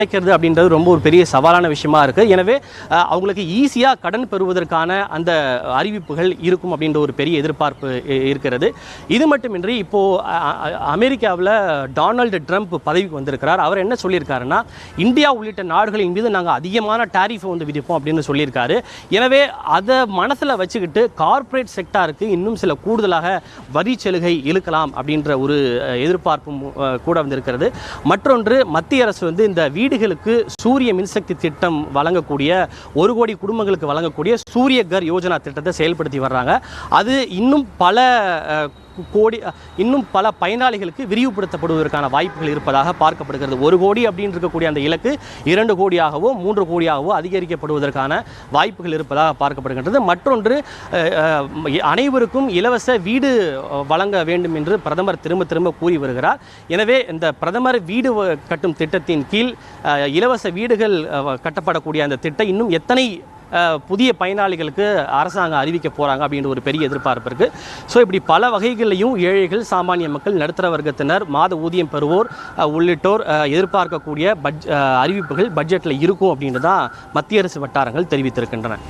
கிடைக்கிறது அப்படின்றது ரொம்ப ஒரு பெரிய சவாலான விஷயமா இருக்குது. எனவே அவங்களுக்கு ஈஸியாக கடன் பெறுவதற்கான அந்த அறிவிப்புகள் இருக்கும் அப்படின்ற ஒரு பெரிய எதிர்பார்ப்பு இருக்கிறது. இது மட்டுமின்றி இப்போது அமெரிக்காவில் டொனால்டு ட்ரம்ப் பதவிக்கு வந்திருக்கிறார். அவர் என்ன சொல்லியிருக்காருன்னா, இந்தியா உள்ளிட்ட நாடுகளின் மீது நாங்கள் அதிகமான டாரிஃபை வந்து விதிப்போம் அப்படின்னு சொல்லியிருக்காரு. எனவே அதை மனசில் வச்சுக்கிட்டு கார்ப்பரேட் செக்டாருக்கு இன்னும் சில கூடுதலாக வரி சலுகை இழுக்கலாம் அப்படின்ற ஒரு எதிர்பார்ப்பும் கூட வந்திருக்கிறது. மற்றொன்று, மத்திய அரசு வந்து இந்த வீடுகளுக்கு சூரிய மின்சக்தி திட்டம் வழங்கக்கூடிய 1 கோடி குடும்பங்களுக்கு வழங்கக்கூடிய சூரிய கர் யோஜனா திட்டத்தை செயல்படுத்தி வர்றாங்க. அது இன்னும் பல பயனாளிகளுக்கு விரிவுபடுத்தப்படுவதற்கான வாய்ப்புகள் இருப்பதாக பார்க்கப்படுகிறது. 1 கோடி அப்படின்னு இருக்கக்கூடிய அந்த இலக்கு 2 கோடியாகவோ 3 கோடியாகவோ அதிகரிக்கப்படுவதற்கான வாய்ப்புகள் இருப்பதாக பார்க்கப்படுகின்றது. மற்றொன்று, அனைவருக்கும் இலவச வீடு வழங்க வேண்டும் என்று பிரதமர் திரும்ப கூறி வருகிறார். எனவே இந்த பிரதமர் வீடு கட்டும் திட்டத்தின் கீழ் இலவச வீடுகள் கட்டப்படக்கூடிய அந்த திட்டம் இன்னும் எத்தனை புதிய பயனாளிகளுக்கு அரசாங்கம் அறிவிக்க போகிறாங்க அப்படின்ற ஒரு பெரிய எதிர்பார்ப்பு இருக்குது. ஸோ இப்படி பல வகைகளிலையும் ஏழைகள், சாமானிய மக்கள், நடுத்தர வர்க்கத்தினர், மாத ஊதியம் பெறுவோர் உள்ளிட்டோர் எதிர்பார்க்கக்கூடிய அறிவிப்புகள் பட்ஜெட்டில் இருக்கும் அப்படின்னு தான் மத்திய அரசு வட்டாரங்கள் தெரிவித்திருக்கின்றன.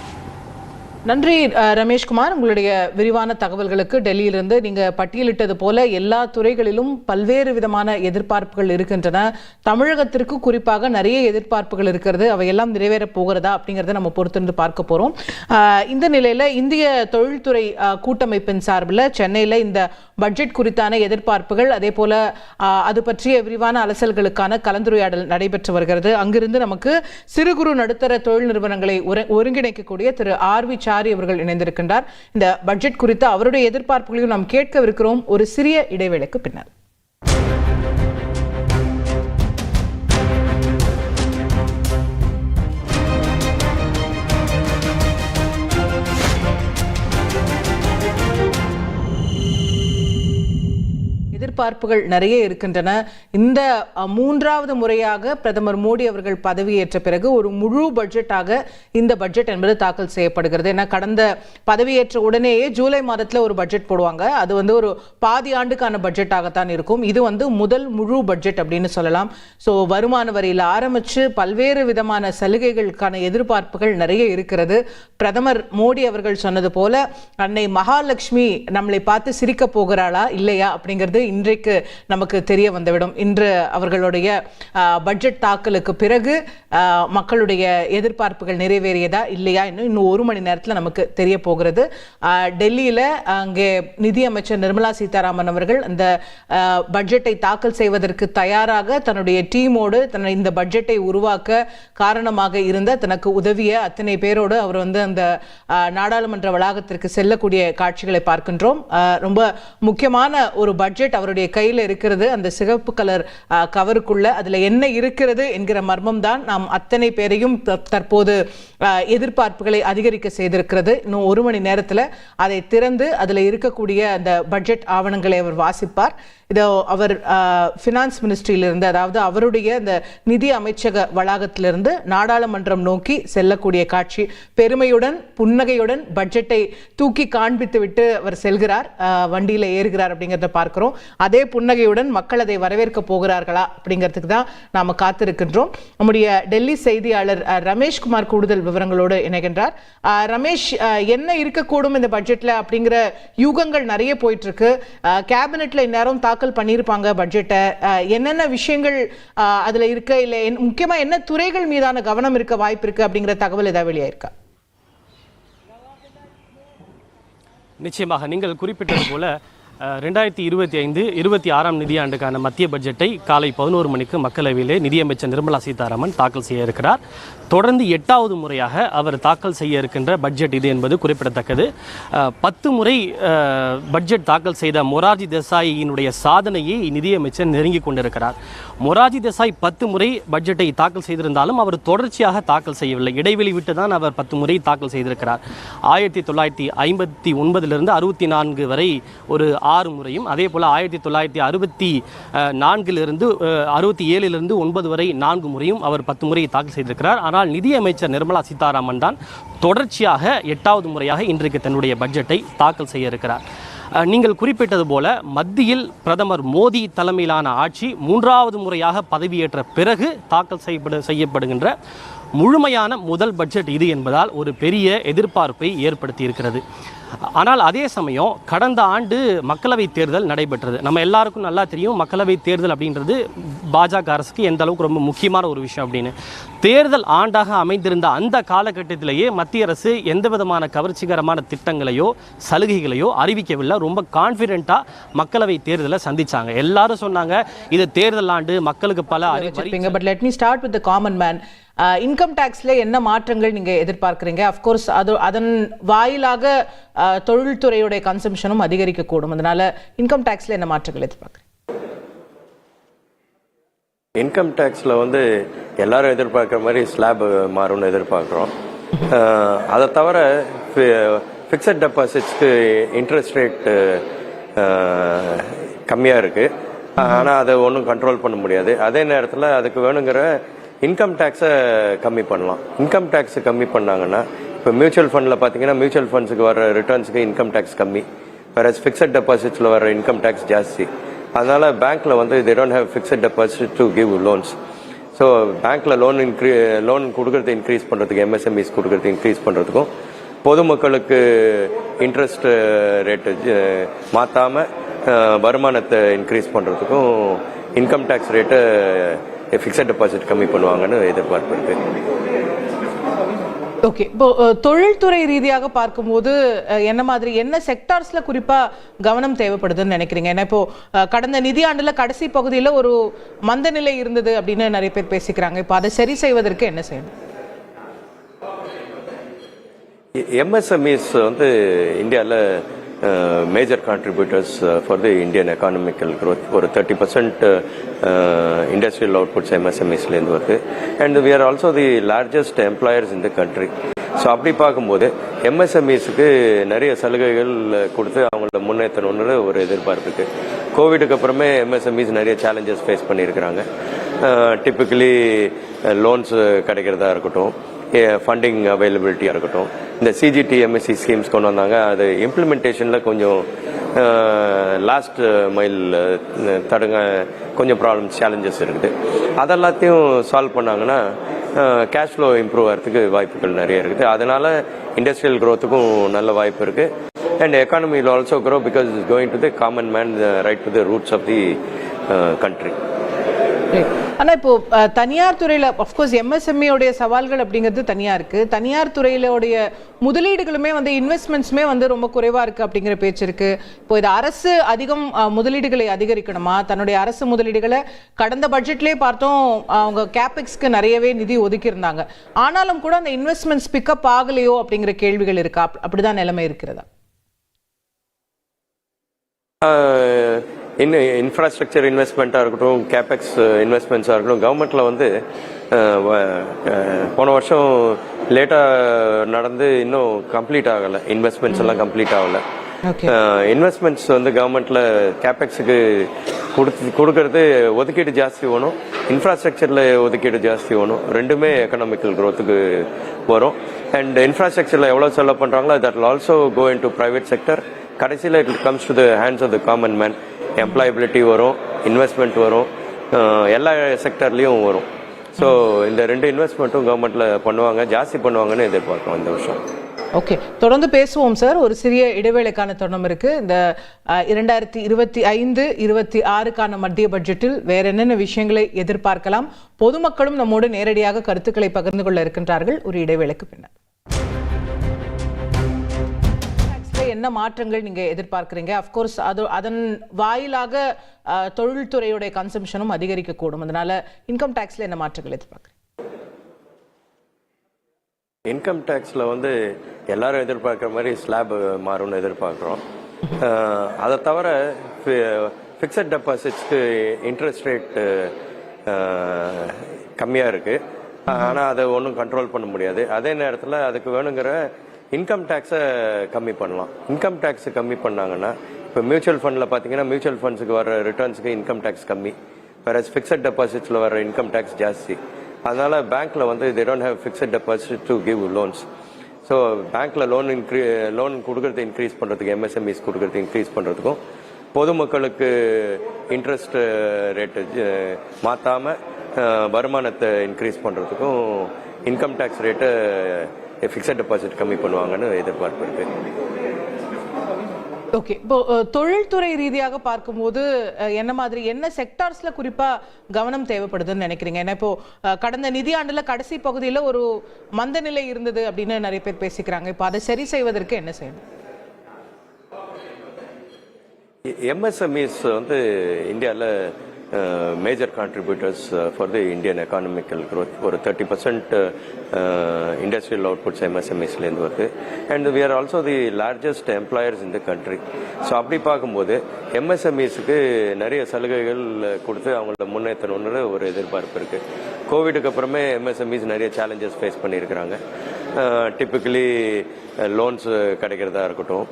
நன்றி ரமேஷ்குமார், உங்களுடைய விரிவான தகவல்களுக்கு. டெல்லியிலிருந்து நீங்க பட்டியலிட்டது போல எல்லா துறைகளிலும் பல்வேறு விதமான எதிர்பார்ப்புகள் இருக்கின்றன. தமிழகத்திற்கு குறிப்பாக நிறைய எதிர்பார்ப்புகள் இருக்கிறது. அவையெல்லாம் நிறைவேற போகிறதா அப்படிங்கிறத நம்ம பொறுத்திருந்து பார்க்க போறோம். இந்த நிலையில இந்திய தொழில்துறை கூட்டமைப்பின் சார்பில் சென்னையில் இந்த பட்ஜெட் குறித்தான எதிர்பார்ப்புகள், அதே போல அது பற்றிய விரிவான அலசல்களுக்கான கலந்துரையாடல் நடைபெற்று வருகிறது. அங்கிருந்து நமக்கு சிறு குறு நடுத்தர தொழில் நிறுவனங்களை ஒருங்கிணைக்கக்கூடிய திரு ஆர்.வி. அவர்கள் இணைந்திருக்கின்றார். இந்த பட்ஜெட் குறித்து அவருடைய எதிர்பார்ப்புகளையும் நாம் கேட்கவிருக்கிறோம் ஒரு சிறிய இடைவேளைக்கு பின்னர். எதிர்பார்ப்புகள் நிறைய இருக்கின்றன. இந்த 3வது முறையாக பிரதமர் மோடி அவர்கள் பதவியேற்ற பிறகு ஒரு முழு பட்ஜெட்டாக இந்த பட்ஜெட் என்பது தாக்கல் செய்யப்படுகிறது. ஏன்னா கடந்த பதவியேற்ற உடனேயே ஜூலை மாதத்தில் ஒரு பட்ஜெட் போடுவாங்க. அது வந்து ஒரு பாதி ஆண்டுக்கான பட்ஜெட்டாகத்தான் இருக்கும். இது வந்து முதல் முழு பட்ஜெட் அப்படின்னு சொல்லலாம். ஸோ வருமான வரியில் ஆரம்பித்து பல்வேறு விதமான சலுகைகளுக்கான எதிர்பார்ப்புகள் நிறைய இருக்கிறது. பிரதமர் மோடி அவர்கள் சொன்னது போல அன்னை மகாலட்சுமி நம்மளை பார்த்து சிரிக்க போகிறாளா இல்லையா அப்படிங்கிறது இன்றைக்கு நமக்கு தெரிய வந்துவிடும். இன்று அவர்களுடைய பட்ஜெட் தாக்கலுக்கு பிறகு மக்களுடைய எதிர்பார்ப்புகள் நிறைவேறியதா இல்லையா இன்னும் 1 மணி நேரத்தில் நமக்கு தெரிய போகிறது. டெல்லியில் அங்கே நிதியமைச்சர் நிர்மலா சீதாராமன் அவர்கள் அந்த பட்ஜெட்டை தாக்கல் செய்வதற்கு தயாராக தன்னுடைய டீமோடு இந்த பட்ஜெட்டை உருவாக்க காரணமாக இருந்த தனக்கு உதவிய அத்தனை பேரோடு அவர் வந்து அந்த நாடாளுமன்ற வளாகத்திற்கு செல்லக்கூடிய காட்சிகளை பார்க்கின்றோம். ரொம்ப முக்கியமான ஒரு பட்ஜெட் அவருடைய கையில் இருக்கிறது. அந்த சிகப்பு கலர் கவருக்குள்ள அதுல என்ன இருக்கிறது என்கிற மர்மம் தான் நாம் அத்தனை பேரையும் தற்போது எதிர்பார்ப்புகளை அதிகரிக்க செய்திருக்கிறது. இன்னும் 1 மணி நேரத்தில் அதை திறந்து அதில் இருக்கக்கூடிய அந்த பட்ஜெட் ஆவணங்களை அவர் வாசிப்பார். இதோ அவர் ஃபினான்ஸ் மினிஸ்ட்ரியிலிருந்து, அதாவது அவருடைய அந்த நிதி அமைச்சக வளாகத்திலிருந்து நாடாளுமன்றம் நோக்கி செல்லக்கூடிய காட்சி. பெருமையுடன் புன்னகையுடன் பட்ஜெட்டை தூக்கி காண்பித்து விட்டு அவர் செல்கிறார், வண்டியில் ஏறுகிறார் அப்படிங்கிறத பார்க்கிறோம். அதே புன்னகையுடன் மக்கள் அதை வரவேற்க போகிறார்களா அப்படிங்கிறதுக்கு தான் நாம காத்திருக்கின்றோம். நம்முடைய டெல்லி செய்தியாளர் ரமேஷ்குமார் கூடுதல் விவரங்களோடு இணைகின்றார். ரமேஷ், என்ன இருக்கக்கூடும் இந்த பட்ஜெட்ல அப்படிங்கிற யூகங்கள் நிறைய போயிட்டு இருக்கு. கேபினெட்ல இந்நேரம் தாக்கல் பண்ணியிருப்பாங்க பட்ஜெட்டை. என்னென்ன விஷயங்கள் அதுல இருக்க, இல்ல முக்கியமா என்ன துறைகள் மீதான கவனம் இருக்க வாய்ப்பு இருக்கு அப்படிங்கிற தகவல் ஏதாவது வெளியாயிருக்கா? நிச்சயமாக நீங்கள் குறிப்பிட்டது போல 2025-26 நிதியாண்டுக்கான மத்திய பட்ஜெட்டை காலை 11 மணிக்கு மக்களவையிலே நிதியமைச்சர் நிர்மலா சீதாராமன் தாக்கல் செய்ய இருக்கிறார். தொடர்ந்து 8வது முறையாக அவர் தாக்கல் செய்ய இருக்கின்ற பட்ஜெட் இது என்பது குறிப்பிடத்தக்கது. 10 முறை பட்ஜெட் தாக்கல் செய்த மொரார்ஜி தேசாயினுடைய சாதனையை நிதியமைச்சர் நெருங்கி கொண்டிருக்கிறார். மொரார்ஜி தேசாய் 10 முறை பட்ஜெட்டை தாக்கல் செய்திருந்தாலும் அவர் தொடர்ச்சியாக தாக்கல் செய்யவில்லை. இடைவெளி விட்டு தான் அவர் 10 முறை தாக்கல் செய்திருக்கிறார். 1959 64 வரை ஒரு 6 முறையும், அதே போல் 1964 67 9 வரை 4 முறையும் அவர் 10 முறை தாக்கல் செய்திருக்கிறார். ஆனால் நிதியமைச்சர் நிர்மலா சீதாராமன் தான் தொடர்ச்சியாக 8வது முறையாக இன்றைக்கு தன்னுடைய பட்ஜெட்டை தாக்கல் செய்ய இருக்கிறார். நீங்கள் குறிப்பிட்டது போல மத்தியில் பிரதமர் மோடி தலைமையிலான ஆட்சி 3வது முறையாக பதவியேற்ற பிறகு தாக்கல் செய்யப்படுகின்ற முழுமையான முதல் பட்ஜெட் இது என்பதால் ஒரு பெரிய எதிர்பார்ப்பை ஏற்படுத்தி இருக்கிறது. ஆனால் அதே சமயம் கடந்த ஆண்டு மக்களவை தேர்தல் நடைபெற்றது. நம்ம எல்லாருக்கும் நல்லா தெரியும் மக்களவை தேர்தல் அப்படின்றது பாஜக அரசுக்கு எந்த அளவுக்கு ரொம்ப முக்கியமான ஒரு விஷயம் அப்படின்னு. தேர்தல் ஆண்டாக அமைந்திருந்த அந்த காலகட்டத்திலேயே மத்திய அரசு எந்த விதமான கவர்ச்சிகரமான திட்டங்களையோ சலுகைகளையோ அறிவிக்கவில்லை. ரொம்ப கான்ஃபிடென்ட்டாக மக்களவை தேர்தலை சந்திச்சாங்க. எல்லாரும் சொன்னாங்க இது தேர்தல் ஆண்டு, மக்களுக்கு பல அறிவிப்பீங்க. But let me start with the common man. Income டாக்ஸ்ல என்ன மாற்றங்கள் நீங்க எதிர்பார்க்கிறீங்க? அஃப்கோர்ஸ் அதன் வாயிலாக தொழில்துறையுடைய கன்சம்ஷனும் அதிகரிக்கக்கூடும். அதனால இன்கம் டாக்ஸ்ல என்ன மாற்றங்கள் எதிர்பார்க்குறீங்க? இன்கம் டேக்ஸில் எல்லாரும் எதிர்பார்க்குற மாதிரி ஸ்லாப் மாறும்னு எதிர்பார்க்குறோம். அதை தவிர ஃபிக்ஸட் டெபாசிட்ஸ்க்கு இன்ட்ரெஸ்ட் ரேட் கம்மியாக இருக்குது. ஆனால் அதை ஒன்றும் கண்ட்ரோல் பண்ண முடியாது. அதே நேரத்தில் அதுக்கு வேணுங்கிற இன்கம் டேக்ஸை கம்மி பண்ணலாம். இன்கம் டேக்ஸை கம்மி பண்ணாங்கன்னா இப்போ மியூச்சுவல் ஃபண்டில் பார்த்தீங்கன்னா மியூச்சுவல் ஃபண்ட்ஸுக்கு வர ரிட்டர்ன்ஸுக்கு இன்கம் டேக்ஸ் கம்மி, வேற ஃபிக்ஸட் டெபாசிட்ஸில் வர இன்கம் டேக்ஸ் ஜாஸ்தி. அதனால பேங்க்ல they don't have fixed deposit to give loans. So பேங்க்ல லோன் கொடுக்கறது இன்க்ரீஸ் பண்ணுறதுக்கு, எம்எஸ்எம்இஸ் கொடுக்கறது இன்க்ரீஸ் பண்ணுறதுக்கும், பொதுமக்களுக்கு இன்ட்ரெஸ்ட் ரேட்டு மாற்றாமல் வருமானத்தை இன்க்ரீஸ் பண்ணுறதுக்கும் இன்கம் டேக்ஸ் ரேட்டை ஃபிக்ஸட் டெபாசிட் கம்மி பண்ணுவாங்கன்னு எதிர்பார்ப்பு இருக்கு. ஓகே, இப்போ தொழில்துறை ரீதியாக பார்க்கும்போது என்ன செக்டார்ஸ்ல குறிப்பா கவனம் தேவைப்படுதுன்னு நினைக்கிறீங்க? ஏன்னா இப்போ கடந்த நிதியாண்டுல கடைசி பகுதியில் ஒரு மந்த நிலை இருந்தது அப்படின்னு நிறைய பேர் பேசிக்கிறாங்க. இப்போ அதை சரி செய்வதற்கு என்ன செய்யணும்? எம்எஸ்எம்இஸ் இந்தியாவில் major contributors for the Indian economical growth. ஒரு 30% இண்டஸ்ட்ரியல் அவுட்புட்ஸ் எம்எஸ்எம்இஸ்லேருந்து வருது. And we are also the largest employers in the country. So அப்படி பார்க்கும்போது எம்எஸ்எம்இஸுக்கு நிறைய சலுகைகள் கொடுத்து அவங்கள முன்னேற்றணுன்ற ஒரு எதிர்பார்ப்பு இருக்குது. கோவிடுக்கு அப்புறமே எம்எஸ்எம்இஸ் நிறைய சேலஞ்சஸ் ஃபேஸ் பண்ணியிருக்கிறாங்க. டிப்பிக்கலி லோன்ஸ் கிடைக்கிறதா இருக்கட்டும், ஃபண்டிங் அவைலபிலிட்டியாக இருக்கட்டும். இந்த சிஜிடி எம்எஸ்சி ஸ்கீம்ஸ் கொண்டு வந்தாங்க. அது இம்ப்ளிமெண்டேஷனில் கொஞ்சம் லாஸ்ட் மைல் கொஞ்சம் ப்ராப்ளம்ஸ், சேலஞ்சஸ் இருக்குது. அதெல்லாத்தையும் சால்வ் பண்ணாங்கன்னா கேஷ் ஃப்ளோ இம்ப்ரூவ் ஆகிறதுக்கு வாய்ப்புகள் நிறைய இருக்குது. அதனால இண்டஸ்ட்ரியல் க்ரோத்துக்கும் நல்ல வாய்ப்பு இருக்குது. And economy will also grow because it's going to the common man, right to the roots of the country. ஆனால் இப்போ தனியார் துறையில் அஃப்கோர்ஸ் எம்எஸ்எம்இ சவால்கள் அப்படிங்கிறது தனியாக இருக்குது. தனியார் துறையிலுடைய முதலீடுகளுமே இன்வெஸ்ட்மெண்ட்ஸுமே ரொம்ப குறைவாக இருக்குது அப்படிங்கிற பேச்சு இருக்குது. இப்போ இது அரசு அதிகம் முதலீடுகளை அதிகரிக்கணுமா? தன்னுடைய அரசு முதலீடுகளை கடந்த பட்ஜெட்லேயே பார்த்தோம், அவங்க கேபெக்ஸ்க்கு நிறையவே நிதி ஒதுக்கியிருந்தாங்க. ஆனாலும் கூட அந்த இன்வெஸ்ட்மெண்ட்ஸ் பிக்கப் ஆகலையோ அப்படிங்கிற கேள்விகள் இருக்கா? அப்படிதான் நிலைமை இருக்கிறதா? இன்ஃப்ராஸ்ட்ரக்சர் இன்வெஸ்ட்மெண்ட்டாக இருக்கட்டும், கேபெக்ஸ் இன்வெஸ்ட்மெண்ட்ஸாக இருக்கட்டும், கவர்மெண்ட்டில் போன வருஷம் லேட்டாக நடந்து இன்னும் கம்ப்ளீட் ஆகலை. இன்வெஸ்ட்மெண்ட்ஸ் எல்லாம் கம்ப்ளீட் ஆகலை. இன்வெஸ்ட்மெண்ட்ஸ் கவர்மெண்ட்டில் கேபெக்ஸுக்கு கொடுக்கறது ஒதுக்கீடு ஜாஸ்தி வேணும், இன்ஃப்ராஸ்ட்ரக்சரில் ஒதுக்கீடு ஜாஸ்தி வேணும். ரெண்டுமே எக்கனாமிக்கல் க்ரோத்துக்கு வரும். அண்ட் இன்ஃப்ராஸ்ட்ரக்சரில் எவ்வளோ செலவு பண்ணுறாங்களோ that will also go into private sector. கடைசியில் it comes to the hands of the common man. Employability வரும், இன்வெஸ்ட்மெண்ட் வரும், எல்லா செக்டர்லேயும் வரும். ஸோ இந்த ரெண்டு இன்வெஸ்ட்மெண்ட்டும் கவர்மெண்ட்டில் பண்ணுவாங்க, ஜாஸ்தி பண்ணுவாங்கன்னு எதிர்பார்க்கிறோம் இந்த வருஷம். ஓகே, தொடர்ந்து பேசுவோம் சார். ஒரு சிறிய இடைவேளைக்கான தருணம் இருக்குது. இந்த 2025-26க்கான மத்திய பட்ஜெட்டில் வேற என்னென்ன விஷயங்களை எதிர்பார்க்கலாம்? பொதுமக்களும் நம்மோடு நேரடியாக கருத்துக்களை பகிர்ந்து கொள்ள இருக்கின்றார்கள். ஒரு இடைவேளைக்கு பின்னர் என்ன மாற்றங்கள் நீங்க எதிர்பார்க்கிறீங்க? அஃப்கோர்ஸ் அதன் வாயிலாக தொழில்துறையுடைய கன்சம்ஷனும் அதிகரிக்கக்கூடும். அதனால இன்கம் டாக்ஸ்ல என்ன மாற்றங்கள் எதிர்பார்க்கிறீங்க? இன்கம் டேக்ஸில் எல்லாரும் எதிர்பார்க்குற மாதிரி ஸ்லாப் மாறும்னு எதிர்பார்க்குறோம். அதை தவிர ஃபிக்ஸட் டெபாசிட்ஸ்க்கு இன்ட்ரெஸ்ட் ரேட் கம்மியாக இருக்குது. ஆனால் அதை ஒன்றும் கண்ட்ரோல் பண்ண முடியாது. அதே நேரத்தில் அதுக்கு வேணுங்கிற இன்கம் டேக்ஸை கம்மி பண்ணலாம். இன்கம் டேக்ஸை கம்மி பண்ணாங்கன்னா இப்போ மியூச்சுவல் ஃபண்டில் பார்த்தீங்கன்னா மியூச்சுவல் ஃபண்ட்ஸுக்கு வர ரிட்டர்ன்ஸுக்கு இன்கம் டேக்ஸ் கம்மி, வேற ஃபிக்ஸட் டெபாசிட்ஸில் வர இன்கம் டேக்ஸ் ஜாஸ்தி. அதனால பேங்க்ல they don't have fixed deposit to give loans. So so பேங்க்கில் லோன் கொடுக்கறது இன்க்ரீஸ் பண்ணுறதுக்கு எம்எஸ்எம்இஸ் கொடுக்கறது இன்க்ரீஸ் பண்ணுறதுக்கும் பொதுமக்களுக்கு இன்ட்ரெஸ்ட் ரேட்டு மாற்றாமல் வருமானத்தை இன்க்ரீஸ் பண்ணுறதுக்கும் இன்கம் டேக்ஸ் ரேட்டை ஃபிக்ஸட் டெபாசிட் கம்மி பண்ணுவாங்கன்னு எதிர்பார்ப்பு இருக்கு. ஓகே, இப்போ தொழில்துறை ரீதியாக பார்க்கும்போது என்ன செக்டார்ஸ்ல குறிப்பா கவனம் தேவைப்படுதுன்னு நினைக்கிறீங்க? ஏன்னா இப்போ கடந்த நிதியாண்டுல கடைசி பகுதியில் ஒரு மந்த நிலை இருந்தது அப்படின்னு நிறைய பேர் பேசிக்கிறாங்க. இப்போ அதை சரி செய்வதற்கு என்ன செய்யணும்? எம்எஸ்எம்இஸ் வந்து இந்தியாவில் major contributors for the Indian economical growth. ஒரு 30% இண்டஸ்ட்ரியல் அவுட்புட்ஸ் எம்எஸ்எம்இஸ்லேருந்து வருது. And we are also the largest employers in the country. So அப்படி பார்க்கும்போது எம்எஸ்எம்இஸுக்கு நிறைய சலுகைகள் கொடுத்து அவங்கள முன்னேற்றணுன்ற ஒரு எதிர்பார்ப்பு இருக்குது. கோவிடுக்கு அப்புறமே எம்எஸ்எம்இஸ் நிறைய சேலஞ்சஸ் ஃபேஸ் பண்ணியிருக்கிறாங்க. டிப்பிக்கலி லோன்ஸ் கிடைக்கிறதா இருக்கட்டும்,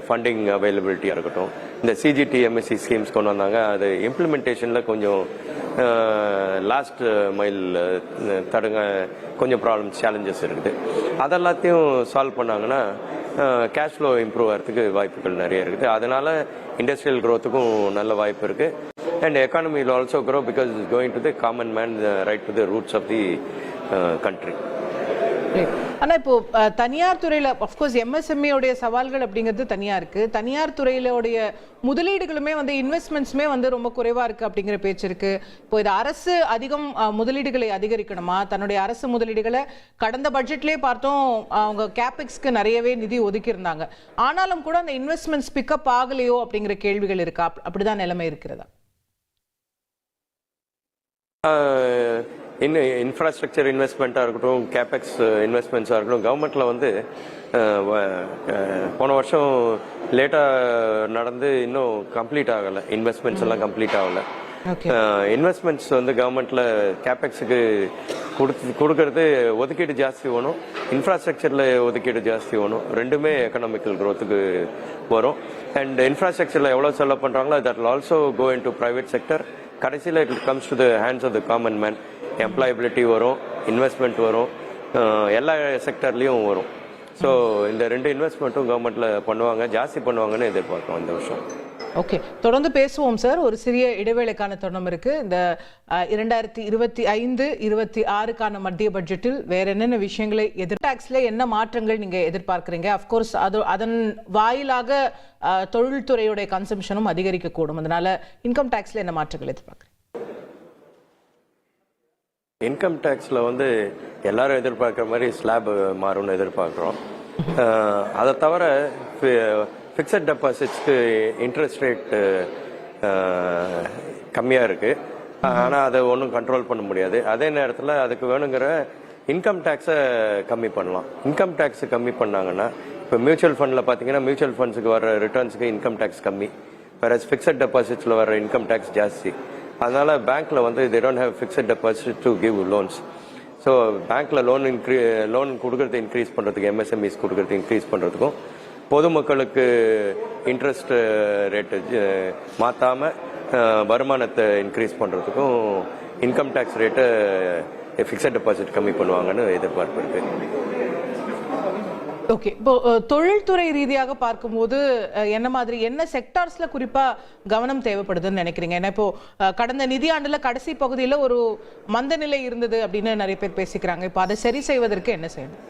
ஃபண்டிங் அவைலபிலிட்டியாக இருக்கட்டும். இந்த சிஜிடிஎம்எஸ்சி ஸ்கீம்ஸ் கொண்டு வந்தாங்க. அது இம்ப்ளிமெண்டேஷனில் கொஞ்சம் லாஸ்ட் மைல் கொஞ்சம் ப்ராப்ளம்ஸ் சேலஞ்சஸ் இருக்குது. அதெல்லாத்தையும் சால்வ் பண்ணாங்கன்னா கேஷ் ஃப்ளோ இம்ப்ரூவ் ஆகிறதுக்கு வாய்ப்புகள் நிறைய இருக்குது. அதனால இண்டஸ்ட்ரியல் க்ரோத்துக்கும் நல்ல வாய்ப்பு இருக்குது. And economy will also grow because it's going to the common man, right to the roots of the country. ஆனா இப்போ தனியார் துறையில அஃப்கோர்ஸ் எம்எஸ்எம்இ சவால்கள் அப்படிங்கிறது தனியா இருக்கு. தனியார் துறையிலோடைய முதலீடுகளுமே இன்வெஸ்ட்மெண்ட்ஸுமே ரொம்ப குறைவா இருக்கு அப்படிங்கிற பேச்சு இருக்கு. இப்போ இது அரசு அதிகம் முதலீடுகளை அதிகரிக்கணுமா? தன்னுடைய அரசு முதலீடுகளை கடந்த பட்ஜெட்லேயே பார்த்தோம், அவங்க கேபெக்ஸ்க்கு நிறையவே நிதி ஒதுக்கி இருந்தாங்க. ஆனாலும் கூட அந்த இன்வெஸ்ட்மெண்ட்ஸ் பிக்கப் ஆகலையோ அப்படிங்கிற கேள்விகள் இருக்கா? அப்படிதான் நிலைமை இருக்கிறதா? இன்ஃப்ராஸ்ட்ரக்சர் இன்வெஸ்ட்மெண்ட்டாக இருக்கட்டும், கேபெக்ஸ் இன்வெஸ்ட்மெண்ட்ஸாக இருக்கட்டும், கவர்மெண்ட்டில் போன வருஷம் லேட்டாக நடந்து இன்னும் கம்ப்ளீட் ஆகலை. இன்வெஸ்ட்மெண்ட்ஸ் எல்லாம் கம்ப்ளீட் ஆகலை. இன்வெஸ்ட்மெண்ட்ஸ் கவர்மெண்ட்டில் கேபெக்ஸுக்கு கொடுக்கறது ஒதுக்கீடு ஜாஸ்தி வேணும், இன்ஃப்ராஸ்ட்ரக்சரில் ஒதுக்கீடு ஜாஸ்தி வேணும். ரெண்டுமே எக்கனாமிக்கல் க்ரோத்துக்கு வரும். அண்ட் இன்ஃப்ராஸ்ட்ரக்சரில் எவ்வளோ செலவு பண்ணுறாங்களோ that will also go into private sector. கடைசியில் it comes to the hands of the common man. Employability வரும், இன்வெஸ்ட்மெண்ட் வரும், எல்லா செக்டர்லேயும் வரும். ஸோ இந்த ரெண்டு இன்வெஸ்ட்மெண்ட்டும் கவர்மெண்ட்டில் பண்ணுவாங்க, ஜாஸ்தி பண்ணுவாங்கன்னு எதிர்பார்க்கிறோம் இந்த வருஷம். ஓகே, தொடர்ந்து பேசுவோம் சார். ஒரு சிறிய இடைவேளைக்கான தருணம் இருக்கு. இந்த 2025-26க்கான மத்திய பட்ஜெட்டில் வேற என்னென்ன விஷயங்களை டாக்ஸ்ல என்ன மாற்றங்கள் நீங்க எதிர்பார்க்கிறீங்க? அப்கோர்ஸ் அதன் வாயிலாக தொழில்துறையுடைய கன்சம்ஷனும் அதிகரிக்க கூடும். அதனால இன்கம் டாக்ஸ்ல என்ன மாற்றங்கள் எதிர்பார்க்குறீங்க? இன்கம் டேக்ஸில் எல்லாரும் எதிர்பார்க்குற மாதிரி ஸ்லாப் மாறும்னு எதிர்பார்க்குறோம். அதை தவிர ஃபிக்ஸட் டெபாசிட்ஸ்க்கு இன்ட்ரெஸ்ட் ரேட் கம்மியாக இருக்குது. ஆனால் அதை ஒன்றும் கண்ட்ரோல் பண்ண முடியாது. அதே நேரத்தில் அதுக்கு வேணுங்கிற இன்கம் டேக்ஸை கம்மி பண்ணலாம். இன்கம் டேக்ஸை கம்மி பண்ணாங்கன்னா இப்போ மியூச்சுவல் ஃபண்டில் பார்த்தீங்கன்னா மியூச்சுவல் ஃபண்ட்ஸுக்கு வர ரிட்டர்ன்ஸுக்கு இன்கம் டேக்ஸ் கம்மி, வேற ஃபிக்ஸட் டெபாசிட்ஸில் வர இன்கம் டேக்ஸ் ஜாஸ்தி. அதனால பேங்க்ல they don't have fixed deposit to give loans. So பேங்க்ல லோன் கொடுக்கறது இன்க்ரீஸ் பண்ணுறதுக்கு எம்எஸ்எம்இஸ் கொடுக்கறது இன்க்ரீஸ் பண்ணுறதுக்கும் பொதுமக்களுக்கு இன்ட்ரெஸ்ட் ரேட்டு மாற்றாமல் வருமானத்தை இன்க்ரீஸ் பண்ணுறதுக்கும் இன்கம் டேக்ஸ் ரேட்டை ஃபிக்ஸட் டெபாசிட் கம்மி பண்ணுவாங்கன்னு எதிர்பார்ப்பு இருக்கு. ஓகே, இப்போ தொழில்துறை ரீதியாக பார்க்கும்போது என்ன செக்டார்ஸ்ல குறிப்பா கவனம் தேவைப்படுதுன்னு நினைக்கிறீங்க? ஏன்னா இப்போ கடந்த நிதியாண்டுல கடைசி பகுதியில் ஒரு மந்த நிலை இருந்தது அப்படின்னு நிறைய பேர் பேசிக்கிறாங்க. இப்போ அதை சரி செய்வதற்கு என்ன செய்யணும்?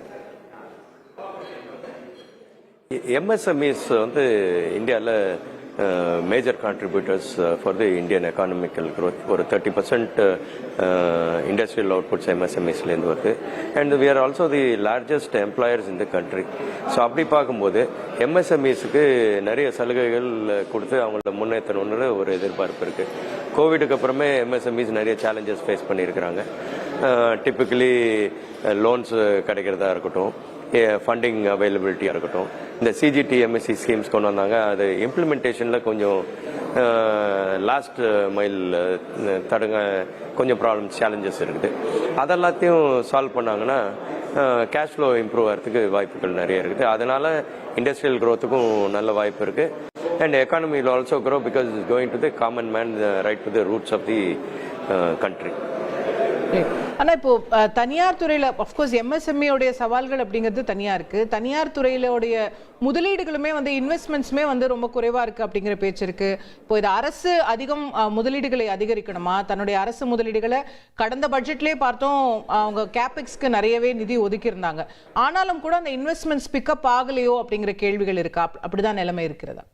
எம்எஸ்எம்இஸ் இந்தியாவில் major contributors for the Indian economical growth. ஒரு 30% இண்டஸ்ட்ரியல் அவுட்புட்ஸ் எம்எஸ்எம்இஸ்லேருந்து வருது. And we are also the largest employers in the country. So அப்படி பார்க்கும்போது எம்எஸ்எம்இஸுக்கு நிறைய சலுகைகள் கொடுத்து அவங்கள முன்னேற்றணுன்ற ஒரு எதிர்பார்ப்பு இருக்குது. கோவிடுக்கு அப்புறமே எம்எஸ்எம்இஸ் நிறைய சேலஞ்சஸ் ஃபேஸ் பண்ணியிருக்கிறாங்க. டிப்பிக்கலி லோன்ஸ் கிடைக்கிறதா இருக்கட்டும், ஃபண்டிங் அவைலபிலிட்டியாக இருக்கட்டும். இந்த சிஜிடிஎம்எஸ்சி ஸ்கீம்ஸ் கொண்டு வந்தாங்க. அது இம்ப்ளிமெண்டேஷனில் கொஞ்சம் லாஸ்ட் மைல் கொஞ்சம் ப்ராப்ளம்ஸ் சேலஞ்சஸ் இருக்குது. அதெல்லாத்தையும் சால்வ் பண்ணாங்கன்னா கேஷ் ஃப்ளோ இம்ப்ரூவ் ஆகிறதுக்கு வாய்ப்புகள் நிறைய இருக்குது. அதனால இண்டஸ்ட்ரியல் க்ரோத்துக்கும் நல்ல வாய்ப்பு இருக்குது. And economy will also grow because it's going to the common man, right to the roots of the country. ஆனா இப்போ தனியார் துறையில அஃப்கோர்ஸ் எம்எஸ்எம்இ உடைய சவால்கள் அப்படிங்கிறது தனியா இருக்கு. தனியார் துறையிலுடைய முதலீடுகளுமே வந்து இன்வெஸ்ட்மெண்ட்ஸுமே வந்து ரொம்ப குறைவா இருக்கு அப்படிங்கிற பேச்சு இருக்கு. இப்போ இது அரசு அதிகம் முதலீடுகளை அதிகரிக்கணுமா? தன்னுடைய அரசு முதலீடுகளை கடந்த பட்ஜெட்லேயே பார்த்தோம், அவங்க கேபெக்ஸ்க்கு நிறையவே நிதி ஒதுக்கி இருந்தாங்க. ஆனாலும் கூட அந்த இன்வெஸ்ட்மெண்ட்ஸ் பிக்கப் ஆகலையோ அப்படிங்கிற கேள்விகள் இருக்கா? அப்படிதான் நிலைமை இருக்கிறதா?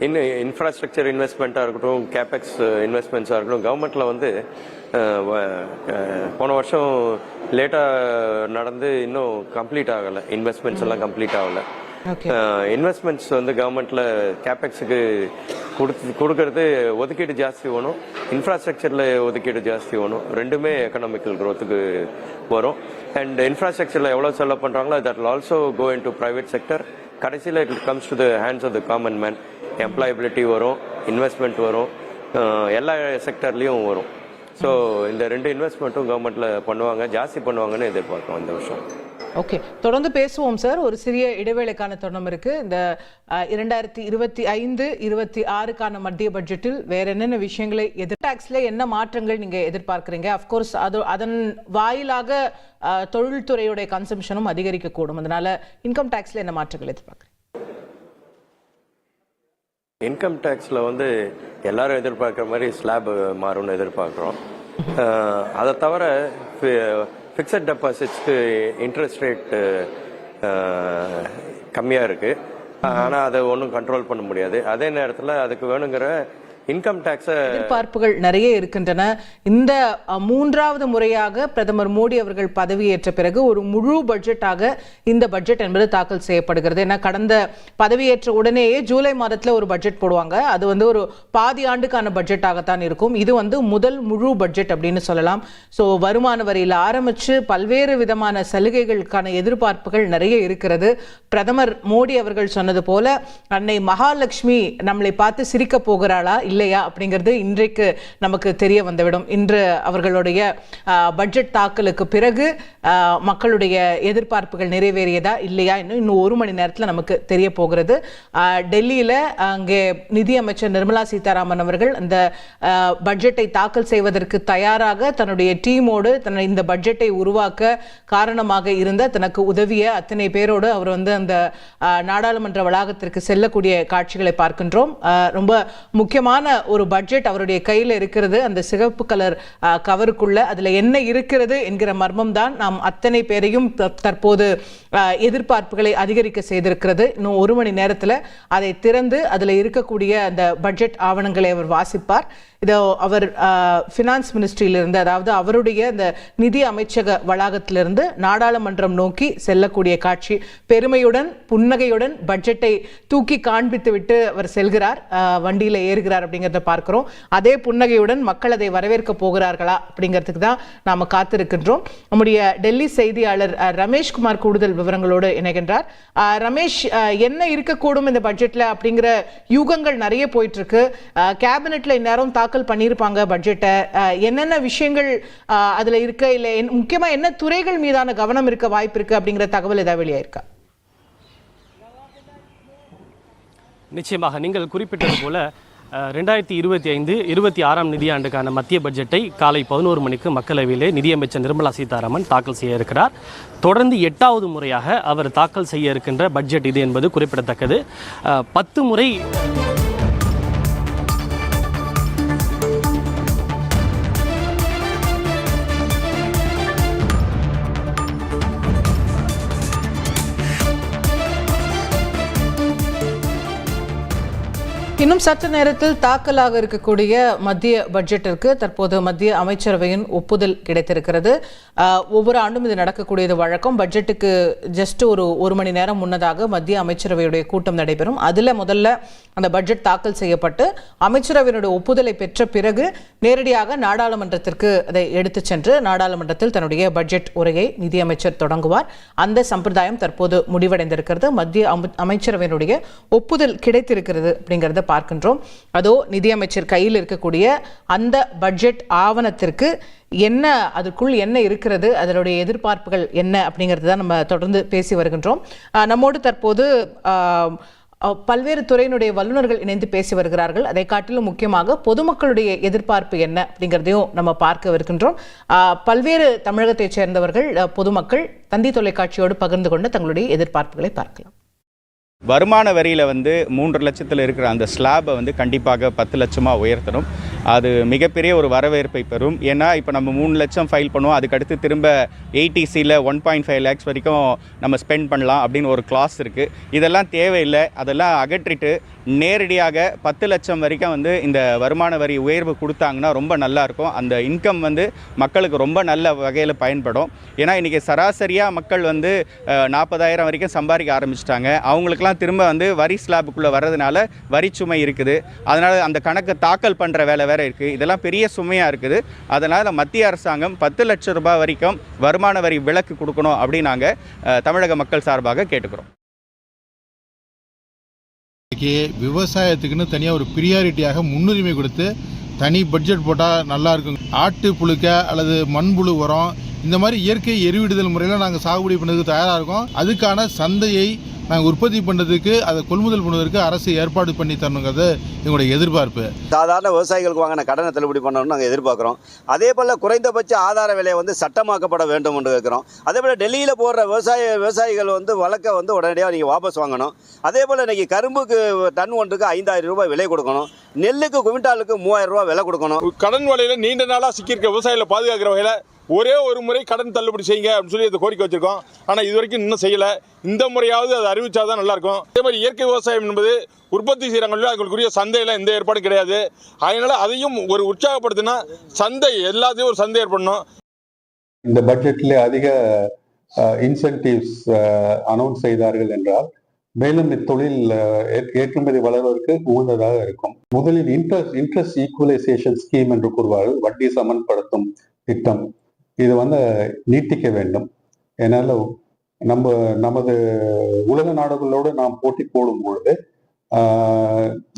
இன்னும் இன்ஃப்ராஸ்ட்ரக்சர் இன்வெஸ்ட்மெண்ட்டாக இருக்கட்டும், கேபெக்ஸ் இன்வெஸ்ட்மெண்ட்ஸாக இருக்கட்டும், கவர்மெண்ட்டில் வந்து போன வருஷம் லேட்டாக நடந்து இன்னும் கம்ப்ளீட் ஆகலை. இன்வெஸ்ட்மெண்ட்ஸ் எல்லாம் கம்ப்ளீட் ஆகலை. இன்வெஸ்ட்மெண்ட்ஸ் வந்து கவர்மெண்ட்டில் கேபெக்ஸுக்கு கொடுக்கறது ஒதுக்கீடு ஜாஸ்தி வேணும், இன்ஃப்ராஸ்ட்ரக்சரில் ஒதுக்கீடு ஜாஸ்தி வேணும். ரெண்டுமே எக்கனாமிக்கல் க்ரோத்துக்கு வரும். அண்ட் இன்ஃப்ராஸ்ட்ரக்சரில் எவ்வளோ செலவு பண்ணுறாங்களோ that will also go into private sector. கடைசியில் it comes to the hands of the common man. Employability வரும், இன்வெஸ்ட்மெண்ட் வரும், எல்லா செக்டர்லேயும் வரும். ஸோ இந்த ரெண்டு இன்வெஸ்ட்மெண்ட்டும் கவர்மெண்ட்டில் பண்ணுவாங்க, ஜாஸ்தி பண்ணுவாங்கன்னு எதிர்பார்க்கிறோம் இந்த வருஷம். ஓகே, தொடர்ந்து பேசுவோம் சார். ஒரு சிறிய இடைவேளைக்கான தருணம் இருக்கு. இந்த 2025-26க்கான மத்திய பட்ஜெட்டில் வேற என்னென்ன விஷயங்களை டாக்ஸ்ல என்ன மாற்றங்கள் நீங்க எதிர்பார்க்கிறீங்க? அப்கோர்ஸ் அதன் வாயிலாக தொழில்துறையுடைய கன்சம்ஷனும் அதிகரிக்க கூடும். அதனால இன்கம் டாக்ஸ்ல என்ன மாற்றங்கள் எதிர்பார்க்குறீங்க? இன்கம் டேக்ஸில் வந்து எல்லாரும் எதிர்பார்க்குற மாதிரி ஸ்லாப் மாறும்னு எதிர்பார்க்குறோம். அதை தவிர ஃபிக்ஸட் டெபாசிட்ஸ்க்கு இன்ட்ரெஸ்ட் ரேட் கம்மியாக இருக்குது. ஆனால் அதை ஒன்றும் கண்ட்ரோல் பண்ண முடியாது. அதே நேரத்தில் அதுக்கு வேணுங்கிற இன்கம் டாக்ஸை எதிர்பார்ப்புகள் நிறைய இருக்கின்றன. இந்த மூன்றாவது முறையாக பிரதமர் மோடி அவர்கள் பதவியேற்ற பிறகு ஒரு முழு பட்ஜெட்டாக இந்த பட்ஜெட் என்பது தாக்கல் செய்யப்படுகிறது. ஏன்னா கடந்த பதவியேற்ற உடனேயே ஜூலை மாதத்தில் ஒரு பட்ஜெட் போடுவாங்க. அது வந்து ஒரு பாதி ஆண்டுக்கான பட்ஜெட்டாகத்தான் இருக்கும். இது வந்து முதல் முழு பட்ஜெட் அப்படின்னு சொல்லலாம். ஸோ வருமான வரியில் ஆரம்பித்து பல்வேறு விதமான சலுகைகளுக்கான எதிர்பார்ப்புகள் நிறைய இருக்கிறது. பிரதமர் மோடி அவர்கள் சொன்னது போல அன்னை மகாலட்சுமி நம்மளை பார்த்து சிரிக்க போகிறாளா இல்லையா அப்படிங்கிறது இன்றைக்கு நமக்கு தெரிய வந்துவிடும். இன்று அவர்களுடைய பட்ஜெட் தாக்கலுக்கு பிறகு மக்களுடைய எதிர்பார்ப்புகள் நிறைவேறியதா இல்லையா இன்னும் ஒரு மணி நேரத்தில் நமக்கு தெரிய போகிறது. டெல்லியில் அங்கே நிதியமைச்சர் நிர்மலா சீதாராமன் அவர்கள் அந்த பட்ஜெட்டை தாக்கல் செய்வதற்கு தயாராக தன்னுடைய டீமோடு இந்த பட்ஜெட்டை உருவாக்க காரணமாக இருந்த தனக்கு உதவிய அத்தனை பேரோடு அவர் வந்து அந்த நாடாளுமன்ற வளாகத்திற்கு செல்லக்கூடிய காட்சிகளை பார்க்கின்றோம். ரொம்ப முக்கியமான ஒரு பட்ஜெட் அவருடைய கையில் இருக்கிறது. அந்த சிகப்பு கலர் கவருக்குள்ள அதுல என்ன இருக்கிறது என்கிற மர்மம் தான் நாம் அத்தனை பேரையும் தற்போது எதிர்பார்ப்புகளை அதிகரிக்க செய்திருக்கிறது. இன்னும் ஒரு மணி நேரத்தில் அதை திறந்து அதில் இருக்கக்கூடிய அந்த பட்ஜெட் ஆவணங்களை அவர் வாசிப்பார். இதோ அவர் ஃபினான்ஸ் மினிஸ்ட்ரியிலிருந்து, அதாவது அவருடைய இந்த நிதி அமைச்சக வளாகத்திலிருந்து நாடாளுமன்றம் நோக்கி செல்லக்கூடிய காட்சி. பெருமையுடன் புன்னகையுடன் பட்ஜெட்டை தூக்கி காண்பித்து விட்டு அவர் செல்கிறார், வண்டியில் ஏறுகிறார் அப்படிங்கிறத பார்க்கிறோம். அதே புன்னகையுடன் மக்கள் அதை வரவேற்க போகிறார்களா அப்படிங்கிறதுக்கு தான் நாம் காத்திருக்கின்றோம். நம்முடைய டெல்லி செய்தியாளர் ரமேஷ்குமார் கூடுதல் விவரங்களோடு இணைகின்றார். ரமேஷ், என்ன இருக்கக்கூடும் இந்த பட்ஜெட்ல அப்படிங்கிற யூகங்கள் நிறைய போயிட்டு இருக்கு. கேபினெட்ல இந்நேரம் தாக்கல் பண்ணியிருப்பாங்க பட்ஜெட்டை. என்னென்ன விஷயங்கள் அதுல இருக்க, இல்ல முக்கியமா என்ன துறைகள் மீதான கவனம் இருக்க வாய்ப்பு இருக்கு அப்படிங்கிற தகவல் ஏதாவது வெளியாயிருக்கா? நிச்சயமாக நீங்கள் குறிப்பிட்டது போல 2025-26 நிதியாண்டுக்கான மத்திய பட்ஜெட்டை காலை 11 மணிக்கு மக்களவையிலே நிதியமைச்சர் நிர்மலா சீதாராமன் தாக்கல் செய்ய இருக்கிறார். தொடர்ந்து 8வது முறையாக அவர் தாக்கல் செய்ய இருக்கின்ற பட்ஜெட் இது என்பது குறிப்பிடத்தக்கது. 10 முறை இன்னும் சற்று நேரத்தில் தாக்கலாக இருக்கக்கூடிய மத்திய பட்ஜெட்டிற்கு தற்போது மத்திய அமைச்சரவையின் ஒப்புதல் கிடைத்திருக்கிறது. ஒவ்வொரு ஆண்டும் இது நடக்கக்கூடியது வழக்கம். பட்ஜெட்டுக்கு ஜஸ்ட் ஒரு மணி நேரம் முன்னதாக மத்திய அமைச்சரவையுடைய கூட்டம் நடைபெறும். அதில் முதல்ல அந்த பட்ஜெட் தாக்கல் செய்யப்பட்டு அமைச்சரவையினுடைய ஒப்புதலை பெற்ற பிறகு நேரடியாக நாடாளுமன்றத்திற்கு அதை எடுத்துச் சென்று நாடாளுமன்றத்தில் தன்னுடைய பட்ஜெட் உரையை நிதியமைச்சர் தொடங்குவார். அந்த சம்பிரதாயம் தற்போது முடிவடைந்திருக்கிறது. மத்திய அமைச்சரவையினுடைய ஒப்புதல் கிடைத்திருக்கிறது அப்படிங்கிறத பார்க்கின்றோம். அதோ நிதியமைச்சர் கையில் இருக்கக்கூடிய அந்த பட்ஜெட் ஆவணத்திற்கு என்ன, அதுக்குள் என்ன இருக்கிறது, அதனுடைய எதிர்பார்ப்புகள் என்ன அப்படிங்கிறது தான் நம்ம தொடர்ந்து பேசி வருகின்றோம். நம்மோடு தற்போது பல்வேறு துறையினுடைய வல்லுநர்கள் இணைந்து பேசி வருகிறார்கள். அதை காட்டிலும் முக்கியமாக பொதுமக்களுடைய எதிர்பார்ப்பு என்ன அப்படிங்கிறதையும் நம்ம பார்க்கவிருக்கின்றோம். பல்வேறு தமிழகத்தைச் சேர்ந்தவர்கள் பொதுமக்கள் தந்தி தொலைக்காட்சியோடு பகிர்ந்து கொண்டு தங்களுடைய எதிர்பார்ப்புகளை பார்க்கலாம். வருமான வரியில் 3 லட்சத்தில் இருக்கிற அந்த ஸ்லாபை கண்டிப்பாக 10 லட்சமாக உயர்த்தணும். அது மிகப்பெரிய ஒரு வரவேற்பை பெறும். ஏன்னா இப்போ நம்ம 3 லட்சம் ஃபைல் பண்ணுவோம், அதுக்கடுத்து திரும்ப ATCயில் 1.5 lakhs வரைக்கும் நம்ம ஸ்பெண்ட் பண்ணலாம் அப்படின்னு ஒரு கிளாஸ் இருக்குது. இதெல்லாம் தேவையில்லை. அதெல்லாம் அகற்றிட்டு நேரடியாக 10 லட்சம் வரைக்கும் இந்த வருமான வரி உயர்வு கொடுத்தாங்கன்னா ரொம்ப நல்லாயிருக்கும். அந்த இன்கம் மக்களுக்கு ரொம்ப நல்ல வகையில் பயன்படும். ஏன்னா இன்றைக்கி சராசரியாக மக்கள் 40,000 வரைக்கும் சம்பாதிக்க ஆரம்பிச்சிட்டாங்க. அவங்களுக்குலாம் திரும்ப வரி ஸ்லாபுக்குள்ளே வர்றதுனால வரிச்சுமை இருக்குது. அதனால் அந்த கணக்கு தாக்கல் பண்ணுற வேலை வேறு இருக்குது. இதெல்லாம் பெரிய சுமையாக இருக்குது. அதனால் மத்திய அரசாங்கம் 10 லட்சம் ரூபாய் வரைக்கும் வருமான வரி விலக்கு கொடுக்கணும் அப்படின்னு நாங்கள் தமிழக மக்கள் சார்பாக கேட்டுக்கிறோம். விவசாயத்துக்குன்னு தனியாக ஒரு ப்ரியாரிட்டியாக முன்னுரிமை கொடுத்து தனி பட்ஜெட் போட்டால் நல்லா இருக்கும். ஆட்டு புழுக்க அல்லது மண்புழு உரம் இந்த மாதிரி இயற்கை எருவிடுதல் முறையில் நாங்கள் சாகுபடி பண்ணுறதுக்கு தயாராக இருக்கோம். அதுக்கான சந்தையை நாங்கள் உற்பத்தி பண்ணுறதுக்கு அதை கொள்முதல் பண்ணுவதற்கு அரசு ஏற்பாடு பண்ணி தரணுங்கிறது எங்களுடைய எதிர்பார்ப்பு. சாதாரண விவசாயிகளுக்கு வாங்கின கடனை தள்ளுபடி பண்ணணும்னு நாங்கள் எதிர்பார்க்குறோம். அதே போல் குறைந்தபட்ச ஆதார விலை சட்டமாக்கப்பட வேண்டும் என்று கேட்குறோம். அதே போல் டெல்லியில் போடுற விவசாயிகள் வழக்கை உடனடியாக நீங்கள் வாபஸ் வாங்கணும். அதே போல் இன்றைக்கி கரும்புக்கு டன் ஒன்றுக்கு 5,000 ரூபாய் விலை கொடுக்கணும். நெல்லுக்கு குவிண்டாலுக்கு 3,000 ரூபாய் விலை கொடுக்கணும். கடன் வலையில் நீண்ட நாளாக சிக்கியிருக்க விவசாயிகளை பாதுகாக்கிற வகையில் ஒரே ஒரு முறை கடன் தள்ளுபடி செய்யுங்க அப்படின்னு சொல்லி அதை கோரிக்கை வச்சிருக்கோம். ஆனால் இது வரைக்கும் இன்னும் செய்யலை. இந்த முறையாவது அதை அறிவிச்சாதான் நல்லாயிருக்கும். அதே மாதிரி இயற்கை விவசாயம் என்பது உற்பத்தி செய்கிறாங்களோ அவங்களுக்குரிய சந்தையில் எந்த ஏற்பாடும் கிடையாது. அதனால் அதையும் ஒரு உற்சாகப்படுத்தினா சந்தை எல்லாத்தையும் ஒரு சந்தை ஏற்படணும். இந்த பட்ஜெட்டில் அதிக இன்சென்டிவ்ஸ் அனௌன்ஸ் செய்தார்கள் என்றால் மேலும் இத்தொழில் ஏற்றுமதி வளர்வதற்கு உகந்ததாக இருக்கும். முதலில் இன்ட்ரெஸ்ட் ஈக்குவலைசேஷன் ஸ்கீம் என்று கூறுவார்கள். வட்டி சமன்படுத்தும் திட்டம். இது நீட்டிக்க வேண்டும். ஏன்னால நமது உலக நாடுகளோடு நாம் போட்டி போடும் பொழுது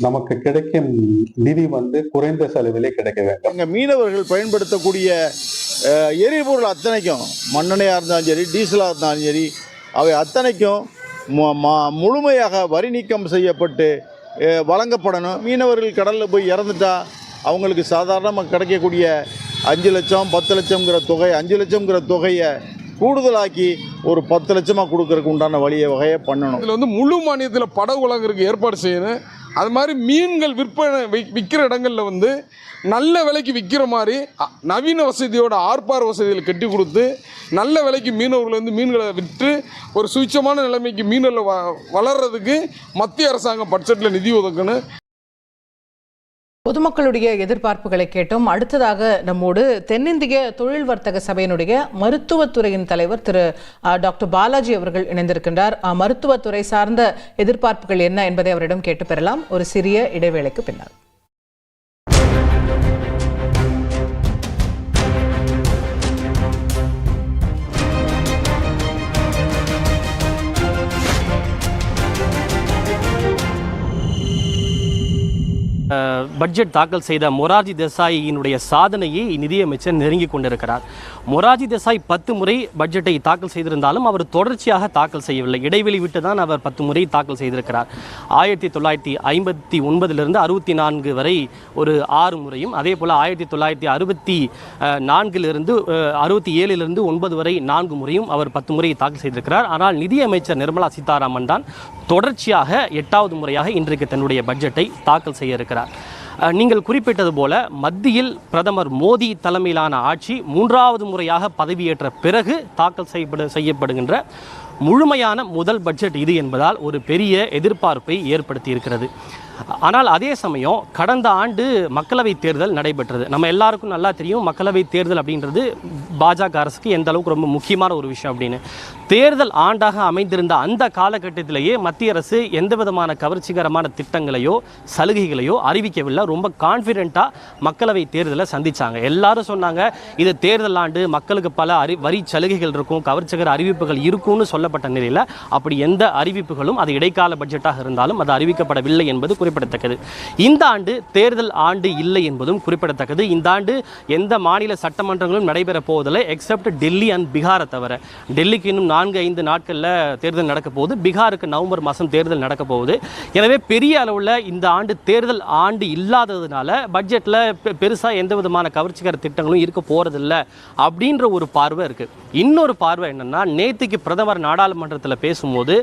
நமக்கு கிடைக்கும் நிதி குறைந்த செலவிலே கிடைக்க வேண்டும். அங்கே மீனவர்கள் பயன்படுத்தக்கூடிய எரிபொருள் அத்தனைக்கும், மண்ணெண்ணெயாக இருந்தாலும் சரி, டீசலாக இருந்தாலும் சரி, அவை அத்தனைக்கும் முழுமையாக வரி நீக்கம் செய்யப்பட்டு வழங்கப்படணும். மீனவர்கள் கடலில் போய் இறந்துட்டா அவங்களுக்கு சாதாரணமாக கிடைக்கக்கூடிய 5 லட்சம் 10 லட்சம்ங்கிற தொகை, 5 லட்சம்ங்கிற தொகையை கூடுதலாக்கி ஒரு 10 லட்சமாக கொடுக்கறதுக்கு உண்டான வகையை பண்ணணும். இதில் முழு மானியத்தில் படகு வழங்குறதுக்கு ஏற்பாடு செய்யணும். அது மாதிரி மீன்கள் விற்கிற இடங்களில் நல்ல விலைக்கு விற்கிற மாதிரி நவீன வசதியோட ஆர்ப்பார் வசதிகளை கட்டி கொடுத்து நல்ல விலைக்கு மீனவர்கள் மீன்களை விற்று ஒரு சுயச்சமான நிலைமைக்கு மீன்களை வளர்கிறதுக்கு மத்திய அரசாங்கம் பட்ஜெட்டில் நிதி ஒதுக்கணும். பொதுமக்களுடைய எதிர்பார்ப்புகளை கேட்டோம். அடுத்ததாக நம்மோடு தென்னிந்திய தொழில் வர்த்தக சபையினுடைய மருத்துவத்துறையின் தலைவர் திரு டாக்டர் பாலாஜி அவர்கள் இணைந்திருக்கின்றார். மருத்துவத்துறை சார்ந்த எதிர்பார்ப்புகள் என்ன என்பதை அவரிடம் கேட்டு பெறலாம். ஒரு சிறிய இடைவேளைக்கு பின்னர். பட்ஜெட் தாக்கல் செய்த மொரார்ஜி தேசாயினுடைய சாதனையை நிதியமைச்சர் நெருங்கி கொண்டிருக்கிறார். மொரார்ஜி தேசாய் 10 முறை பட்ஜெட்டை தாக்கல் செய்திருந்தாலும் அவர் தொடர்ச்சியாக தாக்கல் செய்யவில்லை. இடைவெளி விட்டு தான் அவர் 10 முறை தாக்கல் செய்திருக்கிறார். 1959 64 வரை ஒரு 6 முறையும், அதே போல் 1964 67 9 வரை 4 முறையும் அவர் 10 முறை தாக்கல் செய்திருக்கிறார். ஆனால் நிதியமைச்சர் நிர்மலா சீதாராமன் தான் தொடர்ச்சியாக 8வது முறையாக இன்றைக்கு தன்னுடைய பட்ஜெட்டை தாக்கல் செய்ய இருக்கிறார். நீங்கள் குறிப்பிட்டது போல மத்தியில் பிரதமர் மோடி தலைமையிலான ஆட்சி 3வது முறையாக பதவியேற்ற பிறகு தாக்கல் செய்யப்படுகின்ற முழுமையான முதல் பட்ஜெட் இது என்பதால் ஒரு பெரிய எதிர்பார்ப்பை ஏற்படுத்தி இருக்கிறது. ஆனால் அதே சமயம் கடந்த ஆண்டு மக்களவைத் தேர்தல் நடைபெற்றது. நம்ம எல்லாருக்கும் நல்லா தெரியும் மக்களவைத் தேர்தல் அப்படின்றது பாஜக அரசுக்கு எந்த அளவுக்கு ரொம்ப முக்கியமான ஒரு விஷயம் அப்படின்னு. தேர்தல் ஆண்டாக அமைந்திருந்த அந்த காலகட்டத்திலேயே மத்திய அரசு எந்த விதமான கவர்ச்சிகரமான திட்டங்களையோ சலுகைகளையோ அறிவிக்கவில்லை. ரொம்ப கான்ஃபிடென்ட்டாக மக்களவைத் தேர்தலை சந்தித்தாங்க. எல்லாரும் சொன்னாங்க இது தேர்தல் ஆண்டு, மக்களுக்கு பல வரி சலுகைகள் இருக்கும், கவர்ச்சிகர அறிவிப்புகள் இருக்கும்னு சொல்லப்பட்ட நிலையில் அப்படி எந்த அறிவிப்புகளும் அது இடைக்கால பட்ஜெட்டாக இருந்தாலும் அது அறிவிக்கப்படவில்லை என்பது குறிப்பிடத்தக்கது. இந்த ஆண்டு தேர்தல் ஆண்டு இல்லை என்பதும் குறிப்பிடத்தக்கது. இந்த ஆண்டு எந்த மாநில சட்டமன்றங்களும் நடைபெற போவதில்லை எக்ஸப்ட் டெல்லி அண்ட் பீகாரை தவிர. டெல்லிக்கு இன்னும் 4-5 நாட்களில் தேர்தல் நடக்க போகுது. பீகாருக்கு நவம்பர் மாதம் தேர்தல் நடக்க போகுது. எனவே பெரிய அளவில் இந்த ஆண்டு தேர்தல் ஆண்டு இல்லாததுனால பட்ஜெட்டில் பெருசாக எந்த விதமான கவர்ச்சிகர திட்டங்களும் இருக்க போகிறதில்ல அப்படின்ற ஒரு பார்வை இருக்குது. இன்னொரு பார்வை என்னென்னா, நேற்றுக்கு பிரதமர் நாடாளுமன்றத்தில் பேசும்போது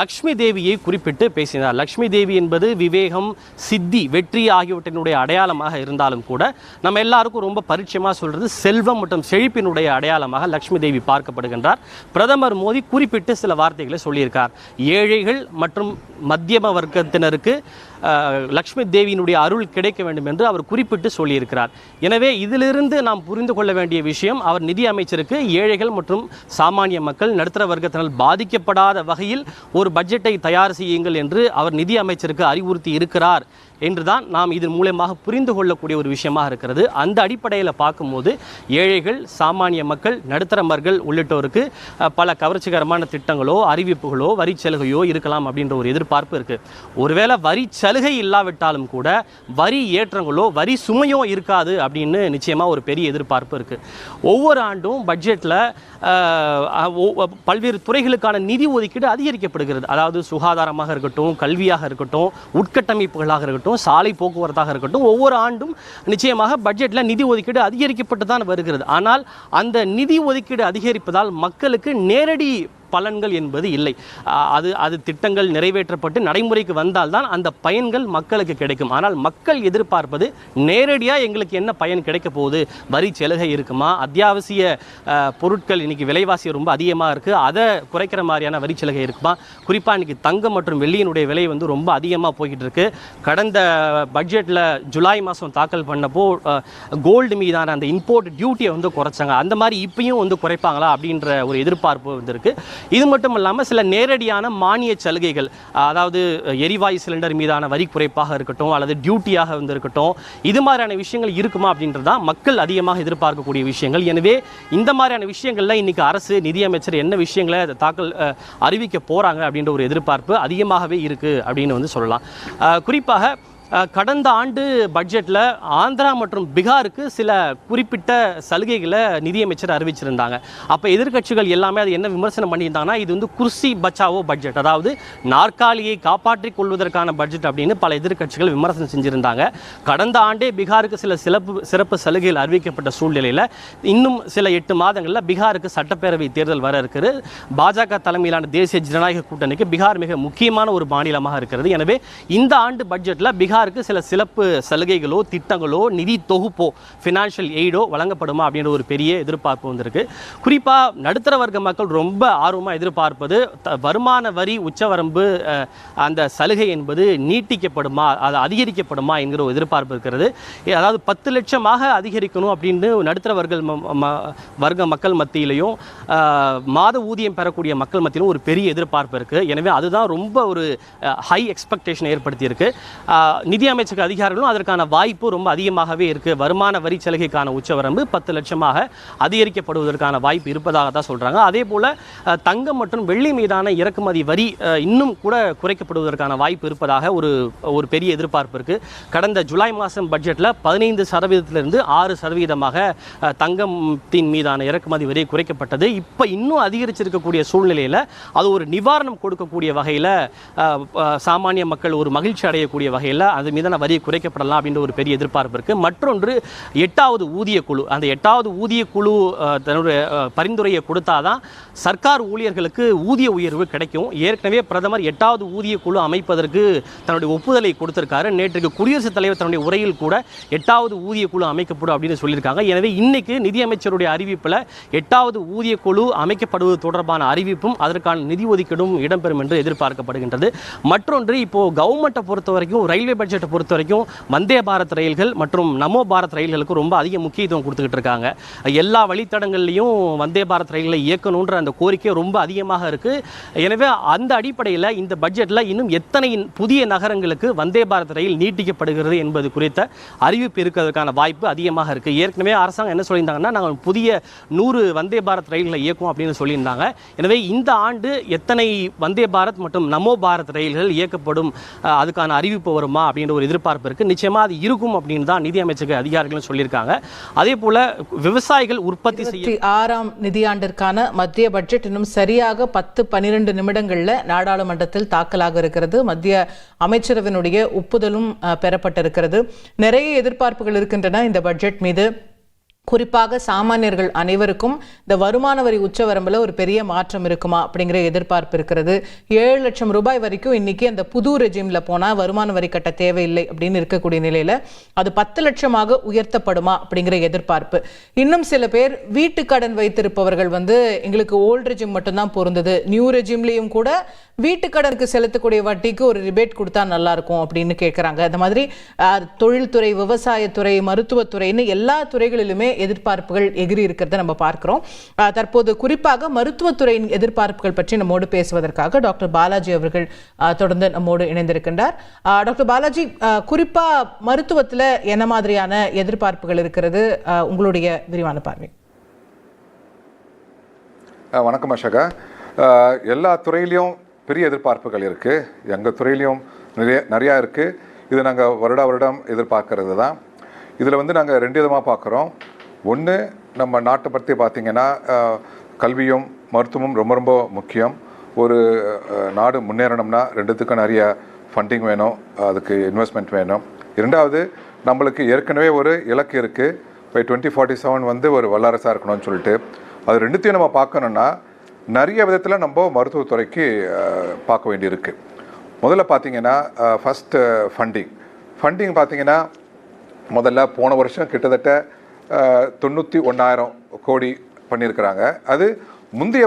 லக்ஷ்மி தேவியை குறிப்பிட்டு பேசினார். லக்ஷ்மி தேவி என்பது விவேகம், சித்தி, வெற்றி ஆகியவற்றினுடைய அடையாளமாக இருந்தாலும் கூட நம்ம எல்லாருக்கும் ரொம்ப பரிச்சயமாக சொல்கிறது செல்வம் மற்றும் செழிப்பினுடைய அடையாளமாக லக்ஷ்மி தேவி பார்க்கப்படுகின்றார். பிரதமர் மோடி குறிப்பிட்டு சில வார்த்தைகளை சொல்லியிருக்கார். ஏழைகள் மற்றும் மத்தியம வர்க்கத்தினருக்கு லக்ஷ்மி தேவியினுடைய அருள் கிடைக்க வேண்டும் என்று அவர் குறிப்பிட்டு சொல்லியிருக்கிறார். எனவே இதிலிருந்து நாம் புரிந்து கொள்ள வேண்டிய விஷயம், அவர் நிதி அமைச்சருக்கு ஏழைகள் மற்றும் சாமானிய மக்கள், நடுத்தர வர்க்கத்தினால் பாதிக்கப்படாத வகையில் ஒரு பட்ஜெட்டை தயார் செய்யுங்கள் என்று அவர் நிதி அமைச்சருக்கு அறிவுறுத்தி இருக்கிறார் என்றுதான் நாம் இதன் மூலமாக புரிந்து கொள்ளக்கூடிய ஒரு விஷயமாக இருக்கிறது. அந்த அடிப்படையில் பார்க்கும்போது ஏழைகள், சாமானிய மக்கள், நடுத்தர மக்கள் உள்ளிட்டோருக்கு பல கவர்ச்சிகரமான திட்டங்களோ அறிவிப்புகளோ வரி சலுகையோ இருக்கலாம் அப்படின்ற ஒரு எதிர்பார்ப்பு இருக்குது. ஒருவேளை வரி சலுகை இல்லாவிட்டாலும் கூட வரி ஏற்றங்களோ வரி சுமையோ இருக்காது அப்படின்னு நிச்சயமாக ஒரு பெரிய எதிர்பார்ப்பு இருக்குது. ஒவ்வொரு ஆண்டும் பட்ஜெட்டில் பல்வேறு துறைகளுக்கான நிதி ஒதுக்கீடு அதிகரிக்கப்படுகிறது. அதாவது சுகாதாரமாக இருக்கட்டும், கல்வியாக இருக்கட்டும், உட்கட்டமைப்புகளாக இருக்கட்டும், சாலை போக்குவரத்தாக இருக்கட்டும், ஒவ்வொரு ஆண்டும் நிச்சயமாக பட்ஜெட்டில் நிதி ஒதுக்கீடு அதிகரிக்கப்பட்டு தான் வருகிறது. ஆனால் அந்த நிதி ஒதுக்கீடு அதிகரிப்பதால் மக்களுக்கு நேரடி பலன்கள் என்பது இல்லை. அது திட்டங்கள் நிறைவேற்றப்பட்டு நடைமுறைக்கு வந்தால்தான் அந்த பயன்கள் மக்களுக்கு கிடைக்கும். ஆனால் மக்கள் எதிர்பார்ப்பது நேரடியாக எங்களுக்கு என்ன பயன் கிடைக்க போகுது, வரி சலுகை இருக்குமா, அத்தியாவசிய பொருட்கள் இன்னைக்கு விலைவாசி ரொம்ப அதிகமாக இருக்குது, அதை குறைக்கிற மாதிரியான வரி சலுகை இருக்குமா, குறிப்பாக இன்னைக்கு தங்கம் மற்றும் வெள்ளியினுடைய விலை வந்து ரொம்ப அதிகமாக போய்கிட்டு இருக்கு. கடந்த பட்ஜெட்டில் ஜூலை மாதம் தாக்கல் பண்ணப்போ கோல்டு மீதான அந்த இம்போர்ட் டியூட்டியை வந்து குறைச்சாங்க. அந்த மாதிரி இப்பயும் வந்து குறைப்பாங்களா அப்படின்ற ஒரு எதிர்பார்ப்பு வந்திருக்கு. இது மட்டும் இல்லாமல் சில நேரடியான மானிய சலுகைகள், அதாவது எரிவாயு சிலிண்டர் மீதான வரி குறைப்பாக இருக்கட்டும் அல்லது டியூட்டியாக இருக்கட்டும், இது மாதிரியான விஷயங்கள் இருக்குமா அப்படின்றது தான் மக்கள் அதிகமாக எதிர்பார்க்கக்கூடிய விஷயங்கள். எனவே இந்த மாதிரியான விஷயங்கள்ல இன்னைக்கு அரசு, நிதியமைச்சர் என்ன விஷயங்களை அறிவிக்க போறாங்க அப்படின்ற ஒரு எதிர்பார்ப்பு அதிகமாகவே இருக்கு அப்படின்னு வந்து சொல்லலாம். குறிப்பாக கடந்த ஆண்டு பட்ஜெட்டில் ஆந்திரா மற்றும் பீகாருக்கு சில குறிப்பிட்ட சலுகைகளை நிதியமைச்சர் அறிவிச்சிருந்தாங்க. அப்போ எதிர்க்கட்சிகள் எல்லாமே அது என்ன விமர்சனம் பண்ணியிருந்தாங்கன்னா, இது வந்து குர்சி பச்சாவோ பட்ஜெட், அதாவது நாற்காலியை காப்பாற்றிக் கொள்வதற்கான பட்ஜெட் அப்படின்னு பல எதிர்க்கட்சிகள் விமர்சனம் செஞ்சுருந்தாங்க. கடந்த ஆண்டே பீகாருக்கு சில சிறப்பு சலுகைகள் அறிவிக்கப்பட்ட சூழ்நிலையில் இன்னும் சில 8 மாதங்களில் பீகாருக்கு சட்டப்பேரவை தேர்தல் வர இருக்குது. பாஜக தலைமையிலான தேசிய ஜனநாயக கூட்டணிக்கு பீகார் மிக முக்கியமான ஒரு மாநிலமாக இருக்கிறது. எனவே இந்த ஆண்டு பட்ஜெட்டில் பீகாருக்கு சில சிறப்பு சலுகைகளோ திட்டங்களோ நிதி தொகுப்போ ஃபினான்ஷியல் எய்டோ வழங்கப்படுமா அப்படின்ற ஒரு பெரிய எதிர்பார்ப்பு வந்திருக்கு. குறிப்பாக நடுத்தர வர்க்க மக்கள் ரொம்ப ஆர்வமாக எதிர்பார்ப்பது வருமான வரி உச்சவரம்பு அந்த சலுகை என்பது நீட்டிக்கப்படுமா, அது அதிகரிக்கப்படுமா என்கிற ஒரு எதிர்பார்ப்பு இருக்கிறது. அதாவது 10 லட்சமாக அதிகரிக்கணும் அப்படின்னு நடுத்தர வர்க்க மக்கள் மத்தியிலையும் மாத ஊதியம் பெறக்கூடிய மக்கள் மத்தியிலும் ஒரு பெரிய எதிர்பார்ப்பு இருக்குது. எனவே அதுதான் ரொம்ப ஒரு ஹை எக்ஸ்பெக்டேஷன் ஏற்படுத்தியிருக்கு. நிதி அமைச்சருக்கு அதிகாரிகளும் அதற்கான வாய்ப்பு ரொம்ப அதிகமாகவே இருக்குது. வருமான வரி சலுகைக்கான உச்சவரம்பு 10 லட்சமாக அதிகரிக்கப்படுவதற்கான வாய்ப்பு இருப்பதாக தான் சொல்கிறாங்க. அதே போல் தங்கம் மற்றும் வெள்ளி மீதான இறக்குமதி வரி இன்னும் கூட குறைக்கப்படுவதற்கான வாய்ப்பு இருப்பதாக ஒரு பெரிய எதிர்பார்ப்பு இருக்குது. கடந்த ஜூலை மாதம் பட்ஜெட்டில் 15% 6% தங்கத்தின் மீதான இறக்குமதி வரி குறைக்கப்பட்டது. இப்போ இன்னும் அதிகரிச்சிருக்கக்கூடிய சூழ்நிலையில் அது ஒரு நிவாரணம் கொடுக்கக்கூடிய வகையில் சாமானிய மக்கள் ஒரு மகிழ்ச்சி அடையக்கூடிய வகையில் அது மீதான வரி குறைக்கப்படலாம் அப்படின்ற ஒரு பெரிய எதிர்பார்ப்பு இருக்குது. மற்றொன்று 8வது ஊதிய குழு. அந்த 8வது ஊதிய குழு தன்னுடைய பரிந்துரையை கொடுத்தாதான் சர்க்கார் ஊழியர்களுக்கு ஊதிய உயர்வு கிடைக்கும். ஏற்கனவே பிரதமர் 8வது ஊதிய குழு அமைப்பதற்கு தன்னுடைய ஒப்புதலை கொடுத்திருக்காரு. நேற்றுக்கு குடியரசுத் தலைவர் தன்னுடைய உரையில் கூட 8வது ஊதிய குழு அமைக்கப்படும் அப்படின்னு சொல்லியிருக்காங்க. எனவே இன்னைக்கு நிதியமைச்சருடைய அறிவிப்பில் 8வது ஊதிய குழு அமைக்கப்படுவது தொடர்பான அறிவிப்பும் அதற்கான நிதி ஒதுக்கீடும் இடம்பெறும் என்று எதிர்பார்க்கப்படுகின்றது. மற்றொன்று, இப்போ கவர்மெண்ட்டை பொறுத்த வரைக்கும் ரயில்வே பட்ஜெட்டை பொறுத்த வரைக்கும் வந்தே பாரத் ரயில்கள் மற்றும் நமோ பாரத் ரயில்களுக்கு ரொம்ப அதிக முக்கியத்துவம் கொடுத்துக்கிட்டு இருக்காங்க. எல்லா வழித்தடங்கள்லையும் வந்தே பாரத் ரயில்களை இயக்கணுன்ற அந்த கோரிக்கை ரொம்ப அதிகமாக இருக்குது. எனவே அந்த அடிப்படையில் இந்த பட்ஜெட்டில் இன்னும் எத்தனை புதிய நகரங்களுக்கு வந்தே பாரத் ரயில் நீட்டிக்கப்படுகிறது என்பது குறித்த அறிவிப்பு இருக்கிறதுக்கான வாய்ப்பு அதிகமாக இருக்குது. ஏற்கனவே அரசாங்கம் என்ன சொல்லியிருந்தாங்கன்னா, நாங்கள் புதிய 100 வந்தே பாரத் ரயில்களை இயக்கும் அப்படின்னு சொல்லியிருந்தாங்க. எனவே இந்த ஆண்டு எத்தனை வந்தே பாரத் மற்றும் நமோ பாரத் ரயில்கள் இயக்கப்படும், அதுக்கான அறிவிப்பு வருமா அப்படின்ற ஒரு எதிர்பார்ப்பு இருக்குது. நிச்சயமாக அது இருக்கும் அப்படின்னு தான் நிதி அமைச்சக அதிகாரிகளும் சொல்லியிருக்காங்க. அதே போல் விவசாயிகள் உற்பத்தி செய்ய 6ஆம் நிதியாண்டிற்கான மத்திய பட்ஜெட் இன்னும் சரியாக 10-12 நிமிடங்களில் நாடாளுமன்றத்தில் தாக்கலாக இருக்கிறது. மத்திய அமைச்சரவினுடைய ஒப்புதலும் பெறப்பட்டிருக்கிறது. நிறைய எதிர்பார்ப்புகள் இருக்கின்றன இந்த பட்ஜெட் மீது. குறிப்பாக சாமானியர்கள் அனைவருக்கும் இந்த வருமான வரி உச்சவரம்பில் ஒரு பெரிய மாற்றம் இருக்குமா அப்படிங்கிற எதிர்பார்ப்பு இருக்கிறது. 7 லட்சம் ரூபாய் வரைக்கும் இன்னைக்கு அந்த புது ரெஜிமில் போனால் வருமான வரி கட்ட தேவையில்லை அப்படின்னு இருக்கக்கூடிய நிலையில் அது 10 லட்சமாக உயர்த்தப்படுமா அப்படிங்கிற எதிர்பார்ப்பு. இன்னும் சில பேர் வீட்டு கடன் வைத்திருப்பவர்கள் எங்களுக்கு ஓல்டு ரெஜிம் மட்டும்தான் பொருந்தது, நியூ ரெஜிம்லேயும் கூட வீட்டு கடனுக்கு செலுத்தக்கூடிய வட்டிக்கு ஒரு ரிபேட் கொடுத்தா நல்லா இருக்கும் அப்படின்னு கேட்குறாங்க. அந்த மாதிரி தொழில்துறை, விவசாயத்துறை, மருத்துவத்துறைன்னு எல்லா துறைகளிலுமே எதிர்பார்ப்புகள் எகிரி இருக்கிறத நம்ம பார்க்கிறோம். தற்போது குறிப்பாக மருத்துவத்துறையின் எதிர்பார்ப்புகள் பற்றி நம்மோடு பேசுவதற்காக டாக்டர் பாலாஜி அவர்கள் தொடர்ந்து நம்மோடு இணைந்திருக்கின்றார். டாக்டர் பாலாஜி, குறிப்பா மருத்துவத்தில் என்ன மாதிரியான எதிர்பார்ப்புகள் இருக்கிறது, உங்களுடைய விரிவான பார்வை? வணக்கம் அஷகா. எல்லா துறையிலையும் பெரிய எதிர்பார்ப்புகள் இருக்குது. எங்கள் துறையிலையும் நிறையா இருக்குது. இது நாங்கள் வருடம் எதிர்பார்க்கறது தான். இதில் நாங்கள் 2 விதமாக பார்க்குறோம். ஒன்று, நம்ம நாட்டை பற்றி பார்த்திங்கன்னா கல்வியும் மருத்துவமும் ரொம்ப ரொம்ப முக்கியம். ஒரு நாடு முன்னேறணும்னா 2த்துக்கும் நிறைய ஃபண்டிங் வேணும், அதுக்கு இன்வெஸ்ட்மெண்ட் வேணும். 2வது, நம்மளுக்கு ஏற்கனவே ஒரு இலக்கு இருக்குது, பை 2047 ஒரு வல்லரசாக இருக்கணும்னு சொல்லிட்டு. அது 2த்தையும் நம்ம பார்க்கணுன்னா நிறைய விதத்தில் நம்ம மருத்துவத்துறைக்கு பார்க்க வேண்டியிருக்கு. முதல்ல பார்த்திங்கன்னா ஃபஸ்ட்டு ஃபண்டிங் பார்த்திங்கன்னா முதல்ல போன வருஷம் கிட்டத்தட்ட 91,000 கோடி பண்ணியிருக்கிறாங்க. அது முந்தைய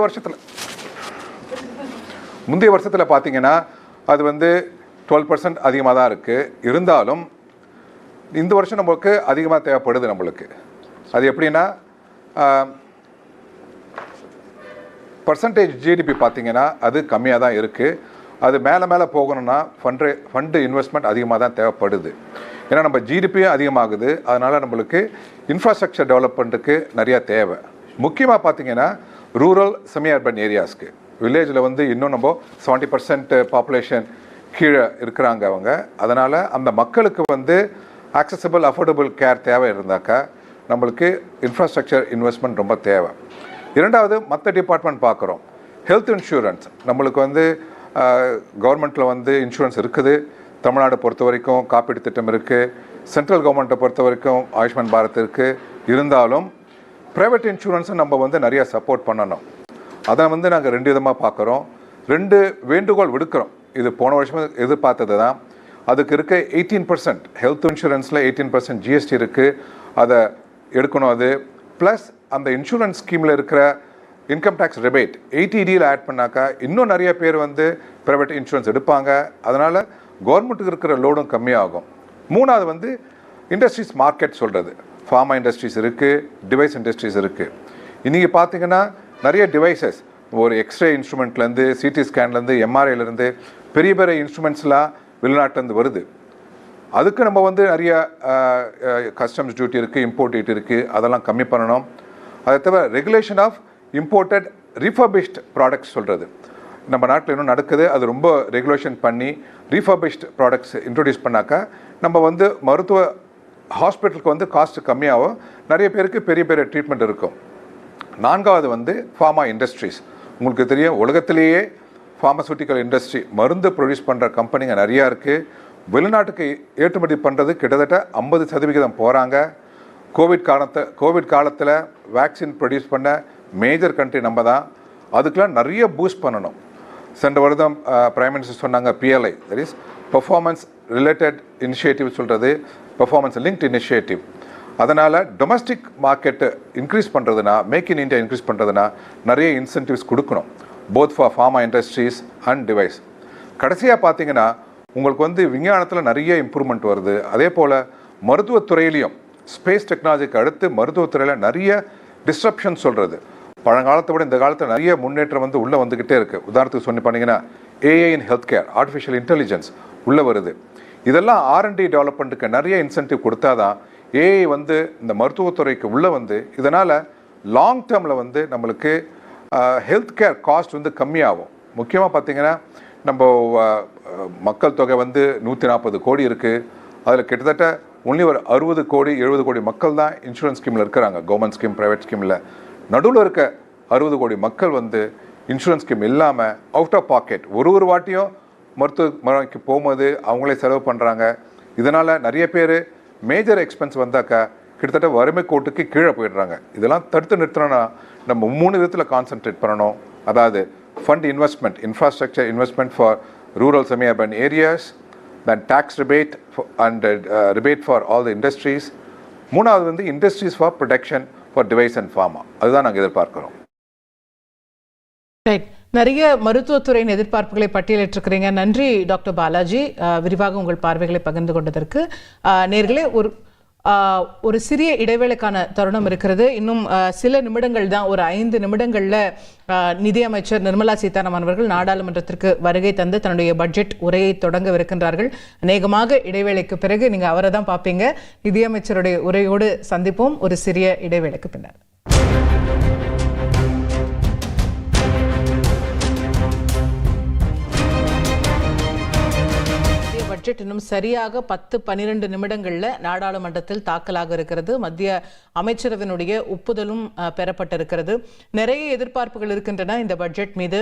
வருஷத்தில் பார்த்திங்கன்னா அது 12% அதிகமாக தான் இருக்குது. இருந்தாலும் இந்த வருஷம் நம்மளுக்கு அதிகமாக தேவைப்படுது. நம்மளுக்கு அது எப்படின்னா பர்சன்டேஜ் ஜிடிபி பார்த்திங்கன்னா அது கம்மியாக தான் இருக்குது. அது மேலே போகணுன்னா ஃபண்டு இன்வெஸ்ட்மெண்ட் அதிகமாக தான் தேவைப்படுது. ஏன்னா நம்ம ஜிடிபியும் அதிகமாகுது. அதனால் நம்மளுக்கு இன்ஃப்ராஸ்ட்ரக்சர் டெவலப்மெண்ட்டுக்கு நிறையா தேவை. முக்கியமாக பார்த்திங்கன்னா ரூரல் செமி அர்பன் ஏரியாஸ்க்கு, வில்லேஜில் இன்னும் நம்ம 70% பாப்புலேஷன் கீழே இருக்கிறாங்க அவங்க. அதனால் அந்த மக்களுக்கு ஆக்சசபிள் அஃபோர்டபுள் கேர் தேவை இருந்தாக்கா நம்மளுக்கு இன்ஃப்ராஸ்ட்ரக்சர் இன்வெஸ்ட்மெண்ட் ரொம்ப தேவை. 2வது, மற்ற டிபார்ட்மெண்ட் பார்க்குறோம். ஹெல்த் இன்சூரன்ஸ் நம்மளுக்கு கவர்மெண்ட்டில் இன்சூரன்ஸ் இருக்குது. தமிழ்நாடு பொறுத்த வரைக்கும் காப்பீடு திட்டம் இருக்குது. சென்ட்ரல் கவர்மெண்ட்டை பொறுத்த வரைக்கும் ஆயுஷ்மான் பாரத் இருக்குது. இருந்தாலும் ப்ரைவேட் இன்சூரன்ஸும் நம்ம நிறையா சப்போர்ட் பண்ணணும். அதை நாங்கள் 2 விதமாக பார்க்குறோம். 2 வேண்டுகோள் விடுக்கிறோம். இது போன வருஷம் எதிர்பார்த்தது தான். அதுக்கு இருக்க 18% ஹெல்த் இன்சூரன்ஸில் 18% ஜிஎஸ்டி இருக்குது, அதை எடுக்கணும். அது ப்ளஸ் அந்த இன்சூரன்ஸ் ஸ்கீமில் இருக்கிற இன்கம் டேக்ஸ் ரிபேட் 80Dயில் ஆட் பண்ணாக்கா இன்னும் நிறைய பேர் ப்ரைவேட் இன்சூரன்ஸ் எடுப்பாங்க. அதனால் கவர்மெண்ட்டுக்கு இருக்கிற லோடும் கம்மியாகும். 3வது இண்டஸ்ட்ரீஸ் மார்க்கெட் சொல்கிறது. ஃபார்மா இண்டஸ்ட்ரீஸ் இருக்குது, டிவைஸ் இண்டஸ்ட்ரீஸ் இருக்குது. இன்றைக்கி பார்த்திங்கன்னா நிறைய டிவைசஸ், ஒரு எக்ஸ்ரே இன்ஸ்ட்ருமெண்ட்லேருந்து, சிடி ஸ்கேன்லேருந்து, எம்ஆர்ஐலேருந்து பெரிய பெரிய இன்ஸ்ட்ருமெண்ட்ஸ்லாம் வெளிநாட்டிலேருந்து வருது. அதுக்கு நம்ம நிறைய கஸ்டம்ஸ் டியூட்டி இருக்குது, இம்போர்ட் டியூட்டி இருக்குது, அதெல்லாம் கம்மி பண்ணணும். அதை தவிர regulation of imported refurbished products சொல்கிறது நம்ம நாட்டில் இன்னும் நடக்குது. அது ரொம்ப ரெகுலேஷன் பண்ணி ரீஃபர்பிஷ்ட் ப்ராடக்ட்ஸ் இன்ட்ரடியூஸ் பண்ணாக்கா நம்ம மருத்துவ ஹாஸ்பிட்டலுக்கு காஸ்ட் கம்மியாகும், நிறைய பேருக்கு பெரிய பெரிய ட்ரீட்மெண்ட் இருக்கும். 4வது ஃபார்மா இண்டஸ்ட்ரீஸ். உங்களுக்கு தெரியும், உலகத்திலேயே ஃபார்மசூட்டிக்கல் இண்டஸ்ட்ரி மருந்து ப்ரொடியூஸ் பண்ணுற கம்பெனிங்க நிறையா இருக்குது. வெளிநாட்டுக்கு ஏற்றுமதி பண்ணுறது கிட்டத்தட்ட 50% போகிறாங்க. கோவிட் காலத்தில் வேக்சின் ப்ரொடியூஸ் பண்ண மேஜர் கண்ட்ரி நம்ம தான். அதுக்கெலாம் நிறைய பூஸ்ட் பண்ணணும். சென்ற வருடம் பிரைம் மினிஸ்டர் சொன்னாங்க PLI, that is performance related initiative சொல்கிறது, பெர்ஃபார்மன்ஸ் லிங்க்ட் இனிஷியேட்டிவ். அதனால் டொமஸ்டிக் மார்க்கெட்டு இன்க்ரீஸ் பண்ணுறதுனா, மேக் இன் இந்தியா இன்க்ரீஸ் பண்ணுறதுனா நிறைய இன்சென்டிவ்ஸ் கொடுக்கணும், both for pharma industries and device. கடைசியாக பார்த்தீங்கன்னா உங்களுக்கு வந்து விஞ்ஞானத்தில் நிறைய இம்ப்ரூவ்மெண்ட் வருது. அதே போல் மருத்துவத்துறையிலையும் ஸ்பேஸ் டெக்னாலஜிக்கு அடுத்து மருத்துவத்துறையில் நிறைய டிஸ்ட்ரப்ஷன் சொல்கிறது. பழங்காலத்தை விட இந்த காலத்தில் நிறைய முன்னேற்றம் வந்து உள்ளே வந்துக்கிட்டே இருக்குது. உதாரணத்துக்கு சொன்னி பண்ணிங்கன்னா ஏஐ இன் ஹெல்த் கேர், ஆர்டிஃபிஷியல் இன்டெலிஜென்ஸ் உள்ளே வருது. இதெல்லாம் R&D டெவலப்மெண்ட்டுக்கு நிறைய இன்சென்டிவ் கொடுத்தா தான் ஏஐ வந்து இந்த மருத்துவத்துறைக்கு உள்ளே வந்து இதனால் லாங் டேர்மில் வந்து நம்மளுக்கு ஹெல்த் கேர் காஸ்ட் வந்து கம்மியாகும். முக்கியமாக பார்த்திங்கன்னா நம்ம மக்கள் தொகை வந்து 140 கோடி இருக்குது. அதில் கிட்டத்தட்ட ஒன்லி ஒரு 60 கோடி 70 கோடி மக்கள் தான் இன்சூரன்ஸ் ஸ்கீமில் இருக்கிறாங்க, கவர்மெண்ட் ஸ்கீம் ப்ரைவேட் ஸ்கீமில். நடுவில் இருக்க 60 கோடி மக்கள் வந்து இன்சூரன்ஸ் ஸ்கீம் இல்லாமல் அவுட் ஆஃப் பாக்கெட் ஒரு வாட்டியும் மருத்துவமனைக்கு போகும்போது அவங்களே செலவு பண்ணுறாங்க. இதனால் நிறைய பேர் மேஜர் எக்ஸ்பென்ஸ் வந்தாக்கா கிட்டத்தட்ட வறுமை கோட்டுக்கு கீழே போயிடுறாங்க. இதெல்லாம் தடுத்து நிறுத்தணும்னா நம்ம 3 விதத்தில் கான்சென்ட்ரேட் பண்ணணும். அதாவது fund investment, infrastructure investment for rural semi urban areas, then tax rebate and rebate for all the industries. 3வது வந்து industries for production for device and pharma. அதுதான் நாங்கள் எதிர்பார்க்குறோம். ரைட், நிறைய மருத்துவத்துறையின் எதிர்பார்ப்புகளை பட்டியலிட்டிருக்கிறீங்க. நன்றி டாக்டர் பாலாஜி, விரிவாக உங்கள் பார்வைகளை பகிர்ந்து கொண்டதற்கு. நேர்களே, ஒரு சிறிய இடைவேளைக்கான தருணம் இருக்கிறது. இன்னும் சில நிமிடங்கள் தான், ஒரு 5 நிமிடங்களில் நிதியமைச்சர் நிர்மலா சீதாராமன் அவர்கள் நாடாளுமன்றத்திற்கு வருகை தந்து தன்னுடைய பட்ஜெட் உரையை தொடங்கவிருக்கின்றார்கள். அநேகமாக இடைவேளைக்கு பிறகு நீங்கள் அவரை தான் பார்ப்பீங்க. நிதியமைச்சருடைய உரையோடு சந்திப்போம் ஒரு சிறிய இடைவேளைக்கு பின்னர். பட்ஜெட் இன்னும் சரியாக 10-12 நிமிடங்களில் நாடாளுமன்றத்தில் தாக்கலாக இருக்கிறது. மத்திய அமைச்சரவையினுடைய ஒப்புதலும் பெறப்பட்டிருக்கிறது. நிறைய எதிர்பார்ப்புகள் இருக்கின்றன இந்த பட்ஜெட் மீது.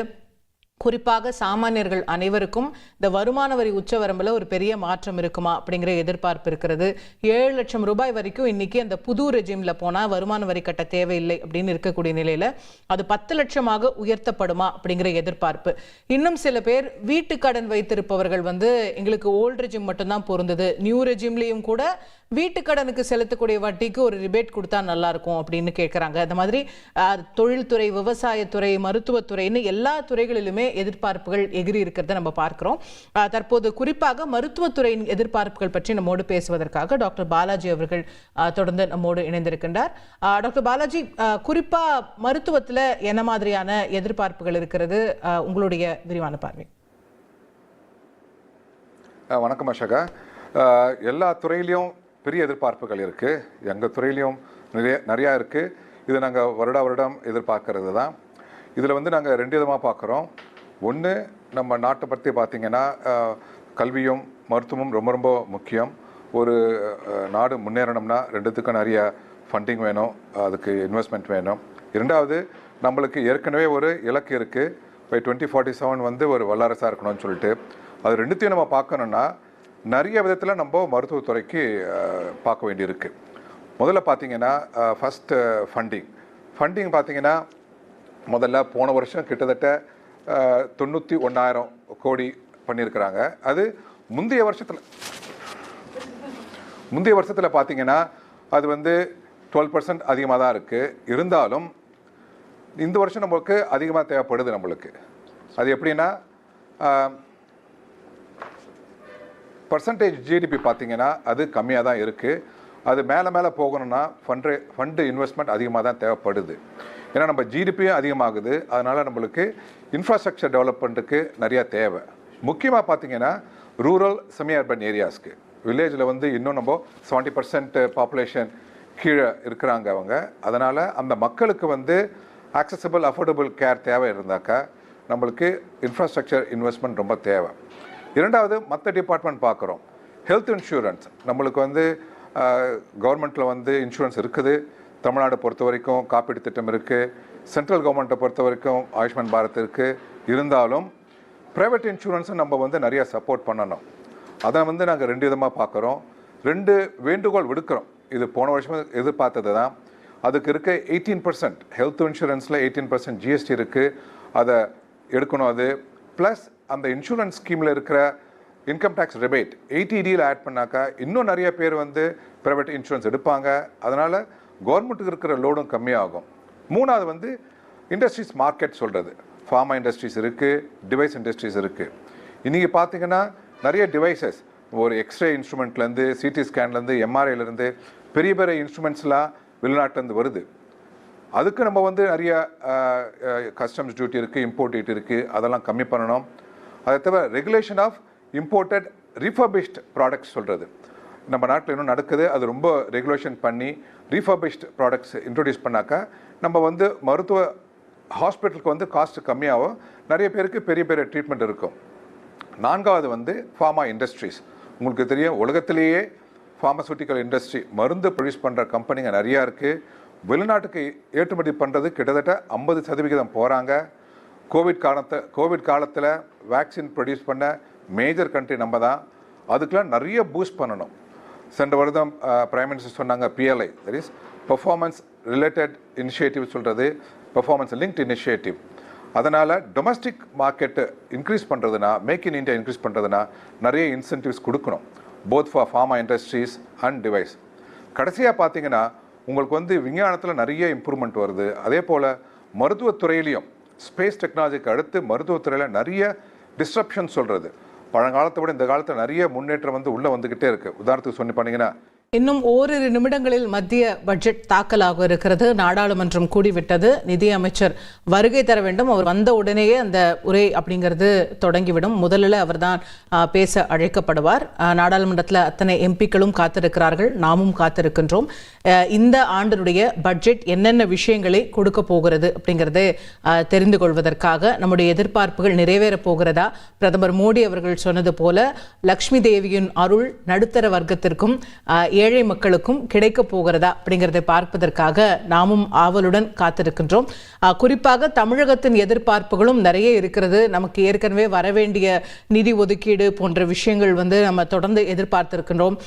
குறிப்பாக சாமானியர்கள் அனைவருக்கும் இந்த வருமான வரி உச்சவரம்பில் ஒரு பெரிய மாற்றம் இருக்குமா அப்படிங்கிற எதிர்பார்ப்பு இருக்கிறது. 7 லட்சம் ரூபாய் வரைக்கும் இன்னைக்கு அந்த புது ரெஜிமில் போனால் வருமான வரி கட்ட தேவையில்லை அப்படின்னு இருக்கக்கூடிய நிலையில் அது 10 லட்சமாக உயர்த்தப்படுமா அப்படிங்கிற எதிர்பார்ப்பு. இன்னும் சில பேர் வீட்டு கடன் வைத்திருப்பவர்கள் வந்து எங்களுக்கு ஓல்டு ரெஜிம் மட்டும்தான் பொருந்தது, நியூ ரெஜிம்லேயும் கூட வீட்டுக்கடனுக்கு செலுத்தக்கூடிய வட்டிக்கு ஒரு ரிபேட் கொடுத்தா நல்லா இருக்கும் அப்படின்னு கேட்குறாங்க. அந்த மாதிரி தொழில்துறை, விவசாயத்துறை, மருத்துவத்துறைன்னு எல்லா துறைகளிலுமே எதிர்பார்ப்புகள் எகிரி இருக்கிறத நம்ம பார்க்கிறோம். தற்போது குறிப்பாக மருத்துவத்துறையின் எதிர்பார்ப்புகள் பற்றி நம்மோடு பேசுவதற்காக டாக்டர் பாலாஜி அவர்கள் தொடர்ந்து நம்மோடு இணைந்திருக்கின்றார். டாக்டர் பாலாஜி, குறிப்பா மருத்துவத்தில் என்ன மாதிரியான எதிர்பார்ப்புகள் இருக்கிறது, உங்களுடைய விரிவான பார்வை? வணக்கம் அஷகா. எல்லா துறையிலையும் பெரிய எதிர்பார்ப்புகள் இருக்குது. எங்கள் துறையிலையும் நிறையா இருக்குது. இது நாங்கள் வருடம் எதிர்பார்க்கறது தான். இதில் வந்து நாங்கள் 2 விதமாக பார்க்குறோம். ஒன்று, நம்ம நாட்டை பற்றி பார்த்திங்கன்னா கல்வியும் மருத்துவமும் ரொம்ப ரொம்ப முக்கியம். ஒரு நாடு முன்னேறணும்னா 2த்துக்கும் நிறைய ஃபண்டிங் வேணும், அதுக்கு இன்வெஸ்ட்மெண்ட் வேணும். 2வது, நம்மளுக்கு ஏற்கனவே ஒரு இலக்கு இருக்குது, இப்போ 2047 வந்து ஒரு வல்லரசாக இருக்கணும்னு சொல்லிட்டு. அது 2த்தையும் நம்ம பார்க்கணுன்னா நிறைய விதத்தில் நம்ம மருத்துவத்துறைக்கு பார்க்க வேண்டியிருக்கு. முதல்ல பார்த்திங்கன்னா ஃபஸ்ட்டு ஃபண்டிங் பார்த்திங்கன்னா முதல்ல போன வருஷம் கிட்டத்தட்ட 91,000 கோடி பண்ணியிருக்கிறாங்க. அது முந்தைய வருஷத்தில் பார்த்திங்கன்னா அது வந்து 12% அதிகமாக தான் இருக்குது. இருந்தாலும் இந்த வருஷம் நம்மளுக்கு அதிகமாக தேவைப்படுது. நம்மளுக்கு அது எப்படின்னா பர்சன்டேஜ் ஜிடிபி பார்த்திங்கன்னா அது கம்மியாக தான் இருக்குது. அது மேலே போகணுன்னா ஃபண்டு இன்வெஸ்ட்மெண்ட் அதிகமாக தான் தேவைப்படுது. ஏன்னா நம்ம ஜிடிபியும் அதிகமாகுது. அதனால் நம்மளுக்கு இன்ஃப்ராஸ்ட்ரக்சர் டெவலப்மெண்ட்டுக்கு நிறையா தேவை. முக்கியமாக பார்த்திங்கன்னா ரூரல் செமி அர்பன் ஏரியாஸ்க்கு, வில்லேஜில் வந்து இன்னும் நம்ம 70% பாப்புலேஷன் கீழே இருக்கிறாங்க அவங்க. அதனால் அந்த மக்களுக்கு வந்து ஆக்சசபிள் அஃபோர்டபுள் கேர் தேவை இருந்தாக்கா நம்மளுக்கு இன்ஃப்ராஸ்ட்ரக்சர் இன்வெஸ்ட்மெண்ட் ரொம்ப தேவை. 2வது, மற்ற டிபார்ட்மெண்ட் பார்க்குறோம். ஹெல்த் இன்சூரன்ஸ் நம்மளுக்கு வந்து கவர்மெண்ட்டில் வந்து இன்சூரன்ஸ் இருக்குது. தமிழ்நாடு பொறுத்த வரைக்கும் காப்பீடு திட்டம் இருக்குது. சென்ட்ரல் கவர்மெண்ட்டை பொறுத்த வரைக்கும் ஆயுஷ்மான் பாரத் இருக்குது. இருந்தாலும் ப்ரைவேட் இன்சூரன்ஸும் நம்ம வந்து நிறையா சப்போர்ட் பண்ணணும். அதை வந்து நாங்கள் 2 விதமாக பார்க்குறோம். 2 வேண்டுகோள் விடுக்கிறோம். இது போன வருஷம் எதிர்பார்த்தது தான். அதுக்கு இருக்க 18% ஹெல்த் இன்சூரன்ஸில் 18% ஜிஎஸ்டி இருக்குது, அதை எடுக்கணும். அது ப்ளஸ் அந்த இன்சூரன்ஸ் ஸ்கீமில் இருக்கிற இன்கம் டேக்ஸ் ரிபேட் 80Dயில் ஆட் பண்ணாக்கா இன்னும் நிறைய பேர் வந்து ப்ரைவேட் இன்சூரன்ஸ் எடுப்பாங்க. அதனால் கவர்மெண்ட்டுக்கு இருக்கிற லோடும் கம்மியாகும். 3வது வந்து இண்டஸ்ட்ரீஸ் மார்க்கெட் சொல்கிறது. ஃபார்மா இண்டஸ்ட்ரீஸ் இருக்குது, டிவைஸ் இண்டஸ்ட்ரீஸ் இருக்குது. இன்றைக்கி பார்த்திங்கன்னா நிறைய டிவைசஸ், ஒரு எக்ஸ்ரே இன்ஸ்ட்ருமெண்ட்லேருந்து, சிடி ஸ்கேன்லேருந்து, எம்ஆர்ஐலேருந்து பெரிய பெரிய இன்ஸ்ட்ருமெண்ட்ஸ்லாம் வெளிநாட்டிலேருந்து வருது. அதுக்கு நம்ம வந்து நிறைய கஸ்டம்ஸ் டியூட்டி இருக்குது, இம்போர்ட் டியூட்டி இருக்குது, அதெல்லாம் கம்மி பண்ணணும். அதை தவிர regulation of imported refurbished products சொல்கிறது நம்ம நாட்டில் இன்னும் நடக்குது. அது ரொம்ப ரெகுலேஷன் பண்ணி ரீஃபர்பிஷ்ட் ப்ராடக்ட்ஸ் இன்ட்ரடியூஸ் பண்ணாக்கா நம்ம வந்து மருத்துவ ஹாஸ்பிட்டலுக்கு வந்து காஸ்ட் கம்மியாகும், நிறைய பேருக்கு பெரிய பெரிய ட்ரீட்மெண்ட் இருக்கும். 4வது வந்து ஃபார்மா இண்டஸ்ட்ரீஸ். உங்களுக்கு தெரியும், உலகத்திலேயே ஃபார்மசூட்டிக்கல் இண்டஸ்ட்ரி மருந்து ப்ரொடியூஸ் பண்ணுற கம்பெனிங்க நிறையா இருக்குது. வெளிநாட்டுக்கு ஏற்றுமதி பண்ணுறது கிட்டத்தட்ட 50% போகிறாங்க. கோவிட் காலத்தில் வேக்சின் ப்ரொடியூஸ் பண்ண மேஜர் கண்ட்ரி நம்ம தான். அதுக்கெலாம் நிறைய பூஸ்ட் பண்ணணும். சென்ற வருடம் பிரைம் மினிஸ்டர் சொன்னாங்க PLI, that is performance related initiative சொல்கிறது, பெர்ஃபார்மன்ஸ் லிங்க்ட் இனிஷியேட்டிவ். அதனால் டொமஸ்டிக் மார்க்கெட்டு இன்க்ரீஸ் பண்ணுறதுனா, மேக் இன் இந்தியா இன்க்ரீஸ் பண்ணுறதுனா நிறைய இன்சென்டிவ்ஸ் கொடுக்கணும், both for pharma industries and device. கடைசியாக பார்த்தீங்கன்னா உங்களுக்கு வந்து விஞ்ஞானத்தில் நிறைய இம்ப்ரூவ்மெண்ட் வருது. அதே போல் மருத்துவத்துறையிலையும் ஸ்பேஸ் டெக்னாலஜிக்கு அடுத்து மருத்துவத்துறையில் நிறைய டிஸ்ட்ரப்ஷன் சொல்கிறது. பழங்காலத்தை விட இந்த காலத்தில் நிறைய முன்னேற்றம் வந்து உள்ளே வந்துக்கிட்டே இருக்குது. உதாரணத்துக்கு சொன்னி பண்ணிங்கன்னா, இன்னும் ஓரிரு நிமிடங்களில் மத்திய பட்ஜெட் தாக்கலாக இருக்கிறது. நாடாளுமன்றம் கூடிவிட்டது. நிதி அமைச்சர் வருகை தர வேண்டும். அவர் வந்த உடனேயே அந்த உரை அப்படிங்கிறது தொடங்கிவிடும். முதலில் அவர் தான் பேச அழைக்கப்படுவார். நாடாளுமன்றத்தில் அத்தனை எம்பிக்களும் காத்திருக்கிறார்கள், நாமும் காத்திருக்கின்றோம். இந்த ஆண்டினுடைய பட்ஜெட் என்னென்ன விஷயங்களை கொடுக்க போகிறது அப்படிங்கிறதை தெரிந்து கொள்வதற்காக நம்முடைய எதிர்பார்ப்புகள் நிறைவேறப் போகிறதா? பிரதமர் மோடி அவர்கள் சொன்னது போல லக்ஷ்மி தேவியின் அருள் நடுத்தர வர்க்கத்திற்கும் ஏழை மக்களுக்கும் கிடைக்க போகிறதா அப்படிங்கிறதை பார்ப்பதற்காக நாமும் ஆவலுடன் காத்திருக்கின்றோம். குறிப்பாக தமிழகத்தின் எதிர்பார்ப்புகளும் நிறைய இருக்கிறது. நமக்கு ஏற்கனவே வரவேண்டிய நிதி ஒதுக்கீடு போன்ற விஷயங்கள் வந்து நம்ம தொடர்ந்து எதிர்பார்த்திருக்கின்றோம்.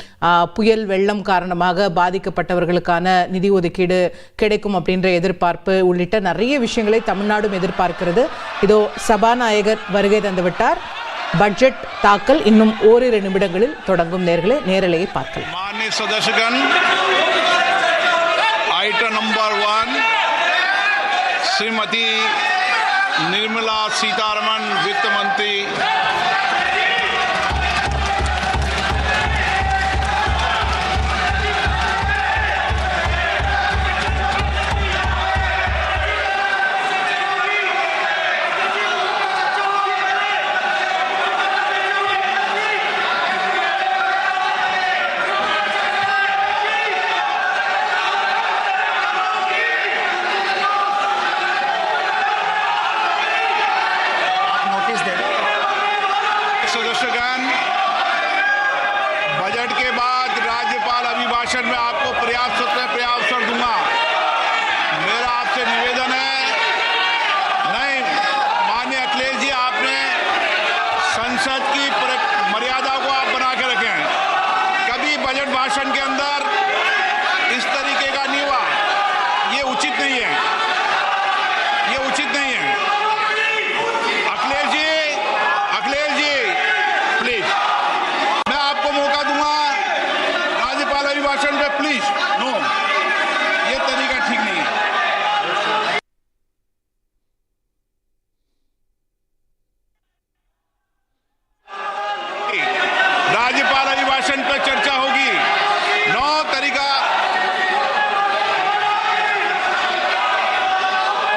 புயல் வெள்ளம் காரணமாக பாதிக்கப்பட்டவர்களுக்கான நிதி ஒதுக்கீடு கிடைக்கும் அப்படின்ற எதிர்பார்ப்பு உள்ளிட்ட நிறைய விஷயங்களை தமிழ்நாடும் எதிர்பார்க்கிறது. இதோ சபாநாயகர் வருகை தந்துவிட்டார். பட்ஜெட் தாக்கல் இன்னும் ஓரிரு நிமிடங்களில் தொடங்கும். நேரலையை பார்க்கலாம். माननीय सदस्यगण, आइटम नंबर 1 श्रीमती निर्मला सीतारमण वित्त मंत्री सदस्यगण, बजट के बाद राज्यपाल अभिभाषण में आपको पर्याप्त अवसर दूंगा. मेरा आपसे निवेदन है, नहीं माननीय अखिलेश जी, आपने संसद की मर्यादा को आप बना के रखें. कभी बजट भाषण के अंदर इस तरीके का नहीं हुआ. ये उचित नहीं है, ये उचित नहीं है. अखिलेश जी प्लीज, मैं आपको मौका दूंगा राज्यपाल अभिभाषण पे. प्लीज नो, ये तरीका ठीक नहीं है. राज्यपाल अभिभाषण पर चर्चा होगी. नो तरीका.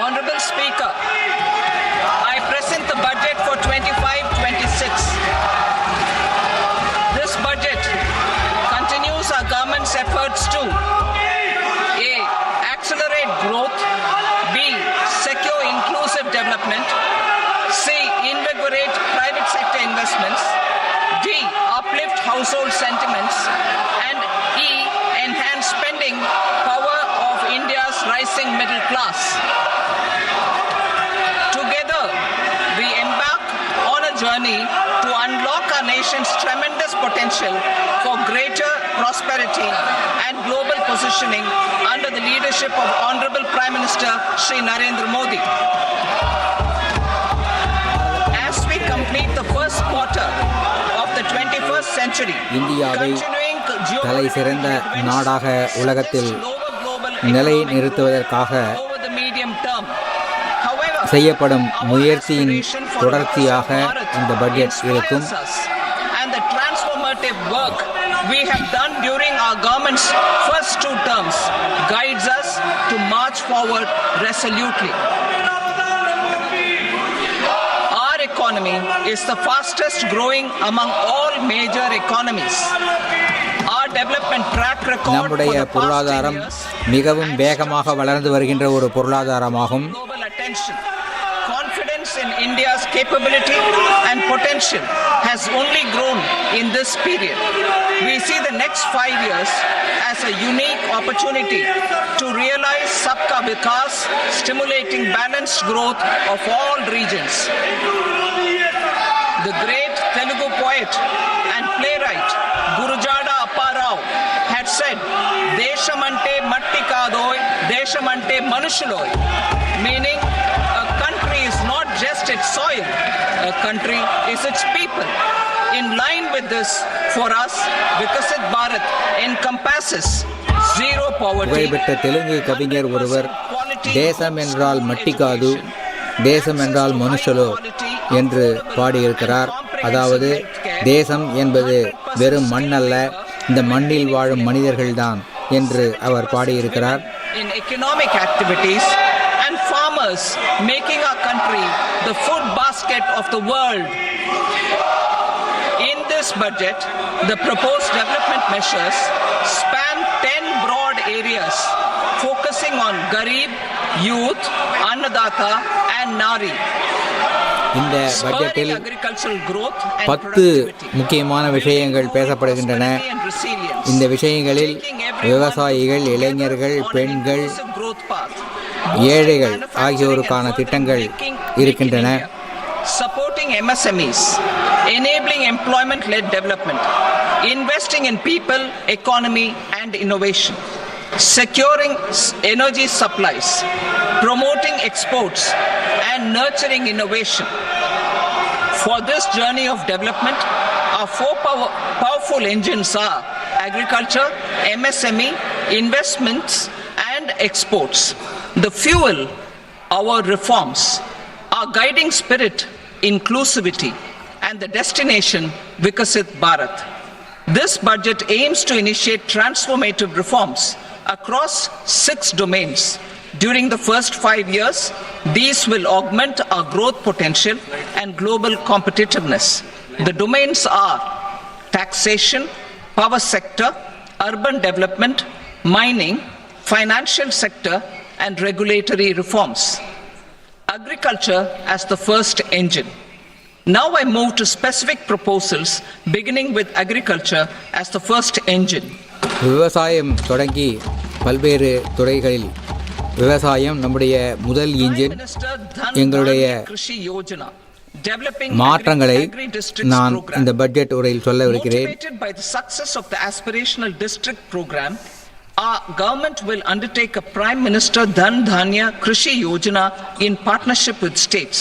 Honorable Speaker, I present the budget for 25-26. This budget continues our government's efforts to A. Accelerate growth, B. Secure inclusive development, C. Invigorate private sector investments, D. Uplift household sentiments, and E. Enhance spending power of India's rising middle class. Together, we embark on a journey to unlock our nation's tremendous potential for greater prosperity and global positioning under the leadership of Honorable Prime Minister Shri Narendra Modi. As we complete the first quarter of the 21st century, இந்தியாவை தலை சிறந்த நாடாக உலகத்தில் நிலைநிறுத்துவதற்காக செய்யப்படும் முயற்சியின் தொடர்ச்சியாக இந்த budget இருக்கும். the transformative work we have done during our government's first 2 terms guides us to march forward resolutely. Our economy is the fastest growing among all major economies. Our development track record நம்முடைய பொருளாதாரம் மிகவும் வேகமாக வளர்ந்து வருகின்ற ஒரு பொருளாதாரமாகும். global attention. Confidence in India's capability and potential has only grown in this period. We see the next 5 years as a unique opportunity to realize Sabka Vikas, stimulating balanced growth of all regions. The great Telugu poet and playwright Gurujada Apparao had said, Deshamante matti kadoy, Deshamante manushuloy, meaning a country is not just its soil, a country is its people. In line with this, for us, Vikasit Bharat encompasses zero poverty, புகழ்பெற்ற தெலுங்கு கவிஞர் ஒருவர் தேசம் என்றால் மட்டிக்காது, தேசம் என்றால் மனுஷலோ என்று பாடியிருக்கிறார். அதாவது தேசம் என்பது வெறும் மண் அல்ல, இந்த மண்ணில் வாழும் மனிதர்கள்தான் என்று அவர் பாடியிருக்கிறார். in economic activities and farmers making our country the food basket of the world. In this budget, the proposed development measures span 10 broad areas focusing on Garib, youth, Annadata and Nari. இந்த பட்ஜெட்டில் Agricultural growth and 10 productivity. முக்கியமான விஷயங்கள் பேசப்படுகின்றன. And resilience. இந்த விஷயங்களில் விவசாயிகள், இளைஞர்கள், பெண்கள், Growth path. ஏழைகள் ஆகியோருக்கான திட்டங்கள் இருக்கின்றன. Supporting MSMEs, enabling employment-led development, investing in people, economy and innovation, securing energy supplies, promoting exports and nurturing innovation. For this journey of development, our 4 powerful engines are agriculture, MSME, investments and exports. The fuel, our reforms. Our guiding spirit, inclusivity, and the destination, Vikasit Bharat. This budget aims to initiate transformative reforms across 6 domains. During the first 5 years, these will augment our growth potential and global competitiveness. The domains are taxation, power sector, urban development, mining, financial sector, and regulatory reforms. Agriculture as the first engine. Now I move to specific proposals, beginning with agriculture as the first engine. விவசாயம் தொடங்கி பல்வேறு துறைகளில் விவசாயம் நம்முடைய முதல் engine. எங்களுடைய மாற்றங்களை நான் இந்த பட்ஜெட் உரையில் சொல்லவிருக்கிறேன். Motivated by the success of the aspirational district program, our government will undertake a Prime Minister Dhan Dhanya Krishi Yojana in partnership with states.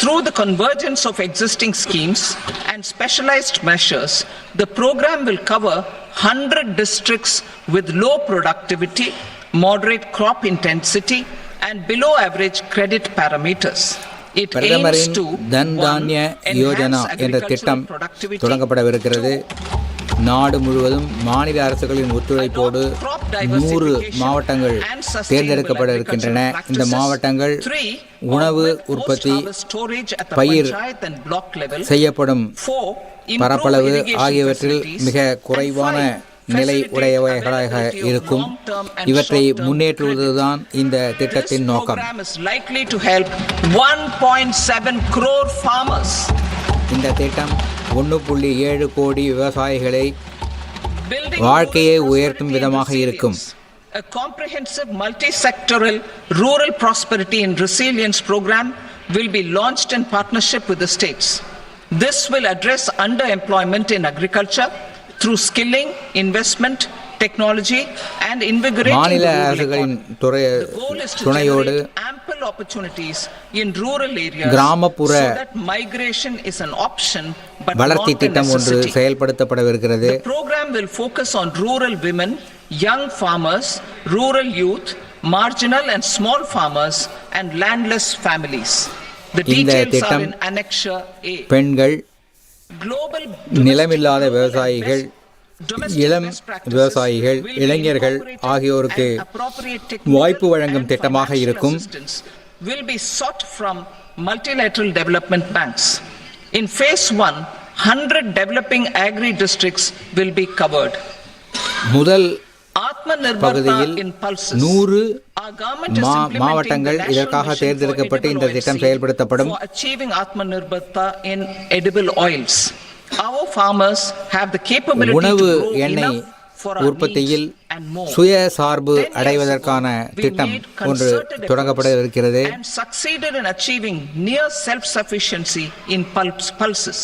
Through the convergence of existing schemes and specialized measures, the program will cover 100 districts with low productivity, moderate crop intensity, and below average credit parameters. It aims பிரதமரின் to தன் தானிய யோஜனா என்ற திட்டம் தொடங்கப்படவிருக்கிறது. நாடு முழுவதும் மாநில அரசுகளின் ஒத்துழைப்போடு 100 மாவட்டங்கள் தேர்ந்தெடுக்கப்பட இருக்கின்றன. இந்த மாவட்டங்கள் உணவு உற்பத்தி, பயிர் செய்யப்படும் பரப்பளவு ஆகியவற்றில் மிக குறைவான நிலை உடையவைகளாக இருக்கும். இவற்றை முன்னேற்றுவதுதான் இந்த திட்டத்தின் நோக்கம். இந்த திட்டம் 1.7 கோடி விவசாயிகளை வாழ்க்கையை உயர்த்தும் விதமாக இருக்கும். A comprehensive multi-sectoral rural prosperity and resilience program will be launched in partnership with the states. This will address underemployment in agriculture through skilling, investment, technology and invigorating மாநில அரசுகளின் துணையோடு ample opportunities in rural areas கிராமப்புற so that migration is an option but வளர்ச்சி not a திட்டம் ஒன்று necessity. செயல்படுத்தப்படவிருக்கிறது. The program will focus on rural women, young farmers, rural youth, marginal and small farmers and landless families. The இந்த details are திட்டம் in Annexure A. பெண்கள், Global நிலமில்லாத விவசாயிகள், இளம் விவசாயிகள், இளைஞர்கள் ஆகியோருக்கு வாய்ப்பு வழங்கும் திட்டமாக இருக்கும். will be sought from multilateral development banks. In phase 1, 100 developing agri districts will be covered. முதல் பகுதியில் 100 மாவட்டங்கள் இதற்காக தேர்ந்தெடுக்கப்பட்டு இந்த திட்டம் செயல்படுத்தப்படும். Achieving Atmanirbharta in edible oils. Our farmers have the capability உணவு to grow எண்ணெய் enough for our உற்பத்தியில் needs and more. சுயசார்பு அடைவதற்கான திட்டம் ஒன்று தொடங்கப்பட இருக்கிறது. And succeeded in achieving near self-sufficiency in pulses.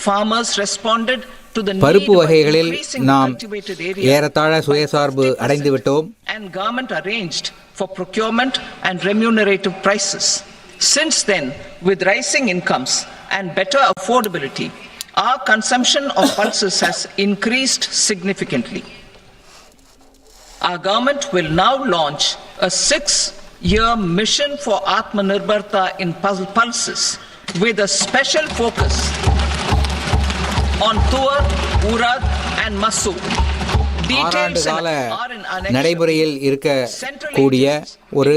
Farmers responded to the need பருப்பு of வகைகளில் increasing நாம் cultivated area ஏறத்தாழ சுயசார்பு அடைந்து விட்டோம். and government arranged for procurement and remunerative prices. Since then, with rising incomes and better affordability, our consumption of pulses has increased significantly. Our government will now launch a 6-year mission for Atmanirbharta in pulses with a special focus on Tuar, Urad and Masoor. 6 ஆண்டு கால நடைமுறையில் இருக்கக்கூடிய ஒரு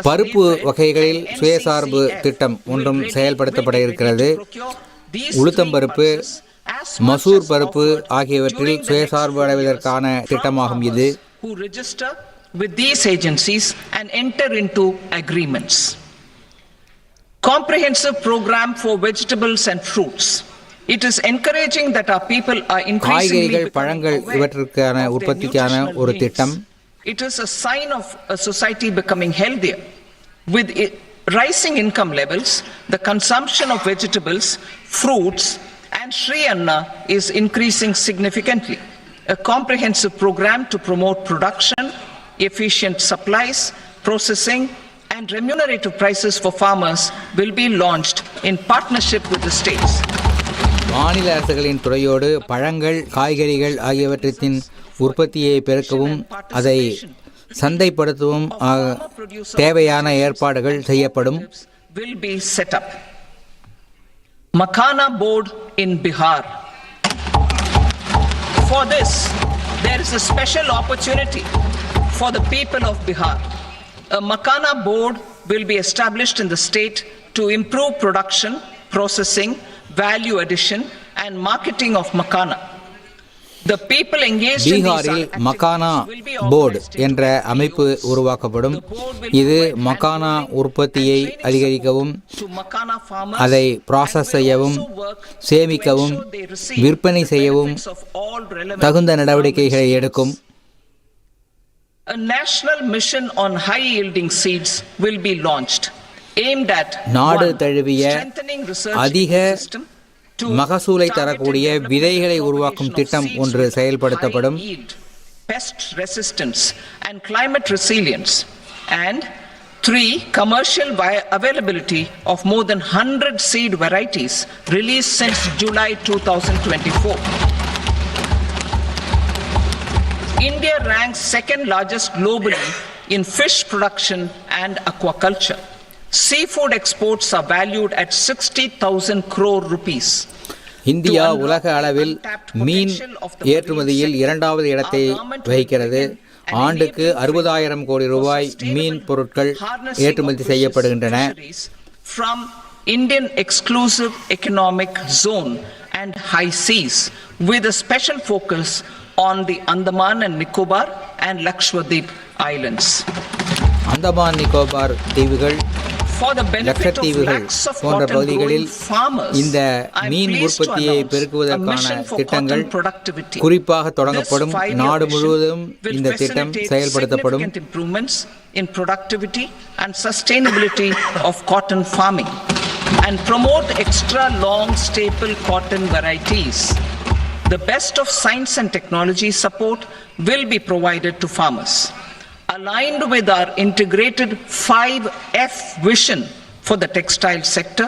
பருப்பு வகைகளில் சுயசார்பு திட்டம் ஒன்றும் செயல்படுத்தப்பட இருக்கிறது. உளுத்தம்பருப்பு, மசூர் பருப்பு ஆகியவற்றில் சுயசார்பு அடைவதற்கான திட்டமாகும் இது. Who register with these agencies and enter into agreements. Comprehensive program for vegetables and fruits. It is encouraging that our people are increasingly காய்கறிகள், பழங்கள் இவற்றிற்கான உற்பத்திக்கான ஒரு திட்டம். It is a sign of a society becoming healthier. With rising income levels, the consumption of vegetables, fruits and Shri Anna is increasing significantly. A comprehensive program to promote production, efficient supplies, processing and remunerative prices for farmers will be launched in partnership with the states. மாநில அரசுகளின் துறையோடு பழங்கள், காய்கறிகள் ஆகியவற்றின் உற்பத்தியை பெருக்கவும் அதை சந்தைப்படுத்தவும் தேவையான ஏற்பாடுகள் செய்யப்படும். Will be set up. Makhana board in Bihar. For this, there is a special opportunity for the people of Bihar. A Makhana board will be established in the state to improve production, processing, value addition and marketing of Makhana. The people engaged in these பீகாரில் makhana board என்ற அமைப்பு உருவாக்கப்படும். இது மக்கானா உற்பத்தியை அதிகரிக்கவும், அதை process செய்யவும், சேமிக்கவும், விற்பனை செய்யவும் தகுந்த நடவடிக்கைகளை எடுக்கும். A national mission on high yielding seeds will be launched, aimed at நாடு தழுவிய அதிக மகசூலை தரக்கூடிய விதைகளை உருவாக்கும் திட்டம் ஒன்று செயல்படுத்தப்படும். pest resistance and climate resilience, and 3 commercial availability of more than 100 seed varieties released since July 2024. India ranks second largest globally in fish production and aquaculture. Seafood exports are valued at 60,000 crore rupees. India உலக அளவில் மீன் ஏற்றுமதியில் 2வது இடத்தை வகிக்கிறது. ஆண்டுக்கு 60,000 கோடி ரூபாய் மீன் பொருட்கள் ஏற்றுமதி செய்யப்படுகின்றன. From Indian exclusive economic zone and high seas, with a special focus on the Andaman and Nicobar and Lakshadweep islands. Andaman Nicobar தீவுகள், லட்சத்தீவுகள் போன்ற பகுதிகளில் இந்த மீன் உற்பத்தியை பெருக்குவதற்கான திட்டங்கள் குறிப்பாக தொடங்கப்படும். நாடு முழுவதும் இந்த திட்டம் செயல்படுத்தப்படும். In productivity and sustainability of cotton farming and promote extra long staple cotton varieties. The best of science and technology support will be provided to farmers. Aligned with our integrated 5F vision for the textile sector,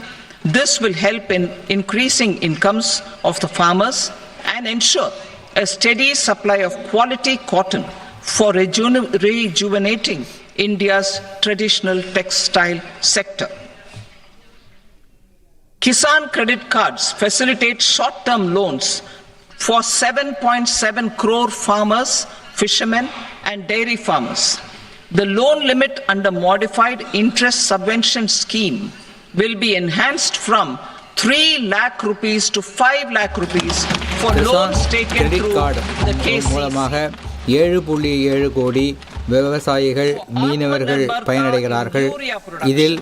this will help in increasing incomes of the farmers and ensure a steady supply of quality cotton for rejuvenating India's traditional textile sector. Kisan credit cards facilitate short-term loans for 7.7 crore farmers, fishermen and dairy farmers. The loan limit under modified interest subvention scheme will be enhanced from 3 lakh rupees to 5 lakh rupees for loans taken through the KCC. மூலமாக 7.7 கோடி விவசாயிகள் மீனவர்கள் பயனடைகிறார்கள். இதில்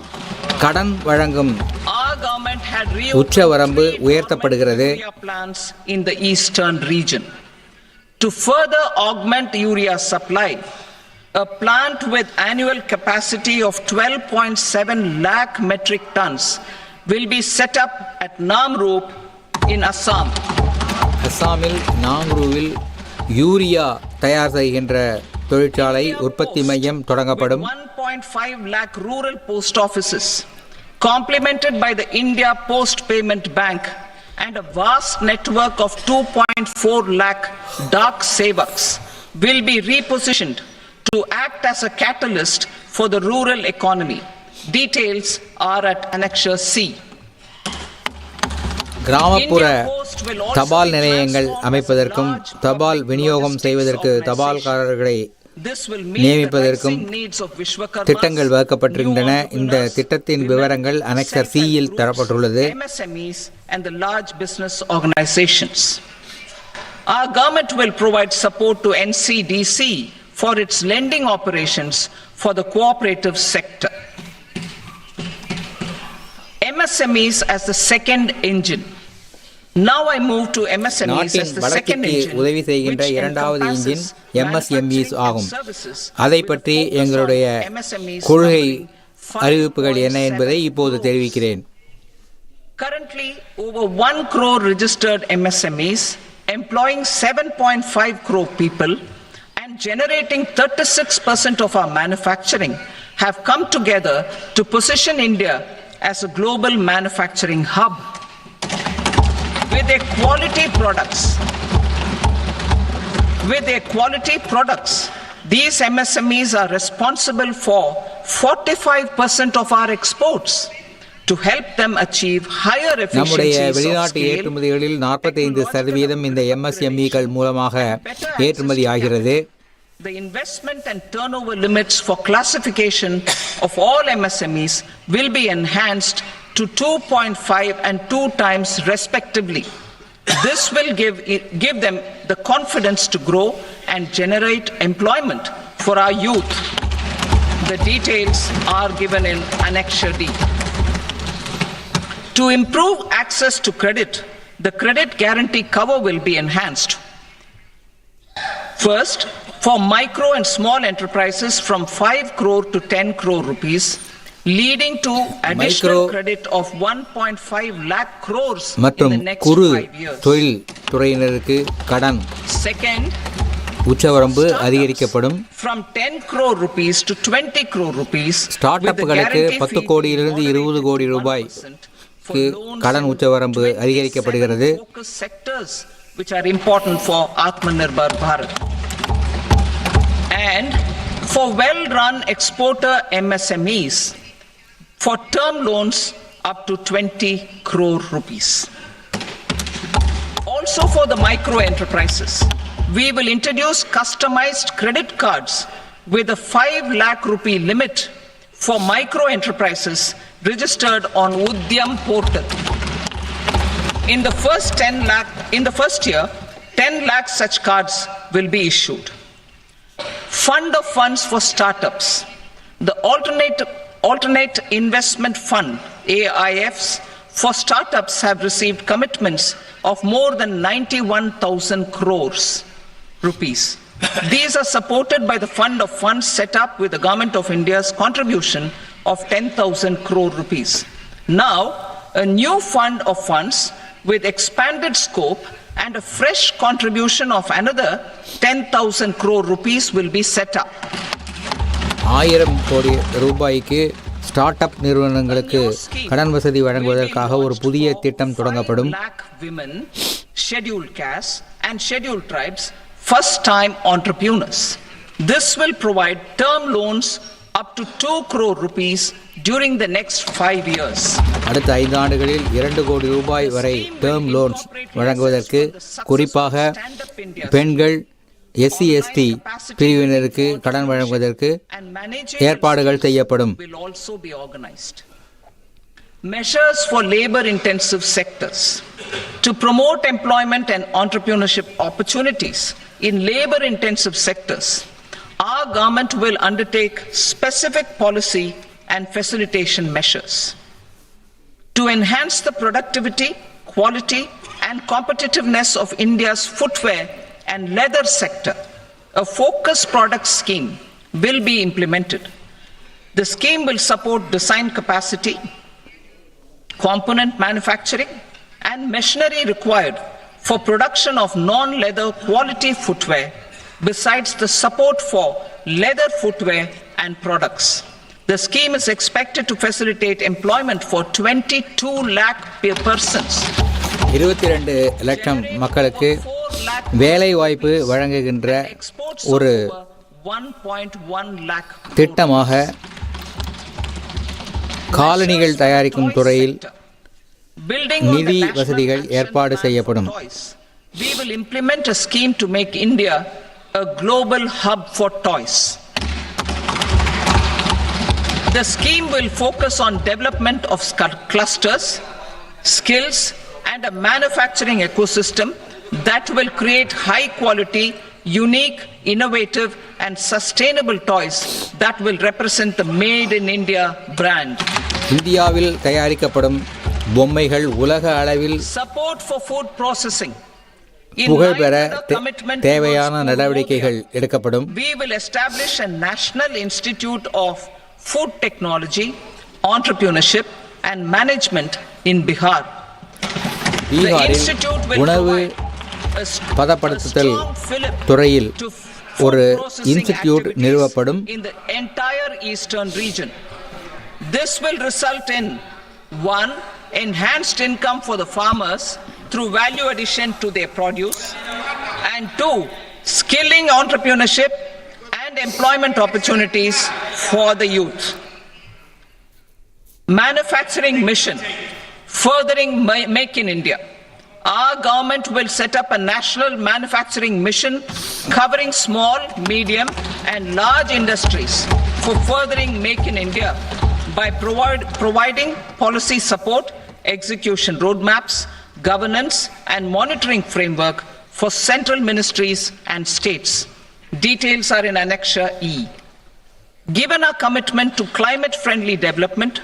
கடன் வழங்கும் உச்சவரம்பு உயர்த்தப்படுகிறது. In the eastern region to further augment urea supply, a plant with annual capacity of 12.7 lakh metric tons will be set up at Namrup in Assam. அஸ்ஸாமில் நாம்ரூவில் யூரியா தயார் செய்கின்ற தொழிற்சாலை உற்பத்தி மையம் தொடங்கப்படும். 1.5 lakh rural post offices complemented by the India Post Payment Bank and a vast network of 2.4 lakh Dak Sevaks will be repositioned to act as a catalyst for the rural economy. Details are at Annexure C. கிராமப்புற தபால் நிலையங்கள் அமைப்பதற்கும் தபால் விநியோகம் செய்வதற்கு தபால்காரர்களை நியமிப்பதற்கும் திட்டங்கள் வகுக்கப்பட்டிருக்கின்றன. இந்த திட்டத்தின் விவரங்கள் அனெக்சர் சியில் தரப்பட்டுள்ளது. Our government will provide support to NCDC for its lending operations for the cooperative sector. MSMEs as the second engine. Now I move to MSMEs as the second engine. உதவி செய்கின்ற இரண்டாவது இன்ஜின் MSMEs ஆகும். அதை பற்றி எங்களுடைய கொள்கை அறிவிப்புகள் என்ன என்பதை இப்போது தெரிவிக்கிறேன். Currently over 1 crore registered MSMEs employing 7.5 crore people and generating 36% of our manufacturing have come together to position India as a global manufacturing hub. With their quality products, these MSMEs are responsible for 45% of our exports. To help them achieve higher நம்முடைய efficiencies of வெளிநாட்டு scale, ஏற்றுமதிகளில் 45% இந்த MSMEகள் மூலமாக ஏற்றுமதி ஆகிறது. the investment and turnover limits for classification of all MSMEs will be enhanced to 2.5 and 2 times respectively. This will give them the confidence to grow and generate employment for our youth. The details are given in Annexure D. To improve access to credit, the credit guarantee cover will be enhanced. First, for micro and small enterprises from 5 crore to 10 crore rupees, leading to additional credit of 1.5 lakh crores in மற்றும் the next குறு 5 years. தொழில் துறையினருக்கு கடன் Second, உச்சவரம்பு அதிகரிக்கப்படும். from 10 crore rupees to 20 crore rupees, start அப்புகளுக்கு 10 கோடியிலிருந்து 20 கோடி ரூபாய்க்கு கடன் உச்சவரம்பு அதிகரிக்கப்படுகிறது. sectors which are important for Atmanirbhar Bharat. And for well-run exporter MSMEs, for term loans up to 20 crore rupees. Also for the micro enterprises, we will introduce customized credit cards with a 5 lakh rupee limit for micro enterprises registered on Udyam portal. In the first year, 10 lakh such cards will be issued. Fund of funds for startups. The alternate investment fund AIFs for startups have received commitments of more than 91,000 crores rupees. These are supported by the fund of funds set up with the Government of India's contribution of 10,000 crore rupees. Now, a new fund of funds with expanded scope and a fresh contribution of another 10,000 crore rupees will be set up. 1000 கோடி ரூபாய்க்கு start up நிறுவனங்களுக்கு கடன் வசதி வழங்குவதற்காக ஒரு புதிய திட்டம் தொடங்கப்படும். Women, scheduled castes and scheduled tribes, first time entrepreneurs. This will provide term loans up to 2 crore rupees during the next 5 years. அடுத்த 5 ஆண்டுகளில் 2 கோடி ரூபாய் வரை டேர்ம் லோன்ஸ் வழங்குவதற்கு, குறிப்பாக பெண்கள், SC/ST பிரிவினருக்கு கடன் வழங்குவதற்கு ஏற்பாடுகள் செய்யப்படும். Measures for labor-intensive sectors to promote employment and entrepreneurship opportunities in labor-intensive sectors. Our government will undertake specific policy and facilitation measures to enhance the productivity, quality, and competitiveness of India's footwear and leather sector. A focused product scheme will be implemented. The scheme will support design capacity, component manufacturing, and machinery required for production of non-leather quality footwear, besides the support for leather footwear and products. The scheme is expected to facilitate employment for 22 lakh persons. 22 லட்சம் மக்களுக்கு வேலை வாய்ப்பு வழங்குகின்ற ஒரு திட்டமாக காலணிகள் தயாரிக்கும் துறையில் நிதி வசதிகள் ஏற்பாடு செய்யப்படும். We will implement a scheme to make India a global hub for toys. The scheme will focus on development of clusters, skills, and a manufacturing ecosystem that will create high quality, unique, innovative, and sustainable toys that will represent the Made in India brand. இந்தியாவில் தயாரிக்கப்படும் பொம்மைகள் உலக அளவில் Support for food processing. புகழ் பெற தேவையான நடவடிக்கைகள் எடுக்கப்படும். We will establish a National Institute of Food Technology, Entrepreneurship and Management in Bihar. பீகாரில் உணவு பதப்படுத்துதல் துறையில் ஒரு இன்ஸ்டிடியூட் நிறுவப்படும். In the entire eastern region. This will result in 1. Enhanced income for the farmers through value addition to their produce, and 2. Skilling entrepreneurship and employment opportunities for the youth. Manufacturing mission, furthering Make in India. Our government will set up a national manufacturing mission covering small, medium, and large industries for furthering Make in India by providing policy support, execution roadmaps, governance, and monitoring framework for central ministries and states. Details are in Annexure E. Given our commitment to climate-friendly development,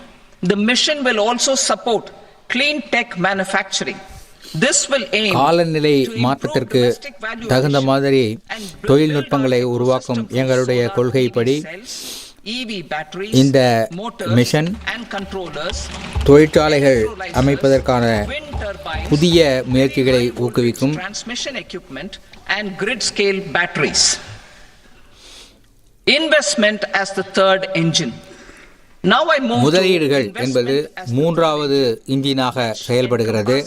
the mission will also support clean tech manufacturing. This will aim காலநிலை மாற்றத்திற்கு தகுந்த மாதிரி தொழில்நுட்பங்களை உருவாக்கும் எங்களுடைய கொள்கைப்படி இந்த mission தொழிற்சாலைகள் அமைப்பதற்கான புதிய முயற்சிகளை ஊக்குவிக்கும். Investment as the third engine. முதலீடுகள் என்பது மூன்றாவது இன்ஜினாக செயல்படுகிறது.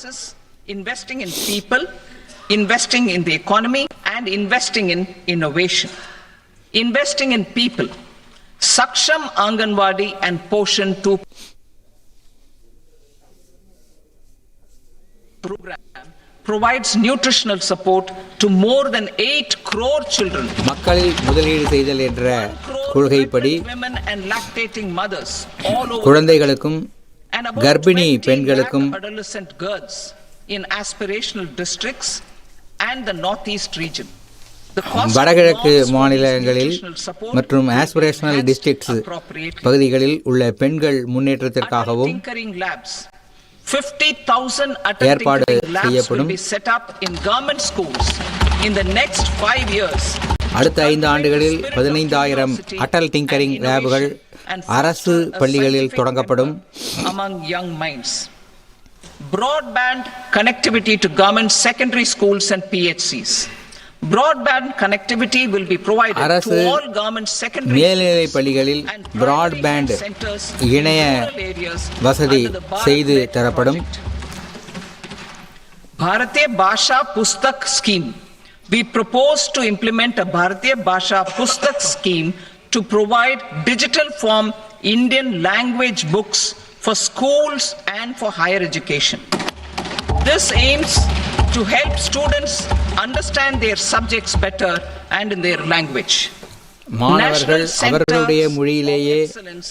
Investing in people, investing in the economy, and investing in innovation. Investing in people. Saksham Anganwadi and Poshan 2 program provides nutritional support to more than 8 crore children. மக்களில் முதலீடு செய்தல் என்ற கொள்கைப்படி Women and lactating mothers all over குழந்தைகளுக்கும் கர்ப்பிணி பெண்களுக்கும் adolescent girls in aspirational districts and the northeast region. வடகிழக்கு மாநிலங்களில் மற்றும் ஆஸ்பிரேஷனல் டிஸ்ட்ரிக்ட்ஸ் பகுதிகளில் உள்ள பெண்கள் முன்னேற்றத்திற்காகவும் ஏற்பாடு செய்யப்படும். அடுத்த 5 ஆண்டுகளில் 15,000 அடல் டிங்கரிங் லேபுகள் அரசு பள்ளிகளில் தொடங்கப்படும். Broadband connectivity to government secondary schools and PHCs. Broadband connectivity will be provided to all government secondary மேல்நிலை பள்ளிகளில் பிராட்பேண்ட் இணைய வசதி செய்து தரப்படும். Bharatiya Bhasha Pustak scheme. We propose to implement a Bharatiya Bhasha Pustak scheme to provide digital form Indian language books for schools and for higher education. This aims to help students understand their subjects better and in their language. மாணவர்கள் அவர்களுடைய மொழியிலேயே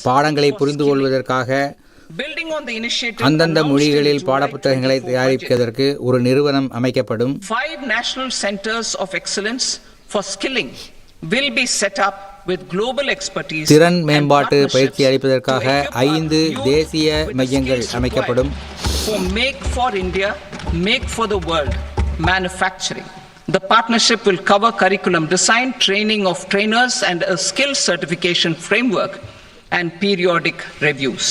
பாடங்களை புரிந்து கொள்வதற்காக அந்தந்த மொழிகளில் பாடப்புத்தகங்களை தயாரிப்பதற்கு ஒரு நிறுவனம் அமைக்கப்படும். 5 national centers of excellence for skilling will be set up with global expertise. திறன் மேம்பாட்டு பயிற்சி அளிப்பதற்காக 5 தேசிய மையங்கள் அமைக்கப்படும். For Make for India, Make for the World manufacturing. The partnership will cover curriculum design, training of trainers, and a skill certification framework and periodic reviews.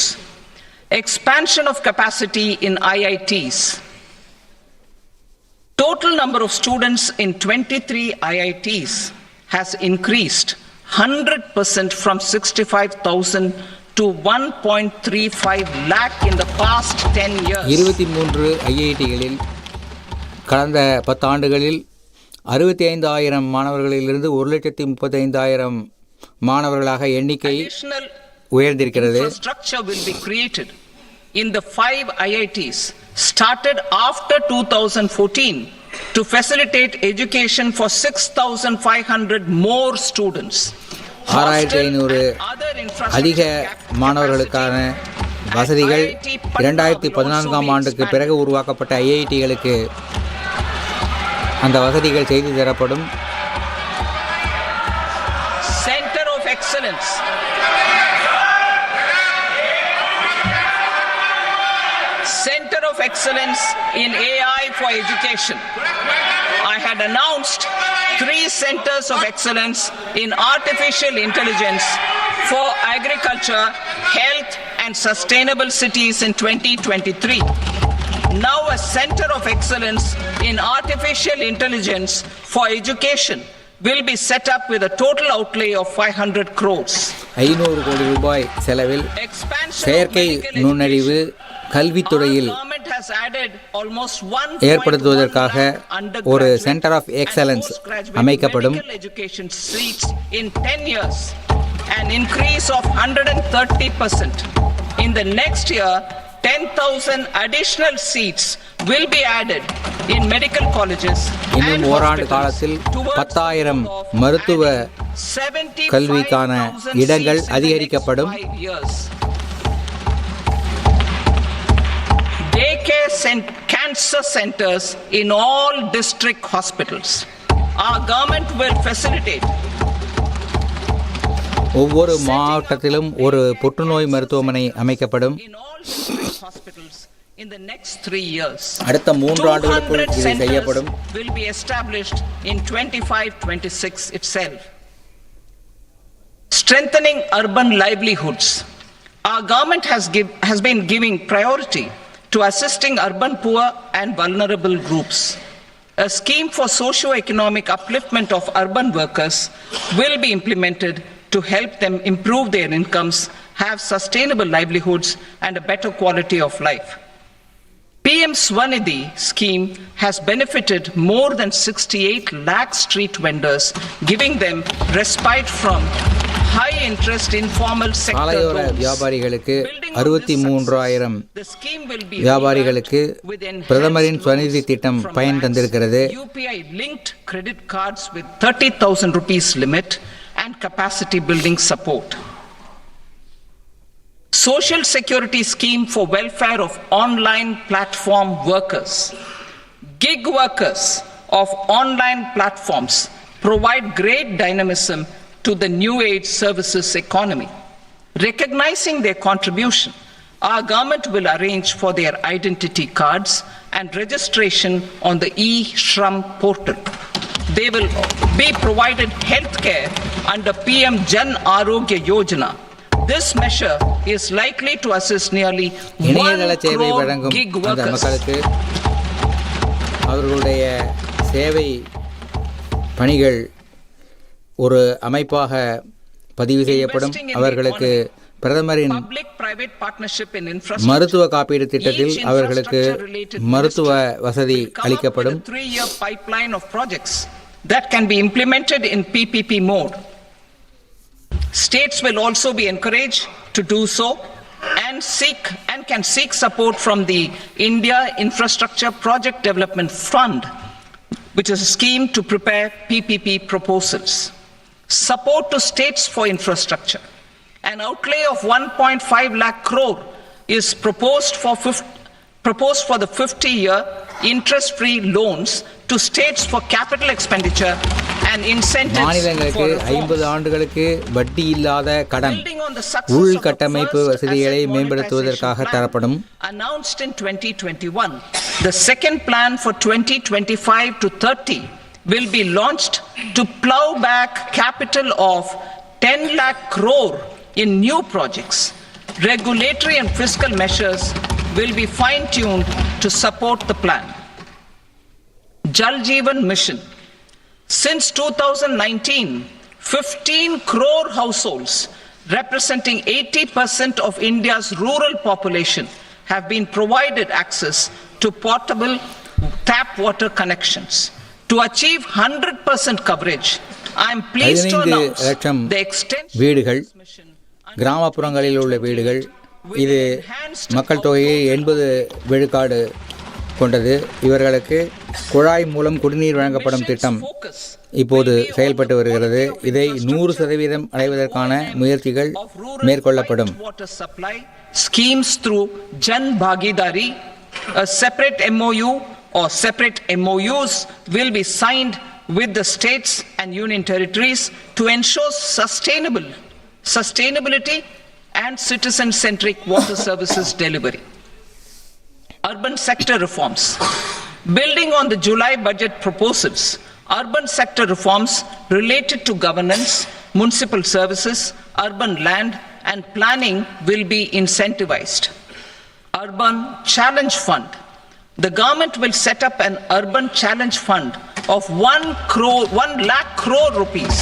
Expansion of capacity in IITs. Total number of students in 23 IITs has increased 100% from 65,000 to 1.35 lakh in the past 10 years. 23 ஐஐடிகளில் கடந்த 10 ஆண்டுகளில் 65,000 மாணவர்களிலிருந்து 1,35,000 மாணவர்களாக எண்ணிக்கை உயர்ந்திருக்கிறது. Infrastructure will be created in the 5 IITs started after 2014 to facilitate education for 6,500 more students. 6,500 அதிக மாணவர்களுக்கான வசதிகள் 2014ஆம் ஆண்டுக்கு பிறகு உருவாக்கப்பட்ட ஐஐடிகளுக்கு அந்த வசதிகள் செய்து தரப்படும். Center of Excellence. Center of Excellence in AI for Education. I had announced 3 centers of excellence in artificial intelligence for agriculture, health, and sustainable cities in 2023. Now a center of excellence in artificial intelligence for education will be set up with a total outlay of 500 crores. 500 கோடி ரூபாய் செலவில் செயற்கை நுண்ணறிவு கல்வித்துறையில் ஏற்படுத்துவதற்காக ஒரு centre of excellence அமைக்கப்படும். In 10 years, an increase of 130%. In the next year, 10,000 additional seats will be added in medical colleges. இன்னும் ஓராண்டு காலத்தில் 10,000 மருத்துவ கல்விக்கான இடங்கள் அதிகரிக்கப்படும். Daycare cancer centers in all district hospitals. Our government will facilitate. ஒவ்வொரு மாவட்டத்திலும் ஒரு புற்றுநோய் மருத்துவமனை அமைக்கப்படும். In the next 3 years, அடுத்த 3 ஆண்டுகளுக்குள் இது செய்யப்படும். will be established in 25-26 itself. Strengthening urban livelihoods. Our government has been giving priority to assisting urban poor and vulnerable groups. A scheme for socio-economic upliftment of urban workers will be implemented to help them improve their incomes, have sustainable livelihoods, and a better quality of life. PM Swanidhi scheme has benefited more than 68 lakh street vendors, giving them respite from high interest informal sector சாலையோர loans. வியாபாரிகளுக்கு 63,000 வியாபாரிகளுக்கு பிரதமரின் ஸ்வநிதி திட்டம் பயன் தந்திருக்கிறது. UPI linked credit cards with 30,000 rupees limit and capacity building support. Social Security scheme for welfare of online platform workers. Gig workers of online platforms provide great dynamism to the new age services economy. Recognizing their contribution, our government will arrange for their identity cards and registration on the e-Shram portal. They will be provided health care under PM Jan Arogya Yojana. This measure is likely to assist nearly 1 crore gig workers. மக்களுக்கு அவர்களுடைய சேவை பணிகள் ஒரு அமைப்பாக பதிவு செய்யப்படும். அவர்களுக்கு பிரதமரின் மருத்துவ காப்பீடு திட்டத்தில் அவர்களுக்கு மருத்துவ வசதி அளிக்கப்படும். 3-year pipeline of projects that can be implemented in PPP mode. States will also be encouraged to do so and can seek support from the India Infrastructure Project Development Fund, which is a scheme to prepare PPP proposals. Support to states for infrastructure. An outlay of 1.5 lakh crore is proposed for the 50-year interest-free loans to states for capital expenditure and incentives மாநிலங்களுக்கு for reforms. 50 ஆண்டுகளுக்கு வட்டி இல்லாத கடன் Building on the success of the உள்கட்டமைப்பு first வசதிகளை asset மேம்படுத்துவதற்காக monetization தரப்படும். plan announced in 2021, the second plan for 2025 to 30 will be launched to plow back capital of 10 lakh crore in new projects. Regulatory and fiscal measures will be fine-tuned to support the plan. Jal Jeevan Mission. Since 2019, 15 crore households, representing 80% of India's rural population, have been provided access to portable tap water connections. To achieve 100% coverage, I am pleased to 15 announce லட்சம் the extension வீடுகள் கிராமப்புறங்களில் உள்ள வீடுகள் இது மக்கள் தொகையை 80 விழுக்காடு கொண்டது. இவர்களுக்கு குழாய் மூலம் குடிநீர் வழங்கப்படும் திட்டம் இப்போது செயல்பட்டு வருகிறது. இதை 100% அடைவதற்கான முயற்சிகள் மேற்கொள்ளப்படும். Schemes through Jan Bhagidari, a separate MOU or separate MOUs will be signed with the states and union territories to ensure sustainability and citizen-centric water services delivery. Urban sector reforms. Building on the July budget proposals, urban sector reforms related to governance, municipal services, urban land and planning will be incentivized. Urban Challenge Fund. The government will set up an urban challenge fund of 1 lakh crore rupees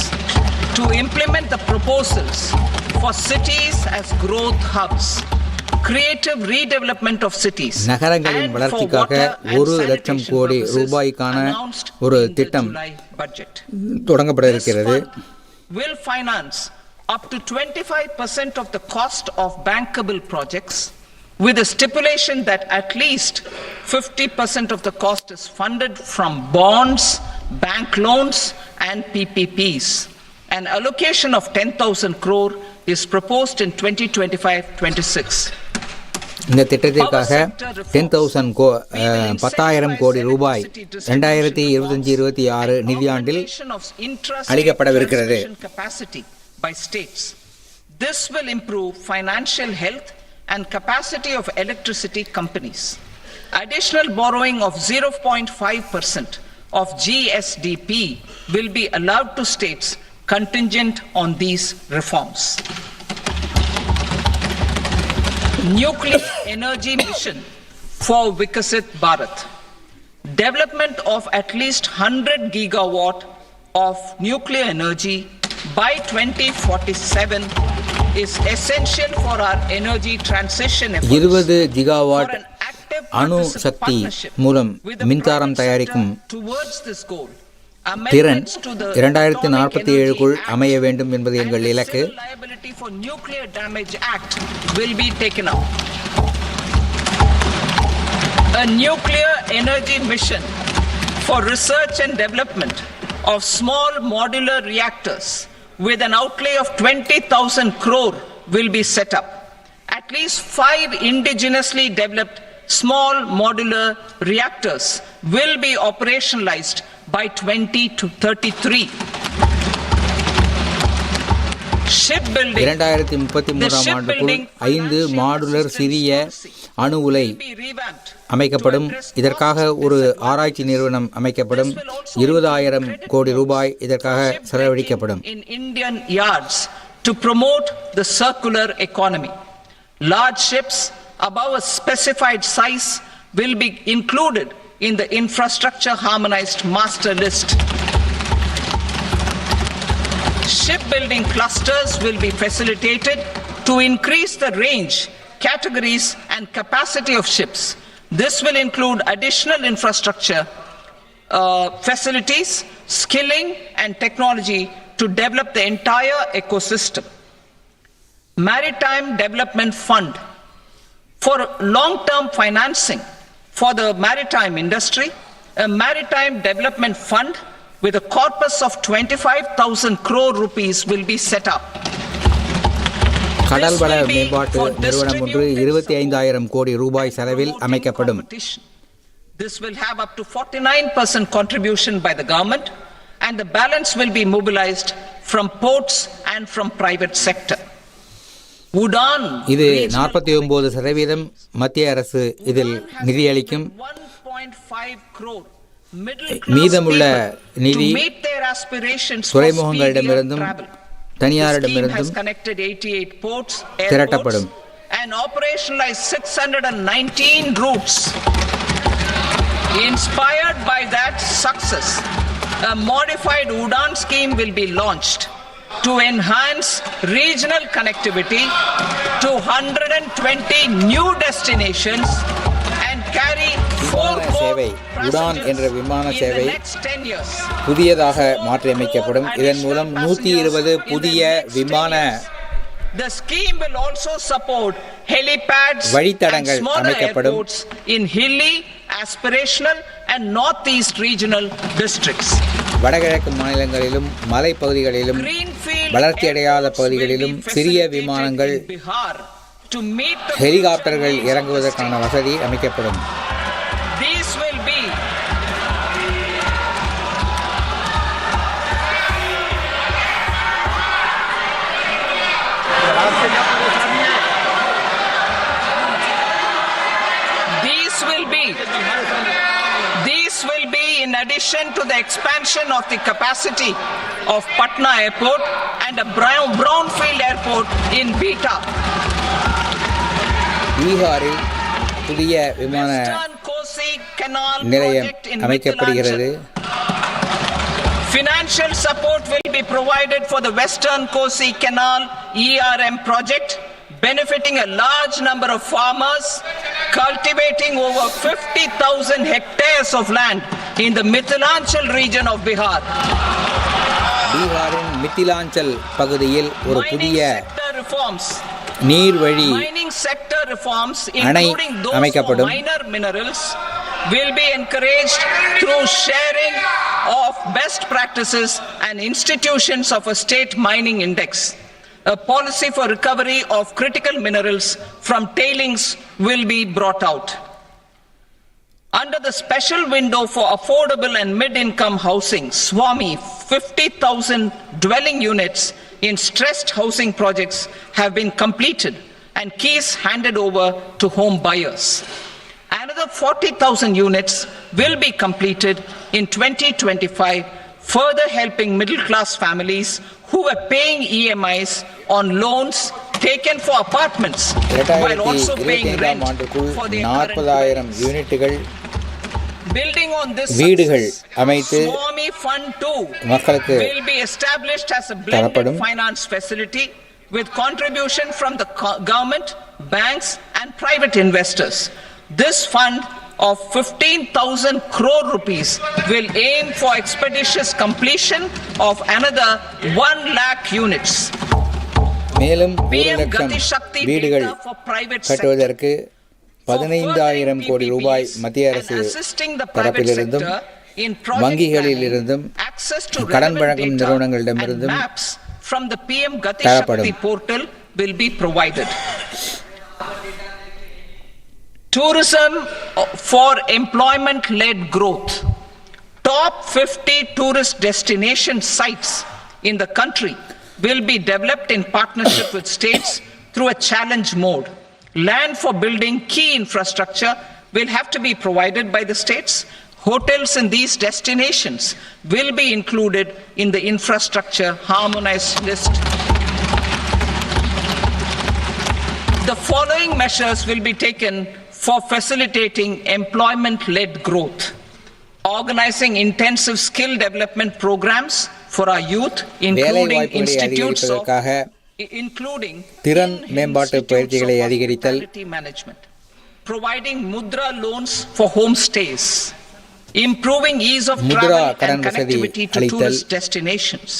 to implement the proposals for cities as growth hubs, creative redevelopment of cities, நகரங்களின் வளர்ச்சிக்காக 1 லட்சம் கோடி ரூபாய்க்கான ஒரு திட்டம் தொடங்கப்பட இருக்கிறது. Will finance up to 25% of the cost of bankable projects, with a stipulation that at least 50% of the cost is funded from bonds, bank loans and PPPs. An allocation of 10,000 crore is proposed in 2025-26. இந்த திட்டத்திற்காக 10,000 கோடி ரூபாய் 2025-26 நிதியாண்டில் அளிக்கப்படவிருக்கிறது. By states. This will improve financial health and capacity of electricity companies. Additional borrowing of 0.5% of GSDP will be allowed to states contingent on these reforms. Nuclear energy mission for Vikasit Bharat. Development of at least 100 gigawatt of nuclear energy by 2047 is essential for our energy transition efforts. 20 gigawatt அணு சக்தி மூலம் மின்சாரம் தயாரிக்கும் திறன் 2047க்குள் அமைய வேண்டும் என்பது எங்கள் இலக்கு. A nuclear energy mission for research and development of small modular reactors with an outlay of 20,000 crore will be set up. At least 5 indigenously developed small modular reactors will be operationalized by 2033. Shipbuilding. 2033 ஆண்டுக்குள் 5 modular சிறிய அணு உலை அமைக்கப்படும். இதற்காக ஒரு ஆராய்ச்சி நிறுவனம் அமைக்கப்படும். 20,000 கோடி ரூபாய் இதற்காக செலவழிக்கப்படும். In Indian yards to promote the circular economy. Large ships above a specified size will be included in the infrastructure harmonized master list. Shipbuilding clusters will be facilitated to increase the range, categories and capacity of ships. This will include additional infrastructure, facilities, skilling and technology to develop the entire ecosystem. Maritime Development Fund for long-term financing for the maritime industry, a maritime development fund with a corpus of 25,000 crore rupees will be set up. கடல் வள மேம்பாட்டு நிறுவனம் ஒன்று 25,000 கோடி ரூபாய் செலவில் அமைக்கப்படும். This will have up to 49% contribution by the government and the balance will be mobilized from ports and from private sector. Udan இது 49% மத்திய அரசு இதில் நிதியளிக்கும். 1.5 crore மீதமுள்ள நிதி துறைமுகங்களிடமிருந்தும் தனியாரிடமிருந்தும் திரட்டப்படும். and operationalize 619 routes. Inspired by that success, a modified Udan scheme will be launched to enhance regional connectivity to 120 new destinations and carry 4 சேவை உடான் என்ற விமான சேவை புதியதாக மாற்றியமைக்கப்படும். இதன் மூலம் 120 புதிய விமான வழித்தடங்கள் அமைக்கப்படும். in hilly, aspirational and northeast regional districts. வடகிழக்கு மாநிலங்களிலும் மலைப்பகுதிகளிலும் வளர்ச்சியடையாத பகுதிகளிலும் சிறிய விமானங்கள் ஹெலிகாப்டர்கள் இறங்குவதற்கான வசதி அமைக்கப்படும். These will be in addition to the expansion of the capacity of Patna Airport and a brownfield airport in Beta. பீகாரில் புதிய விமான நிலையம் அமைக்கப்படுகிறது. Financial support will be provided for the Western Kosi Canal ERM project, benefiting a large number of farmers cultivating over 50,000 hectares of land in the Mithilanchal region of Bihar. பீகாரின் மித்திலாஞ்சல் பகுதியில் ஒரு புதிய நீர்வழி அணை அமைக்கப்படும். Minor minerals will be encouraged through sharing of best practices and institutions of a state mining index. A policy for recovery of critical minerals from tailings will be brought out. Under the special window for affordable and mid-income housing, Swami, 50,000 dwelling units in stressed housing projects have been completed and keys handed over to home buyers. Another 40,000 units will be completed in 2025, further helping middle-class families who were paying EMIs on loans taken for apartments while also paying rent for their current dwellings. Building on this வீடுகள் அமைத்து Swami Fund 2 மக்களுக்கு will be established as a blended finance facility with contribution from the government, banks and private investors. This fund of 15,000 crore rupees will aim for expeditious completion of another 1 lakh units. மேலும் 1 லட்சம் வீடுகள் கட்டுவதற்கு 15,000 கோடி ரூபாய் மத்திய அரசு தரப்பிலிருந்தும் வங்கிகளிலிருந்தும் கடன் வழங்கும் நிறுவனங்களிடமிருந்தும் from the PM Gati Shakti portal will be provided. Tourism for employment-led growth. Top 50 tourist destination sites in the country will be developed in partnership with states through a challenge mode. Land for building key infrastructure will have to be provided by the states. Hotels in these destinations will be included in the infrastructure harmonized list. The following measures will be taken for facilitating employment-led growth. Organizing intensive skill development programs for our youth, including institutes of திறன் மேம்பாட்டு பயிற்சிகளை அதிகரித்தல், management, providing mudra loans for homestays, improving ease of travel and connectivity to tourist destinations,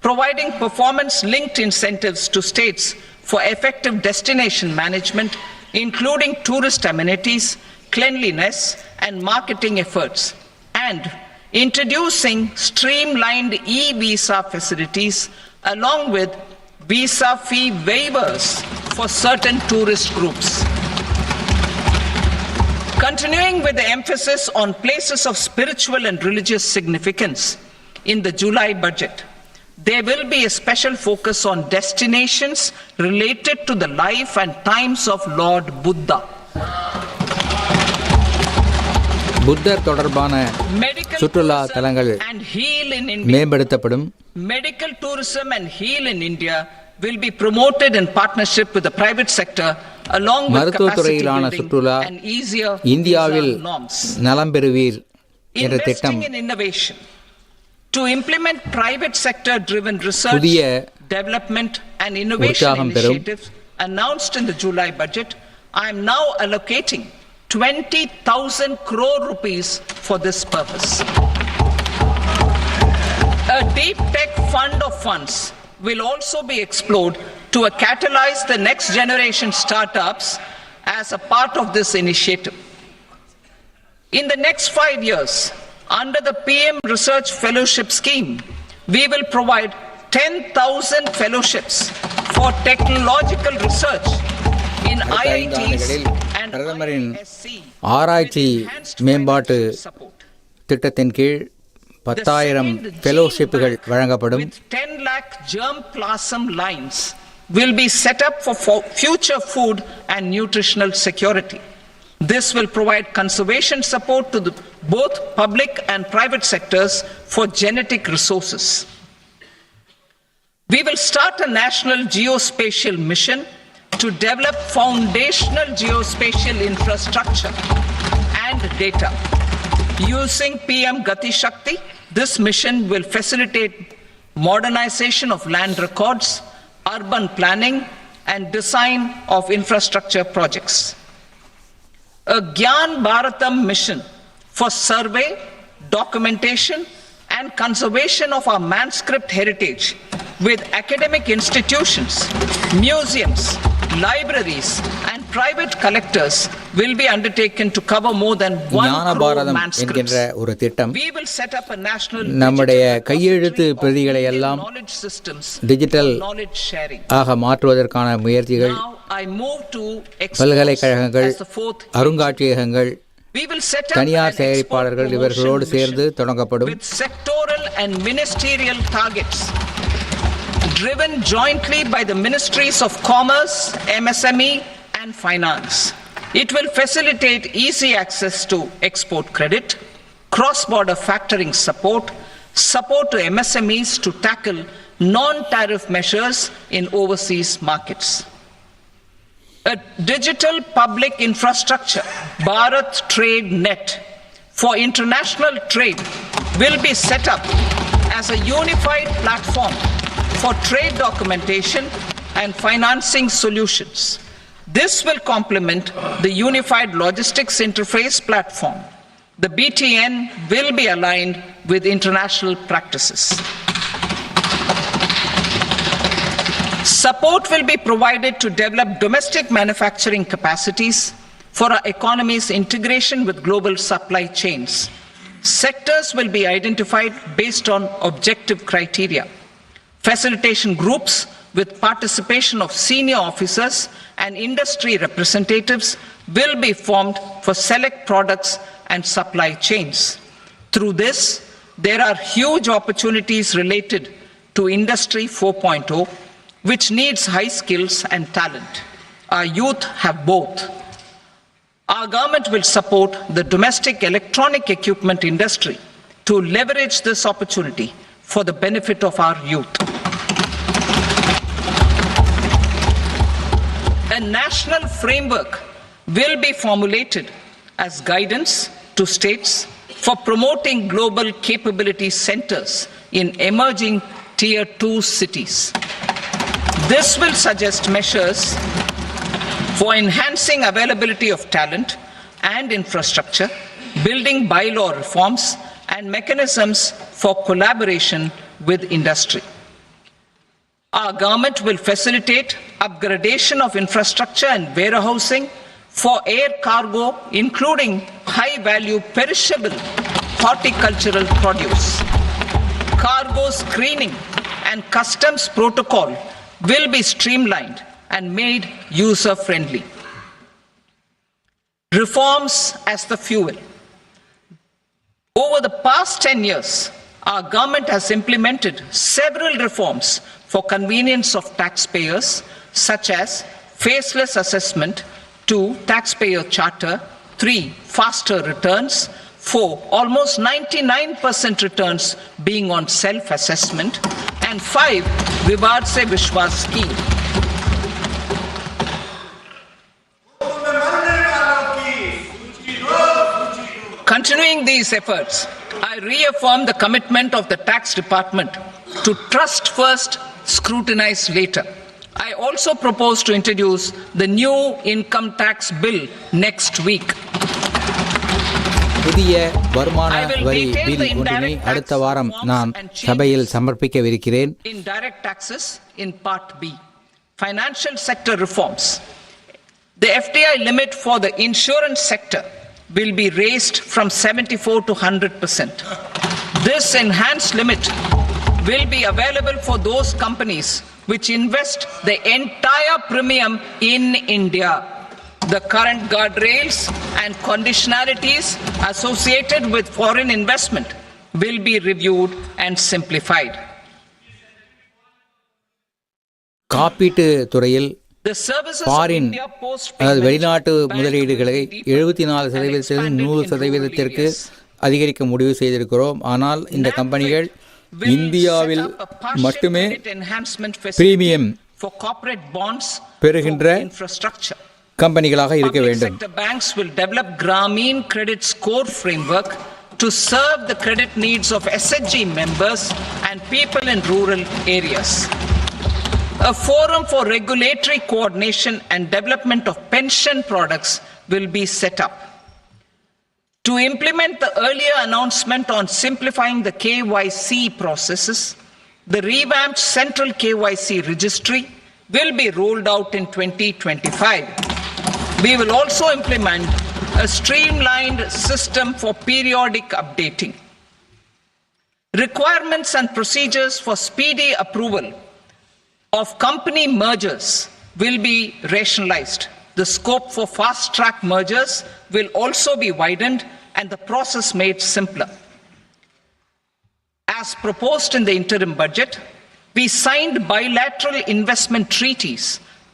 providing performance-linked incentives to states for effective destination management, including tourist amenities, cleanliness, and marketing efforts, and introducing streamlined e-visa facilities along with visa fee waivers for certain tourist groups. Continuing with the emphasis on places of spiritual and religious significance in the July budget, there will be a special focus on destinations related to the life and times of Lord Buddha. புத்தர் தொடர்பான சுற்றுலா தலங்கள் மேம்படுத்தப்படும். Medical tourism and heal in India will be promoted in partnership with the private sector along with capacity building and easier இந்தியாவில் நலம் பெறுவீர் என்ற திட்டம் investing in innovation to implement private sector driven research, development and innovation initiatives announced in the July budget. I am now allocating 20,000 crore rupees for this purpose. A deep tech fund of funds will also be explored to catalyze the next generation startups as a part of this initiative. In the next 5 years, under the PM Research Fellowship Scheme, we will provide 10,000 fellowships for technological research in IITs and பிரதமரின் ஆராய்ச்சி மேம்பாட்டு திட்டத்தின் கீழ் 10,000 ஃபெலோஷிப்புகள் வழங்கப்படும். 10 lakh germ plasm lines will be set up for future food and nutritional security. This will provide conservation support to both public and private sectors for genetic resources. We will start a national geospatial mission to develop foundational geospatial infrastructure and data. Using PM Gati Shakti, this mission will facilitate modernization of land records, urban planning, and design of infrastructure projects. A Gyan Bharatam mission for survey, documentation, and conservation of our manuscript heritage with academic institutions, museums, libraries, and private collectors will be undertaken to cover more than 1 crore manuscripts. ஒரு திட்டம் We will set up a national நம்முடைய கையெழுத்து பிரதிகளை எல்லாம் digital ஆக மாற்றுவதற்கான முயற்சிகள் பல்கலைக்கழகங்கள், அருங்காட்சியகங்கள், தனியார் தயாரிப்பாளர்கள் இவர்களோடு சேர்ந்து தொடங்கப்படும். sectoral and ministerial targets driven jointly by the Ministries of Commerce, MSME and Finance. It will facilitate easy access to export credit, cross-border factoring support, support to MSMEs to tackle non-tariff measures in overseas markets. A digital public infrastructure, Bharat Trade Net, for international trade will be set up as a unified platform for trade documentation and financing solutions. This will complement the Unified Logistics Interface platform. The BTN will be aligned with international practices. Support will be provided to develop domestic manufacturing capacities for our economy's integration with global supply chains. Sectors will be identified based on objective criteria. Facilitation groups with participation of senior officers and industry representatives will be formed for select products and supply chains. Through this, there are huge opportunities related to Industry 4.0, which needs high skills and talent. Our youth have both. Our government will support the domestic electronic equipment industry to leverage this opportunity for the benefit of our youth. A national framework will be formulated as guidance to states for promoting global capability centers in emerging Tier 2 cities. This will suggest measures for enhancing availability of talent and infrastructure, building bylaw reforms, and mechanisms for collaboration with industry. Our government will facilitate upgradation of infrastructure and warehousing for air cargo, including high-value perishable horticultural produce. Cargo screening and customs protocol will be streamlined and made user-friendly. Reforms as the fuel. Over the past 10 years, our government has implemented several reforms for convenience of taxpayers, such as faceless assessment, 2, taxpayer charter, 3, faster returns, 4, almost 99% returns being on self-assessment, and 5, Vivad Se Vishwas scheme. Continuing these efforts, I reaffirm the commitment of the tax department to trust first, scrutinize later. I also propose to introduce the new income tax bill next week. புதிய வருமான வரி bill ஒன்றினை அடுத்த வாரம் நான் சபையில் சமர்ப்பிக்கவிருக்கிறேன். Indirect taxes in part B. Financial sector reforms. The FDI limit for the insurance sector will be raised from 74 to 100%. This enhanced limit will be available for those companies which invest the entire premium in India. The current guardrails and conditionalities associated with foreign investment will be reviewed and simplified. காப்பீட்டு துறையில் foreign வெளிநாட்டு முதலீடுகளை 74% 100% அதிகரிக்க முடிவு செய்திருக்கிறோம். ஆனால் இந்த கம்பெனிகள் இந்தியாவில் மட்டுமே பிரீமியம் பெறுகின்ற கம்பெனிகளாக இருக்க வேண்டும். Banks will develop Grameen Credit Score Framework to serve the credit needs of SHG members and people in rural areas. A forum for regulatory coordination and development of pension products will be set up. To implement the earlier announcement on simplifying the KYC processes, the revamped Central KYC Registry will be rolled out in 2025. We will also implement a streamlined system for periodic updating. Requirements and procedures for speedy approval of company mergers will be rationalized. The scope for fast-track mergers will also be widened and the process made simpler. As proposed in the interim budget, we signed bilateral investment treaties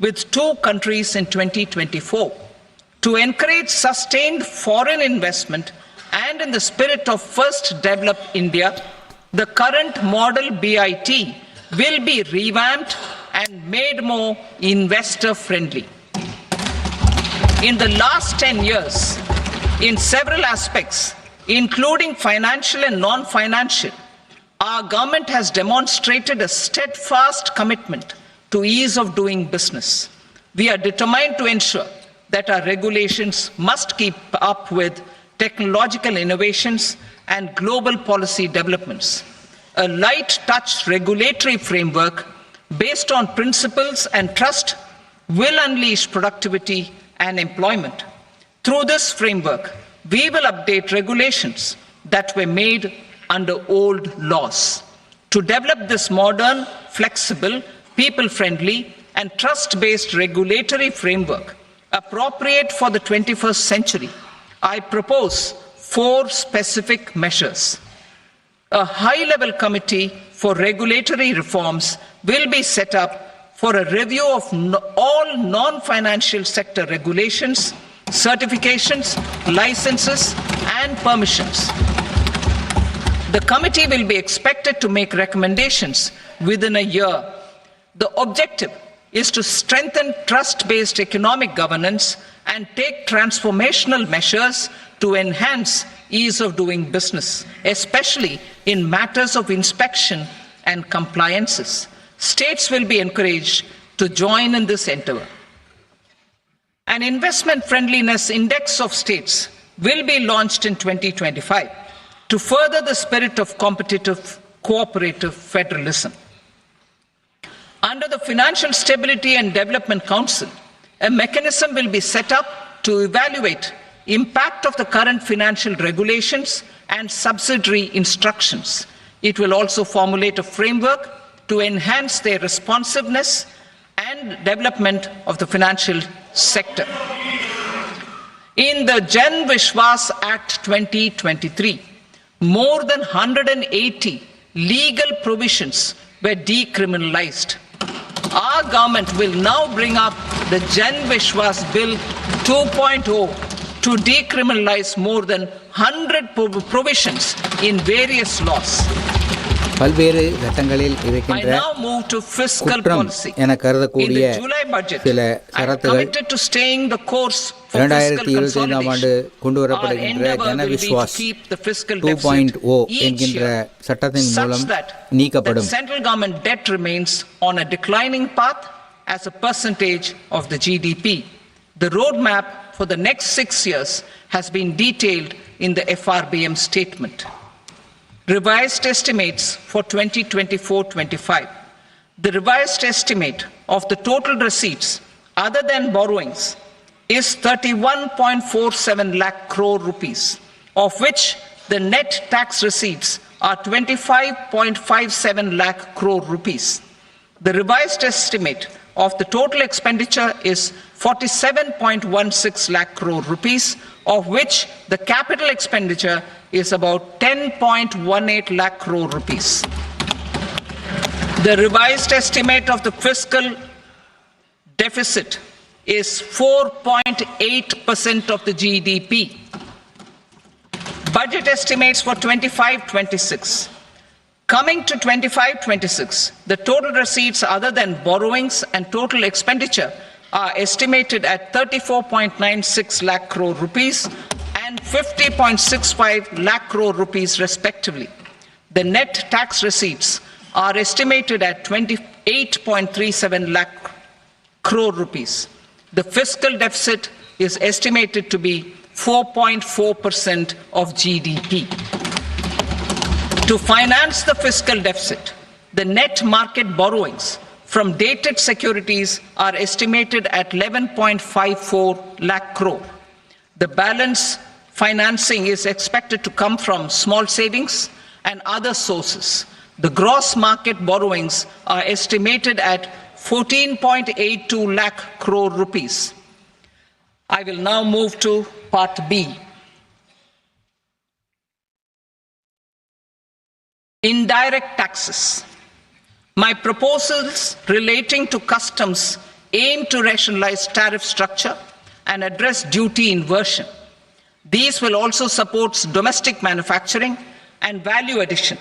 with 2 countries in 2024 to encourage sustained foreign investment, and in the spirit of First Develop India, the current model BIT will be revamped and made more investor-friendly. In the last 10 years, in several aspects, including financial and non-financial, our government has demonstrated a steadfast commitment to ease of doing business. We are determined to ensure that our regulations must keep up with technological innovations and global policy developments. A light touch regulatory framework based on principles and trust will unleash productivity and employment. Through this framework, we will update regulations that were made under old laws. To develop this modern, flexible, people-friendly, and trust-based regulatory framework appropriate for the 21st century, I propose 4 specific measures. A high-level committee for regulatory reforms will be set up for a review of all non-financial sector regulations, certifications, licenses, and permissions. The committee will be expected to make recommendations within a year. The objective is to strengthen trust-based economic governance and take transformational measures to enhance ease of doing business, especially in matters of inspection and compliances. States will be encouraged to join in this endeavor. An investment friendliness index of states will be launched in 2025 to further the spirit of competitive, cooperative federalism. Under the Financial Stability and Development Council, a mechanism will be set up to evaluate impact of the current financial regulations and subsidiary instructions. It will also formulate a framework to enhance their responsiveness and development of the financial sector. In the Jan Vishwas Act 2023, more than 180 legal provisions were decriminalized. Our government will now bring up the Jan Vishwas Bill 2.0 to decriminalize more than 100 provisions in various laws. பல்வேறு சட்டங்களில் I இருக்கின்ற now move to fiscal குற்றம் policy. என In கருதக்கூடிய the July budget, சில I am சரத்துகள் committed to staying the course for fiscal 2025 ஆண்டு consolidation. கொண்டு Our வரப்படுகின்ற endeavor will be to ஜனவிஸ்வாஸ் keep the fiscal 2.0 deficit each என்கின்ற year சட்டத்தின் மூலம் such that நீக்கப்படும். central government debt remains on a declining path as a percentage of the GDP. The roadmap for the next 6 years has been detailed in the FRBM statement. Revised estimates for 2024-25. The revised estimate of the total receipts other than borrowings is 31.47 lakh crore rupees, of which the net tax receipts are 25.57 lakh crore rupees. The revised estimate of the total expenditure is 47.16 lakh crore rupees, of which the capital expenditure is about 10.18 lakh crore rupees. The revised estimate of the fiscal deficit is 4.8% of the GDP. Budget estimates for 25-26. Coming to 25-26, the total receipts other than borrowings and total expenditure are estimated at 34.96 lakh crore rupees and 50.65 lakh crore rupees respectively. The net tax receipts are estimated at 28.37 lakh crore rupees. The fiscal deficit is estimated to be 4.4% of GDP. To finance the fiscal deficit, the net market borrowings from dated securities are estimated at 11.54 lakh crore. The balance financing is expected to come from small savings and other sources. The gross market borrowings are estimated at 14.82 lakh crore rupees. I will now move to Part B. Indirect taxes. My proposals relating to customs aim to rationalize tariff structure and address duty inversion. These will also support domestic manufacturing and value addition,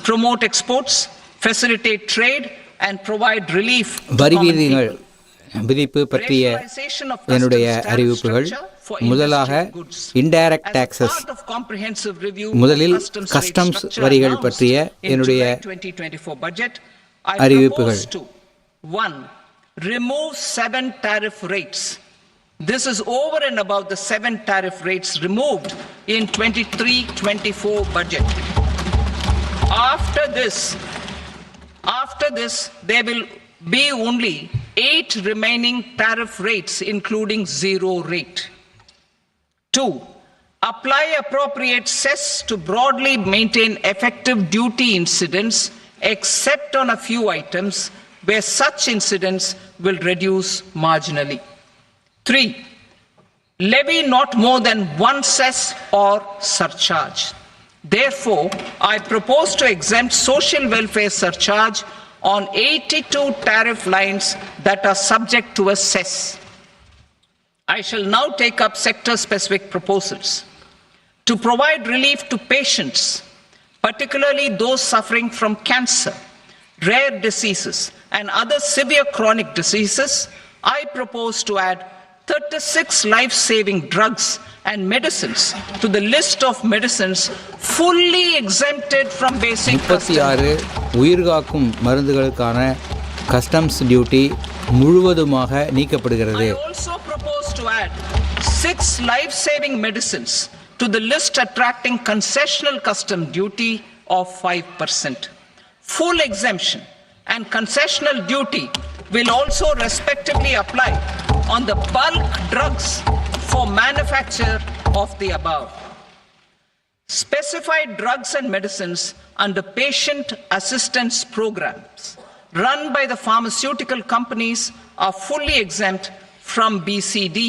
promote exports, facilitate trade, and provide relief to வரி common விதிகள் people. விதிப்பு பற்றிய Rationalization of என்னுடைய customs tariff அறிவிப்புகள் structure for முதலாக industrial goods. Indirect As a taxes part of comprehensive review of முதலில் customs rate customs structure வரிகள் announced பற்றிய in என்னுடைய July 2024 budget, I அறிவிப்புகள். propose to 1. Remove 7 tariff rates. This is over and above the 7 tariff rates removed in 23-24 budget. After this, there will be only 8 remaining tariff rates, including 0 rate. 2. Apply appropriate cess to broadly maintain effective duty incidence, except on a few items where such incidents will reduce marginally. 3. Levy not more than 1 cess or surcharge. Therefore, I propose to exempt social welfare surcharge on 82 tariff lines that are subject to a cess. I shall now take up sector-specific proposals. To provide relief to patients, particularly those suffering from cancer, rare diseases, and other severe chronic diseases, I propose to add 36 life-saving drugs and medicines to the list of medicines fully exempted from basic customs. 36 உயிர்காக்கும் மருந்துகளுக்கான customs duty முழுவதுமாக நீக்கப்படுகிறது. I also propose to add 6 life-saving medicines to the list attracting concessional custom duty of 5%. Full exemption and concessional duty will also respectively apply on the bulk drugs for manufacture of the above. Specified drugs and medicines under patient assistance programs run by the pharmaceutical companies are fully exempt from BCD,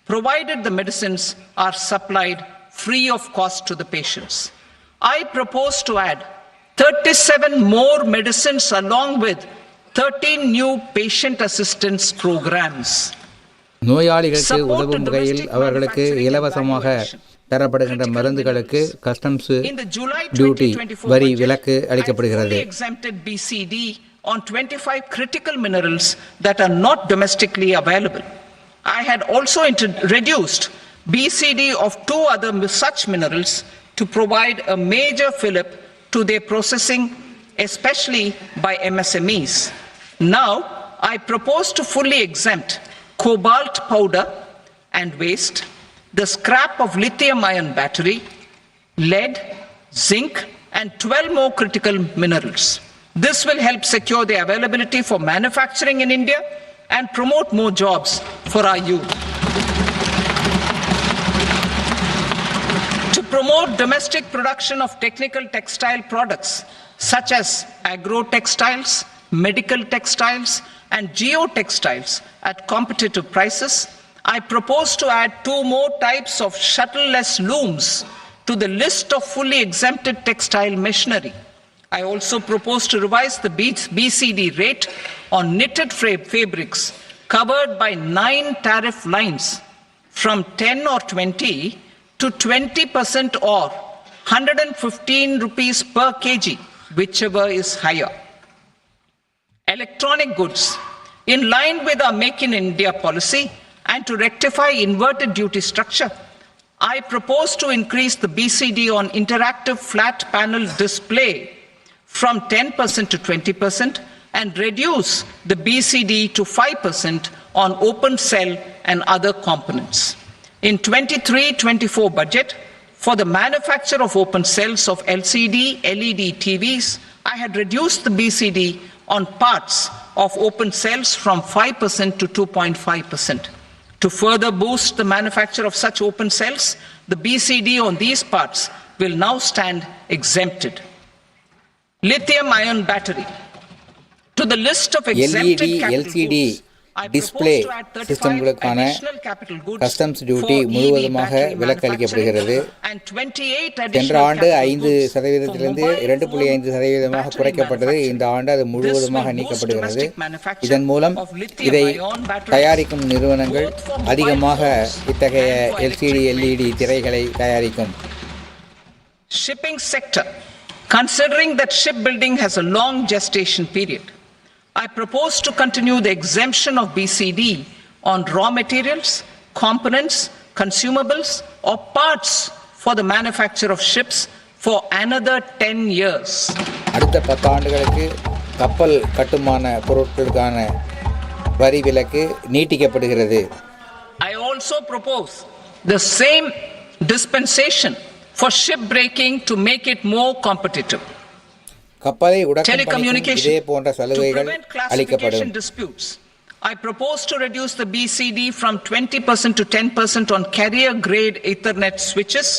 provided the medicines are supplied free of cost to the patients. I propose to add 37 more medicines along with 13 new patient assistance programs. நோயாளிகளுக்கு உதவும் வகையில் அவர்களுக்கு இலவசமாக தரப்படுகின்ற மருந்துகளுக்கு customs duty வரி விலக்கு அளிக்கப்படுகிறது. BCD on 25 critical minerals that are not domestically available. I had also reduced BCD of 2 other such minerals to provide a major fillip to their processing, especially by MSMEs. Now, I propose to fully exempt cobalt powder and waste, the scrap of lithium-ion battery, lead, zinc, and 12 more critical minerals. This will help secure the availability for manufacturing in India and promote more jobs for our youth. To promote domestic production of technical textile products such as agro-textiles, medical textiles, and geotextiles at competitive prices, I propose to add 2 more types of shuttle-less looms to the list of fully exempted textile machinery. I also propose to revise the BCD rate on knitted fabrics covered by 9 tariff lines from 10 or 20 to 20% or 115 rupees per kg, whichever is higher. Electronic goods, in line with our Make in India policy and to rectify inverted duty structure, I propose to increase the BCD on interactive flat panel display from 10% to 20% and reduce the BCD to 5% on open cell and other components. In 23-24 budget, for the manufacture of open cells of LCD, LED TVs, I had reduced the BCD on parts of open cells from 5% to 2.5%. To further boost the manufacture of such open cells, the BCD on these parts will now stand exempted. Lithium-ion battery. To the list of exempted LCD display சிஸ்டம்களுக்கான customs duty முழுவதுமாக விலக்களிக்கப்படுகிறது. சென்ற ஆண்டு 5%, 2.5% குறைக்கப்பட்டது. இந்த ஆண்டு அது முழுவதுமாக நீக்கப்படுகிறது. இதன் மூலம் இதை தயாரிக்கும் நிறுவனங்கள் அதிகமாக இத்தகைய LCD, LED திரைகளை தயாரிக்கும். Shipping sector. Considering that shipbuilding has a long gestation period, I propose to continue the exemption of BCD on raw materials, components, consumables, or parts for the manufacture of ships for another 10 years. அடுத்த 10 ஆண்டுகளுக்கு கப்பல் கட்டுமான பொருட்களுக்கான வரி விலக்கு நீட்டிக்கப்படுகிறது. I also propose the same dispensation for shipbreaking to make it more competitive. கப்பலை உடைக்கும் பணிக்கும் இதே போன்ற சலுகைகள் அளிக்கப்படும். I propose to reduce the BCD from 20% to 10% on carrier grade Ethernet switches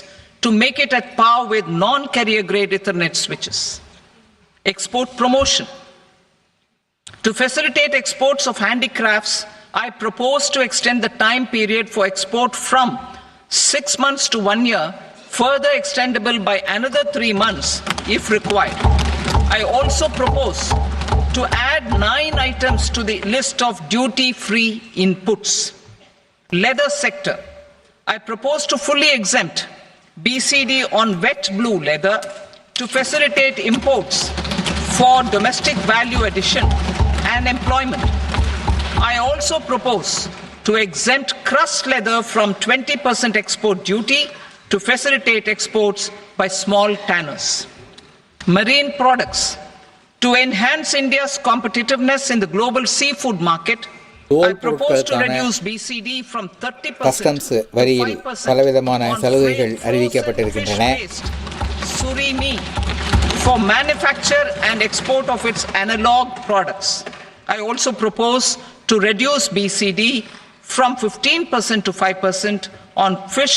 to make it at par with non-carrier grade Ethernet switches. Export promotion. To facilitate exports of handicrafts, I propose to extend the time period for export from 6 months to 1 year, further extendable by another 3 months if required. I also propose to add 9 items to the list of duty-free inputs. Leather sector. I propose to fully exempt BCD on wet blue leather to facilitate imports for domestic value addition and employment. I also propose to exempt crust leather from 20% export duty to facilitate exports by small tanners. Marine products. To enhance India's competitiveness in the global seafood market, I propose to reduce BCD from 30% customs வரியில் பலவிதமான சலுகைகள் அறிவிக்கப்பட்டிருக்கின்றன. surimi, for manufacture and export of its analog products. I also propose to reduce BCD from 15% to 5% on fish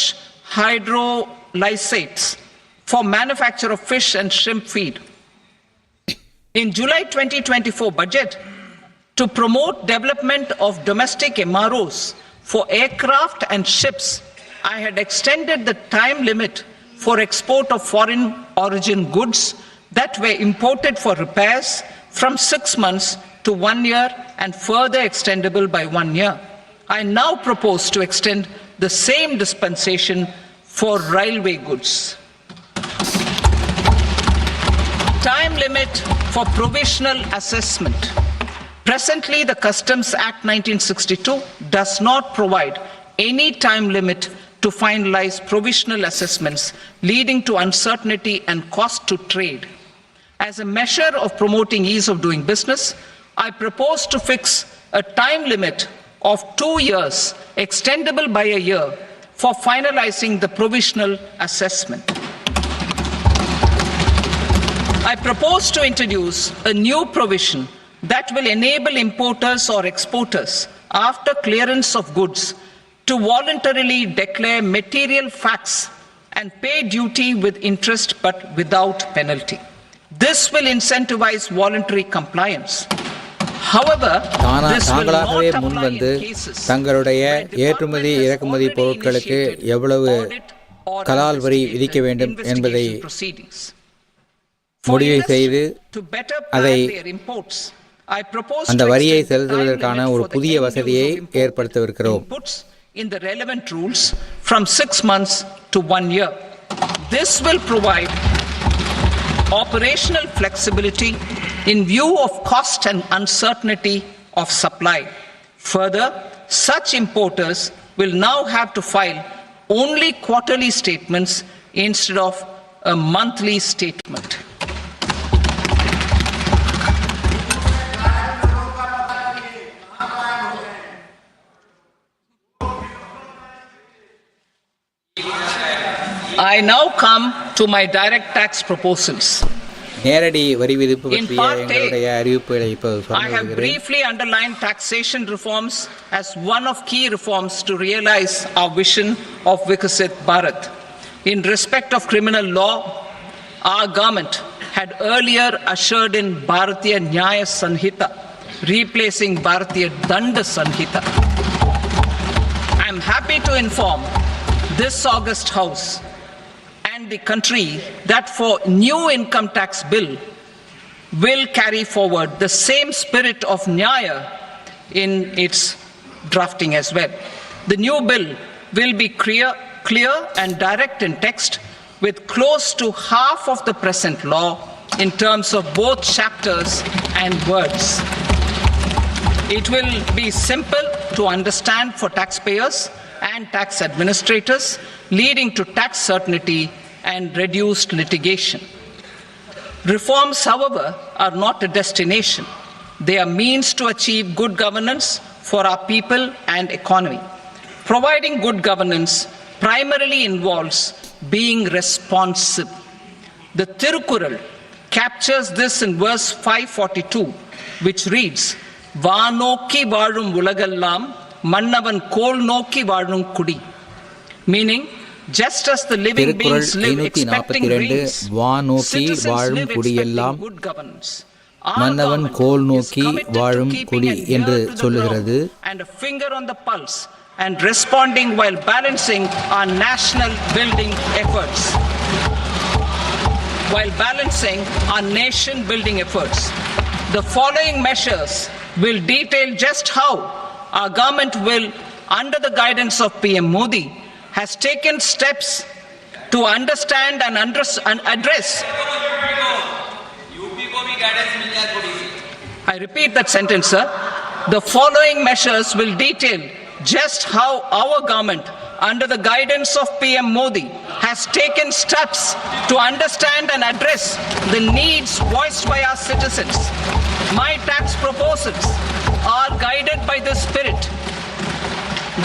hydrolysates for manufacture of fish and shrimp feed. In July 2024 budget, to promote development of domestic MROs for aircraft and ships, I had extended the time limit for export of foreign origin goods that were imported for repairs from 6 months to 1 year and further extendable by 1 year. I now propose to extend the same dispensation for railway goods. Time limit for provisional assessment. Presently, the Customs Act 1962 does not provide any time limit to finalize provisional assessments, leading to uncertainty and cost to trade. As a measure of promoting ease of doing business, I propose to fix a time limit of 2 years, extendable by a year, for finalizing the provisional assessment. I propose to introduce a new provision that will enable importers or exporters, after clearance of goods, to voluntarily declare material facts and pay duty with interest but without penalty. This will incentivize voluntary compliance. However, this will not தாங்களாகவே apply முன்வந்து in cases தங்களுடைய where the ஏற்றுமதி government has இறக்குமதி already பொருட்களுக்கு initiated எவ்வளவு audit or கலால் வரி விதிக்க வேண்டும் என்பதை investigation proceedings. For முடிவை industry செய்து to better அதை plan their imports, I propose அந்த to வரியை extend the time செலுத்துவதற்கான limit ஒரு for the புதிய end use வசதியை of import ஏற்படுத்தவிருக்கிறோம். inputs in the relevant rules from 6 months to 1 year. This will provide operational flexibility in view of cost and uncertainty of supply. Further, such importers will now have to file only quarterly statements instead of a monthly statement. I now come to my direct tax proposals. நேரடி வரி விதிப்பு In பற்றிய part A, எங்களுடைய அறிவிப்புகளை இப்போது I have சொல்லுகிறேன். briefly underlined taxation reforms as one of key reforms to realize our vision of Vikasit Bharat. In respect of criminal law, our government had earlier ushered in Bharatiya Nyaya Sanhita, replacing Bharatiya Danda Sanhita. I am happy to inform this august House and the country that for new income tax bill will carry forward the same spirit of Nyaya in its drafting as well. The new bill will be clear and direct in text, with close to half of the present law in terms of both chapters and words. It will be simple to understand for taxpayers and tax administrators, leading to tax certainty and reduced litigation. Reforms, however, are not a destination. They are means to achieve good governance for our people and economy. Providing good governance primarily involves being responsive. The Tirukural captures this in verse 542, which reads, "Vaanokki vaazhum ulagallam mannavan kol nokki vaazhum kudi," meaning, just as the living beings live expecting rains, citizens live expecting good governance. மன்னவன் கோல் நோக்கி வாழும் குடி என்று சொல்லுகிறது. And a finger on the pulse and responding while balancing our national building efforts. While balancing our nation building efforts, the following measures will detail just how our government will, under the guidance of PM Modi, has taken steps to understand and address. I repeat that sentence, sir. The following measures will detail just how our government, under the guidance of PM Modi, has taken steps to understand and address the needs voiced by our citizens. My tax proposals are guided by this spirit.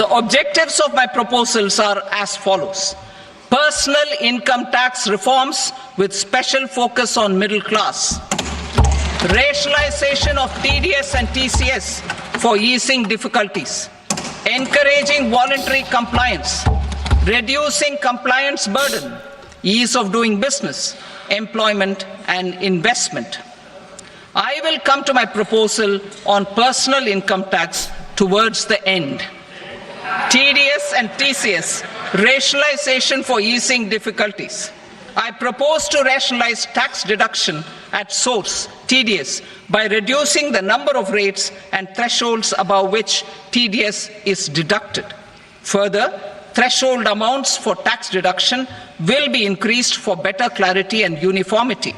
The objectives of my proposals are as follows. Per personal income tax reforms with special focus on middle class, rationalization of TDS and TCS for easing difficulties, encouraging voluntary compliance, reducing compliance burden, ease of doing business, employment and investment. I will come to my proposal on personal income tax towards the end. TDS and TCS, rationalization for easing difficulties. I propose to rationalize tax deduction at source, TDS, by reducing the number of rates and thresholds above which TDS is deducted. Further, threshold amounts for tax deduction will be increased for better clarity and uniformity.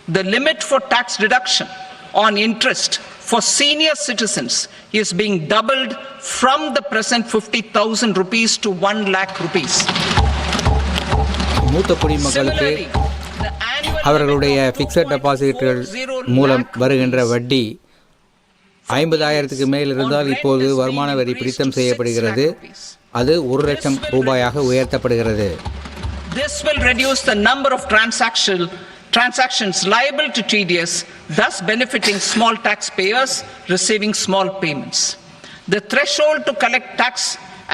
The limit for tax deduction on interest for senior citizens is being doubled from the present 50,000 rupees to 1 lakh rupees. மூத்த குடிமக்களுக்கு அவர்களுடைய fixed டெபாசிட்கள் மூலம் வருகின்ற வட்டி 50,000க்கு மேல் இருந்தால் இப்போது வருமான வரி பிடித்தம் செய்யப்படுகிறது. அது 1 லட்சம் ரூபாயாக உயர்த்தப்படுகிறது. This will reduce the number of transactions liable to TDS, thus benefiting small taxpayers receiving small payments. The threshold to collect tax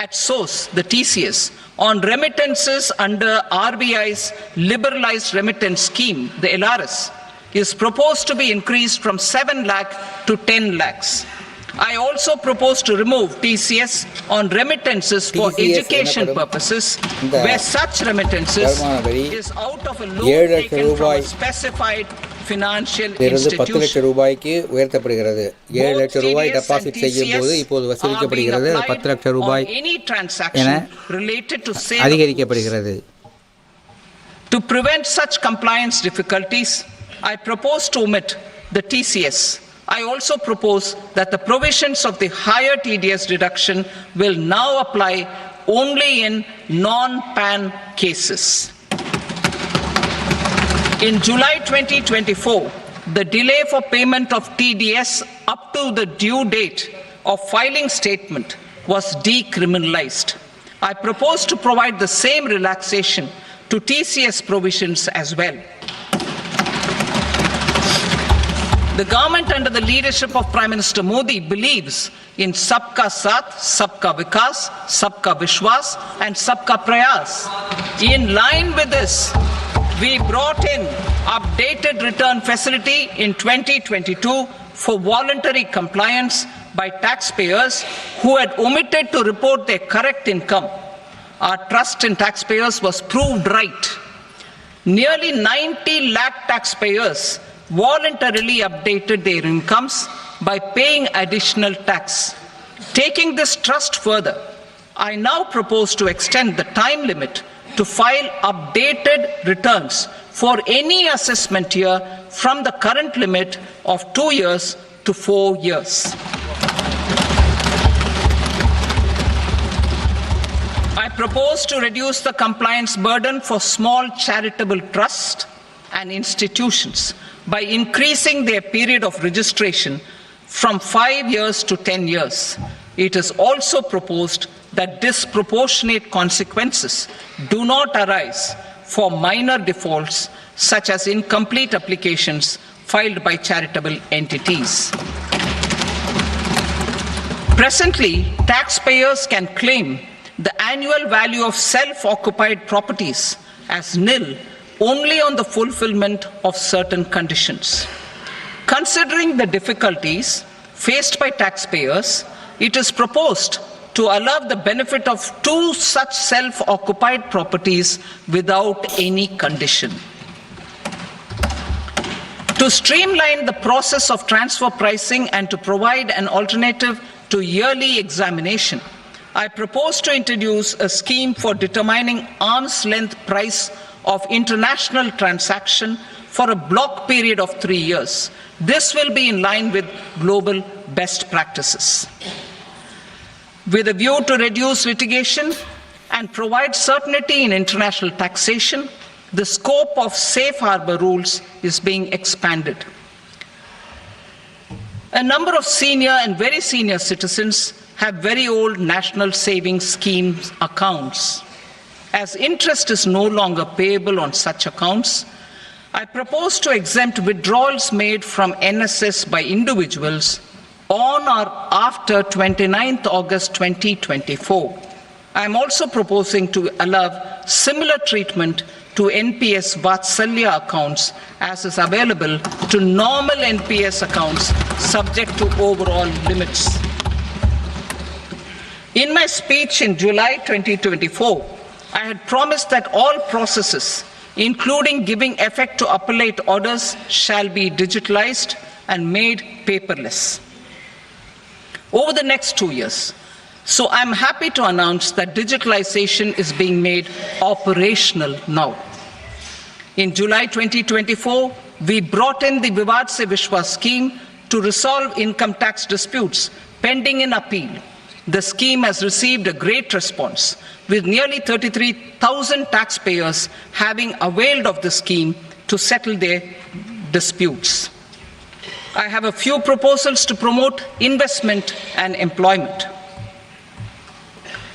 at source, the TCS, on remittances under RBI's liberalized remittance scheme, the LRS, is proposed to be increased from 7 lakh to 10 lakhs. I also propose to remove TCS on remittances for education purposes, where such remittances is out of a loan taken from a specified financial institution. 10 லட்சம் ரூபாய்க்கு உயர்த்தப்படுகிறது. 7 லட்சம் ரூபாய் deposit செய்யும் போது இப்போது வசூலிக்கப்படுகிறது 10 லட்சம் ரூபாய் என அதிகரிக்கப்படுகிறது. To prevent such compliance difficulties, I propose to omit the TCS. I also propose that the provisions of the higher TDS deduction will now apply only in non-PAN cases. In July 2024, the delay for payment of TDS up to the due date of filing statement was decriminalized. I propose to provide the same relaxation to TCS provisions as well. The government under the leadership of Prime Minister Modi believes in Sabka Saath, Sabka Vikas, Sabka Vishwas and Sabka Prayas. In line with this, we brought in updated return facility in 2022 for voluntary compliance by taxpayers who had omitted to report their correct income. Our trust in taxpayers was proved right. Nearly 90 lakh taxpayers voluntarily updated their incomes by paying additional tax. Taking this trust further, I now propose to extend the time limit to file updated returns for any assessment year from the current limit of 2 years to 4 years. I propose to reduce the compliance burden for small charitable trusts and institutions by increasing their period of registration from 5 years to 10 years. It is also proposed that disproportionate consequences do not arise for minor defaults such as incomplete applications filed by charitable entities. Presently, taxpayers can claim the annual value of self-occupied properties as nil only on the fulfillment of certain conditions. Considering the difficulties faced by taxpayers, it is proposed to allow the benefit of 2 such self-occupied properties without any condition. To streamline the process of transfer pricing and to provide an alternative to yearly examination, I propose to introduce a scheme for determining arm's length price of international transaction for a block period of 3 years. This will be in line with global best practices. With a view to reduce litigation and provide certainty in international taxation, the scope of safe harbor rules is being expanded. A number of senior and very senior citizens have very old national savings schemes accounts. As interest is no longer payable on such accounts, I propose to exempt withdrawals made from NSS by individuals on or after 29th August 2024. I am also proposing to allow similar treatment to NPS Vatsalya accounts as is available to normal NPS accounts subject to overall limits. In my speech in July 2024, I had promised that all processes, including giving effect to appellate orders, shall be digitalized and made paperless over the next 2 years. So I'm happy to announce that digitalization is being made operational now. In July 2024, we brought in the Vivad Se Vishwas scheme to resolve income tax disputes pending in appeal. The scheme has received a great response, with nearly 33,000 taxpayers having availed of the scheme to settle their disputes. I have a few proposals to promote investment and employment.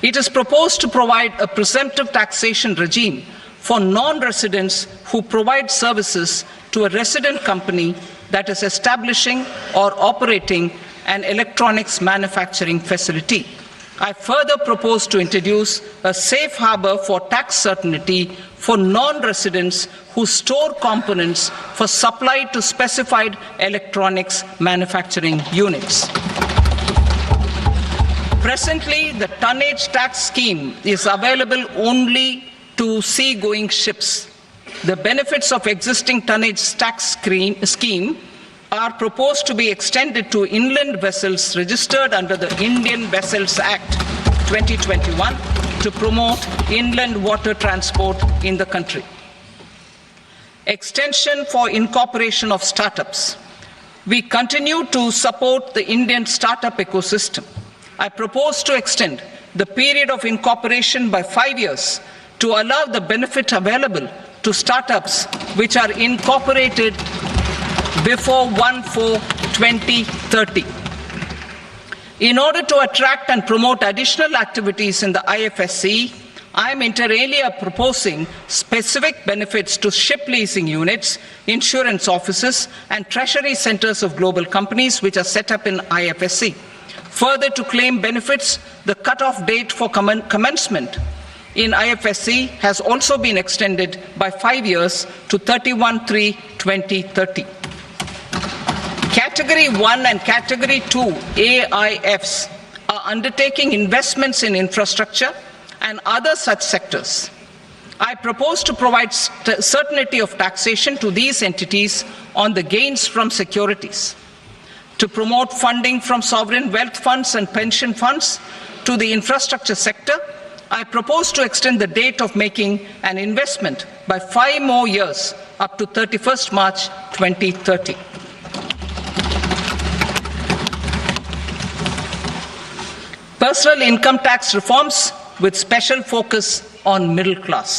It is proposed to provide a presumptive taxation regime for non-residents who provide services to a resident company that is establishing or operating an electronics manufacturing facility. I further propose to introduce a safe harbor for tax certainty for non-residents who store components for supply to specified electronics manufacturing units. Presently, the tonnage tax scheme is available only to sea-going ships. The benefits of existing tonnage tax scheme are proposed to be extended to inland vessels registered under the Indian Vessels Act 2021 to promote inland water transport in the country. Extension for incorporation of startups. We continue to support the Indian startup ecosystem. I propose to extend the period of incorporation by 5 years to allow the benefit available to startups which are incorporated before 1/4/2030. In order to attract and promote additional activities in the IFSC, I am inter alia proposing specific benefits to ship leasing units, insurance offices, and treasury centers of global companies which are set up in IFSC. Further, to claim benefits, the cut-off date for commencement in IFSC has also been extended by 5 years to 31/3/2030. Category 1 and Category 2 AIFs are undertaking investments in infrastructure and other such sectors. I propose to provide certainty of taxation to these entities on the gains from securities. To promote funding from sovereign wealth funds and pension funds to the infrastructure sector, I propose to extend the date of making an investment by 5 more years up to 31st March 2030. Personal income tax reforms with special focus on middle class.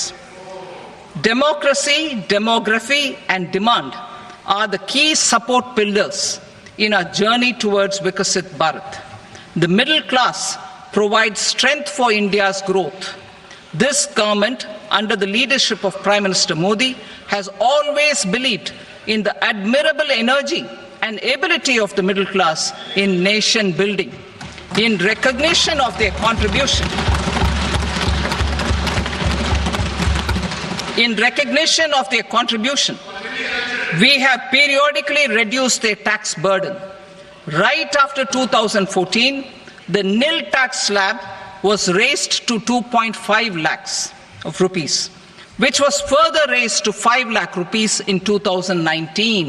Democracy, demography, and demand are the key support pillars in our journey towards Vikasit Bharat. The middle class provides strength for India's growth. This government, under the leadership of Prime Minister Modi, has always believed in the admirable energy and ability of the middle class in nation building. In recognition of their contribution, we have periodically reduced their tax burden. Right after 2014, the nil tax slab was raised to 2.5 lakhs of rupees, which was further raised to 5 lakh rupees in 2019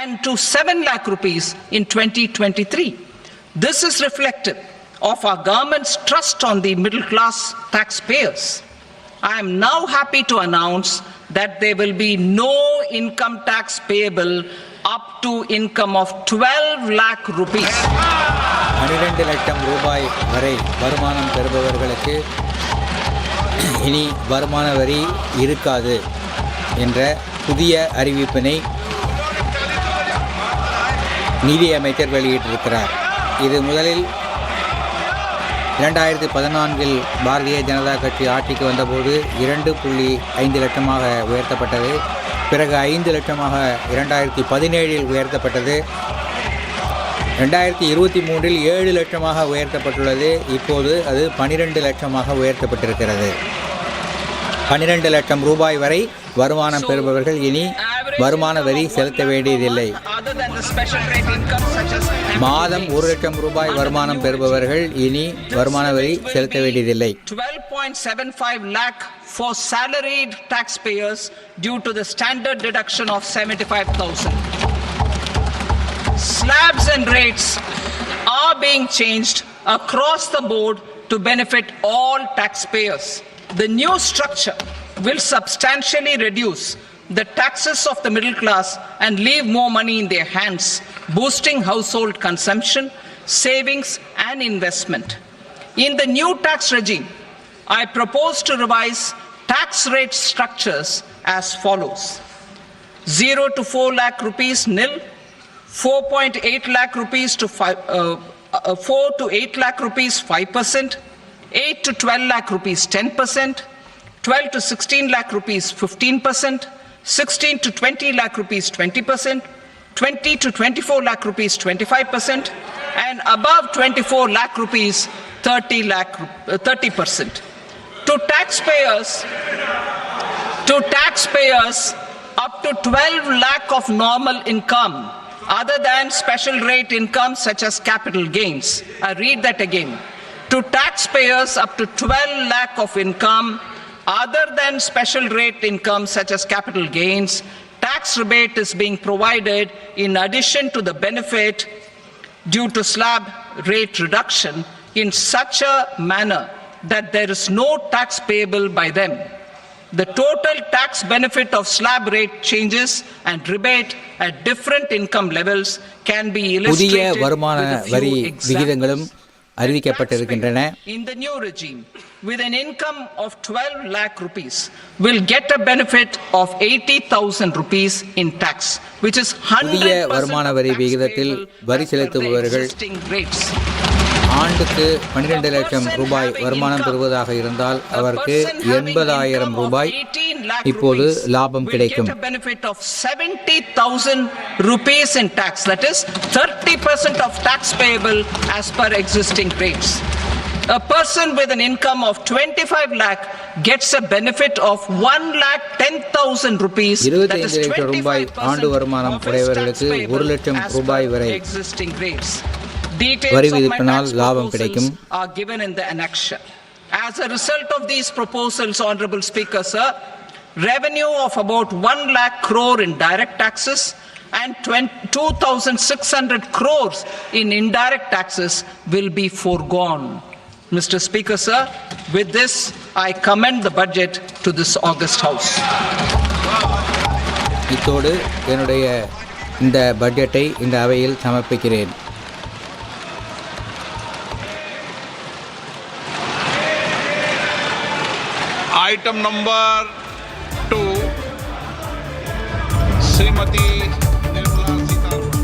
and to 7 lakh rupees in 2023. This is reflective of our government's trust on the middle class taxpayers. I am now happy to announce that there will be no income tax payable up to income of 12 lakh rupees. 12 லட்சம் ரூபாய் வரை வருமானம் பெறுபவர்களுக்கு இனி வருமான வரி இருக்காது என்ற புதிய அறிவிப்பினை நிதி அமைச்சர் வெளியிட்டிருக்கிறார். இது முதலில் 2014 பாரதிய ஜனதா கட்சி ஆட்சிக்கு வந்தபோது 2.5 லட்சமாக உயர்த்தப்பட்டது. பிறகு 5 லட்சமாக 2017 உயர்த்தப்பட்டது. 2023 7 லட்சமாக உயர்த்தப்பட்டுள்ளது. இப்போது அது 12 லட்சமாக உயர்த்தப்பட்டிருக்கிறது. 12 லட்சம் ரூபாய் வரை வருமானம் பெறுபவர்கள் இனி வருமான வரி செலுத்த வேண்டியதில்லை. மாதம் 1 லட்சம் ரூபாய் வருமானம் பெறுபவர்கள் இனி வருமான வரி செலுத்த வேண்டியதில்லை. 12.75 lakh for salaried taxpayers due to the standard deduction of 75,000. Slabs and rates are being changed across the board to benefit all taxpayers. The new structure will substantially reduce the taxes of the middle class and leave more money in their hands, boosting household consumption, savings and investment. In the new tax regime, I propose to revise tax rate structures as follows: 0 to 4 lakh rupees nil, 4.8 lakh rupees to 4 to 8 lakh rupees 5%, 8 to 12 lakh rupees 10%, 12 to 16 lakh rupees 15%, 16 to 20 lakh rupees 20%, 20 to 24 lakh rupees 25%, and above 24 lakh rupees 30%. To taxpayers up to 12 lakh of normal income other than special rate income such as capital gains. I read that again. To taxpayers up to 12 lakh of income other than special rate income such as capital gains, tax rebate is being provided in addition to the benefit due to slab rate reduction in such a manner that there is no tax payable by them. The total tax benefit of slab rate changes and rebate at different income levels can be illustrated with a few examples. அறிவிக்கப்பட்டிருக்கின்றன. In the new regime, with an income of 12 lakh rupees, will get a benefit of 80,000 rupees in tax, which is 100% வருமான வரி விகிதத்தில் வரி செலுத்துபவர்கள் ஆண்டுக்கு 12 லட்சம் ரூபாய் வருமானம் பெறுவதாக இருந்தால் அவருக்கு 80,000 ரூபாய் இப்போது லாபம் கிடைக்கும். benefit of 70,000 rupees in tax, that is 30% of tax payable as per existing rates. A person with an income of 25 lakh gets a benefit of 1,10,000 rupees, that is 25% ஆண்டு வருமானம் உடையவர்களுக்கு 1 லட்சம் ரூபாய் வரை existing rates. வரி விதிப்பினால் லாபம் கிடைக்கும். Are given in the annexure. As a result of these proposals, Honorable Speaker, sir, revenue of about 1 lakh crore in direct taxes and 2,600 crores in indirect taxes will be foregone. Mr. Speaker, sir, with this, I commend the budget to this august house. இத்தோடு என்னுடைய இந்த பட்ஜெட்டை இந்த அவையில் சமர்ப்பிக்கிறேன். Item number 2, Srimati Nirmala Sitharaman.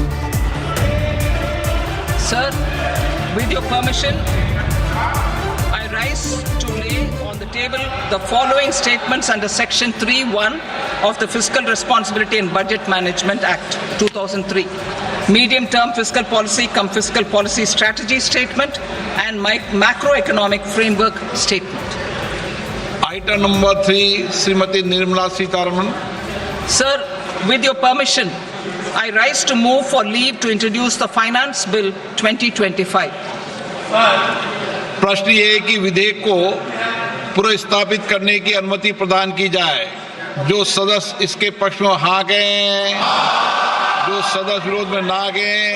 Sir, with your permission, I rise to lay on the table the following statements under Section 3(1) of the Fiscal Responsibility and Budget Management Act 2003. Medium-term fiscal policy cum fiscal policy strategy statement and macroeconomic framework statement. Item number 3, Srimati Nirmala Sitharaman. Sir, with your permission, I rise to move for leave to introduce the Finance Bill 2025. प्रश्न ये है कि विधेयक को पुनर्स्थापित करने की अनुमति प्रदान की जाए. जो सदस्य इसके पक्ष में हाँ कहें, जो सदस्य विरोध में ना कहें.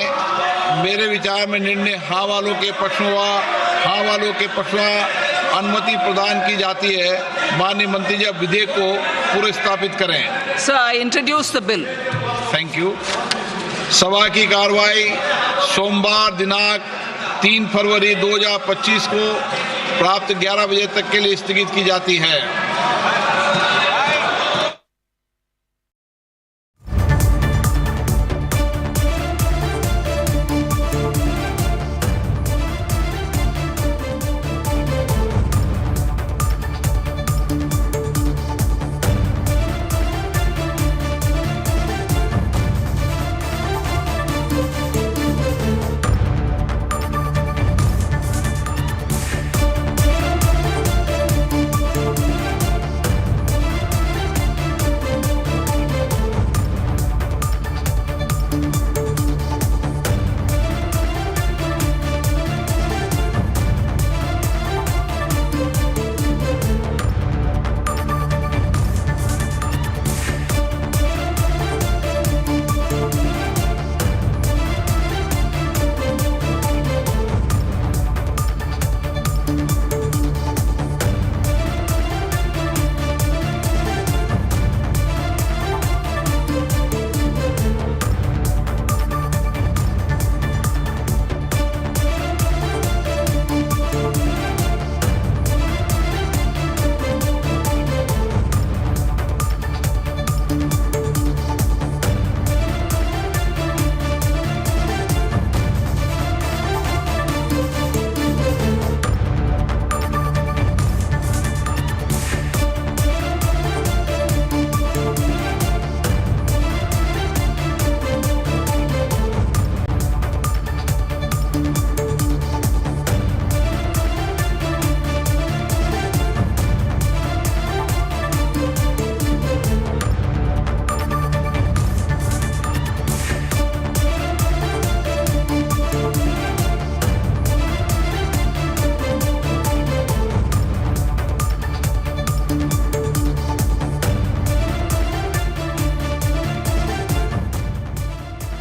मेरे विचार में निर्णय हाँ वालों के पक्ष में हुआ, हाँ वालों के पक्ष में अनुमति प्रदान की जाती है. माननीय मंत्री जी, अब विधेयक को पुनर्स्थापित करें. Sir, I introduce the bill. Thank you. सभा की कार्रवाई सोमवार दिनांक 3 फरवरी 2025 को प्राप्त 11 बजे तक के लिए स्थगित की जाती है.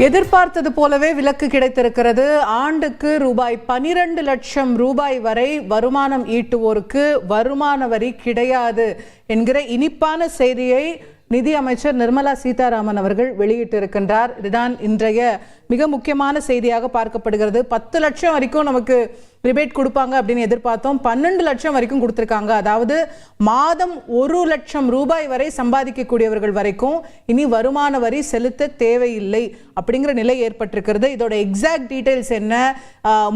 எதிர்பார்த்தது போலவே விலக்கு கிடைத்திருக்கிறது. ஆண்டுக்கு ரூபாய் 12 லட்சம் ரூபாய் வரை வருமானம் ஈட்டுவோருக்கு வருமான வரி கிடையாது என்கிற இனிப்பான செய்தியை நிதி அமைச்சர் நிர்மலா சீதாராமன் அவர்கள் வெளியிட்டிருக்கின்றார். இதுதான் இன்றைய மிக முக்கியமான செய்தியாக பார்க்கப்படுகிறது. 10 லட்சம் வரைக்கும் நமக்கு ரிபேட் கொடுப்பாங்க அப்படின்னு எதிர்பார்த்தோம். 12 லட்சம் வரைக்கும் கொடுத்திருக்காங்க. அதாவது மாதம் 1 லட்சம் ரூபாய் வரை சம்பாதிக்கக்கூடியவர்கள் வரைக்கும் இனி வருமான வரி செலுத்த தேவையில்லை அப்படிங்கிற நிலை ஏற்பட்டிருக்கிறது. இதோட எக்ஸாக்ட் டீடைல்ஸ் என்ன,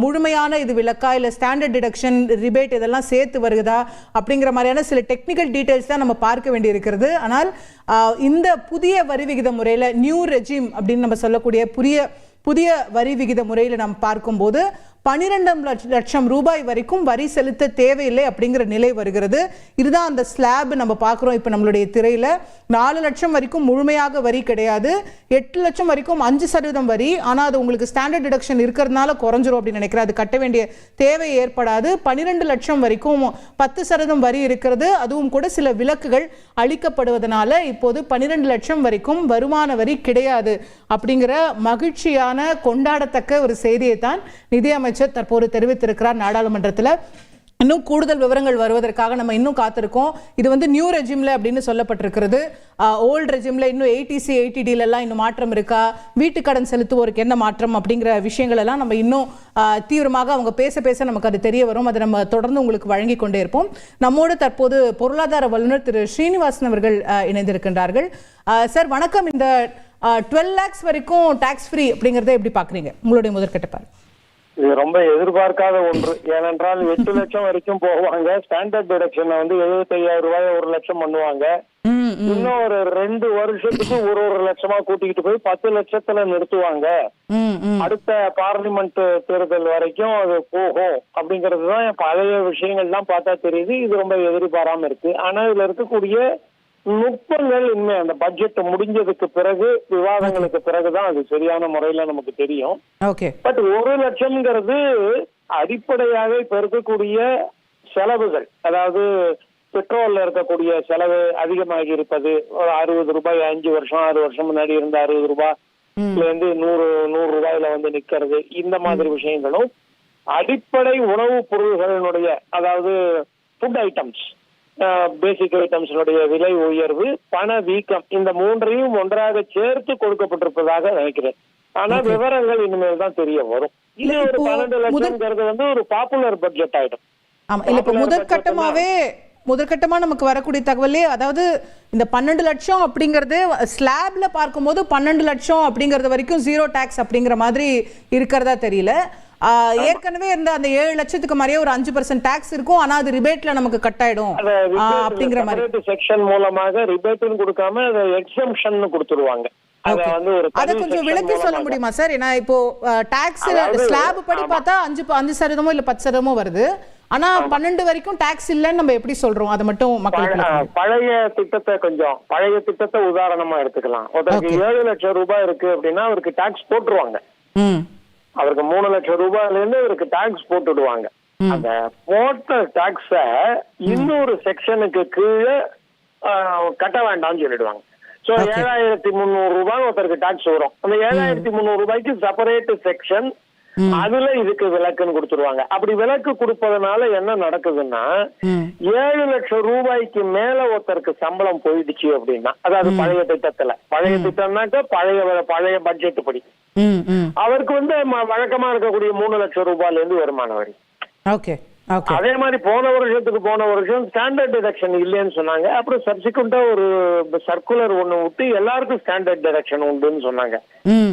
முழுமையான இது விலக்கா இல்லை ஸ்டாண்டர்ட் டிடக்ஷன் ரிபேட் இதெல்லாம் சேர்த்து வருகிறதா அப்படிங்கிற மாதிரியான சில டெக்னிக்கல் டீடைல்ஸ் தான் நம்ம பார்க்க வேண்டியிருக்கிறது. ஆனால் இந்த புதிய வரி விகித முறையில் நியூ ரெஜிம் அப்படின்னு நம்ம சொல்லக்கூடிய புதிய வரி விகித முறையில் நாம் பார்க்கும்போது 12 லட்சம் ரூபாய் வரைக்கும் வரி செலுத்த தேவையில்லை அப்படிங்கிற நிலை வருகிறது. இதுதான் அந்த ஸ்லாப் நம்ம பார்க்குறோம். இப்போ நம்மளுடைய திரையில் 4 லட்சம் வரைக்கும் முழுமையாக வரி கிடையாது, 8 லட்சம் வரைக்கும் 5% வரி. ஆனால் அது உங்களுக்கு ஸ்டாண்டர்ட் டிடக்ஷன் இருக்கிறதுனால குறைஞ்சிரும் அப்படின்னு நினைக்கிறேன். அது கட்ட வேண்டிய தேவை ஏற்படாது. 12 லட்சம் வரைக்கும் 10% வரி இருக்கிறது. அதுவும் கூட சில விலக்குகள் அளிக்கப்படுவதனால இப்போது 12 லட்சம் வரைக்கும் வருமான வரி கிடையாது அப்படிங்கிற மகிழ்ச்சியான கொண்டாடத்தக்க ஒரு செய்தியை தான் நிதி அமைச்சர் தற்போது தெரிவித்திருக்கிறார் நாடாளுமன்றத்தில். இன்னும் கூடுதல் விவரங்கள் வருவதற்காக நம்ம இன்னும் காத்திருக்கோம். இது வந்து நியூ ரெஜிம்ல அப்படின்னு சொல்லப்பட்டிருக்கிறது. ஓல்டு ரெஜிம்ல இன்னும் 80C 80Dல எல்லாம் இன்னும் மாற்றம் இருக்கா, வீட்டு கடன் செலுத்துவோருக்கு என்ன மாற்றம் அப்படிங்கிற விஷயங்கள் எல்லாம் நம்ம இன்னும் தீவிரமாக அவங்க பேச நமக்கு அது தெரிய வரும். அதை நம்ம தொடர்ந்து உங்களுக்கு வழங்கி கொண்டே இருப்போம். நம்மோடு தற்போது பொருளாதார வல்லுநர் திரு ஸ்ரீனிவாசன் அவர்கள் இணைந்திருக்கின்றார்கள். சார் வணக்கம். இந்த 12 lakhs வரைக்கும் டாக்ஸ் ஃப்ரீ அப்படிங்கறத எப்படி பாக்குறீங்க? உங்களுடைய முதற்கட்ட பார்வை. இது ரொம்ப எதிர்பார்க்காத ஒன்று. ஏனென்றால் 8 லட்சம் வரைக்கும் போவாங்க. ஸ்டாண்டர்ட் டிடக்ஷன் வந்து 75,000 ரூபாய் 1 லட்சம் பண்ணுவாங்க. இன்னும் ஒரு 2 வருஷத்துக்கு ஒரு லட்சமா கூட்டிக்கிட்டு போய் 10 லட்சத்துல நிறுத்துவாங்க. அடுத்த பார்லிமெண்ட் தேர்தல் வரைக்கும் அது போகும் அப்படிங்கிறது தான் பழைய விஷயங்கள்லாம் பார்த்தா தெரியுது. இது ரொம்ப எதிர்பாராம இருக்கு. ஆனா இதுல இருக்கக்கூடிய நுட்பங்கள் இனிமே அந்த பட்ஜெட் முடிஞ்சதுக்கு பிறகு விவாதங்களுக்கு பிறகுதான் அது சரியான முறையில நமக்கு தெரியும். பட் 1 லட்சம்ங்கிறது அடிப்படையாக இப்ப இருக்கக்கூடிய செலவுகள், அதாவது பெட்ரோல்ல இருக்கக்கூடிய செலவு அதிகமாகி இருப்பது, ஒரு 60 ரூபாய் 5 வருஷம் 6 வருஷம் முன்னாடி இருந்த 60 ரூபாய்ல இருந்து 100 ரூபாயில வந்து நிக்கிறது, இந்த மாதிரி விஷயங்களும் அடிப்படை உணவுப் பொருள்களினுடைய, அதாவது ஃபுட் ஐட்டம்ஸ், பேசிக் ஐட்டம்ஸினுடைய விலை உயர்வு, பண வீக்கம், இந்த மூன்றையும் ஒன்றாக சேர்த்து கொடுக்கப்பட்டிருப்பதாக நினைக்கிறேன். ஆனா விவரங்கள் இனிமேல் தான் தெரிய வரும். இது ஒரு 12 லட்சம்ங்கிறது வந்து ஒரு பாப்புலர் பட்ஜெட் ஆயிடும். ஆமா, இல்ல இப்ப முதற்கட்டமா நமக்கு வரக்கூடிய தகவலே, அதாவது இந்த 12 லட்சம் அப்படிங்கறது ஸ்லாப்ல பார்க்கும்போது 12 லட்சம் அப்படிங்கறது வரைக்கும் 0 டாக்ஸ் அப்படிங்கிற மாதிரி இருக்கிறதா தெரியல. ஏற்கனவே இருந்த அந்த 7 லட்சத்துக்கு மாதிரியே ஒரு 5% டாக்ஸ் இருக்கும். ஆனா அது ரிபேட்ல நமக்கு கட் ஆயிடும் அப்படிங்கிற மாதிரி செக்ஷன் மூலமாக ரிபேட்னு கொடுக்காம அதை எக்ஸம்ஷன் கொடுத்துருவாங்க. அத கொஞ்சம் விளக்கி சொல்ல முடியுமா சார்? ஏன்னா இப்போ டாக்ஸ் ஸ்லாப் படி பார்த்தா 5% இல்ல 10% வருது. ஆனா 12 வரைக்கும் டாக்ஸ் இல்லன்னு நம்ம எப்படி சொல்றோம்? அதை மட்டும் மக்களுக்கு பழைய திட்டத்தை உதாரணமா எடுத்துக்கலாம். ஒருத்தருக்கு 7 லட்சம் ரூபாய் இருக்கு அப்படின்னா அவருக்கு டாக்ஸ் போட்டுருவாங்க. அவருக்கு 3 லட்சம் ரூபாயில இருந்து அவருக்கு டாக்ஸ் போட்டுடுவாங்க. அந்த போட்ட டாக்ஸ இன்னொரு செக்ஷனுக்கு கீழே கட்ட வேண்டாம்னு சொல்லிடுவாங்க. சோ 7,300 ரூபாய் ஒருத்தருக்கு டாக்ஸ் வரும். அந்த 7,300 ரூபாய்க்கு செப்பரேட் செக்ஷன், அதுல இதுக்கு விலக்குன்னு கொடுத்துருவாங்க. அப்படி விலக்கு கொடுப்பதனால என்ன நடக்குதுன்னா, 7 லட்சம் ரூபாய்க்கு மேல ஒருத்தருக்கு சம்பளம் போயிடுச்சு அப்படின்னா, அதாவது பழைய திட்டம்னாக்க பழைய பட்ஜெட் படி அவருக்கு வந்து வழக்கமா இருக்கக்கூடிய 3 லட்சம் ரூபாயில இருந்து வருமான வரி. அதே மாதிரி போன வருஷம் ஸ்டாண்டர்ட் டிடக்ஷன் இல்லைன்னு சொன்னாங்க. அப்புறம் சப்சிக்வெண்டா ஒரு சர்க்குலர் ஒண்ணு விட்டு எல்லாருக்கும் ஸ்டாண்டர்ட் டிடக்ஷன் உண்டுன்னு சொன்னாங்க.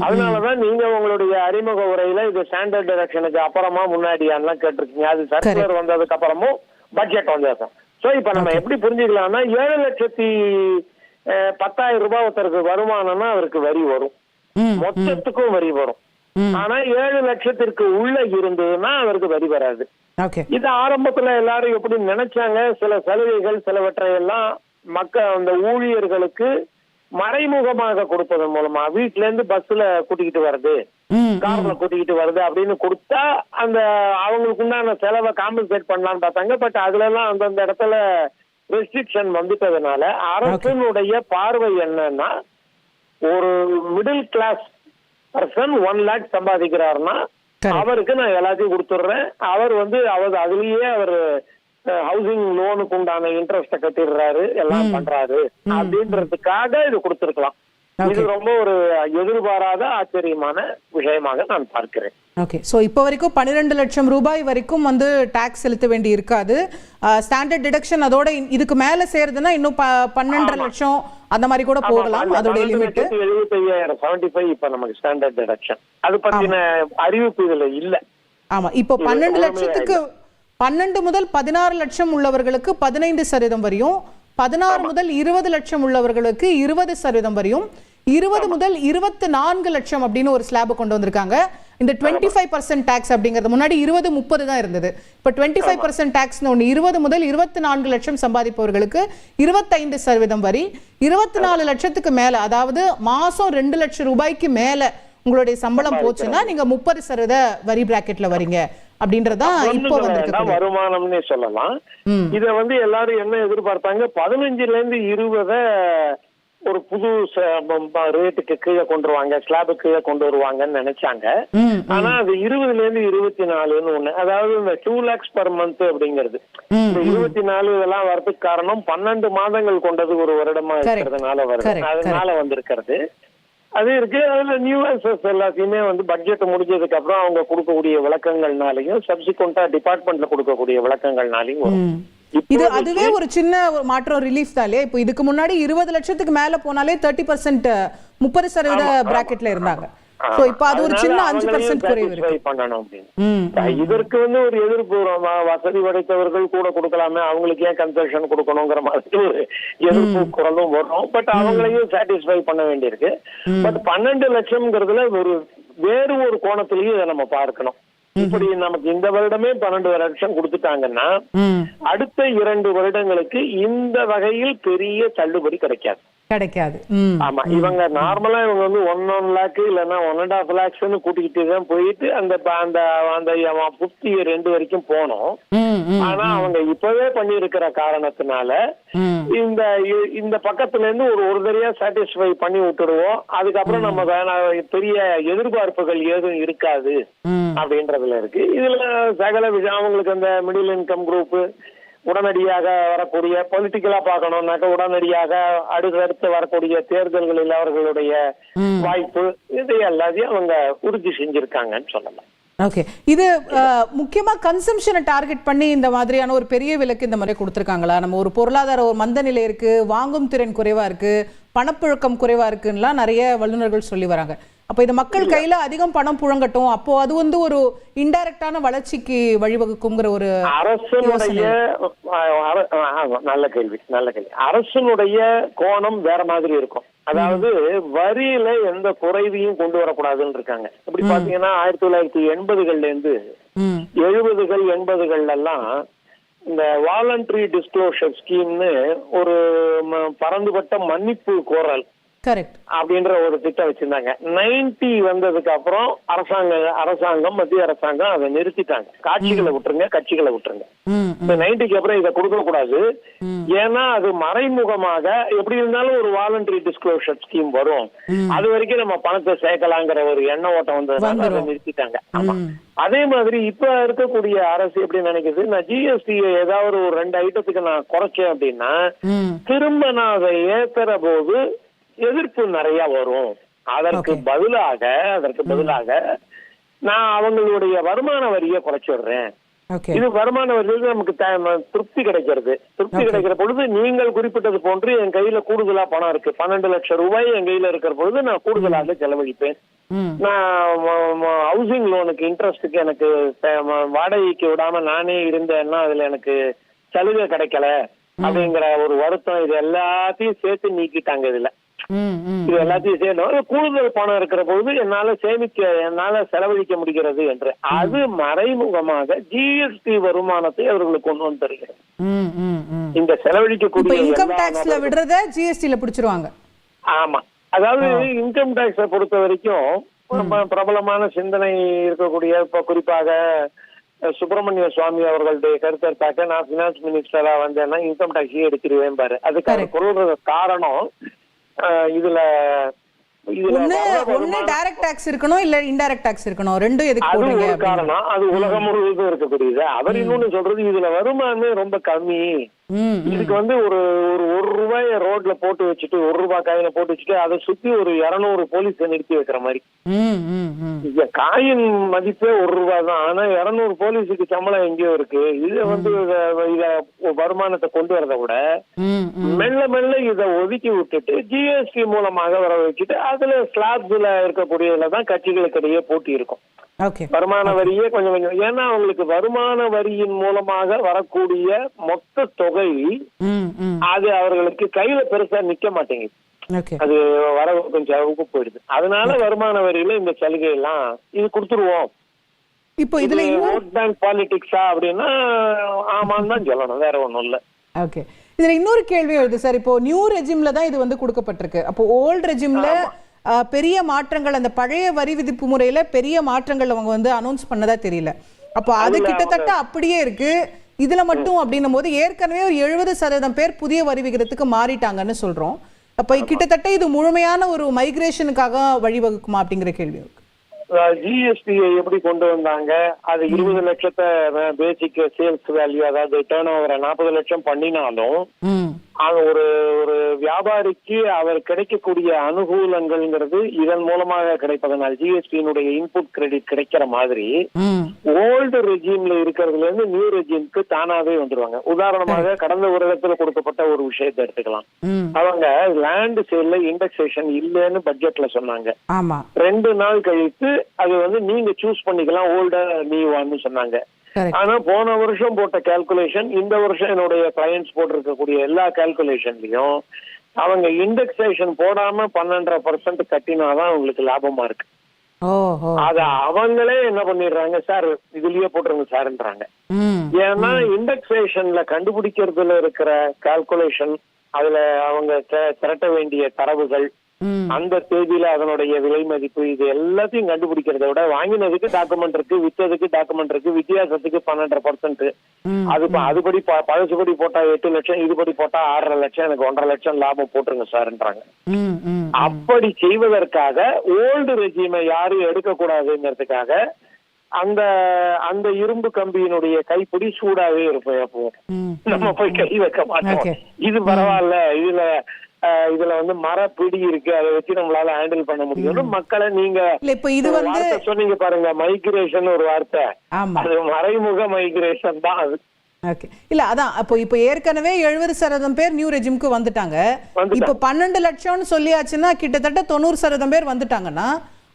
அதனாலதான் நீங்க உங்களுடைய அறிமுக உரையில இது ஸ்டாண்டர்ட் டிடக்ஷனுக்கு அப்புறமா முன்னாடியான்லாம் கேட்டிருக்கீங்க. அது சர்க்குலர் வந்ததுக்கு அப்புறமும் பட்ஜெட் வந்தது. சோ இப்ப நம்ம எப்படி புரிஞ்சுக்கலாம்னா, 7,10,000 ரூபாய் ஒருத்தருக்கு வருமானம்னா அவருக்கு வரி வரும், மொத்தத்துக்கும் வரி வரும். ஆனா 7 லட்சத்திற்கு உள்ள இருந்ததுன்னா அவருக்கு வரி வராது. இது ஆரம்பத்துல எல்லாரும் எப்படி நினைச்சாங்க, சில சலுகைகள் சிலவற்றை எல்லாம் அந்த ஊழியர்களுக்கு மறைமுகமாக கொடுப்பதன் மூலமா, வீட்டுல இருந்து பஸ்ல கூட்டிக்கிட்டு வருது, கார்ல கூட்டிக்கிட்டு வருது அப்படின்னு கொடுத்தா அந்த அவங்களுக்கு உண்டான செலவை காம்பன்சேட் பண்ணலாம்னு பார்த்தாங்க. பட் அதுல எல்லாம் அந்தந்த இடத்துல ரெஸ்ட்ரிக்ஷன் வந்துட்டதுனால அரசனுடைய பார்வை என்னன்னா, ஒரு மிடில் கிளாஸ் பர்சன் 1 lakh சம்பாதிக்கிறாருன்னா அவருக்கு நான் எல்லாத்தையும் கொடுத்துடுறேன். அவர் வந்து அதுலயே அவர் ஹவுசிங் லோனுக்கு உண்டான இன்ட்ரெஸ்ட கட்டிடுறாரு, எல்லாம் பண்றாரு அப்படின்றதுக்காக இது கொடுத்துருக்கலாம். இது ரொம்ப ஒரு எதிர்பாராத ஆச்சரியமான விஷயமாக நான் பார்க்கிறேன். ஓகே, ஸோ இப்போ வரைக்கும் 12 லட்சம் ரூபாய் வரைக்கும் வந்து டாக்ஸ் செலுத்த வேண்டி இருக்காது. ஸ்டாண்டர்ட் டிடக்ஷன் அதோட இதுக்கு மேல சேருதுன்னா இன்னும் 12 லட்சம் அந்த மாதிரி கூட போகலாம். அதோட லிமிட் 75 இப்ப நமக்கு ஸ்டாண்டர்ட் டிடக்ஷன். அது பத்தின அறிவிப்பு இதுல இல்ல. ஆமா, இப்போ 12 லட்சத்துக்கு 12 முதல் 16 லட்சம் உள்ளவர்களுக்கு 15% வரையும், 16 முதல் 20 லட்சம் உள்ளவர்களுக்கு 20% வரையும், 20 முதல் 24 லட்சம் அப்படின்னு ஒரு ஸ்லாப் கொண்டு வந்திருக்காங்க. இந்த 25% டாக்ஸ் அப்படிங்கிறது முன்னாடி 20-30 தான் இருந்தது. இப்போ 25% டாக்ஸ்னு ஒன்று 20 முதல் 24 லட்சம் சம்பாதிப்பவர்களுக்கு 25% வரி, 24 லட்சத்துக்கு மேல, அதாவது மாசம் 2 லட்சம் ரூபாய்க்கு மேல உங்களுடைய சம்பளம் போச்சுன்னா நீங்க 30% வரி பிராக்கெட்ல வரீங்க அப்படின்றதான் இப்போ வந்திருக்கு. வருமானம்னே சொல்லலாம். இத வந்து எல்லாரும் என்ன எதிர்பார்த்தாங்க, 15-20 ஒரு புது ரேட்டுக்கு கீழே கொண்டு வருவாங்க, ஸ்லாபுக்கு கீழே கொண்டு வருவாங்கன்னு நினைச்சாங்க. ஆனா அது 20-24 ஒண்ணு, அதாவது இந்த 2 lakhs per month அப்படிங்கிறது, இந்த 24 இதெல்லாம் வரதுக்கு காரணம் 12 மாதங்கள் கொண்டது ஒரு வருடமா இருக்கிறதுனால வருது, அதனால வந்திருக்கிறது. அது இருக்கு. அதுல நியூஸஸ் எல்லாத்தையுமே வந்து பட்ஜெட் முடிஞ்சதுக்கு அப்புறம் அவங்க கொடுக்கக்கூடிய விளக்கங்கள்னாலையும் சப்சிக்வெண்டா டிபார்ட்மெண்ட்ல கொடுக்கக்கூடிய விளக்கங்கள்னாலையும் வரும். இது அதுவே ஒரு சின்ன மாற்றம், ரிலீஃப் தான் இல்லையா? இப்போ இதுக்கு முன்னாடி 20 லட்சத்துக்கு மேல போனாலே 30% 30% பிராக்கெட்ல இருந்தாங்க. சோ இப்போ அது ஒரு சின்ன 5% குறைவு இருக்கு. பண்ணணும் அப்படின்னு இதற்கு வந்து ஒரு எதிர்ப்பு, வசதி படைத்தவர்கள் கூட கொடுக்கலாமே, அவங்களுக்கு ஏன் கன்செஷன் கொடுக்கணுங்கிற மாதிரி ஒரு எதிர்ப்பு குரலும் வரும். பட் அவங்களையும் சாட்டிஸ்ஃபை பண்ண வேண்டியிருக்கு. பட் 12 லட்சம்ங்கிறதுல வேறு ஒரு கோணத்திலையும் இதை நம்ம பார்க்கணும். இப்படி நமக்கு இந்த வருடமே 12 லட்சம் கொடுத்துட்டாங்கன்னா அடுத்த 2 வருடங்களுக்கு இந்த வகையில் பெரிய தள்ளுபடி கிடைக்காது. ஆமா, இவங்க நார்மலா இவங்க வந்து 1 lakh இல்லன்னா 1.5 lakhs கூட்டிக்கிட்டு தான் போயிட்டு அந்த 50 year end வரைக்கும் போனோம். ஆனா அவங்க இப்பவே பண்ணி இருக்கிற காரணத்தினால இந்த பக்கத்துல இருந்து ஒரு தடவையா சாட்டிஸ்ஃபை பண்ணி விட்டுடுவோம். அதுக்கப்புறம் நம்ம பெரிய எதிர்பார்ப்புகள் ஏதும் இருக்காது அப்படின்றதுல இருக்கு. இதுல சகல விஷயம் அவங்களுக்கு அந்த மிடில் இன்கம் குரூப் உடனடியாக வரக்கூடிய, பொலிட்டிக்கலா பார்க்கணும்னாக்க உடனடியாக அடுத்தடுத்து வரக்கூடிய தேர்தல்களில் அவர்களுடைய வாய்ப்பு, இது எல்லாத்தையும் அவங்க உறுதி செஞ்சிருக்காங்கன்னு சொல்லலாம். ஓகே, இது முக்கியமா கன்சம்ஷனை டார்கெட் பண்ணி இந்த மாதிரியான ஒரு பெரிய விலக்கு இந்த மாதிரி கொடுத்துருக்காங்களா? நம்ம ஒரு பொருளாதார ஒரு மந்த நிலை இருக்கு, வாங்கும் திறன் குறைவா இருக்கு, பணப்புழக்கம் குறைவா இருக்குன்னுலாம் நிறைய வல்லுநர்கள் சொல்லி வராங்க. அப்ப இது மக்கள் கையில அதிகம் பணம் புழங்கட்டும், அப்போ அது வந்து ஒரு இன்டைரக்டான வளர்ச்சிக்கு வழிவகுக்குங்கிற ஒரு அரசனுடைய நல்ல கேள்வி. அரசனுடைய கோணம் வேற மாதிரி இருக்கும். அதாவது வரியில எந்த குறைவையும் கொண்டு வரக்கூடாதுன்னு இருக்காங்க. இப்படி பாத்தீங்கன்னா 1980கள்ல இருந்து 70கள் 80கள் எல்லாம் இந்த வாலண்டரி டிஸ்க்ளோஷர் ஸ்கீம்னு ஒரு பரந்துபட்ட மன்னிப்பு கோரல் அப்படின்ற ஒரு திட்டம் வச்சிருந்தாங்க. 90 வந்ததுக்கு அப்புறம் அரசாங்கம் மத்திய அரசாங்கம் அதை நிறுத்திட்டாங்க. கட்சிகளை விட்டுருங்க. 90க்கு அப்புறம் இதை கொடுக்க கூடாது. ஏன்னா அது மறைமுகமாக எப்படி இருந்தாலும் ஒரு வாலண்டரி டிஸ்க்ளோஷர் ஸ்கீம் வரும், அது வரைக்கும் நம்ம பணத்தை சேர்க்கலாங்கிற ஒரு எண்ண ஓட்டம் வந்ததுனால அதை நிறுத்திட்டாங்க. ஆமா, அதே மாதிரி இப்ப இருக்கக்கூடிய அரசு எப்படி நினைக்குது, நான் ஜிஎஸ்டி ஏதாவது ஒரு 2 ஐட்டத்துக்கு நான் குறைச்சேன் அப்படின்னா திரும்ப நான் அதை ஏத்துற போது எதிர்ப்பு நிறைய வரும். அதற்கு பதிலாக நான் அவங்களுடைய வருமான வரியை குறைச்சிடுறேன். இது வருமான வரியில நமக்கு திருப்தி கிடைக்கிற பொழுது நீங்கள் குறிப்பிட்டது போன்று என் கையில கூடுதலா பணம் இருக்கு, 12 லட்சம் ரூபாய் என் கையில இருக்கிற பொழுது நான் கூடுதலாக செலவழிப்பேன். நான் ஹவுசிங் லோனுக்கு இன்ட்ரெஸ்டுக்கு எனக்கு வாடகைக்கு விடாம நானே இருந்தேன்னா அதுல எனக்கு சலுகை கிடைக்கல அப்படிங்கிற ஒரு வருத்தம், இது எல்லாத்தையும் சேர்த்து நீக்கிட்டாங்க. இது எல்லாத்தையும் சேர்ந்து கூடுதல் பணம் இருக்கிற பொழுது என்னால செலவழிக்க முடிகிறது என்று அது மறைமுகமாக ஜிஎஸ்டி வருமானத்தை அவர்களுக்கு கொண்டு வந்து தருகிறது. இந்த செலவழிக்கக்கூடிய இன்கம் டாக்ஸ்ல விடுறத ஜிஎஸ்டில பிடிச்சிருவாங்க. ஆமா, அதாவது இன்கம் டாக்ஸை பொறுத்த வரைக்கும் பிரபலமான சிந்தனை இருக்கக்கூடிய, இப்ப குறிப்பாக சுப்பிரமணிய சுவாமி அவர்களுடைய கருத்தெடுத்தாக்க நான் பினான்ஸ் மினிஸ்டரா வந்தேன்னா இன்கம் டாக்ஸையே எடுத்துருவேன் பாரு. அதுக்கான காரணம் இதுல ஒண்ணு டைரக்ட் டாக்ஸ் இருக்கணும் இல்ல இன்டைரக்ட் டாக்ஸ் இருக்கணும், ரெண்டும் எதுக்கு போடுறீங்க? அது ஒரு காரணம், அது உலகம் முழுவதும் இருக்கக்கூடியது. அவர் இன்னொன்னு சொல்றது, இதுல வருமானமே ரொம்ப கம்மி, இதுக்கு வந்து ஒரு ரூபாய ரோட்ல போட்டு வச்சுட்டு, ₹1 காயினை போட்டு வச்சுட்டு அதை சுத்தி ஒரு 200 போலீஸை நிறுத்தி வைக்கிற மாதிரி. காயின் மதிப்பே ₹1 தான், ஆனா 200 போலீஸுக்கு சம்பளம் எங்கேயோ இருக்கு. இத வந்து இத வருமானத்தை கொண்டு வரதை விட மெல்ல மெல்ல இதை ஒதுக்கி விட்டுட்டு ஜிஎஸ்டி மூலமாக வர வச்சுட்டு அதுல ஸ்லாப்ஸ்ல இருக்கக்கூடியதுல தான் கட்சிகளுக்கு இடையே போட்டி இருக்கும். வருமான வரியே கொஞ்சம் கொஞ்சம், ஏன்னா அவங்களுக்கு வருமான வரியின் மூலமாக வரக்கூடிய மொத்த தொகை அது அவர்களுக்கு கையில பெருசா நிக்க மாட்டேங்குது, அது வர கொஞ்சம் அளவுக்கு போயிடுது. அதனால வருமான வரியில இந்த சலுகை எல்லாம் இது கொடுத்துருவோம். இப்போ இதுல ஓட் பேங்க் பாலிடிக்ஸா அப்படின்னா ஆமான்னு தான் சொல்லணும், வேற ஒண்ணும் இல்ல. ஓகே, இதுல இன்னொரு கேள்வி வருது சார். இப்போ நியூ ரெஜிம்ல தான் இது வந்து கொடுக்கப்பட்டிருக்கு. அப்போ ஓல்ட் ரெஜிம்ல பெரிய மாற்றங்கள், அந்த பழைய வரி விதிப்பு முறையில பெரிய மாற்றங்கள் அவங்க வந்து அனௌன்ஸ் பண்ணதா தெரியல. அப்போ அது கிட்டத்தட்ட அப்படியே இருக்கு, இதுல மட்டும் அப்படின்னும் போது ஏற்கனவே ஒரு 70% பேர் புதிய வரி விகிதத்துக்கு மாறிட்டாங்கன்னு சொல்றோம். அப்ப கிட்டத்தட்ட இது முழுமையான ஒரு மைக்ரேஷனுக்காக வழிவகுக்குமா அப்படிங்கிற கேள்வி இருக்கு. ஜிஎஸ்டியை எப்படி கொண்டு வந்தாங்க, அது 20 லட்சத்தை பேசிக் சேல்ஸ் வேல்யூ, அதாவது டேர்ன் ஓவரை 40 லட்சம் பண்ணினாலும் ஒரு ஒரு வியாபாரிக்கு அவர் கிடைக்கக்கூடிய அனுகூலங்கள்ங்கிறது இதன் மூலமாக கிடைப்பதனால் ஜிஎஸ்டியினுடைய இன்புட் கிரெடிட் கிடைக்கிற மாதிரி ஓல்டு ரெஜிம்ல இருக்கிறதுல இருந்து நியூ ரெஜிம்க்கு தானாவே வந்துருவாங்க. உதாரணமாக கடந்த வருடத்துல கொடுக்கப்பட்ட ஒரு விஷயத்தை எடுத்துக்கலாம். அவங்க லேண்ட் சேல்ல இண்டெக்ஸேஷன் இல்லைன்னு பட்ஜெட்ல சொன்னாங்க. 2 நாள் கழித்து அது வந்து நீங்க சூஸ் பண்ணிக்கலாம் ஓல்டா நியூவான்னு சொன்னாங்க. ஆனா போன வருஷம் போட்ட கால்குலேஷன் இந்த வருஷம் என்னுடைய கிளையன்ட்ஸ் போட்டிருக்கக்கூடிய எல்லா கால்குலேஷன்லயும் அவங்க இண்டெக்ஸேஷன் போடாம 12% கட்டினாதான் அவங்களுக்கு லாபமா இருக்கு. அத அவங்களே என்ன பண்ணிடுறாங்க, சார் இதுலயே போட்டுருங்க சார்ன்றாங்க. ஏன்னா இண்டெக்ஸேஷன்ல கண்டுபிடிக்கிறதுல இருக்கிற கால்குலேஷன், அதுல அவங்க திரட்ட வேண்டிய தரவுகள், அந்த தேதியில அதனுடைய விலை மதிப்பு, இது எல்லாத்தையும் கண்டுபிடிக்கிறத விட வாங்கினதுக்கு டாக்குமெண்ட் இருக்கு, வித்ததுக்கு டாக்குமெண்ட் இருக்கு, வித்தியாசத்துக்கு 12%, அதுபடி பழசுபடி போட்டா 8 லட்சம், இதுபடி போட்டா 6.5 லட்சம், எனக்கு 1.5 லட்சம் லாபம் போட்டுருங்க சார்ன்றாங்க. அப்படி செய்வதற்காக ஓல்டு ரெஜிமை யாரும் எடுக்க கூடாதுங்கிறதுக்காக அந்த அந்த இரும்பு கம்பியினுடைய கைப்பிடி சூடாவே இருப்போம், நம்ம போய் கை வைக்க மாட்டோம். இது பரவாயில்ல, இதுல வந்து மரப்பிடி இருக்கு, அதை வச்சு நம்மளால ஹேண்டில் பண்ண முடியும். மக்களை நீங்க இப்ப இது வந்து சொன்னீங்க பாருங்க, மைக்ரேஷன் ஒரு வார்த்தை, அது மறைமுக மைக்ரேஷன் தான் அது. இல்ல அதான் இப்போ ஏற்கனவே 70% பேர் நியூ ரெஜிம்க்கு வந்துட்டாங்க. இப்ப 12 லட்சம்னு சொல்லியாச்சுன்னா கிட்டத்தட்ட 90% பேர் வந்துட்டாங்கன்னா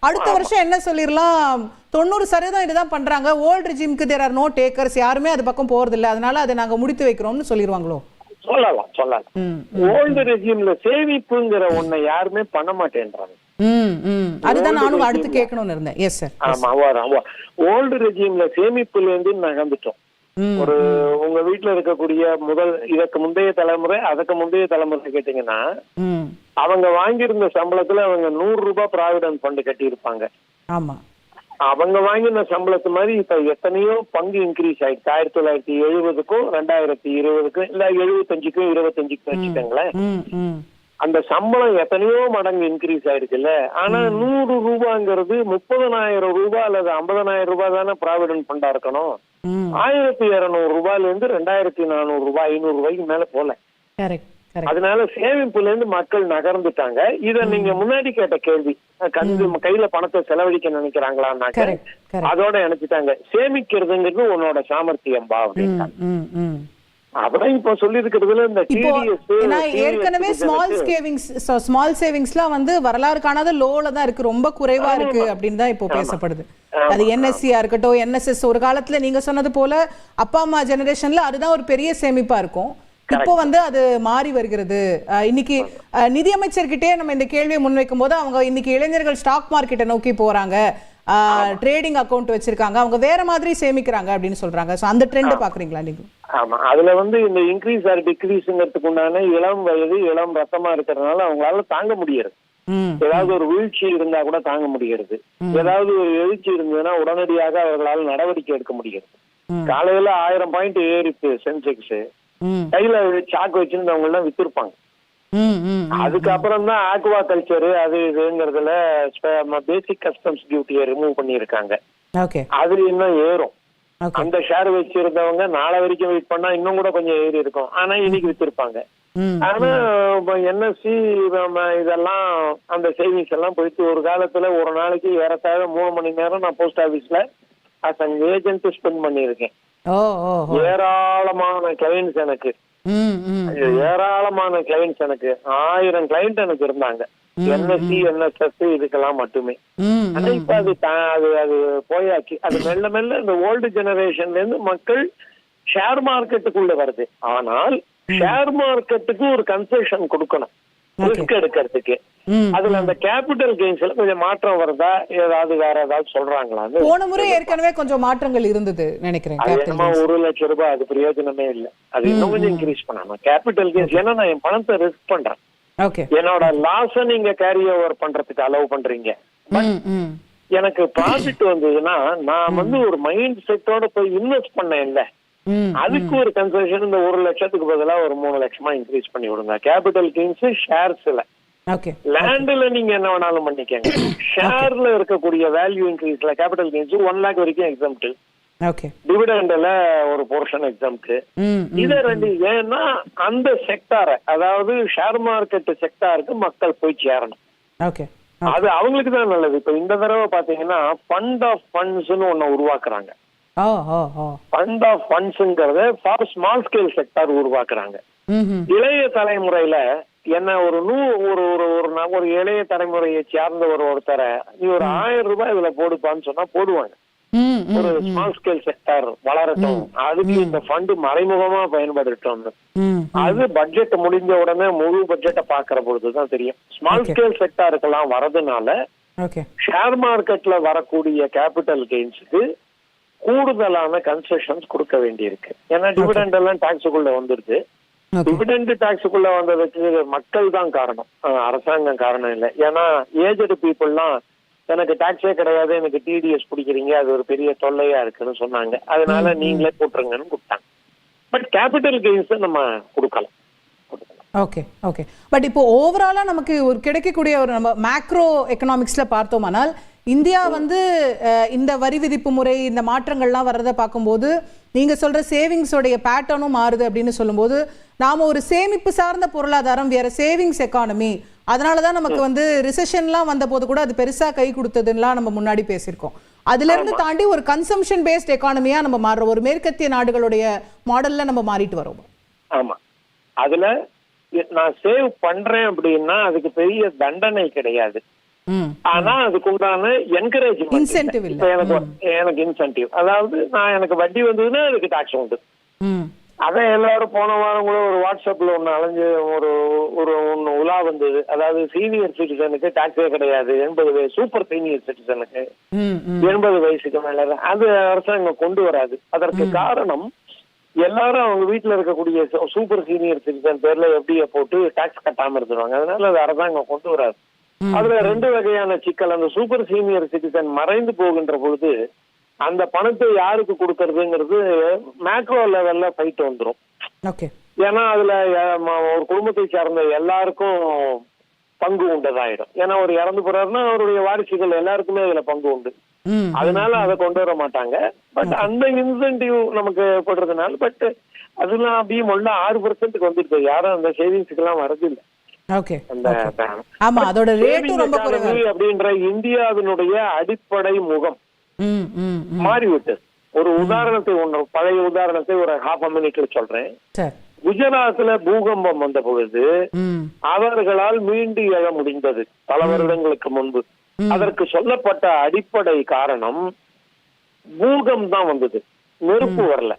அடுத்த வருஷம் என்ன சொல்லிடலாம், 90% இதுதான் பண்றாங்க, ஓல்ட் ரெஜிம்க்கு தேர் ஆர் நோ டேக்கர்ஸ், யாருமே அது பக்கம் போறது இல்லை, அதனால அதை நாங்க முடித்து வைக்கிறோம்னு சொல்லிடுவாங்களோ? சொல்லலாம். ஓல்டு ரெஜிம்ல சேமிப்புங்கிற ஒண்ண யாருமே பண்ண மாட்டேன்றாங்க. அதுதான் நானும் அடுத்து கேட்கணும்னு இருந்தேன். Yes sir. ஆமா, ஓல்டு ரெஜிம்ல சேமிப்புல இருந்து நகர்ந்துட்டோம். ஒரு உங்க வீட்டுல இருக்கக்கூடிய இதற்கு முந்தைய தலைமுறை, அதுக்கு முந்தைய தலைமுறை கேட்டீங்கன்னா அவங்க வாங்கியிருந்த சம்பளத்துல அவங்க ₹100 ப்ராவிடன்ட் ஃபண்ட் கட்டி இருப்பாங்க. ஆமா, அவங்க வாங்கின சம்பளத்து மாதிரி இப்ப எத்தனையோ பங்கு இன்க்ரீஸ் ஆயிடுச்சு. 1970க்கும் 2020க்கும் இல்ல 75க்கும் 25க்கும் வச்சுக்கோங்களேன். அந்த சம்பளம் எத்தனையோ மடங்கு இன்க்ரீஸ் ஆயிடுச்சுல்ல. ஆனா ₹100ங்கிறது 30,000 அல்லது 50,000 தானே ப்ராவிடன்ட் ஃபண்டா இருக்கணும். 1,200 இருந்து 2,400 500 மேல போல. அதனால சேமிப்புல இருந்து மக்கள் நகர்ந்துட்டாங்க. இத நீங்க முன்னாடி கேட்ட கேள்வி, கையில பணத்தை செலவழிக்க நினைக்கிறாங்களான்னாக்க அதோட நினைச்சிட்டாங்க. சேமிக்கிறதுங்கிறது உன்னோட சாமர்த்தியம் பா அப்படின்னு. அதான் இப்ப சொல்லி இருக்கிறதுல இந்த ஏற்கனவே ஸ்மால் சேவிங்ஸ்லாம் வந்து வரலாறு காணாத லோல தான் இருக்கு, ரொம்ப குறைவா இருக்கு அப்படின்னு தான் இப்போ பேசப்படுது. அது என்எஸ்சியா இருக்கட்டும், என்எஸ்எஸ், ஒரு காலத்துல நீங்க சொன்னது போல அப்பா அம்மா ஜெனரேஷன்ல அதுதான் ஒரு பெரிய சேமிப்பா இருக்கும். இப்போ வந்து அது மாறி வருகிறது. இன்னைக்கு நிதியமைச்சர்கிட்டே நம்ம இந்த கேள்வியை முன்வைக்கும் போது அவங்க இன்னைக்கு இளைஞர்கள் ஸ்டாக் மார்க்கெட்டை நோக்கி போறாங்க, ட்ரேடிங் அக்கவுண்ட் வச்சிருக்காங்க, அவங்க வேற மாதிரி சேமிக்கிறாங்க அப்படின்னு சொல்றாங்க. சோ அந்த ட்ரெண்ட் பாக்குறீங்களா நீங்க? ஆமா, அதுல வந்து இந்த இன்க்ரீஸ் ஆர் டிக்ரீஸ்ங்கிறதுக்கு உண்டான இளம் வயது இளம் ரத்தமா இருக்கிறதுனால அவங்களால தாங்க முடியாது. ஏதாவது ஒரு வீழ்ச்சி இருந்தா கூட தாங்க முடிகிறது, ஏதாவது ஒரு எழுச்சி இருந்ததுன்னா உடனடியாக அவர்களால் நடவடிக்கை எடுக்க முடியாது. காலையில 1000 பாயிண்ட் ஏறிச்சு சென்செக்ஸ், கையில சாக்கு வச்சிருந்தவங்க எல்லாம் வித்திருப்பாங்க. அதுக்கப்புறம் தான் ஆக்வா கல்ச்சர் அது இதுங்கிறதுல பேசிக் கஸ்டம்ஸ் டியூட்டியை ரிமூவ் பண்ணியிருக்காங்க. அதுல இன்னும் ஏறும். அந்த ஷேர் வச்சிருந்தவங்க நாளை வரைக்கும் வெயிட் பண்ணா இன்னும் கூட கொஞ்சம் ஏறி இருக்கும். ஆனா இன்னைக்கு வித்திருப்பாங்க. ஆனா என்எஸ்சி இதெல்லாம் அந்த சேவிங்ஸ் எல்லாம் போயிட்டு ஒரு காலத்துல ஒரு நாளைக்கு ஏறத்தாழ 3 மணி நேரம் நான் போஸ்ட் ஆபீஸ்ல அஸ் அன் ஏஜென்ட் ஸ்பெண்ட் பண்ணியிருக்கேன். ஏராளமான கிளைண்ட்ஸ் எனக்கு ஏராளமான கிளைண்ட்ஸ் எனக்கு 1000 கிளைண்ட் எனக்கு இருந்தாங்க. என்எஸ்சி என்எஸ்எஸ் இதுக்கெல்லாம் மட்டுமே. ஆனா இப்ப அது போயாச்சு. அது மெல்ல மெல்ல இந்த ஓல்டு ஜெனரேஷன்ல இருந்து மக்கள் ஷேர் மார்க்கெட்டுக்குள்ள வருது. ஆனால் ஷேர் மார்க்கெட்டுக்கு ஒரு கன்செஷன் கொடுக்கணும் ரிஸ்க் எடுக்கிறதுக்கு. அதுல அந்த கேபிட்டல் கெயின்ஸ்ல கொஞ்சம் மாற்றம் வருதா, ஏதாவது வேற ஏதாவது சொல்றாங்களா? போன முறை ஏற்கனவே கொஞ்சம் மாற்றங்கள் இருந்தது நினைக்கிறேன். 1 லட்சம் ரூபாய் அது பிரயோஜனமே இல்லை. அது இன்னும் கொஞ்சம் இன்க்ரீஸ் பண்ணணும் கேபிட்டல் கெயின்ஸ். ஏன்னா நான் என் பணத்தை ரிஸ்க் பண்றேன். என்னோட லாஸ நீங்க கேரி ஓவர் பண்றதுக்கு அலோவ் பண்றீங்க. எனக்கு ப்ராஃபிட் வந்ததுன்னா நான் ஒரு மைண்ட் செட்டோட போய் இன்வெஸ்ட் பண்ணேன் இல்ல, அதுக்கு ஒரு கன்செஷன் இந்த 1 லட்சத்துக்கு பதிலா ஒரு 3 லட்சமா இன்க்ரீஸ் பண்ணி விடுங்க. கேபிட்டல் கெயின்ஸ் ஷேர்ஸ்ல, லேண்ட்ல நீங்க என்ன வேணாலும் பண்ணிக்கங்க. ஷேர்ல இருக்கக்கூடிய வேல்யூ இன்க்ரீஸ்ல கேபிட்டல் கெயின்ஸ் 1 லாக் வரைக்கும் எக்ஸாம்ட். டிவிடெண்ட்ல ஒரு போர்ஷன் எக்ஸாம்ட். இத ரெண்டு ஏன்னா அந்த செக்டாரை, அதாவது ஷேர் மார்க்கெட் செக்டாருக்கு மக்கள் போய் சேரணும். அது அவங்களுக்கு தான் நல்லது. இப்ப இந்த தடவை பாத்தீங்கன்னா ஃபண்ட் ஆஃப் ஃபண்ட்ஸ்னு ஒண்ணு உருவாக்குறாங்க. ஃபண்ட் ஆஃப் ஃபண்ட்ஸ்ங்கறத ஃபார் ஸ்மால் ஸ்கேல் செக்டார் உருவாக்குறாங்க. இளைய தலைமுறையில என்ன ஒரு இளைய தலைமுறையை சார்ந்த ஒருத்தரை நீ ஒரு 1000 ரூபாய் இதுல போடுப்பான்னு சொன்னா போடுவாங்க. ஒரு ஸ்மால் ஸ்கேல் செக்டார் வளரட்டும், அதுக்கு இந்த ஃபண்ட் மறைமுகமா பயன்படுத்தணும். அது பட்ஜெட் முடிஞ்ச உடனே முழு பட்ஜெட்டை பாக்குற பொழுதுதான் தெரியும். ஸ்மால் ஸ்கேல் செக்டாருக்கெல்லாம் வரதுனால ஷேர் மார்க்கெட்ல வரக்கூடிய கேபிட்டல் கெயின்ஸுக்கு கூடுதலான கன்செஷன்ஸ் கொடுக்க வேண்டியிருக்கு. ஏன்னா டிவிடெண்ட் எல்லாம் டாக்ஸுக்குள்ள வந்துருது. டிவிடெண்ட் டாக்ஸுக்குள்ள வந்ததுக்கு மக்கள் தான் காரணம், அரசாங்கம் காரணம் இல்லை. ஏன்னா ஏஜ்டு பீப்புள்லாம் எனக்கு டாக்ஸே கிடையாது, எனக்கு டிடிஎஸ் பிடிக்கிறீங்க, அது ஒரு பெரிய தொல்லையா இருக்குன்னு சொன்னாங்க. அதனால நீங்களே போட்டுருங்கன்னு கொடுத்தாங்க. பட் கேபிட்டல் கெயின்ஸ் நம்ம கொடுக்கலாம். பட் இப்போ ஓவராலா நமக்கு ஒரு கிடைக்கக்கூடிய ஒரு நம்ம மேக்ரோ எக்கனாமிக்ஸ்ல பார்த்தோமானால் இந்தியா இந்த வரி விதிப்பு முறை இந்த மாற்றங்கள்லாம் வர்றதை பார்க்கும்போது நீங்க சொல்ற சேவிங்ஸோடைய பேட்டர்னும் மாறுது அப்படின்னு சொல்லும்போது நாம ஒரு சேமிப்பு சார்ந்த பொருளாதாரம், வேற சேவிங்ஸ் எக்கானமி, அதனாலதான் நமக்கு ரிசெஷன்லாம் வந்த போது கூட அது பெருசா கை கொடுத்ததுலாம் நம்ம முன்னாடி பேசியிருக்கோம். அதுல இருந்து தாண்டி ஒரு கன்சம்ஷன் பேஸ்ட் எக்கானமியா நம்ம மாறுறோம். ஒரு மேற்கத்திய நாடுகளுடைய மாடல்ல நம்ம மாறிட்டு வரோம். ஆமா, அதுல நான் சேவ் பண்றேன் அப்படின்னா அதுக்கு பெரிய தண்டனை கிடையாது. ஆனா அதுக்கு உண்டான என்கரேஜ்மெண்ட், இன்சென்டிவ் இல்ல. எனக்கு இன்சென்டிவ், அதாவது எனக்கு வட்டி வந்ததுன்னா அதுக்கு டாக்ஸ் உண்டு. அதான் எல்லாரும் போன வாரம் கூட ஒரு வாட்ஸ்அப்ல ஒண்ணு அலைஞ்சு ஒண்ணு உலா வந்தது. அதாவது சீனியர் சிட்டிசனுக்கு டாக்ஸே கிடையாது, 80 வயசு சூப்பர் சீனியர் சிட்டிசனுக்கு 80 வயசுக்கு மேல. அது அரசாங்கம் கொண்டு வராது. அதற்கு காரணம் எல்லாரும் அவங்க வீட்டுல இருக்கக்கூடிய சூப்பர் சீனியர் சிட்டிசன் பேர்ல எப்படியே போட்டு டாக்ஸ் கட்டாம இருந்துருவாங்க. அதனால அது அரசாங்கம் கொண்டு வராது. அதுல 2 வகையான சிக்கல். அந்த சூப்பர் சீனியர் சிட்டிசன் மறைந்து போகின்ற பொழுது அந்த பணத்தை யாருக்கு கொடுக்கறதுங்கிறது மேக்ரோ லெவல்ல ஃபைட் வந்துடும். ஏன்னா அதுல ஒரு குடும்பத்தை சார்ந்த எல்லாருக்கும் பங்கு உண்டதாயிடும். ஏன்னா ஒரு இறந்து போறாருன்னா அவருடைய வாரிசுகள் எல்லாருக்குமே அதுல பங்கு உண்டு. அதனால அதை கொண்டு வர மாட்டாங்க. பட் அந்த இன்சென்டிவ் நமக்கு போடுறதுனால பட் அதெல்லாம் அப்படியே 6% வந்துட்டு யாரும் அந்த சேவிங்ஸ்க்கு எல்லாம் வரது இல்லை. அப்படின்ற இந்தியாவினுடைய அடிப்படை முகம் மாறிவிட்டது. ஒரு உதாரணத்தை பழைய உதாரணத்தை ஒரு 1/2 மினிட்ல சொல்றேன். குஜராத்ல பூகம்பம் வந்த பொழுது அவர்களால் மீண்டு எழ முடிந்தது பல வருடங்களுக்கு முன்பு. அதற்கு சொல்லப்பட்ட அடிப்படை காரணம் பூகம்பம் தான் வந்தது, நெருப்பு வரல.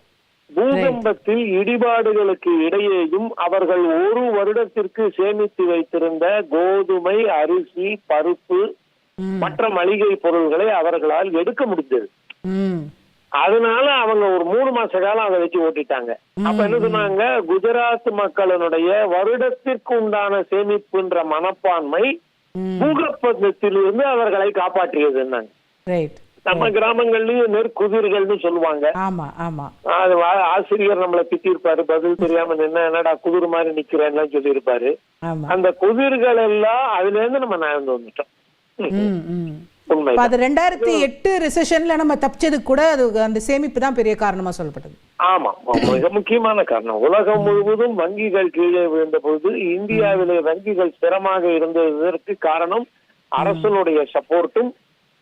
பூகம்பத்தில் இடிபாடுகளுக்கு இடையேயும் அவர்கள் 1 வருடத்திற்கு சேமித்து வைத்திருந்த கோதுமை, அரிசி, பருப்பு, மற்ற மளிகை பொருள்களை அவர்களால் எடுக்க முடிந்தது. அதனால அவங்க ஒரு 3 மாச காலம் அதை வச்சு ஓட்டிட்டாங்க. அப்ப என்ன சொன்னாங்க, குஜராத் மக்களினுடைய வருடத்திற்கு உண்டான சேமிப்புன்ற மனப்பான்மை பூகம்பத்திலிருந்து அவர்களை காப்பாற்றியது. நம்ம கிராமங்கள்லயும் நெற்குதிர்கள்னு சொல்லுவாங்க. ஆமா ஆமா. அது ஆசிரியர் நம்மளை திட்டிருப்பாரு, பதில் தெரியாம என்னடா குதிர் மாதிரி நிக்கிறேன்னு சொல்லியிருப்பாரு. அந்த குதிர்கள் எல்லாம் அதுல இருந்து நம்ம நகர்ந்து வந்துட்டோம். உண்மை. அது 2008 ரிசெஷன்ல நம்ம தப்பிச்சதுக்கு கூட அது அந்த சேமிப்பு தான் பெரிய காரணமா சொல்லப்பட்டது. ஆமா, மிக முக்கியமான காரணம். உலகம் முழுவதும் வங்கிகள் கீழே விழுந்த பொழுது இந்தியாவிலே வங்கிகள் ஸ்திரமாக இருந்ததற்கு காரணம் அரசனுடைய சப்போர்ட்டும்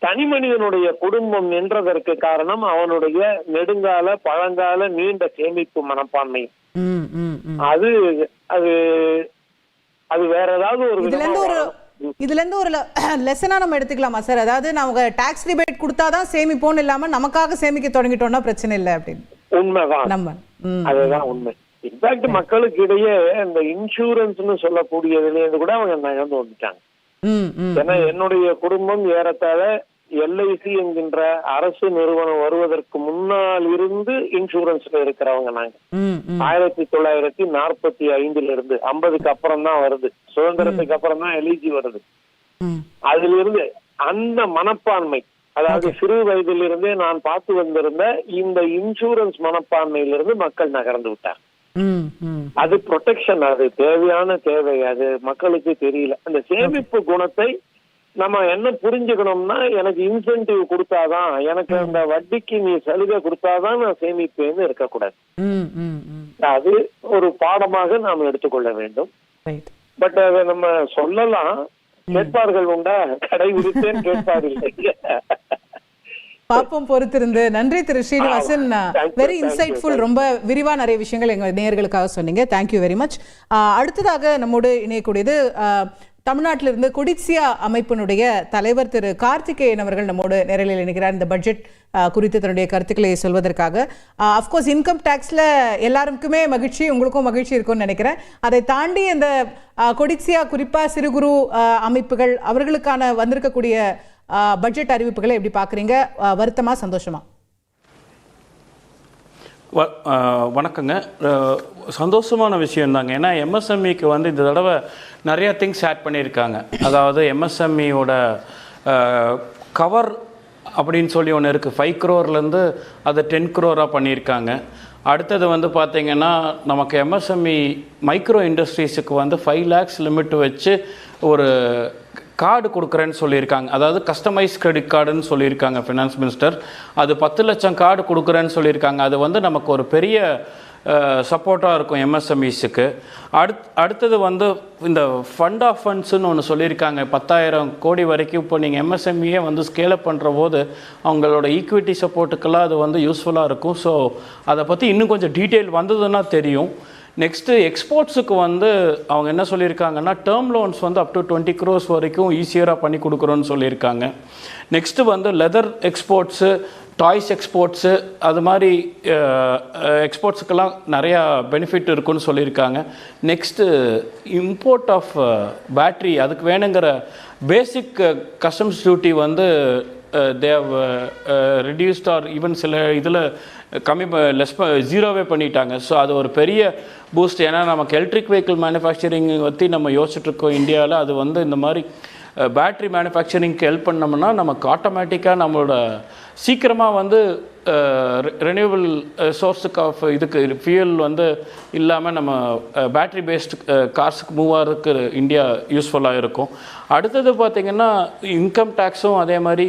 தனி மனிதனுடைய குடும்பம் நின்றதற்கு காரணம் அவனுடைய நெடுங்கால பழங்கால நீண்ட சேமிப்பு மனப்பான்மை. அது அது அது வேற ஏதாவது ஒரு இதுல இருந்து ஒரு லெசனா நம்ம எடுத்துக்கலாமா சார்? அதாவது நம்ம டாக்ஸ் ரிபேட் கொடுத்தாதான் சேமிப்போன்னு இல்லாம நமக்காக சேமிக்க தொடங்கிட்டோம்னா பிரச்சனை இல்லை அப்படின்னு. உண்மைதான், நம்ம அதுதான் உண்மை. இன்ஃபேக்ட் மக்களுக்கு இடையே இந்த இன்சூரன்ஸ்னு சொல்லக்கூடியதுல இருந்து கூட அவங்க நகர்ந்து வந்துட்டாங்க. ஏன்னா என்னுடைய குடும்பம் ஏறத்தாழ LIC என்கின்ற அரசு நிறுவனம் வருவதற்கு முன்னால் இருந்து இன்சூரன்ஸ்ல இருக்கிறவங்க நாங்க. 1945 இருந்து 50க்கு அப்புறம் தான் வருது, சுதந்திரத்துக்கு அப்புறம் தான் LIC வருது. அதுல இருந்து அந்த மனப்பான்மை, அதாவது சிறு வயதிலிருந்தே நான் பார்த்து வந்திருந்த இந்த இன்சூரன்ஸ் மனப்பான்மையிலிருந்து மக்கள் நகர்ந்து விட்டாங்க. அது ப்ரொடெக்ஷன், அது தேவையான தேவை, அது மக்களுக்கு தெரியல. அந்த சேமிப்பு குணத்தை நம்ம என்ன புரிஞ்சுக்கணும்னா, எனக்கு இன்சென்டிவ் கொடுத்தாதான், எனக்கு அந்த வட்டிக்கு நீ சலுகை கொடுத்தாதான் நான் சேமிப்பேன்னு இருக்கக்கூடாது. அது ஒரு பாடமாக நாம் எடுத்துக்கொள்ள வேண்டும். பட் அதை நம்ம சொல்லலாம், கேட்பார்கள் உண்டா, கடை விரித்தேன் கேட்பார்கள். பாப்போம் பொறுத்திருந்து. நன்றி திரு ஸ்ரீனிவாசன், வெரி இன்சைட்ஃபுல், ரொம்ப விரிவா நிறைய விஷயங்கள் எங்க நேயர்களுக்காக சொன்னீங்க. Thank you very much. அடுத்ததாக நம்மோடு இணையக்கூடியது தமிழ்நாட்டிலிருந்து கொடிசியா அமைப்பினுடைய தலைவர் திரு கார்த்திகேயன் அவர்கள் நம்மோடு நேரலையில் இணைகிறார். இந்த பட்ஜெட் குறித்து தன்னுடைய கருத்துக்களை சொல்வதற்காக. அஃப்கோர்ஸ் இன்கம் டேக்ஸில் எல்லாருக்குமே மகிழ்ச்சி, உங்களுக்கும் மகிழ்ச்சி இருக்கும்னு நினைக்கிறேன். அதை தாண்டி இந்த கொடிசியா குறிப்பாக சிறு குறு அமைப்புகள் அவர்களுக்கான வந்திருக்கக்கூடிய பட்ஜெட் அறிவிப்புகளை எப்படி பார்க்குறீங்க? வருத்தமா சந்தோஷமா? வணக்கங்க. சந்தோஷமான விஷயந்தாங்க. ஏன்னா MSMEக்கு வந்து இந்த தடவை நிறையா திங்ஸ் ஆட் பண்ணியிருக்காங்க. அதாவது MSMEயோட கவர் அப்படின்னு சொல்லி ஒன்று இருக்குது. 5 crore அதை 10 crore பண்ணியிருக்காங்க. அடுத்தது வந்து பார்த்திங்கன்னா நமக்கு MSME மைக்ரோ இண்டஸ்ட்ரீஸுக்கு வந்து 5 lakhs லிமிட் வச்சு ஒரு கார்டு கொடுக்குறேன்னு சொல்லியிருக்காங்க. அதாவது கஸ்டமைஸ் கிரெடிட் கார்டுன்னு சொல்லியிருக்காங்க ஃபினான்ஸ் மினிஸ்டர். அது 10 லட்சம் கார்டு கொடுக்குறேன்னு சொல்லியிருக்காங்க. அது வந்து நமக்கு ஒரு பெரிய சப்போர்ட்டாக இருக்கும் MSMEஸுக்கு. அடுத்தது வந்து இந்த ஃபண்ட் ஆஃப் ஃபண்ட்ஸுன்னு ஒன்று சொல்லியிருக்காங்க. 10,000 கோடி வரைக்கும் இப்போ நீங்கள் MSMEயே வந்து ஸ்கேலப் பண்ணுற போது அவங்களோட ஈக்விட்டி சப்போர்ட்டுக்கெல்லாம் அது வந்து யூஸ்ஃபுல்லாக இருக்கும். ஸோ அதை பற்றி இன்னும் கொஞ்சம் டீட்டெயில் வந்ததுன்னா தெரியும். நெக்ஸ்ட்டு எக்ஸ்போர்ட்ஸுக்கு வந்து அவங்க என்ன சொல்லியிருக்காங்கன்னா, டேர்ம் லோன்ஸ் வந்து அப் டு 20 crores வரைக்கும் ஈஸியராக பண்ணி கொடுக்குறோன்னு சொல்லியிருக்காங்க. நெக்ஸ்ட்டு வந்து லெதர் எக்ஸ்போர்ட்ஸு, டாய்ஸ் எக்ஸ்போர்ட்ஸு, அது மாதிரி எக்ஸ்போர்ட்ஸுக்கெல்லாம் நிறையா பெனிஃபிட் இருக்குன்னு சொல்லியிருக்காங்க. நெக்ஸ்ட்டு இம்போர்ட் ஆஃப் பேட்ரி, அதுக்கு வேணுங்கிற பேசிக் கஸ்டம்ஸ் டியூட்டி வந்து தேவ் ரெடியூஸ்ட் ஆர் ஈவன் சில இதில் ஜீரோவே பண்ணிட்டாங்க. ஸோ அது ஒரு பெரிய பூஸ்ட். ஏன்னா நமக்கு எலக்ட்ரிக் வெஹிக்கிள் மேனுஃபேக்சரிங் பற்றி நம்ம யோசிச்சுட்ருக்கோம் இந்தியாவில். அது வந்து இந்த மாதிரி பேட்ரி மேனுஃபேக்சரிங்க்கு ஹெல்ப் பண்ணோம்னா நமக்கு ஆட்டோமேட்டிக்காக நம்மளோட சீக்கிரமாக வந்து ரெனியூவபிள் சோர்ஸுக்கு ஆஃப் இதுக்கு ஃபியூல் வந்து இல்லாமல் நம்ம பேட்ரி பேஸ்டு கார்ஸுக்கு மூவ் ஆகிறதுக்கு இந்தியா யூஸ்ஃபுல்லாக இருக்கும். அடுத்தது பார்த்திங்கன்னா இன்கம் டேக்ஸும் அதே மாதிரி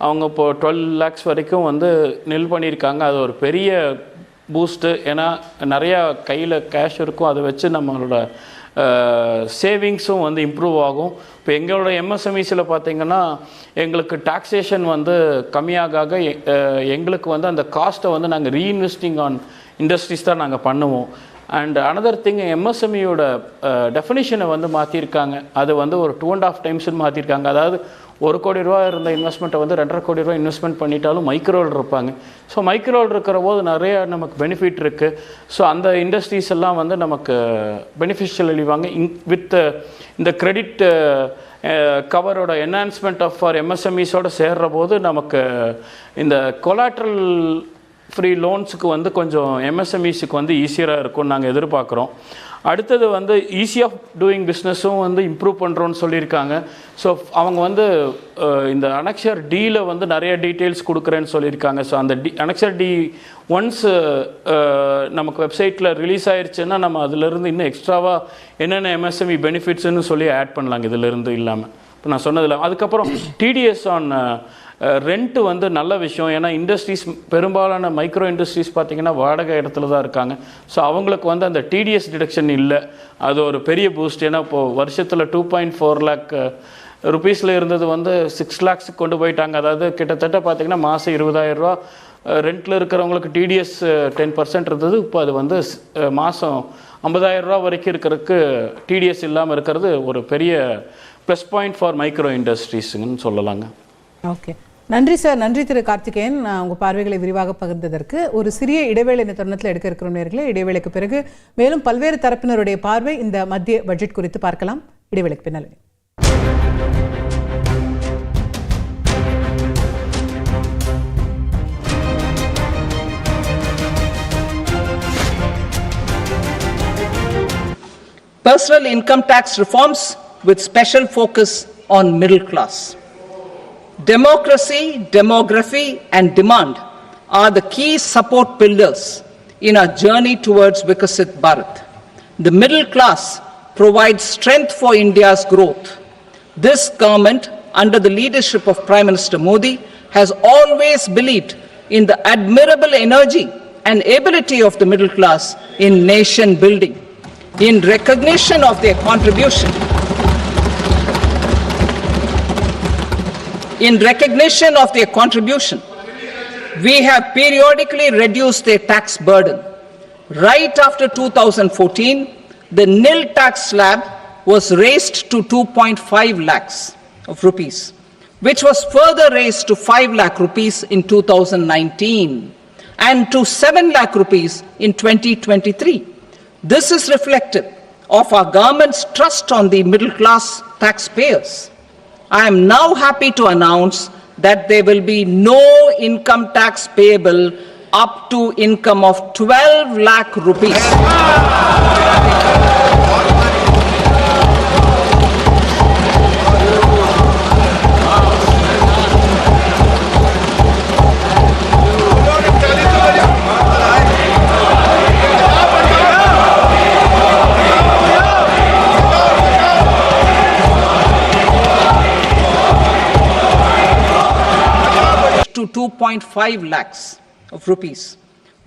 அவங்க இப்போது 12 lakhs வரைக்கும் வந்து நெல் பண்ணியிருக்காங்க. அது ஒரு பெரிய பூஸ்ட்டு. ஏன்னா நிறையா கையில் கேஷ் இருக்கும், அதை வச்சு நம்மளோட சேவிங்ஸும் வந்து இம்ப்ரூவ் ஆகும். இப்போ எங்களோட MSMEஸில் பார்த்திங்கன்னா எங்களுக்கு டாக்ஸேஷன் வந்து கம்மியாக எங்களுக்கு வந்து அந்த காஸ்ட்டை வந்து நாங்கள் ரீஇன்வெஸ்டிங் ஆன் இண்டஸ்ட்ரீஸ் தான் நாங்கள் பண்ணுவோம். அண்ட் அனதர் திங், MSMEயோட டெஃபினிஷனை வந்து மாற்றிருக்காங்க. அது வந்து ஒரு 2.5 times மாற்றிருக்காங்க. அதாவது 1 கோடி ரூபா இருந்த இன்வெஸ்ட்மெண்ட்டை வந்து 2.5 கோடி ரூபா இன்வெஸ்ட்மெண்ட் பண்ணிட்டாலும் மைக்ரோல் இருப்பாங்க. ஸோ மைக்ரோல் இருக்கிற போது நிறைய நமக்கு பெனிஃபிட் இருக்குது. ஸோ அந்த இண்டஸ்ட்ரீஸ் எல்லாம் வந்து நமக்கு பெனிஃபிஷியல் அழிவாங்க. வித் இந்த கிரெடிட் கவரோட என்ஹான்ஸ்மெண்ட் ஆஃப் ஃபார் MSMEஸோடு சேர்ற போது நமக்கு இந்த கொலாட்ரல் ஃப்ரீ லோன்ஸுக்கு வந்து கொஞ்சம் MSMEஸுக்கு வந்து ஈஸியராக இருக்கும்னு நாங்கள் எதிர்பார்க்குறோம். அடுத்தது வந்து ஈஸி ஆஃப் டூயிங் பிஸ்னஸும் வந்து இம்ப்ரூவ் பண்ணுறோன்னு சொல்லியிருக்காங்க. ஸோ அவங்க வந்து இந்த அனெக்சர் டியில் வந்து நிறைய டீட்டெயில்ஸ் கொடுக்குறேன்னு சொல்லியிருக்காங்க. ஸோ அந்த அனெக்சர் டி ஒன்ஸ் நமக்கு வெப்சைட்டில் ரிலீஸ் ஆயிடுச்சுன்னா நம்ம அதிலிருந்து இன்னும் எக்ஸ்ட்ராவாக என்னென்ன எம்எஸ்எம்இ பெனிஃபிட்ஸ்ன்னு சொல்லி ஆட் பண்ணலாங்க இதிலிருந்து இல்லாமல். இப்போ நான் சொன்னதில் அதுக்கப்புறம் டிடிஎஸ் ஆன் ரெண்ட்டு வந்து நல்ல விஷயம். ஏன்னா இண்டஸ்ட்ரீஸ் பெரும்பாலான மைக்ரோ இண்டஸ்ட்ரீஸ் பார்த்திங்கன்னா வாடகை இடத்துல தான் இருக்காங்க. ஸோ அவங்களுக்கு வந்து அந்த டிடிஎஸ் டிடக்ஷன் இல்லை, அது ஒரு பெரிய பூஸ்ட். ஏன்னா இப்போது வருஷத்தில் 2.4 lakh ருபீஸில் இருந்தது வந்து 6 lakhs கொண்டு போயிட்டாங்க. அதாவது கிட்டத்தட்ட பார்த்திங்கன்னா மாதம் 20,000 ரூபா ரெண்டில் இருக்கிறவங்களுக்கு டிடிஎஸ் 10% இருந்தது. இப்போ அது வந்து மாதம் 50,000 ரூபா வரைக்கும் இருக்கிறதுக்கு டிடிஎஸ் இல்லாமல் இருக்கிறது ஒரு பெரிய ப்ளஸ் பாயிண்ட் ஃபார் மைக்ரோ இண்டஸ்ட்ரீஸுங்கன்னு சொல்லலாங்க. ஓகே, நன்றி சார். நன்றி திரு கார்த்திகேயன், உங்கள் பார்வைகளை விரிவாக பகிர்ந்ததற்கு. ஒரு சிறிய இடைவேளை இந்த தருணத்தில் எடுக்க இருக்கிறோம் நேர்களே. இடைவேளைக்கு பிறகு மேலும் பல்வேறு தரப்பினருடைய பார்வை இந்த மத்திய பட்ஜெட் குறித்து பார்க்கலாம். இடைவேளைக்கு பின்னால் Personal income tax reforms with special focus on middle class. Democracy, demography, and demand are the key support pillars in our journey towards Vikasit Bharat. The middle class provides strength for India's growth. This government, under the leadership of Prime Minister Modi, has always believed in the admirable energy and ability of the middle class in nation building. In recognition of their contribution, we have periodically reduced their tax burden. Right after 2014, the nil tax slab was raised to 2.5 lakhs of rupees, which was further raised to 5 lakh rupees in 2019 and to 7 lakh rupees in 2023. This is reflective of our government's trust on the middle class taxpayers. I am now happy to announce that there will be no income tax payable up to income of 12 lakh rupees. To 2.5 lakhs of rupees.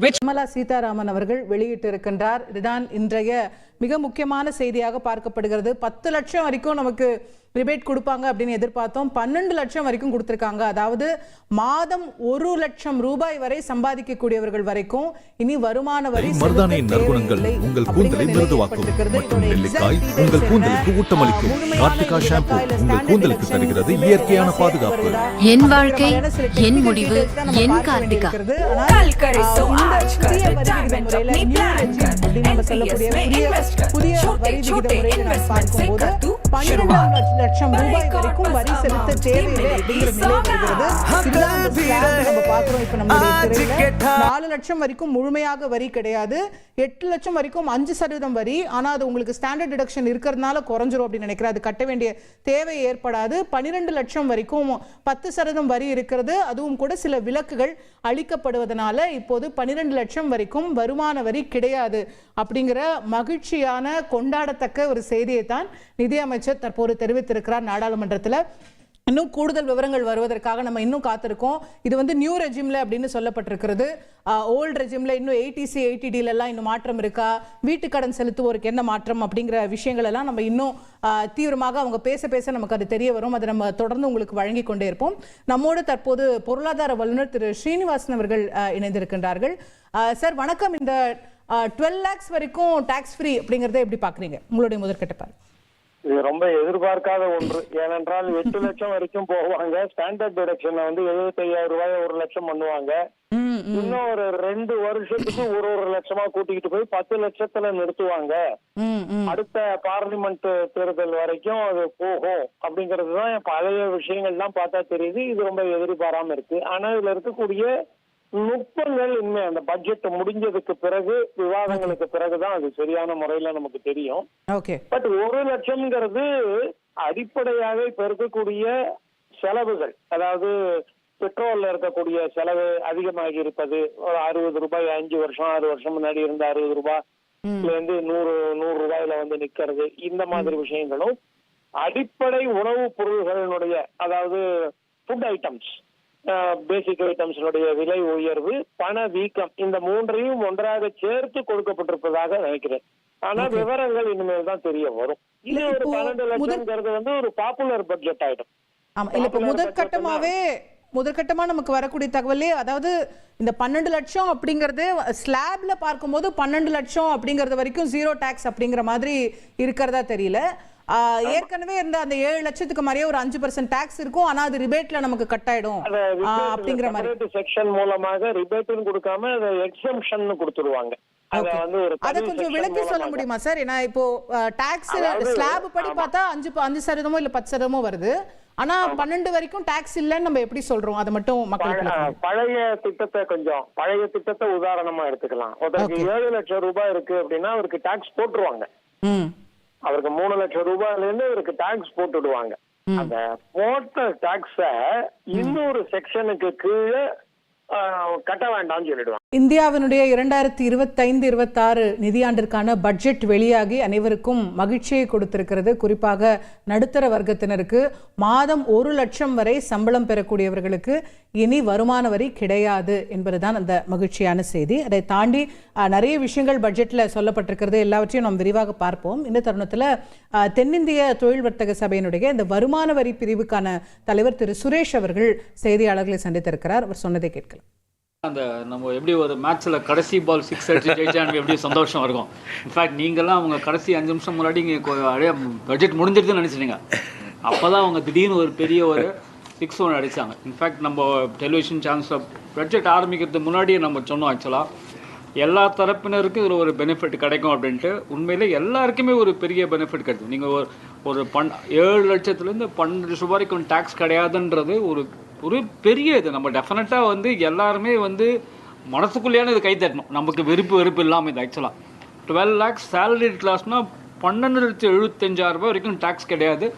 Nirmala Sitharaman அவர்கள் வெளியிட்டிருக்கின்றார். இதுதான் இன்றைய மிக முக்கியமான செய்தியாக பார்க்கப்படுகிறது. 10 லட்சம் வரைக்கும் நமக்கு ரிபேட் கொடுப்பாங்க அப்படின்னு எதிர்பார்த்தோம். 12 லட்சம் வரைக்கும் கொடுத்திருக்காங்க. அதாவது மாதம் 1 லட்சம் ரூபாய் வரை சம்பாதிக்கக்கூடியவர்கள் வரைக்கும் இனி வருமான வரி மருதானையின் நற்குணங்கள் உங்கள் கூந்தலை மிருதுவாக்கும் மற்றும் நெல்லிக்காய் உங்கள் கூந்தலுக்கு ஊட்டமளிக்கும். கார்த்திகா ஷாம்பு உங்கள் கூந்தலுக்கு தருகிறது இயற்கையான பாதுகாப்பு. என் வாழ்க்கை என் முடிவு என் கார்த்திகா. புதிய வரி விகித முறையை பார்க்கும்போது 12 லட்சம் ரூபாய் வரைக்கும் வரி செலுத்த தேவையில்லை அப்படிங்கிற நிலை வருகிறது. நம்ம பார்க்கிறோம். இப்ப நம்மளுடைய 4 லட்சம் வரைக்கும் முழுமையாக வரி கிடையாது. 8 லட்சம் வரைக்கும் 5% வரி. ஆனா அது உங்களுக்கு ஸ்டாண்டர்ட் டிடக்ஷன் இருக்கிறதுனால குறைஞ்சிரும் அப்படின்னு நினைக்கிறேன். அது கட்ட வேண்டிய தேவை ஏற்படாது. 12 லட்சம் வரைக்கும் 10% வரி இருக்கிறது. அதுவும் கூட சில விலக்குகள் அளிக்கப்படுவதனால இப்போது 12 லட்சம் வரைக்கும் வருமான வரி கிடையாது அப்படிங்கிற மகிழ்ச்சியான கொண்டாடத்தக்க ஒரு செய்தியை தான் நிதியமைச்சர் தற்போது தெரிவித்திருக்கிறார் நாடாளுமன்றத்தில். இன்னும் கூடுதல் விவரங்கள் வருவதற்காக நம்ம இன்னும் காத்திருக்கோம். இது வந்து நியூ ரெஜிம்ல அப்படின்னு சொல்லப்பட்டிருக்கிறது. ஓல்டு ரெஜிம்ல இன்னும் 80C 80Dல எல்லாம் இன்னும் மாற்றம் இருக்கா, வீட்டு கடன் செலுத்துவோருக்கு என்ன மாற்றம் அப்படிங்கிற விஷயங்கள் எல்லாம் நம்ம இன்னும் தீவிரமாக அவங்க பேச பேச நமக்கு அது தெரிய வரும். அதை நம்ம தொடர்ந்து உங்களுக்கு வழங்கி கொண்டே இருப்போம். நம்மோடு தற்போது பொருளாதார வல்லுநர் திரு ஸ்ரீனிவாசன் அவர்கள் இணைந்திருக்கின்றார்கள். சார் வணக்கம். இந்த 12 lakhs வரைக்கும் டாக்ஸ் ஃப்ரீ அப்படிங்கறத எப்படி பாக்குறீங்க? உங்களுடைய முதற்கட்ட பார்வை. இது ரொம்ப எதிர்பார்க்காத ஒன்று. ஏனென்றால் 8 லட்சம் வரைக்கும் போவாங்க. ஸ்டாண்டர்ட் டிடக்ஷன் வந்து 75,000 ரூபாய் 1 லட்சம் பண்ணுவாங்க. இன்னும் ஒரு 2 வருஷத்துக்கு ஒரு லட்சமா கூட்டிக்கிட்டு போய் 10 லட்சத்துல நிறுத்துவாங்க. அடுத்த பார்லிமெண்ட் தேர்தல் வரைக்கும் அது போகும் அப்படிங்கறதுதான் பழைய விஷயங்கள்லாம் பார்த்தா தெரியுது. இது ரொம்ப எதிர்பாராம இருக்கு. ஆனா இதுல இருக்கக்கூடிய நுட்பங்கள் இனிமே அந்த பட்ஜெட் முடிஞ்சதுக்கு பிறகு, விவாதங்களுக்கு பிறகுதான் அது சரியான முறையில நமக்கு தெரியும். பட் 1 லட்சம்ங்கிறது அடிப்படையாக இப்ப இருக்கக்கூடிய செலவுகள், அதாவது பெட்ரோல்ல இருக்கக்கூடிய செலவு அதிகமாகி இருப்பது, ஒரு 60 ரூபாய் 5 வருஷம் 6 வருஷம் முன்னாடி இருந்த 60 ரூபாய்ல இருந்து 100 ரூபாயில வந்து நிக்கிறது, இந்த மாதிரி விஷயங்களும் அடிப்படை உணவுப் பொருள்களுடைய, அதாவது ஃபுட் ஐட்டம்ஸ், பேசிக் ஐட்டம்ஸினுடைய விலை உயர்வு, பண வீக்கம், இந்த மூன்றையும் ஒன்றாக சேர்த்து கொடுக்கப்பட்டிருப்பதாக நினைக்கிறேன். ஆனா விவரங்கள் இனிமேல் தான் தெரிய வரும். இது ஒரு 12 லட்சம்ங்கிறது வந்து ஒரு பாப்புலர் பட்ஜெட் ஆயிடும். ஆமா, இல்ல இப்ப முதற்கட்டமா நமக்கு வரக்கூடிய தகவலே, அதாவது இந்த 12 லட்சம் அப்படிங்கறது ஸ்லாப்ல பார்க்கும்போது 12 லட்சம் அப்படிங்கறது வரைக்கும் 0 டாக்ஸ் அப்படிங்கிற மாதிரி இருக்கிறதா தெரியல. ஏற்கனவே இருந்த அந்த 7 லட்சத்துக்கு மாதிரியே ஒரு 5% டாக்ஸ் இருக்கும், ஆனா அது ரிபேட்ல நமக்கு கட் ஆயிடும் அப்படிங்கிற மாதிரி செக்ஷன் மூலமாக ரிபேட்னு கொடுக்காம அதை எக்ஸம்ஷன் கொடுத்துருவாங்க. அத கொஞ்சம் விளக்கி சொல்ல முடியுமா சார்? ஏன்னா இப்போ டாக்ஸ் ஸ்லாப் படி பார்த்தா 5% இல்ல 10% வருது, ஆனா 12 வரைக்கும் டாக்ஸ் இல்லன்னு நம்ம எப்படி சொல்றோம்? அது மட்டும் மக்களுக்கு பழைய திட்டத்தை உதாரணமா எடுத்துக்கலாம். ஒருத்தருக்கு 7 லட்சம் ரூபாய் இருக்கு அப்படின்னா அவருக்கு டாக்ஸ் போட்டுருவாங்க. அவருக்கு 3 லட்சம் ரூபாயில இருந்து அவருக்கு டாக்ஸ் போட்டுடுவாங்க. அந்த போட்ட டாக்ஸ இன்னொரு செக்ஷனுக்கு கீழே கட்ட வேண்டாம்னு சொல்லிடுவாங்க. இந்தியாவினுடைய 2025-26 நிதியாண்டிற்கான பட்ஜெட் வெளியாகி அனைவருக்கும் மகிழ்ச்சியை கொடுத்திருக்கிறது. குறிப்பாக நடுத்தர வர்க்கத்தினருக்கு மாதம் 1 லட்சம் வரை சம்பளம் பெறக்கூடியவர்களுக்கு இனி வருமான வரி கிடையாது என்பதுதான் அந்த மகிழ்ச்சியான செய்தி. அதை தாண்டி நிறைய விஷயங்கள் பட்ஜெட்ல சொல்லப்பட்டிருக்கிறது, எல்லாவற்றையும் நாம் விரிவாக பார்ப்போம். இந்த தருணத்தில் தென்னிந்திய தொழில் வர்த்தக சபையினுடைய இந்த வருமான வரி பிரிவுக்கான தலைவர் திரு சுரேஷ் அவர்கள் செய்தியாளர்களை சந்தித்திருக்கிறார். அவர் சொன்னதை கேட்கலாம். அந்த நம்ம எப்படி ஒரு மேட்ச்சில் கடைசி பால் 6 அடிச்சு ஜெயிச்சாங்க எப்படி சந்தோஷம் இருக்கும். இன்ஃபேக்ட் நீங்கள்லாம் அவங்க கடைசி 5 நிமிஷம் முன்னாடி இங்கே பட்ஜெட் முடிஞ்சிருதுன்னு நினச்சிட்டீங்க. அப்போ தான் அவங்க திடீர்னு ஒரு பெரிய ஒரு 6 ஒன்று அடித்தாங்க. இன்ஃபேக்ட் நம்ம டெலிவிஷன் சேனல்ஸில் பட்ஜெட் ஆரம்பிக்கிறதுக்கு முன்னாடியே நம்ம சொன்னோம், ஆக்சுவலாக எல்லா தரப்பினருக்கும் இதில் ஒரு பெனிஃபிட் கிடைக்கும் அப்படின்ட்டு. உண்மையிலே எல்லாருக்குமே ஒரு பெரிய பெனிஃபிட் கிடைக்கும். நீங்கள் ஒரு 7 லட்சத்துலேருந்து 12 லட்சம் வரைக்கும் டேக்ஸ் கிடையாதுன்றது ஒரு பெரிய இது. நம்ம டெஃபினட்டாக வந்து எல்லாருமே வந்து மனசுக்குள்ளேயான இது கை தட்டணும். நமக்கு வெறுப்பு இல்லாமல் இது ஆக்சுவலாக 12 lakhs சேலரி கிளாஸ்னால் 12,75,000 ரூபாய் வரைக்கும் டேக்ஸ் கிடையாது.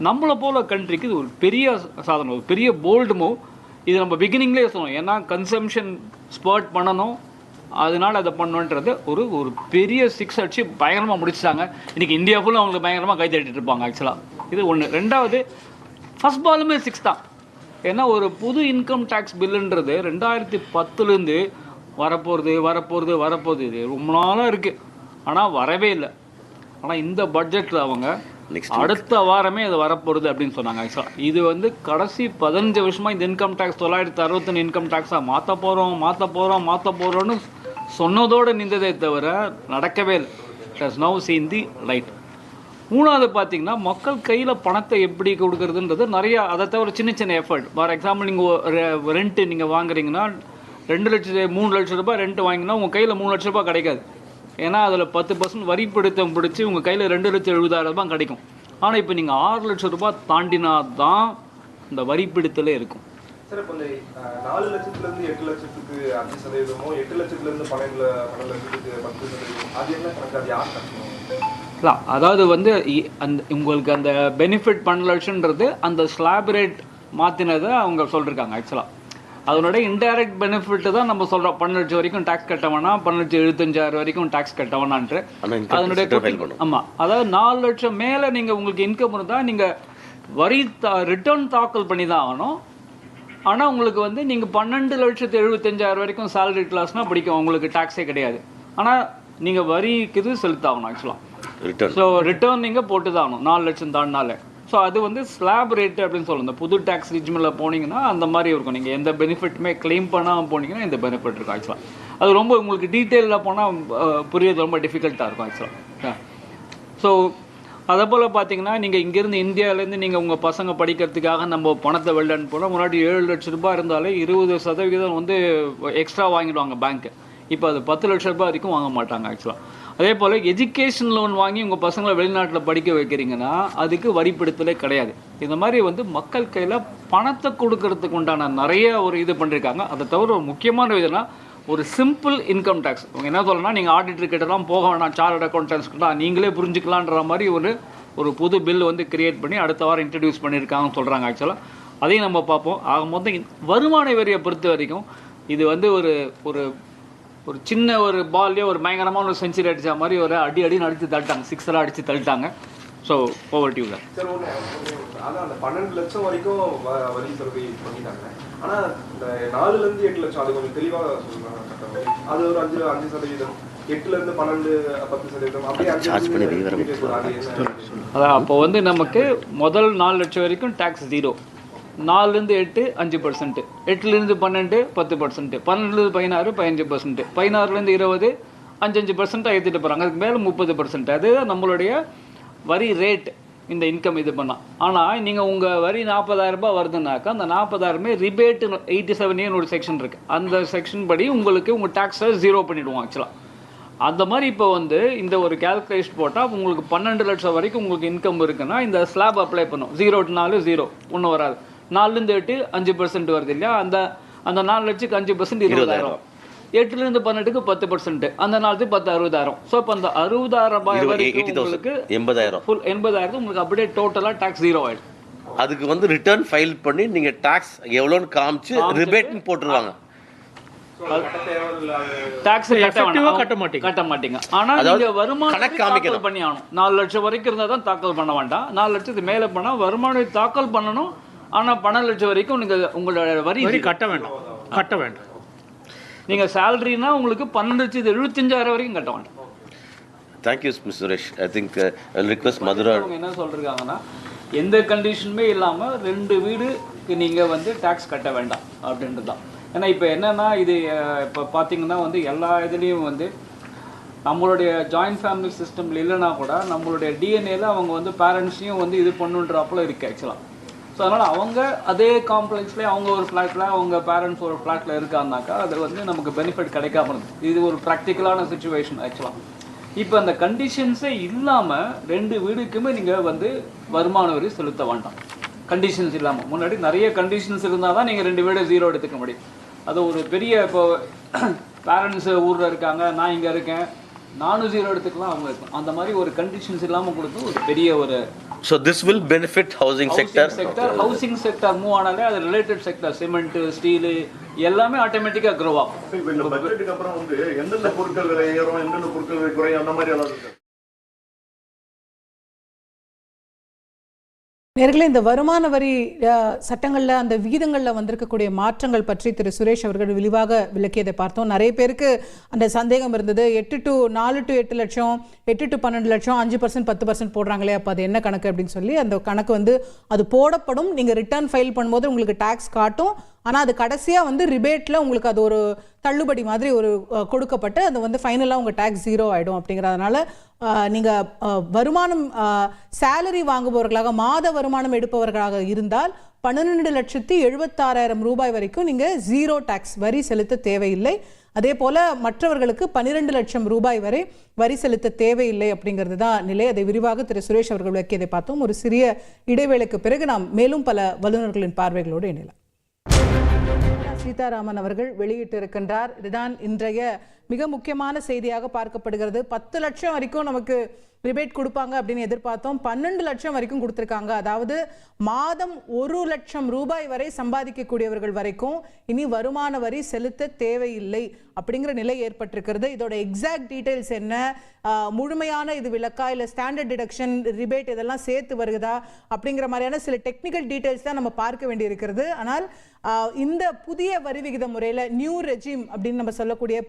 நம்மளை போல கண்ட்ரிக்கு இது ஒரு பெரிய சாதனை, ஒரு பெரிய போல்டு மூவ். இது நம்ம பிகினிங்லேயே சொன்னோம், ஏன்னா கன்சம்ஷன் ஸ்பர்ட் பண்ணணும், அதனால அதை பண்ணணுன்றது ஒரு பெரிய 6 அடிச்சு பயங்கரமாக முடிச்சிட்டாங்க. இன்றைக்கி இந்தியா ஃபுல்லாக அவங்களுக்கு பயங்கரமாக கை தட்டிட்டு இருப்பாங்க ஆக்சுவலாக. இது ஒன்று. ரெண்டாவது, ஃபஸ்ட் பாலுமே 6 தான். ஏன்னா ஒரு புது இன்கம் டேக்ஸ் பில்லுன்றது 2010 வரப்போகிறது இது ரொம்ப நாளாக இருக்குது, ஆனால் வரவே இல்லை. ஆனால் இந்த பட்ஜெட்டில் அவங்க அடுத்த வாரமே அது வரப்போகிறது அப்படின்னு சொன்னாங்க. ஆக்சுவலாக இது வந்து கடைசி 15 வருஷமாக இந்த இன்கம் டேக்ஸ் 961 இன்கம் டேக்ஸாக மாற்ற போகிறோன்னு சொன்னதோடு நின்றதே தவிர நடக்கவே இல்லை. It has now seen the light. மூணாவது பார்த்தீங்கன்னா, மக்கள் கையில் பணத்தை எப்படி கொடுக்குறதுன்றது நிறையா, அதை தவிர சின்ன எஃபர்ட். ஃபார் எக்ஸாம்பிள், நீங்கள் ரெண்ட்டு நீங்கள் வாங்குறீங்கன்னா 3 லட்சம் ரூபாய் ரெண்ட் வாங்கினா உங்கள் கையில் 3 லட்ச ரூபாய் கிடைக்காது. ஏன்னா அதில் 10% வரி பிடித்தம் பிடிச்சி உங்கள் கையில் 2,70,000 ரூபாய் கிடைக்கும். ஆனால் இப்போ நீங்கள் 6 லட்சம் ரூபாய் தாண்டினா தான் இந்த வரி பிடித்தலே இருக்கும். சார், இப்போ இந்த 4 லட்சத்துலேருந்து 8 லட்சத்துக்கு 5%, 8 லட்சத்துலேருந்து 12 லட்சத்துக்கு 10%, அது என்ன கணக்கு? அது யார் கட்டணும்? இல்லை, அதாவது வந்து உங்களுக்கு அந்த பெனிஃபிட் 12 லட்சம்ன்றது அந்த ஸ்லாப் ரேட் மாற்றினதை அவங்க சொல்லியிருக்காங்க. ஆக்சுவலாக அதனுடைய இன்டைரக்ட் பெனிஃபிட் தான் நம்ம சொல்கிறோம். 12 லட்சம் வரைக்கும் டேக்ஸ் கட்ட வேணாம், 12,75,000 வரைக்கும் டேக்ஸ் கட்ட வேணான்ட்டு. அதனுடைய ஆமாம், அதாவது 4 லட்சம் மேலே நீங்கள் உங்களுக்கு இன்கம் இருந்தால் நீங்கள் வரி ரிட்டர்ன் தாக்கல் பண்ணி தான் ஆகணும். ஆனால் உங்களுக்கு வந்து நீங்கள் 12,75,000 வரைக்கும் சேலரி கிளாஸ்னால் பிடிக்கும், உங்களுக்கு டேக்ஸே கிடையாது. ஆனால் நீங்கள் வரிக்கு இது செலுத்தாகணும் ஆக்சுவலாக. ஸோ ரிட்டர்ன் நீங்கள் போட்டு தான் ஆகணும் 4 லட்சம் தாண்டினாலே. ஸோ அது வந்து ஸ்லாப் ரேட்டு அப்படின்னு சொல்லுவோம். இந்த புது டேக்ஸ் ரிஜிமில் போனீங்கன்னா அந்த மாதிரி இருக்கும். நீங்கள் எந்த பெனிஃபிட்டுமே கிளைம் பண்ணாமல் போனீங்கன்னா இந்த பெனிஃபிட் இருக்கும் ஆக்சுவலாக. அது ரொம்ப உங்களுக்கு டீட்டெயிலில் போனால் புரியுது, ரொம்ப டிஃபிகல்ட்டாக இருக்கும் ஆக்சுவலாக. ஸோ அதை போல் பார்த்தீங்கன்னா, நீங்கள் இங்கேருந்து இந்தியாவிலேருந்து நீங்கள் உங்கள் பசங்க படிக்கிறதுக்காக நம்ம பணத்தை வெளில அனுப்போம். முன்னாடி 7 லட்ச ரூபாய் இருந்தாலே 20% வந்து எக்ஸ்ட்ரா வாங்கிடுவாங்க பேங்க்கு. இப்போ அது 10 லட்ச ரூபாய் வரைக்கும் வாங்க மாட்டாங்க ஆக்சுவலாக. அதே போல் எஜுகேஷன் லோன் வாங்கி உங்கள் பசங்களை வெளிநாட்டில் படிக்க வைக்கிறீங்கன்னா அதுக்கு வரிப்படுத்தலே கிடையாது. இந்த மாதிரி வந்து மக்கள் கையில் பணத்தை கொடுக்கறதுக்கு உண்டான நிறைய ஒரு இது பண்ணியிருக்காங்க. அதை தவிர ஒரு முக்கியமான இதுனா ஒரு சிம்பிள் இன்கம் டேக்ஸ். அவங்க என்ன சொல்லணும்னா நீங்கள் ஆடிட்டர் கிட்டலாம் போக வேணாம், சார்ட் அக்கௌண்டன்ஸ்க்குலாம் நீங்களே புரிஞ்சுக்கலான்ற மாதிரி ஒரு புது பில் வந்து கிரியேட் பண்ணி அடுத்த வாரம் இன்ட்ரடியூஸ் பண்ணியிருக்காங்கன்னு சொல்கிறாங்க. ஆக்சுவலாக அதையும் நம்ம பார்ப்போம். ஆக மொத்தம் வருமான வரியை பொறுத்த வரைக்கும் இது வந்து ஒரு சின்ன ஒரு பால்லேயே ஒரு பயங்கரமான ஒரு செஞ்சுரி அடித்த மாதிரி ஒரு அடின்னு அடித்து தள்ளிட்டாங்க, 6 அடித்து தள்ளிட்டாங்க. So overdue sir. Sir அதான் அந்த 12 லட்சம் வரைக்கும் வரி சலுகை பண்ணிட்டாங்க. ஆனால் இந்த 4லேருந்து 8 லட்சம் அது கொஞ்சம் தெளிவாக சொல்லுவாங்க. அது ஒரு 5%, 8லேருந்து 12 10% அப்படியே அதான் அப்போ வந்து நமக்கு முதல் 4 லட்சம் வரைக்கும் டேக்ஸ் 0, 4லேருந்து 8 5%, 8லேருந்து 12 10%, 12லேருந்து 16 15%, 16லேருந்து 20 5% ஏற்றிட்டு போகிறாங்க. அதுக்கு மேலே 30%. அது நம்மளுடைய வரி ரேட் இந்த இன்கம் இது பண்ணால். ஆனால் நீங்கள் உங்கள் வரி 40,000 ரூபாய் வருதுன்னாக்கா அந்த 40,000 ரிபேட்டு 87A ஒரு செக்ஷன் இருக்குது. அந்த செக்ஷன் படி உங்களுக்கு உங்கள் டேக்ஸை 0 பண்ணிவிடுவோம். ஆக்சுவலாக அந்த மாதிரி இப்போ வந்து இந்த ஒரு கேல்குலேஷன் போட்டால் உங்களுக்கு 12 லட்சம் வரைக்கும் உங்களுக்கு இன்கம் இருக்குன்னா இந்த ஸ்லாப் அப்ளை பண்ணும். 0 to 4 0 ஒன்றும் வராது. 4லேருந்து 8 5% வருது இல்லையா? அந்த 4 லட்சத்துக்கு 5% 20,000, 8லேருந்து 12க்கு 10%, அந்த 4க்கு 10 60,000. ஸோ இப்போ அந்த 60,000 ரூபாய் வரைக்கும் உங்களுக்கு 80,000 ஃபுல் 80,000 உங்களுக்கு அப்படியே டோட்டலாக டேக்ஸ் 0 ஆகிடும். அதுக்கு வந்து ரிட்டர்ன் ஃபைல் பண்ணி நீங்கள் டேக்ஸ் எவ்வளோன்னு காமிச்சு ரிபேட்னு போட்டுருவாங்க. டாக்ஸ் கட்ட மாட்டீங்க. ஆனா நீங்க வருமானம் தாக்கல் பண்ணி ஆகணும். 4 லட்சம் வரைக்கும் இருந்தா தான் தாக்கல் பண்ண வேண்டாம். 4 லட்சத்துக்கு மேல பண்ணா வருமானம் தாக்கல் பண்ணணும். ஆனா 12 லட்சம் வரைக்கும் நீங்க உங்களோட வரி கட்ட வேண்டாம். நீங்க சேலரினா உங்களுக்கு 12,75,000 வரைக்கும் கட்ட வேண்டாம். Thank you miss Suresh. I think request Madurai என்ன சொல்றாங்கன்னா எந்த கண்டிஷனுமே இல்லாம 2 வீடுக்கு நீங்க வந்து டாக்ஸ் கட்ட வேண்டாம் அப்படின்றது தான். ஏன்னா இப்போ என்னென்னா இது இப்போ பார்த்தீங்கன்னா வந்து எல்லா இதுலேயும் வந்து நம்மளுடைய ஜாயின்ட் ஃபேமிலி சிஸ்டமில் இல்லைனா கூட நம்மளுடைய டிஎன்ஏல அவங்க வந்து பேரண்ட்ஸையும் வந்து இது பண்ணுன்றப்பல இருக்குது ஆக்சுவலாக. ஸோ அதனால் அவங்க அதே காம்ப்ளெக்ஸ்லேயே அவங்க ஒரு ஃப்ளாட்டில் அவங்க பேரண்ட்ஸ் ஒரு ஃப்ளாட்டில் இருக்காங்கனாக்கா அது வந்து நமக்கு பெனிஃபிட் கிடைக்காம இருக்குது. இது ஒரு ப்ராக்டிக்கலான சுச்சுவேஷன் ஆக்சுவலாக. இப்போ அந்த கண்டிஷன்ஸே இல்லாமல் 2 வீடுக்குமே நீங்கள் வந்து வருமான வரி செலுத்த வேண்டாம். கண்டிஷன்ஸ் இல்லாமல் முன்னாடி நிறைய கண்டிஷன்ஸ் இருந்தால் தான் நீங்கள் 2 வீடு 0 எடுத்துக்க முடியும். அது ஒரு பெரிய இப்போ பேரண்ட்ஸ் ஊரில் இருக்காங்க, நான் இங்கே இருக்கேன், நானும் 0 எடுத்துக்கலாம், அவங்க இருக்கும். அந்த மாதிரி ஒரு கண்டிஷன்ஸ் இல்லாமல் கொடுத்து ஒரு பெரிய ஒரு So this will benefit housing sector. Housing sector move ஆனாலே அது ரிலேட்டட் செக்டர், சிமெண்ட், ஸ்டீல் எல்லாமே ஆட்டோமேட்டிக்காக க்ரோ ஆகும். இப்போ இந்த பட்ஜெட்டுக்கு அப்புறம் வந்து எந்தெந்த பொருட்கள் விலை ஏறும், எந்தெந்த பொருட்கள் விலை குறையும், அந்த மாதிரி எல்லாம் இருக்கு. நேர்களே, இந்த வருமான வரி சட்டங்களில் அந்த விகிதங்களில் வந்திருக்கக்கூடிய மாற்றங்கள் பற்றி திரு சுரேஷ் அவர்கள் விரிவாக விளக்கியதை பார்த்தோம். நிறைய பேருக்கு அந்த சந்தேகம் இருந்தது. 4 to 8 லட்சம், 8 to 12 லட்சம், 5% 10% போடுறாங்களே, அப்போ அது என்ன கணக்கு அப்படின்னு சொல்லி அந்த கணக்கு வந்து அது போடப்படும். நீங்கள் ரிட்டர்ன் ஃபைல் பண்ணும்போது உங்களுக்கு டேக்ஸ் காட்டும். ஆனால் அது கடைசியாக வந்து ரிபேட்டில் உங்களுக்கு அது ஒரு தள்ளுபடி மாதிரி ஒரு கொடுக்கப்பட்டு அது வந்து ஃபைனலாக உங்கள் டேக்ஸ் 0 ஆகிடும். அப்படிங்கிறதுனால நீங்கள் வருமானம் சேலரி வாங்குபவர்களாக மாத வருமானம் எடுப்பவர்களாக இருந்தால் 12,76,000 ரூபாய் வரைக்கும் நீங்கள் 0 டேக்ஸ் வரி செலுத்த தேவையில்லை. அதே போல் மற்றவர்களுக்கு 12 லட்சம் ரூபாய் வரை வரி செலுத்த தேவையில்லை அப்படிங்கிறது தான் நிலை. அதை விரிவாக திரு சுரேஷ் அவர்கள் விளக்கியதை பார்த்தோம். ஒரு சிறிய இடைவேளைக்கு பிறகு நாம் மேலும் பல வல்லுநர்களின் பார்வைகளோடு இணையலாம். சீதாராமன் அவர்கள் வெளியிட்டிருக்கின்றார். இதுதான் இன்றைய மிக முக்கியமான செய்தியாக பார்க்கப்படுகிறது. 10 லட்சம் வரைக்கும் நமக்கு ரிபேட் கொடுப்பாங்க அப்படின்னு எதிர்பார்த்தோம். 12 லட்சம் வரைக்கும் கொடுத்துருக்காங்க. அதாவது மாதம் 1 லட்சம் ரூபாய் வரை சம்பாதிக்கக்கூடியவர்கள் வரைக்கும் இனி வருமான வரி செலுத்த தேவையில்லை அப்படிங்கிற நிலை ஏற்பட்டிருக்கிறது. இதோட எக்ஸாக்ட் டீட்டெயில்ஸ் என்ன, முழுமையான இது விளக்கா, இல்லை ஸ்டாண்டர்ட் டிடக்ஷன், ரிபேட் இதெல்லாம் சேர்த்து வருகுதா அப்படிங்கிற மாதிரியான சில டெக்னிக்கல் டீட்டெயில்ஸ் தான் நம்ம பார்க்க வேண்டியிருக்கிறது. ஆனால் இந்த புதிய வரி விகித முறையில் நியூ ரெஜிம் அப்படின்னு நம்ம சொல்லக்கூடிய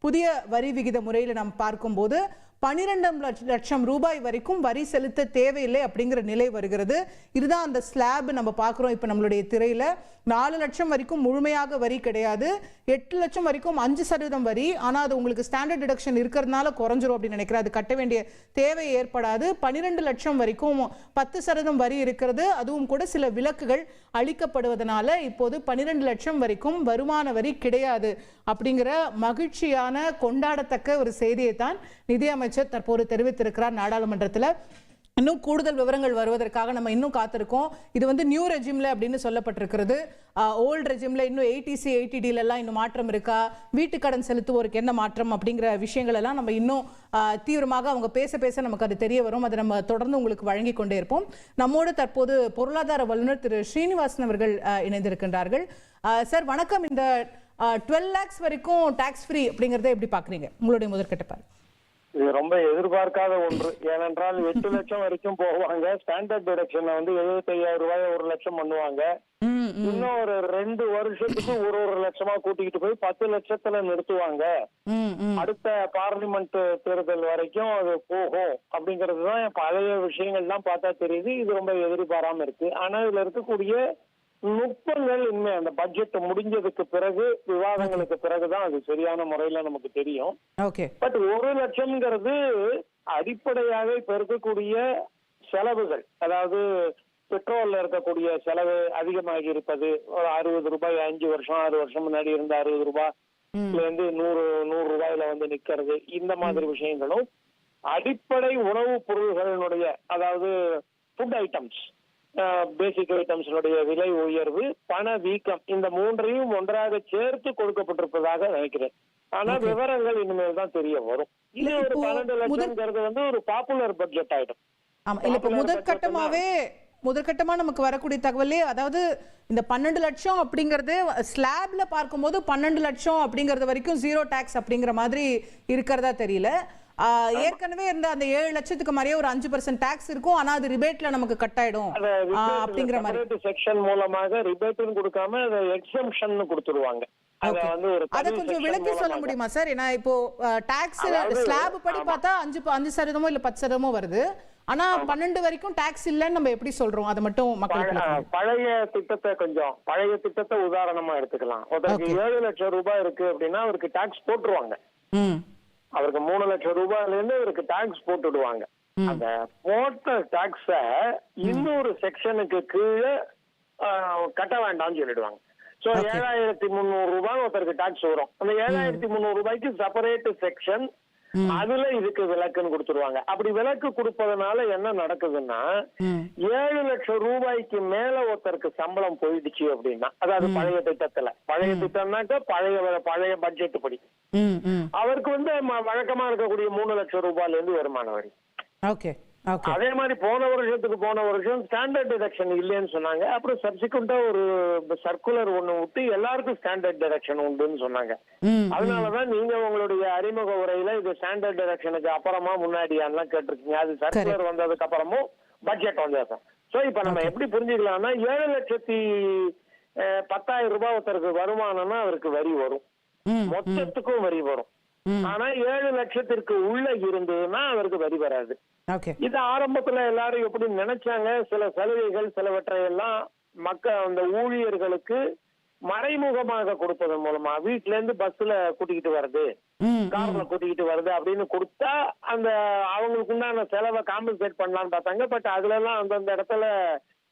புதிய வரி விகித முறையில் நாம் பார்க்கும்போது 12 லட்சம் ரூபாய் வரைக்கும் வரி செலுத்த தேவையில்லை அப்படிங்கிற நிலை வருகிறது. இதுதான் அந்த ஸ்லாப் நம்ம பார்க்குறோம் இப்போ நம்மளுடைய திரையில். 4 லட்சம் வரைக்கும் முழுமையாக வரி கிடையாது, 8 லட்சம் வரைக்கும் 5% வரி. ஆனால் அது உங்களுக்கு ஸ்டாண்டர்ட் டிடக்ஷன் இருக்கிறதுனால குறைஞ்சிரும் அப்படின்னு நினைக்கிறேன். அது கட்ட வேண்டிய தேவை ஏற்படாது. 12 லட்சம் வரைக்கும் 10% வரி இருக்கிறது. அதுவும் கூட சில விலக்குகள் அளிக்கப்படுவதனால இப்போது 12 லட்சம் வரைக்கும் வருமான வரி கிடையாது அப்படிங்கிற மகிழ்ச்சியான கொண்டாடத்தக்க ஒரு செய்தியை தான் நிதியமைச்சர் தற்போது தெரிவித்திருக்கிறார் நாடாளுமன்றத்தில். இன்னும் கூடுதல் விவரங்கள் வருவதற்காக நம்ம இன்னும் காத்திருக்கோம். இது வந்து நியூ ரெஜிம்ல அப்படின்னு சொல்லப்பட்டிருக்கிறது. ஓல்டு ரெஜிம்ல இன்னும் 80C 80Dல எல்லாம் இன்னும் மாற்றம் இருக்கா, வீட்டு கடன் செலுத்துவோருக்கு என்ன மாற்றம் அப்படிங்கிற விஷயங்கள் எல்லாம் நம்ம இன்னும் தீவிரமாக அவங்க பேச நமக்கு அது தெரிய வரும். அதை நம்ம தொடர்ந்து உங்களுக்கு வழங்கி கொண்டே இருப்போம். நம்மோடு தற்போது பொருளாதார வல்லுநர் திரு ஸ்ரீனிவாசன் அவர்கள் இணைந்திருக்கின்றார்கள். சார் வணக்கம். இந்த 12 lakhs வரைக்கும் டாக்ஸ் ஃப்ரீ அப்படிங்கறத எப்படி பாக்குறீங்க, உங்களுடைய முதற்கட்ட பார்வை? இது ரொம்ப எதிர்பார்க்காத ஒன்று. ஏனென்றால் 8 லட்சம் வரைக்கும் போவாங்க. ஸ்டாண்டர்ட் டிடக்ஷன் வந்து 75,000 ரூபாய் 1 லட்சம் பண்ணுவாங்க. இன்னும் ஒரு 2 வருஷத்துக்கு ஒரு லட்சமா கூட்டிக்கிட்டு போய் 10 லட்சத்துல நிறுத்துவாங்க. அடுத்த பார்லிமெண்ட் தேர்தல் வரைக்கும் அது போகும் அப்படிங்கிறது தான் பழைய விஷயங்கள்லாம் பார்த்தா தெரியுது. இது ரொம்ப எதிர்பாராம இருக்கு. ஆனா இதுல இருக்கக்கூடிய நுட்பங்கள் இனிமே அந்த பட்ஜெட் முடிஞ்சதுக்கு பிறகு, விவாதங்களுக்கு பிறகுதான் அது சரியான முறையில நமக்கு தெரியும். பட் 1 லட்சம்ங்கிறது அடிப்படையாக இப்ப இருக்கக்கூடிய செலவுகள், அதாவது பெட்ரோல்ல இருக்கக்கூடிய செலவு அதிகமாகி இருப்பது, ஒரு 60 ரூபாய் 5 வருஷம் 6 வருஷம் முன்னாடி இருந்த 60 ரூபாய்ல இருந்து 100 ரூபாயில வந்து நிக்கிறது, இந்த மாதிரி விஷயங்களும் அடிப்படை உணவுப் பொருள்களினுடைய, அதாவது ஃபுட் ஐட்டம்ஸ், பேசிக் ஐட்டம்ஸினுடைய விலை உயர்வு, பண வீக்கம், இந்த மூன்றையும் ஒன்றாக சேர்த்து கொடுக்கப்பட்டிருப்பதாக நினைக்கிறேன். ஆனா விவரங்கள் இனிமேல் தான் தெரிய வரும். இது ஒரு 12 லட்சம்ங்கிறது வந்து ஒரு பாப்புலர் பட்ஜெட் ஆயிடும். ஆமா, இல்ல இப்ப முதற்கட்டமா நமக்கு வரக்கூடிய தகவலே, அதாவது இந்த 12 லட்சம் அப்படிங்கறது ஸ்லாப்ல பார்க்கும்போது 12 லட்சம் அப்படிங்கறது வரைக்கும் 0 டாக்ஸ் அப்படிங்கிற மாதிரி இருக்கிறதா தெரியல. ஏற்கனவே இருந்த அந்த 7 லட்சத்துக்கு மாதிரியே ஒரு 5% டாக்ஸ் இருக்கும். ஆனா அது ரிபேட்ல நமக்கு கட் ஆயிடும் அப்படிங்கிற மாதிரி செக்ஷன் மூலமாக ரிபேட்னு கொடுக்காம அதை எக்ஸம்ஷன் கொடுத்துருவாங்க. அத கொஞ்சம் விளக்கி சொல்ல முடியுமா சார்? ஏன்னா இப்போ டாக்ஸ் ஸ்லாப் படி பார்த்தா 5% இல்ல 10% வருது. ஆனா 12 வரைக்கும் டாக்ஸ் இல்லன்னு நம்ம எப்படி சொல்றோம்? அதை மட்டும் மக்களுக்கு பழைய திட்டத்தை உதாரணமா எடுத்துக்கலாம். ஒருத்தருக்கு 7 லட்சம் ரூபாய் இருக்கு அப்படின்னா அவருக்கு டாக்ஸ் போட்டுருவாங்க. அவருக்கு 3 லட்சம் ரூபாயில இருந்து அவருக்கு டாக்ஸ் போட்டுடுவாங்க. அந்த போட்ட டாக்ஸ இன்னொரு செக்ஷனுக்கு கீழே கட்ட வேண்டாம்னு சொல்லிடுவாங்க. சோ 7,300 ரூபாய் ஒருத்தருக்கு டாக்ஸ் வரும். அந்த 7,300 ரூபாய்க்கு செப்பரேட் செக்ஷன், அதுல இதுக்கு விலக்குன்னு கொடுத்துருவாங்க. அப்படி விலக்கு கொடுப்பதனால என்ன நடக்குதுன்னா, 7 லட்சம் ரூபாய்க்கு மேல ஒருத்தருக்கு சம்பளம் போயிடுச்சு அப்படின்னா, அதாவது பழைய திட்டம்னாக்க பழைய பட்ஜெட் படி அவருக்கு வந்து வழக்கமா இருக்கக்கூடிய 3 லட்சம் ரூபாயில இருந்து வருமான வரி. அதே மாதிரி போன வருஷம் ஸ்டாண்டர்ட் டிடக்ஷன் இல்லைன்னு சொன்னாங்க. அப்புறம் சப்சிக்வெண்டா ஒரு சர்க்குலர் ஒண்ணு விட்டு எல்லாருக்கும் ஸ்டாண்டர்ட் டிடக்ஷன் உண்டுன்னு சொன்னாங்க. அதனாலதான் நீங்க உங்களுடைய அறிமுக உரையில இது ஸ்டாண்டர்ட் டிடக்ஷனுக்கு அப்புறமா முன்னாடியான்லாம் கேட்டிருக்கீங்க. அது சர்க்குலர் வந்ததுக்கு அப்புறமும் பட்ஜெட் வந்தது. சோ இப்ப நம்ம எப்படி புரிஞ்சுக்கலாம்னா, 7,10,000 ரூபாய் ஒருத்தருக்கு வருமானம்னா அவருக்கு வரி வரும், மொத்தத்துக்கும் வரி வரும். ஆனா 7 லட்சத்திற்கு உள்ள இருந்ததுன்னா அவருக்கு வரி வராது. இது ஆரம்பத்துல எல்லாரும் எப்படி நினைச்சாங்க, சில சலுகைகள் சிலவற்றை எல்லாம் அந்த ஊழியர்களுக்கு மறைமுகமாக கொடுப்பதன் மூலமா, வீட்டுல இருந்து பஸ்ல கூட்டிக்கிட்டு வருது, கார்ல கூட்டிக்கிட்டு வருது அப்படின்னு கொடுத்தா அந்த அவங்களுக்கு உண்டான செலவை காம்பன்சேட் பண்ணலாம்னு பார்த்தாங்க. பட் அதுல எல்லாம் அந்தந்த இடத்துல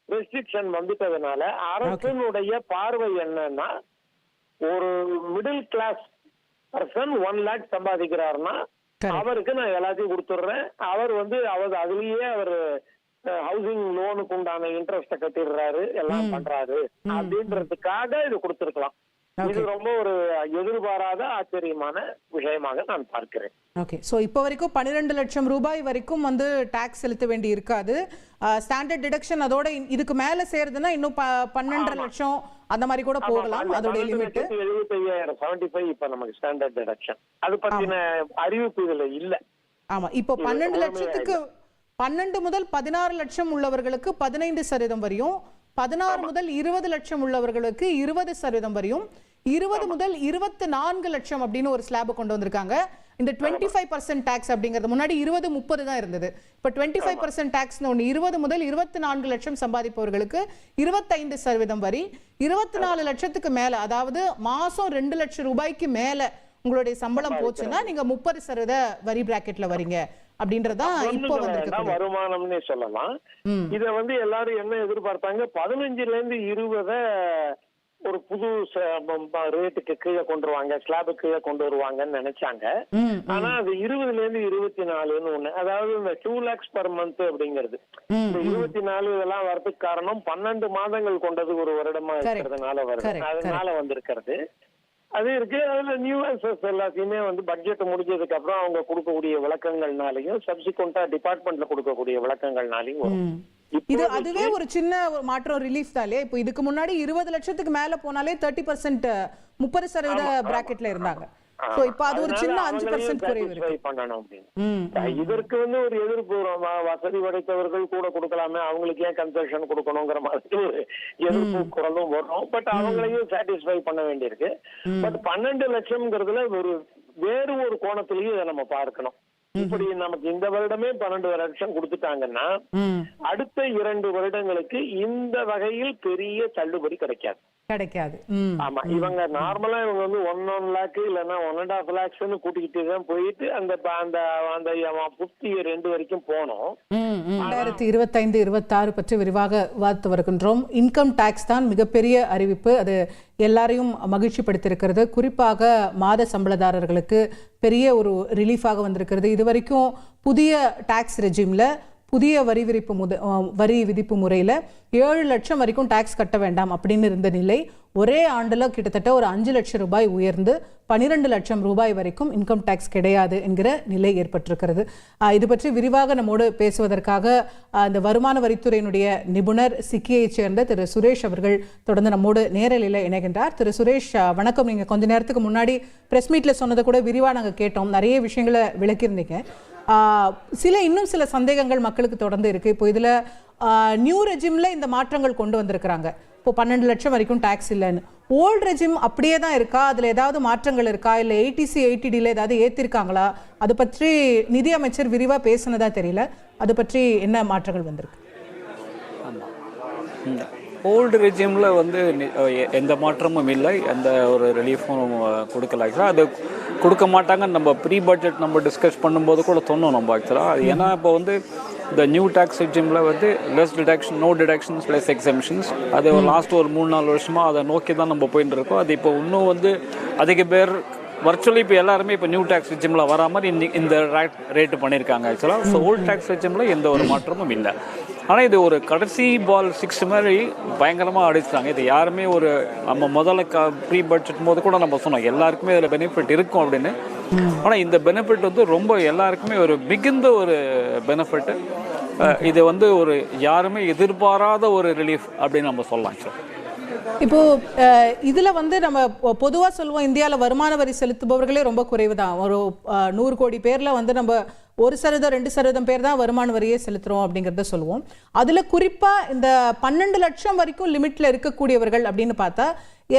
ரெஸ்ட்ரிக்ஷன் வந்துட்டதுனால அரசனுடைய பார்வை என்னன்னா, ஒரு மிடில் கிளாஸ் பர்சன் 1 lakh சம்பாதிக்கிறாருன்னா அவருக்கு நான் எல்லாத்தையும் கொடுத்துடுறேன். அவர் அதுலயே அவர் ஹவுசிங் லோனுக்கு உண்டான இன்ட்ரெஸ்ட கட்டிடுறாரு, எல்லாம் பண்றாரு அப்படின்றதுக்காக இது கொடுத்துருக்கலாம். இது ரொம்ப ஒரு எதிர்பாராத ஆச்சரியமான விஷயமாக நான் பார்க்கிறேன். ஓகே, சோ இப்போ வரைக்கும் 12 லட்சம் ரூபாய் வரைக்கும் வந்து டாக்ஸ் செலுத்த வேண்டி இருக்காது. ஸ்டாண்டர்ட் டிடக்ஷன் அதோட இதுக்கு மேல சேருதுன்னா இன்னும் 12 லட்சம் அந்த மாதிரி கூட போகலாம். அதோட லிமிட் 75 இப்ப நமக்கு ஸ்டாண்டர்ட் டிடக்ஷன். அது பத்தின அறிவிப்பு இதுல இல்ல. ஆமா, இப்போ 12 லட்சத்துக்கு 12 முதல் 16 லட்சம் உள்ளவர்களுக்கு 15% வரையும், 16 முதல் 20 லட்சம் உள்ளவர்களுக்கு 20% வரையும், 20 முதல் 24 லட்சம் அப்படின்னு ஒரு ஸ்லாப் கொண்டு வந்திருக்காங்க. இந்த 25% டாக்ஸ் அப்படிங்கிறது முன்னாடி 20-30 தான் இருந்தது. இப்போ 25% டாக்ஸ்னு ஒன்று 20 முதல் 24 லட்சம் சம்பாதிப்பவர்களுக்கு 25% வரி, 24 லட்சத்துக்கு மேல, அதாவது மாசம் 2 லட்சம் ரூபாய்க்கு மேல உங்களுடைய சம்பளம் போச்சுன்னா நீங்க 30% வரி பிராக்கெட்ல வரீங்க அப்படின்றதா இப்போ வந்திருக்கு வருமானம்னே சொல்லலாம். இத வந்து எல்லாரும் என்ன எதிர்பார்த்தாங்க, 15ல இருந்து 20 ஒரு புது ரேட்டுக்கு கீழே கொண்டு வருவாங்க, ஸ்லாபுக்கு கீழே கொண்டு வருவாங்கன்னு நினைச்சாங்க. ஆனா அது 20ல இருந்து 24ன்னு ஒண்ணு, அதாவது இந்த 2 lakhs per month அப்படிங்கிறது. இந்த 24 இதெல்லாம் வரதுக்கு காரணம் 12 மாதங்கள் கொண்டது ஒரு வருடமா இருக்கிறதுனால வருது, அதனால வந்திருக்கிறது. அது இருக்கு. அதுல நியூஸஸ் எல்லாத்தையுமே வந்து பட்ஜெட் முடிஞ்சதுக்கு அப்புறம் அவங்க கொடுக்கக்கூடிய விளக்கங்கள்னாலையும் சப்சிக்வெண்டா டிபார்ட்மெண்ட்ல கொடுக்கக்கூடிய விளக்கங்கள்னாலையும் வரும். இது அதுவே ஒரு சின்ன மாற்றம், ரிலீஃப் தான் இல்லையா? இப்போ இதுக்கு முன்னாடி 20 லட்சத்துக்கு மேல போனாலே 30% 30% பிராக்கெட்ல இருந்தாங்க. சோ இப்போ அது ஒரு சின்ன 5% குறைவு இருக்கு பண்ணணும் அப்படின்னு. இதற்கு வந்து ஒரு எதிர்ப்பு, வசதி படைத்தவர்கள் கூட கொடுக்கலாமே, அவங்களுக்கு ஏன் கன்செஷன் கொடுக்கணுங்கிற மாதிரி ஒரு எதிர்ப்பு குரலும் வரும். பட் அவங்களையும் சாட்டிஸ்ஃபை பண்ண வேண்டியிருக்கு. பட் 12 லட்சம்ங்கிறதுல வேறு ஒரு கோணத்திலையும் இதை நம்ம பார்க்கணும். இப்படி நமக்கு இந்த வருடமே 12 லட்சம் கொடுத்துட்டாங்கன்னா அடுத்த 2 வருடங்களுக்கு இந்த வகையில் பெரிய தள்ளுபடி கிடைக்காது. ஆமா, இவங்க நார்மலா இவங்க வந்து 1 lakh இல்லன்னா 1.5 lakhs கூட்டிக்கிட்டு தான் போயிட்டு அந்த 50 year end வரைக்கும் போனோம். 2025-26 பற்றி விரிவாக விவாதித்து வருகின்றோம். இன்கம் டாக்ஸ் தான் மிகப்பெரிய அறிவிப்பு, அது எல்லாரையும் மகிழ்ச்சி படுத்தியிருக்கிறது. குறிப்பாக மாத சம்பளதாரர்களுக்கு பெரிய ஒரு ரிலீஃபாக வந்திருக்கிறது. இதுவரைக்கும் புதிய டாக்ஸ் ரெஜிம்ல புதிய வரி விதிப்பு முறையில் 7 லட்சம் வரைக்கும் டாக்ஸ் கட்ட வேண்டாம் அப்படின்னு இருந்த நிலை ஒரே ஆண்டுல கிட்டத்தட்ட ஒரு 5 லட்சம் ரூபாய் உயர்ந்து 12 லட்சம் ரூபாய் வரைக்கும் இன்கம் டாக்ஸ் கிடையாது என்கிற நிலை ஏற்பட்டிருக்கிறது. இது பற்றி விரிவாக நம்மோடு பேசுவதற்காக இந்த வருமான வரித்துறையினுடைய நிபுணர் சிக்கியைச் சேர்ந்த திரு சுரேஷ் அவர்கள் தொடர்ந்து நம்மோடு நேரலையில் இணைகின்றார். திரு சுரேஷ் வணக்கம். நீங்கள் கொஞ்ச நேரத்துக்கு முன்னாடி பிரஸ் மீட்ல சொன்னதை கூட விரிவாக நாங்கள் கேட்டோம், நிறைய விஷயங்களை விளக்கியிருந்தீங்க. இன்னும் சில சந்தேகங்கள் மக்களுக்கு தொடர்ந்து இருக்கு. இப்போ இதுல நியூ ரெஜிம்ல இந்த மாற்றங்கள் கொண்டு வந்திருக்கிறாங்க. இப்போ 12 லட்சம் வரைக்கும் டாக்ஸ் இல்லைன்னு. ஓல்டு ரெஜிம் அப்படியே தான் இருக்கா? அதுல ஏதாவது மாற்றங்கள் இருக்கா? இல்ல ATC 80Dல ஏதாவது ஏத்திருக்காங்களா? அது பற்றி நிதி அமைச்சர் விரிவா பேசினதா தெரியல. அது பற்றி என்ன மாற்றங்கள் வந்திருக்கு? ஓல்டு ரெஜிமில் வந்து எந்த மாற்றமும் இல்லை, எந்த ஒரு ரிலீஃபும் கொடுக்கல. ஆக்சுவலாக அது கொடுக்க மாட்டாங்கன்னு நம்ம ப்ரீ பட்ஜெட் நம்ம டிஸ்கஸ் பண்ணும்போது கூட சொன்னோம் நம்ம ஆக்சுவலாக. அது ஏன்னா இப்போ வந்து இந்த நியூ டேக்ஸ் ரெஜிமில் வந்து less deduction, no deductions, less exemptions, அது லாஸ்ட் ஒரு 3-4 வருஷமாக அதை நோக்கி தான் நம்ம போயிட்டு இருக்கோம். அது இப்போ இன்னும் வந்து அதிக பேர் வர்ச்சுவலி இப்போ எல்லாருமே இப்போ நியூ டேக்ஸ் ரெஜிமில் வரா மாதிரி இந்த ரேட்டு பண்ணியிருக்காங்க ஆக்சுவலாக. ஸோ ஓல்டு டேக்ஸ் ரெஜிமில் எந்த ஒரு மாற்றமும் இல்லை. ஆனால் இது ஒரு கடைசி பால் 6 மாதிரி பயங்கரமாக அடிச்சிட்டாங்க. இது யாருமே ஒரு நம்ம முதல்ல ப்ரீ பட்ஜெட் போது கூட நம்ம சொன்னோம் எல்லாருக்குமே இதில் பெனிஃபிட் இருக்கும் அப்படின்னு. ஆனால் இந்த பெனிஃபிட் வந்து ரொம்ப எல்லாருக்குமே ஒரு மிகுந்த ஒரு பெனிஃபிட்டு. இது வந்து ஒரு யாருமே எதிர்பாராத ஒரு ரிலீஃப் அப்படின்னு நம்ம சொல்லலாம் சார். இப்போ இதுல வந்து நம்ம பொதுவா சொல்லுவோம், இந்தியாவில் வருமான வரி செலுத்துபவர்களே ரொம்ப குறைவு தான். ஒரு 100 கோடி பேர்ல வந்து நம்ம 1%, 2% பேர் தான் வருமான வரியே செலுத்துறோம் அப்படிங்கிறத சொல்லுவோம். அதுல குறிப்பா இந்த 12 லட்சம் வரைக்கும் லிமிட்ல இருக்கக்கூடியவர்கள் அப்படின்னு பார்த்தா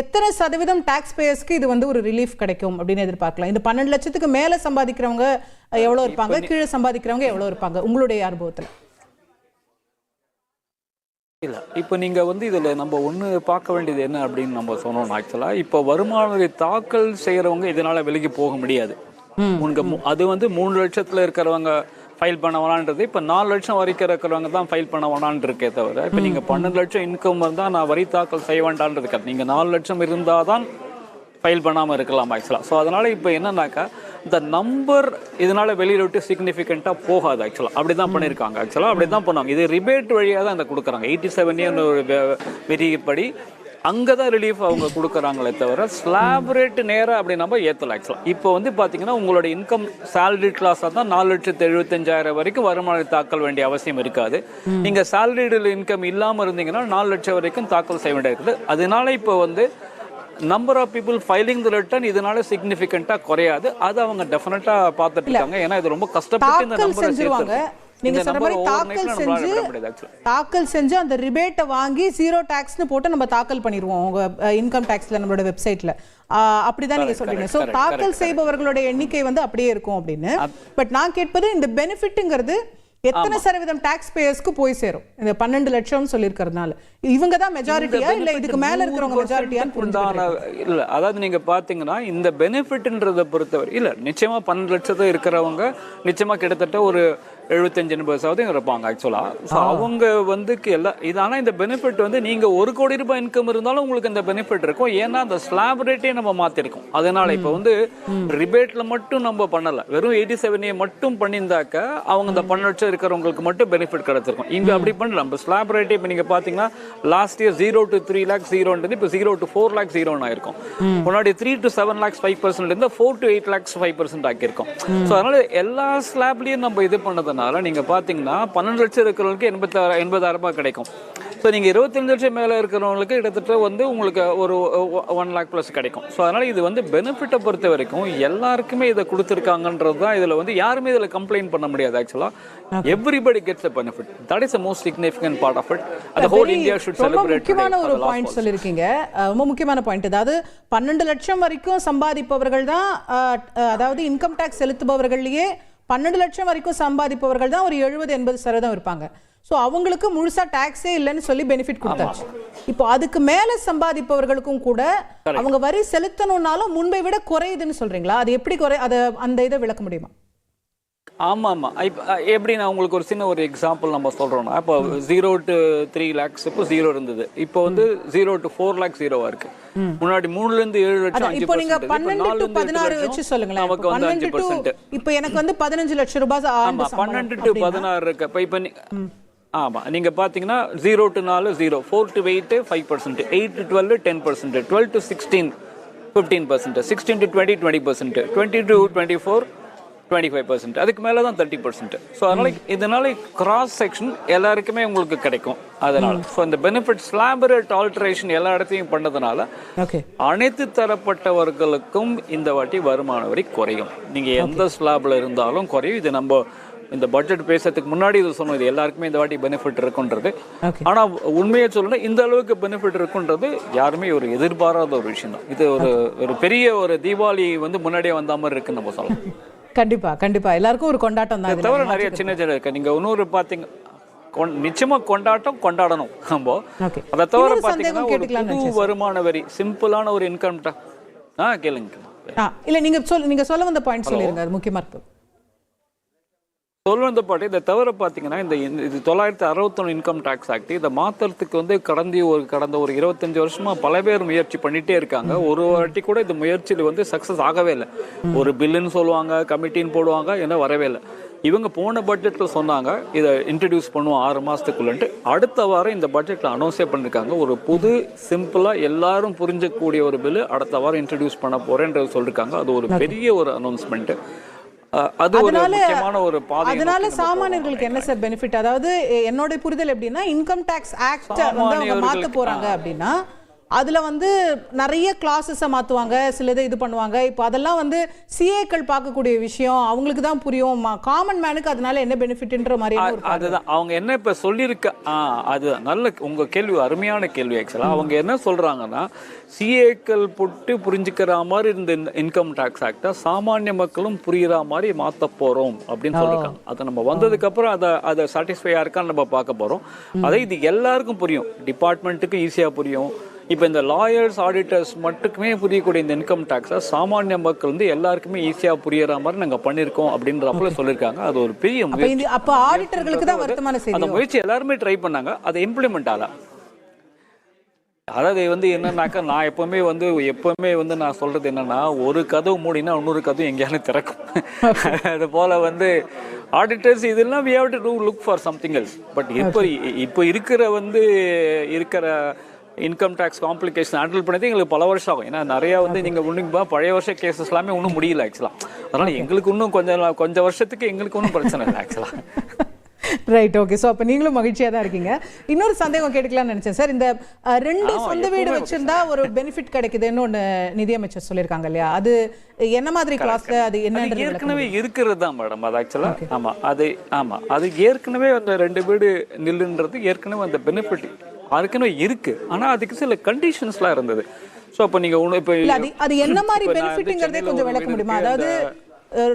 எத்தனை சதவீதம் டாக்ஸ் பேயர்ஸ்க்கு இது வந்து ஒரு ரிலீஃப் கிடைக்கும் அப்படின்னு எதிர்பார்க்கலாம்? இந்த 12 லட்சத்துக்கு மேல சம்பாதிக்கிறவங்க எவ்வளவு இருப்பாங்க, கீழே சம்பாதிக்கிறவங்க எவ்வளவு இருப்பாங்க உங்களுடைய அனுபவத்தில்? இல்லை, இப்போ நீங்கள் வந்து இதில் நம்ம ஒன்று பார்க்க வேண்டியது என்ன அப்படின்னு நம்ம சொன்னோம். ஆக்சுவலாக இப்போ வருமான வரி தாக்கல் செய்கிறவங்க இதனால் விலகி போக முடியாது. அது வந்து 3 லட்சத்தில் இருக்கிறவங்க ஃபைல் பண்ண வேணான்றது இப்போ 4 லட்சம் வரைக்கும் இருக்கிறவங்க தான் ஃபைல் பண்ண வேணான்னு இருக்கே தவிர, இப்போ நீங்கள் 12 லட்சம் இன்கம் இருந்தால் நான் வரி தாக்கல் செய்ய வேண்டான்றது நீங்கள் 4 லட்சம் இருந்தால் தான் ஃபைல் பண்ணாமல் இருக்கலாம் ஆக்சுவலாக. ஸோ அதனால் இப்போ என்னன்னாக்கா இந்த நம்பர் இதனால் வெளியில் விட்டு சிக்னிஃபிகண்ட்டாக போகாது ஆக்சுவலாக. அப்படி தான் பண்ணியிருக்காங்க ஆக்சுவலாக, அப்படி தான் பண்ணுவாங்க. இது ரிபேட் வழியாக தான் இதை கொடுக்குறாங்க. 87 ஒரு விதிப்படி அங்கே தான் ரிலீஃப் அவங்க கொடுக்குறாங்களே தவிர ஸ்லாப் ரேட்டு நேராக அப்படி நம்ம ஏற்றலாம் ஆக்சுவலாக. இப்போ வந்து பார்த்தீங்கன்னா உங்களோட இன்கம் சேலரி கிளாஸாக தான் 4,75,000 வரைக்கும் வருமான தாக்கல் வேண்டிய அவசியம் இருக்காது. நீங்கள் சேலரிடு இன்கம் இல்லாமல் இருந்தீங்கன்னா 4 லட்சம் வரைக்கும் தாக்கல் செய்ய வேண்டியிருக்குது. அதனால இப்போ வந்து number of people filing the return இதனால சிக்னிஃபிகண்டா குறையாது. அது அவங்க டெஃபினட்டா பார்த்துட்டு இருக்காங்க. ஏன்னா இது ரொம்ப கஷ்டப்பட்டு இந்த நம்பரை சேர்த்து நீங்க சொல்ற மாதிரி தாக்கல் செஞ்சு அந்த ரிபேட்டை வாங்கி 0 டாக்ஸ்னு போட்டு நம்ம தாக்கல் பண்ணிடுவோம் உங்க இன்கம் டாக்ஸ்ல நம்மளோட வெப்சைட்ல. அப்படிதான் நீங்க சொல்றீங்க. சோ தாக்கல் செய்பவர்களோட எண்ணிக்கை வந்து அப்படியே இருக்கும் அப்படின்னு. பட் நான் கேட்பது இந்த பெனிஃபிட்ங்கிறது எத்தனை சதவீதம் டாக்ஸ் பேயர்ஸ்க்கு போய் சேரும்? இந்த 12 லட்சம் சொல்லியிருக்கிறதுனால இவங்க தான் மெஜாரிட்டியா இல்ல இதுக்கு மேல இருக்கிறவங்க மெஜாரிட்டியான்னு புரிஞ்சுக்கிறேன். இல்ல, அதாவது நீங்க பாத்தீங்கன்னா இந்த பெனிஃபிட்ன்றதை பொறுத்தவரை இல்ல நிச்சயமா 12 லட்சத்தை இருக்கிறவங்க நிச்சயமா கிட்டத்தட்ட ஒரு 75-80% இருப்பாங்க ஆக்சுவலா. அவங்க வந்து எல்லாம் இது. ஆனா இந்த பெனிஃபிட் வந்து நீங்க 1 கோடி ரூபாய் இன்கம் இருந்தாலும் உங்களுக்கு இந்த பெனிஃபிட் இருக்கும். ஏன்னா அந்த ஸ்லாப் ரேட்டே நம்ம மாத்திருக்கோம். அதனால இப்ப வந்து ரிபேட்ல மட்டும் நம்ம பண்ணல, வெறும் 87A மட்டும் பண்ணியிருந்தாக்க அவங்க இந்த 12 லட்சம் இருக்கிறவங்களுக்கு மட்டும் பெனிஃபிட் கிடைச்சிருக்கும். இங்க அப்படி பண்ணல. நம்ம ஸ்லாப் ரேட்டே இப்ப நீங்க பாத்தீங்கன்னா லாஸ்ட் இயர் 0 to 3 lakhs 0 இப்ப 0 to 4 lakhs 0 ஆயிருக்கும். முன்னாடி 3 to 7 lakhs 5% இருந்து 4 to 8 lakhs 5% ஆக்கியிருக்கோம். ஸோ அதனால எல்லா ஸ்லாப்லயும் நம்ம இது பண்ணது நீங்க பாத்தீங்கன்னா 12 லட்சம் இருக்கிறவங்களுக்கு 80,000 ரூபாய் கிடைக்கும். ஸோ நீங்க 25 லட்சம் மேல இருக்கிறவங்களுக்கு கிட்டத்தட்ட வந்து உங்களுக்கு ஒரு 1 lakh plus கிடைக்கும். ஸோ அதனால இது வந்து பெனிஃபிட்டை பொறுத்த வரைக்கும் எல்லாருக்குமே இதை கொடுத்துருக்காங்கன்றது தான். இதுல வந்து யாருமே இதுல கம்ப்ளைண்ட் பண்ண முடியாது. ஆக்சுவலா everybody gets a benefit. That is the most significant part of it. The whole India should celebrate. முக்கியமான ஒரு பாயிண்ட் சொல்லிருக்கீங்க. ரொம்ப முக்கியமான பாயிண்ட். அதாவது 12 லட்சம் வரைக்கும் சம்பாதிப்பவர்கள் தான், அதாவது இன்கம் டாக்ஸ் செலுத்துபவர்கள்லயே 12 லட்சம் வரைக்கும் சம்பாதிப்பவர்கள் தான் ஒரு 70-80% இருப்பாங்க. ஸோ அவங்களுக்கு முழுசா டாக்ஸே இல்லைன்னு சொல்லி பெனிஃபிட் கொடுத்தாச்சு. இப்போ அதுக்கு மேல சம்பாதிப்பவர்களுக்கும் கூட அவங்க வரி செலுத்தணும்னாலும் முன்பை விட குறையுதுன்னு சொல்றீங்களா? அது எப்படி அந்த இதை விளக்க முடியுமா? ஆமா ஆமா. எப்படி நான் உங்களுக்கு ஒரு சின்ன ஒரு எக்ஸாம்பிள் நம்ம சொல்றோம்னா, இப்போ 0 to 3 lakhs இப்போ 0 இருந்தது. இப்போ வந்து 0 to 4 lakhs 0 இருக்கு. முன்னாடி 3 இருந்து 7 லட்சம் 5%. இப்போ நீங்க 12 to 16 வச்சு சொல்லுங்களேன். நமக்கு வந்து 5%. இப்போ எனக்கு வந்து 15 லட்சம் ரூபாய் ஆண்டு சம்பளம். 12 to 16 இருக்கு. இப்போ ஆமா நீங்க பாத்தீங்கன்னா 0 to 4 0, 4 to 8 5%, 8 to 12 10%, 12 to 16 15%, 16 to 20 20%, 20 to 24 25%, அதுக்கு மேலே தான் 30%. ஸோ அதனால இதனால கிராஸ் செக்ஷன் எல்லாருக்குமே உங்களுக்கு கிடைக்கும். அதனால ஸோ இந்த பெனிஃபிட் ஸ்லாப் ரேட் ஆல்ட்ரேஷன் எல்லா இடத்தையும் பண்ணதுனால அனைத்து தரப்பட்டவர்களுக்கும் இந்த வாட்டி வருமான வரி குறையும். நீங்க எந்த ஸ்லாப்ல இருந்தாலும் குறையும். இது நம்ம இந்த பட்ஜெட் பேசுறதுக்கு முன்னாடி இது சொன்னோம், இது எல்லாருக்குமே இந்த வாட்டி பெனிஃபிட் இருக்குன்றது. ஆனா உண்மையை சொல்லணும், இந்த அளவுக்கு பெனிஃபிட் இருக்குன்றது யாருமே ஒரு எதிர்பாராத ஒரு விஷயம் தான். இது ஒரு பெரிய ஒரு தீபாவளி வந்து முன்னாடியே வந்த மாதிரி இருக்குன்னு நம்ம சொல்லலாம். கண்டிப்பா கண்டிப்பா எல்லாருக்கும் ஒரு கொண்டாட்டம் தான். தவிர நிறைய சின்ன சின்ன இருக்கு. நீங்க இன்னொரு பாத்தீங்க, நிச்சயமா கொண்டாடணும் நம்ம. அதை தவிர பாத்தீங்கன்னா ஒரு புது வருமான வரி, சிம்பிளான ஒரு இன்கம் கேளுங்க. இல்ல நீங்க சொல்ல வந்த பாயிண்ட் சொல்லிருங்க, அது முக்கியமா இருக்கு. சொல்லுவந்த பாட்டு இதை தவிர பார்த்தீங்கன்னா இது 961 இன்கம் டேக்ஸ் ஆக்ட் இதை மாற்றுறதுக்கு வந்து கடந்த ஒரு 25 வருஷமா பல பேர் முயற்சி பண்ணிட்டே இருக்காங்க. ஒரு வாட்டி கூட இந்த முயற்சியில் வந்து சக்ஸஸ் ஆகவே இல்லை. ஒரு பில்லுன்னு சொல்லுவாங்க, கமிட்டின்னு போடுவாங்க, என்ன வரவே இல்லை. இவங்க போன பட்ஜெட்டில் சொன்னாங்க இதை இன்ட்ரடியூஸ் பண்ணுவோம் 6 மாதத்துக்குள்ளன்ட்டு. அடுத்த வாரம் இந்த பட்ஜெட்டில் அனௌன்ஸே பண்ணியிருக்காங்க. ஒரு புது சிம்பிளாக எல்லாரும் புரிஞ்சக்கூடிய ஒரு பில்லு அடுத்த வாரம் இன்ட்ரடியூஸ் பண்ண போகிறேன்றது சொல்லியிருக்காங்க. அது ஒரு பெரிய ஒரு அனௌன்ஸ்மெண்ட்டு. அதனால சாமானியர்களுக்கு என்ன சார் பெனிஃபிட்? அதாவது என்னோட புரிதல் எப்படின்னா, இன்கம் டாக்ஸ் ஆக்ட் வந்து அவங்க மாத்த போறாங்க அப்படின்னா அதுல வந்து நிறைய கிளாஸஸை மாத்துவாங்க, சிலதை இது பண்ணுவாங்க. இப்போ அதெல்லாம் வந்து சிஏக்கள் பார்க்கக்கூடிய விஷயம், அவங்களுக்கு தான் புரியும். காமன் மேனுக்கு அதனால என்ன பெனிஃபிட்ன்ற மாதிரி அதுதான் அவங்க என்ன இப்ப சொல்லியிருக்க. அதுதான் நல்ல உங்க கேள்வி, அருமையான கேள்வி. ஆக்சுவலா அவங்க என்ன சொல்றாங்கன்னா, சிஏக்கள் போட்டு புரிஞ்சுக்கிற மாதிரி இந்த இன்கம் டாக்ஸ் ஆக்டை சாமானிய மக்களும் புரியுற மாதிரி மாத்த போறோம் அப்படின்னு சொல்லிருக்காங்க. அதை நம்ம வந்ததுக்கு அப்புறம் அதை சாட்டிஸ்ஃபையா இருக்கான்னு நம்ம பார்க்க போறோம். அதை இது எல்லாருக்கும் புரியும், டிபார்ட்மெண்ட்டுக்கும் ஈஸியா புரியும். இப்போ இந்த லாயர்ஸ் ஆடிட்டர்ஸ் மட்டுமே புரியக்கூடிய இந்த இன்கம் டாக்ஸை சாமானிய மக்கள் வந்து எல்லாருக்குமே ஈஸியாக புரியற மாதிரி நாங்கள் பண்ணியிருக்கோம் அப்படின்றப்பல சொல்லியிருக்காங்க. அது ஒரு பெரிய முயற்சி. அப்போ ஆடிட்டர்களுக்கு தான் வருத்தமான செய்தி. அந்த முயற்சி எல்லாருமே ட்ரை பண்ணாங்க, அதை இம்ப்ளிமெண்ட் ஆகல. அதாவது வந்து என்னன்னாக்கா, நான் எப்பவுமே வந்து நான் சொல்றது என்னன்னா, ஒரு கதவு மூடினா இன்னொரு கதவு எங்கேயாலும் திறக்கும். அது போல வந்து ஆடிட்டர்ஸ் இதெல்லாம் we have to look for something else. But இப்போ இருக்கிற இன்கம் டேக்ஸ் காம்ப்ளிகேஷன் ஹேண்டில் பண்ணது எங்களுக்கு பல வருஷம் ஆகும். ஏன்னா நிறையா வந்து நீங்கள் ஒன்றும் பழைய வருஷ கேசஸ் எல்லாமே ஒன்றும் முடியல ஆக்சுவலாக. அதனால் எங்களுக்கு இன்னும் கொஞ்சம் வருஷத்துக்கு எங்களுக்கு ஒன்றும் பிரச்சனை இல்லை ஆக்சுவலாக. Right, okay. ஸோ அப்போ நீங்களும் மகிழ்ச்சியாக தான் இருக்கீங்க. இன்னொரு சந்தேகம் கேட்டுக்கலாம்னு நினைச்சேன் சார். இந்த 2 சொந்த வீடு வச்சிருந்தா ஒரு பெனிஃபிட் கிடைக்குதுன்னு ஒன்று நிதியமைச்சர் சொல்லியிருக்காங்க இல்லையா? அது என்ன மாதிரி கிளாஸ்ல அது என்னன்றது ஏற்கனவே இருக்கிறது தான் மேடம். அது ஆக்சுவலாக அது ஏற்கனவே அந்த 2 வீடு நில்லுன்றது ஏற்கனவே அந்த பெனிஃபிட் ஏற்கனவே இருக்கு. ஆனால் அதுக்கு சில கண்டிஷன்ஸ்லாம் இருந்தது. ஸோ அப்போ நீங்கள் இப்போ அது என்ன மாதிரி பெனிஃபிட்ங்கிறதே கொஞ்சம் விளக்க முடியுமா? அதாவது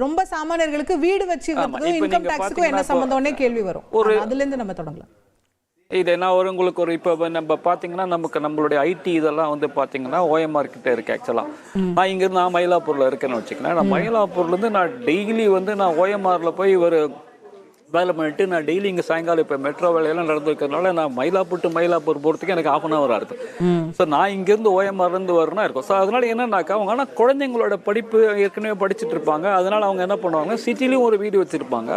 ரொம்ப சாமானியர்களுக்கு வீடு வச்சு இன்கம் டாக்ஸ்க்கு என்ன சம்பந்தம்னே கேள்வி வரும். அதுல இருந்து நம்ம தொடங்கலாம். இது நான் உங்களுக்கு ஒரு இப்போ நம்ம பார்த்தீங்கன்னா நம்மளுடைய ஐடி இதெல்லாம் வந்து பார்த்தீங்கன்னா ஓஎம்ஆர் கிட்ட இருக்கு. ஆக்சுவலாக நான் இங்கிருந்து நான் மயிலாப்பூர்ல இருக்கேன்னு வச்சுக்கலாம். நான் மயிலாப்பூர்லேருந்து நான் டெய்லி வந்து நான் ஓஎம்ஆர்ல போய் ஒரு வேலை பண்ணிட்டு நான் டெய்லி இங்கே சாயங்காலம் இப்போ மெட்ரோ வேலையெல்லாம் நடந்துருக்கிறதுனால நான் மயிலாப்பூர் போகிறதுக்கு எனக்கு 1/2 hour ஆகுது. ஸோ நான் இங்கேருந்து ஓஎம்ஆர்லேருந்து வரணும் இருக்கும். ஸோ அதனால என்னன்னாக்கா அவங்க ஆனால் குழந்தைங்களோட படிப்பு ஏற்கனவே படிச்சுட்டு இருப்பாங்க. அதனால அவங்க என்ன பண்ணுவாங்க, சிட்டிலையும் ஒரு வீடு வச்சிருப்பாங்க.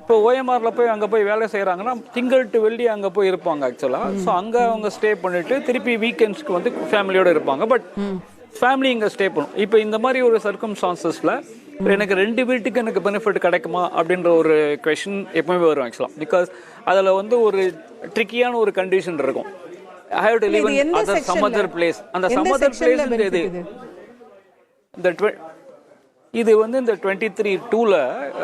இப்போ ஓஎம்ஆர்ல போய் அங்கே போய் வேலை செய்கிறாங்கன்னா திங்கள் டு வெள்ளி அங்கே போய் இருப்பாங்க ஆக்சுவலாக. ஸோ அங்கே அவங்க ஸ்டே பண்ணிட்டு திருப்பி வீக்கெண்ட்ஸ்க்கு வந்து ஃபேமிலியோடு இருப்பாங்க. பட் ஃபேமிலி இங்கே ஸ்டே பண்ணும். இப்போ இந்த மாதிரி ஒரு சர்க்கம்ஸ்டான்சஸில் எனக்கு 2 வீட்டுக்கு எனக்கு பெனிஃபிட் கிடைக்குமா அப்படின்ற ஒரு கொஷின் எப்பவுமே வரும் ஆக்சுவலாக. பிகாஸ் அதில் வந்து ஒரு ட்ரிக்கியான ஒரு கண்டிஷன் இருக்கும். I have to live in other some other place. அந்த சம் அதர் பிளேஸ் இது வந்து இந்த 23(2ல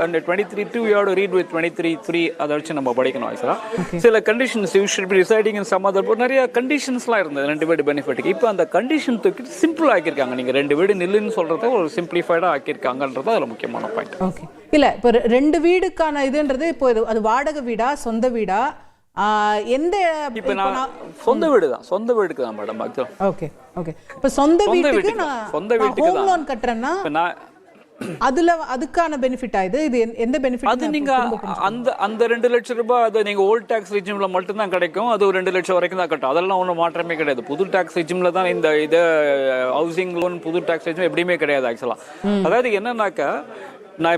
அந்த 23(2 you have to read with 23(3) அதை வச்சு நம்ம படிக்கணும் ஆக்சுவலாக. சில conditions you should be deciding in some other, நிறைய கண்டிஷன்ஸ்லாம் இருந்தது 2 வீடு பெனிஃபிட்டுக்கு. இப்போ அந்த கண்டிஷன் தூக்கி சிம்பிள் ஆக்கியிருக்காங்க. நீங்கள் 2 வீடு நில்லுன்னு சொல்கிறத ஒரு சிம்பிளிஃபைடாக ஆக்கியிருக்காங்கன்றது அதில் முக்கியமான பாயிண்ட். ஓகே, இல்லை இப்போ 2 வீடுக்கான இதுன்றது இப்போ அது வாடகை வீடா சொந்த வீடா எந்த? இப்போ நான் சொந்த வீடு தான், சொந்த வீடுக்கு தான் மேடம் ஆக்சுவலாக. Okay okay. இப்போ சொந்த வீட்டுக்கு நான் ஹோம் லோன் கட்டுறேன்னா அதுக்கான பெனிஃபிட்டா இது எந்த பெனிஃபிட்? அது நீங்க அந்த 2 லட்சம் ரூபாய் அது நீங்க ஓல்ட் டாக்ஸ் ரெஜிம்ல மட்டும் தான் கிடைக்கும். அது 2 லட்சம் வரைக்கும் தான் கட்டும். அதெல்லாம் ஒன்றும் மாற்றமே கிடையாது. புது டாக்ஸ் ரெஜிம்ல தான் இந்த இது ஹவுசிங் லோன் புது டாக்ஸ் ரெஜிம் எப்படியுமே கிடையாது ஆக்சுவலா. அதாவது என்னன்னாக்கா நான்